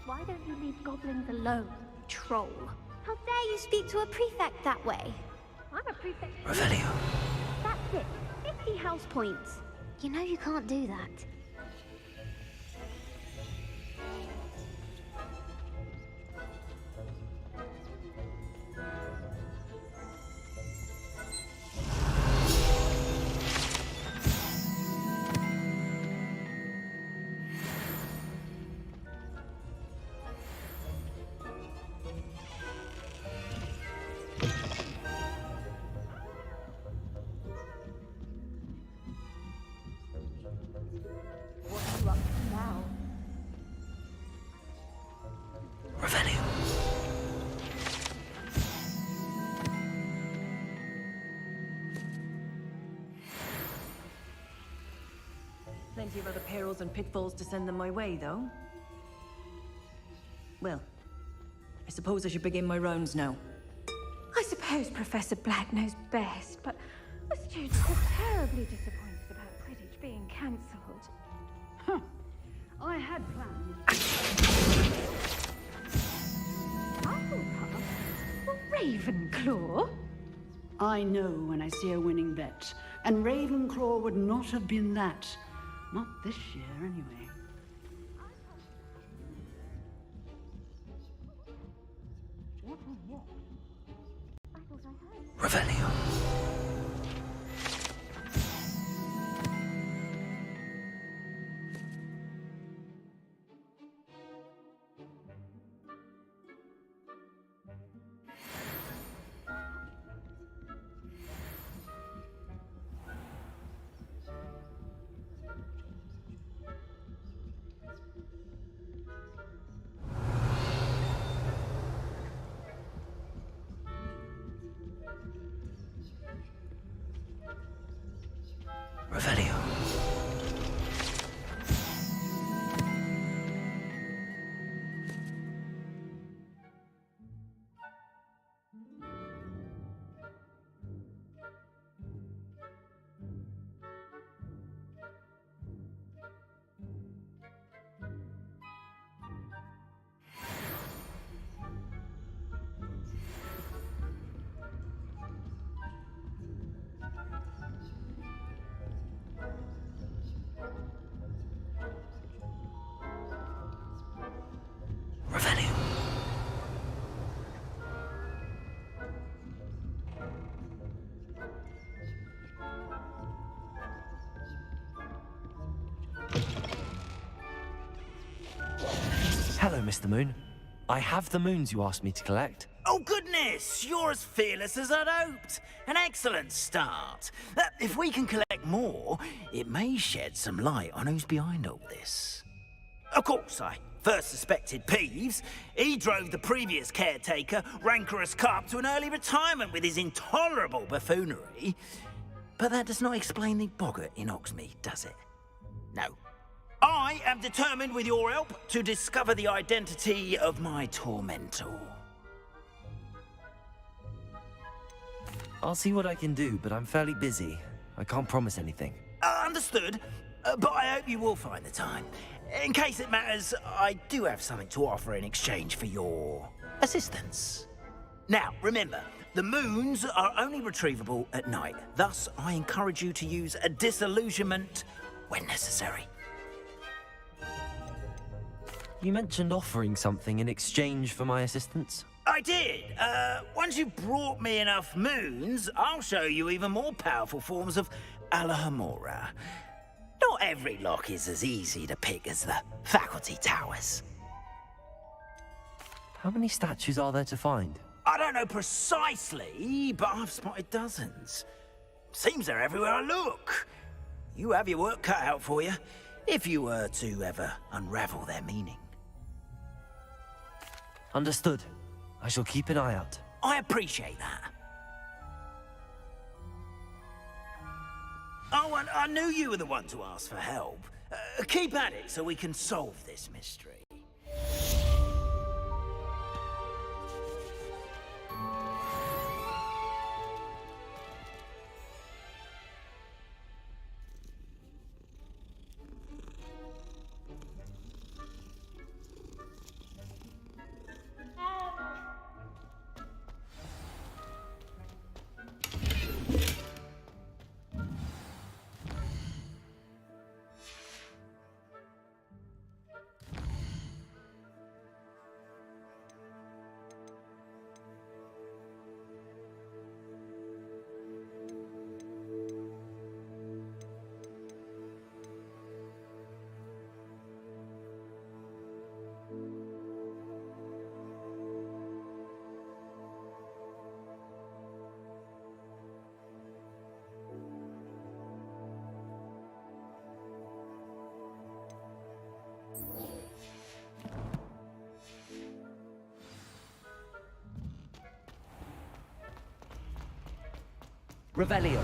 Speaker 18: Why don't you leave goblins alone, troll? How dare you speak to a prefect that way?
Speaker 7: I'm a prefect.
Speaker 10: Revelio.
Speaker 7: That's it. 50 house points. You know you can't do that.
Speaker 8: What are you up to now?
Speaker 10: Revelio.
Speaker 21: Plenty of other perils and pitfalls to send them my way, though. Well, I suppose I should begin my rounds now.
Speaker 8: I suppose Professor Black knows best, but the students are terribly disappointed about Quidditch being cancelled. Huh. I had planned. Hufflepuff? Well, Ravenclaw?
Speaker 14: I know when I see a winning bet, and Ravenclaw would not have been that. Not this year, anyway.
Speaker 7: What was what? I thought I heard.
Speaker 10: Revelio. Revelio. Revelio. Hello, Mr. Moon. I have the moons you asked me to collect.
Speaker 2: Oh, goodness! You're as fearless as I'd hoped. An excellent start. If we can collect more, it may shed some light on who's behind all this. Of course, I first suspected Peeves. He drove the previous caretaker, Rancorous Carp, to an early retirement with his intolerable buffoonery. But that does not explain the boggart in Oxmead, does it? No. I am determined, with your help, to discover the identity of my tormentor.
Speaker 10: I'll see what I can do, but I'm fairly busy. I can't promise anything.
Speaker 2: Understood. But I hope you will find the time. In case it matters, I do have something to offer in exchange for your assistance. Now, remember, the moons are only retrievable at night. Thus, I encourage you to use a disillusionment when necessary.
Speaker 10: You mentioned offering something in exchange for my assistance?
Speaker 2: I did. Once you've brought me enough moons, I'll show you even more powerful forms of Alohomora. Not every lock is as easy to pick as the faculty towers.
Speaker 10: How many statues are there to find?
Speaker 2: I don't know precisely, but I've spotted dozens. Seems they're everywhere I look. You have your work cut out for you, if you were to ever unravel their meaning.
Speaker 10: Understood. I shall keep an eye out.
Speaker 2: I appreciate that. Oh, and I knew you were the one to ask for help. Keep at it so we can solve this mystery.
Speaker 10: Revelio.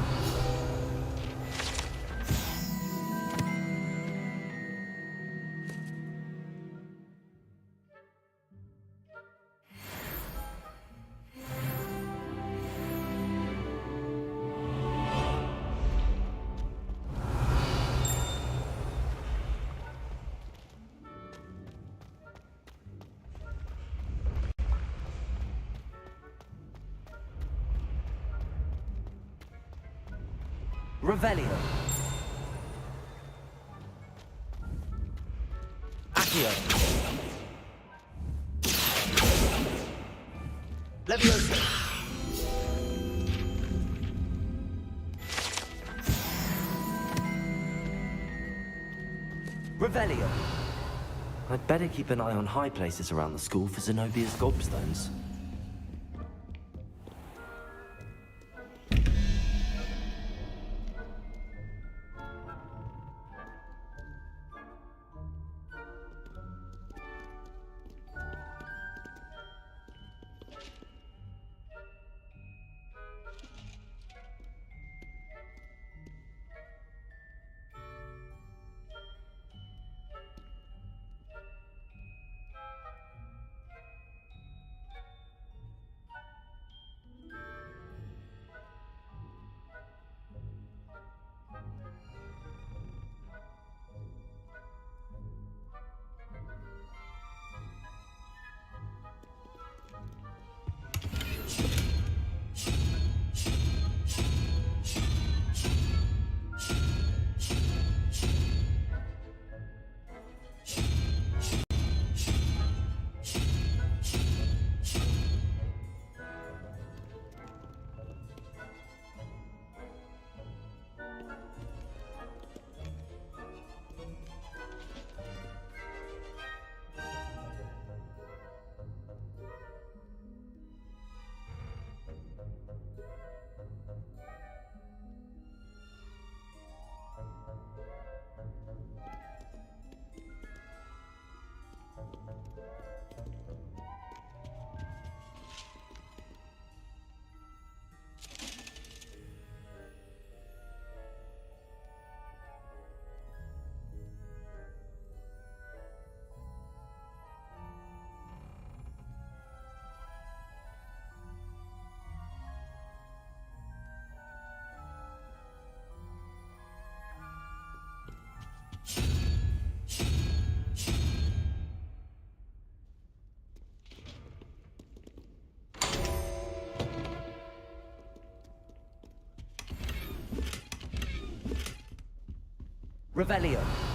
Speaker 10: Revelio. Accio. Leviosa. Revelio. I'd better keep an eye on high places around the school for Zenobia's gobstones. Revelio.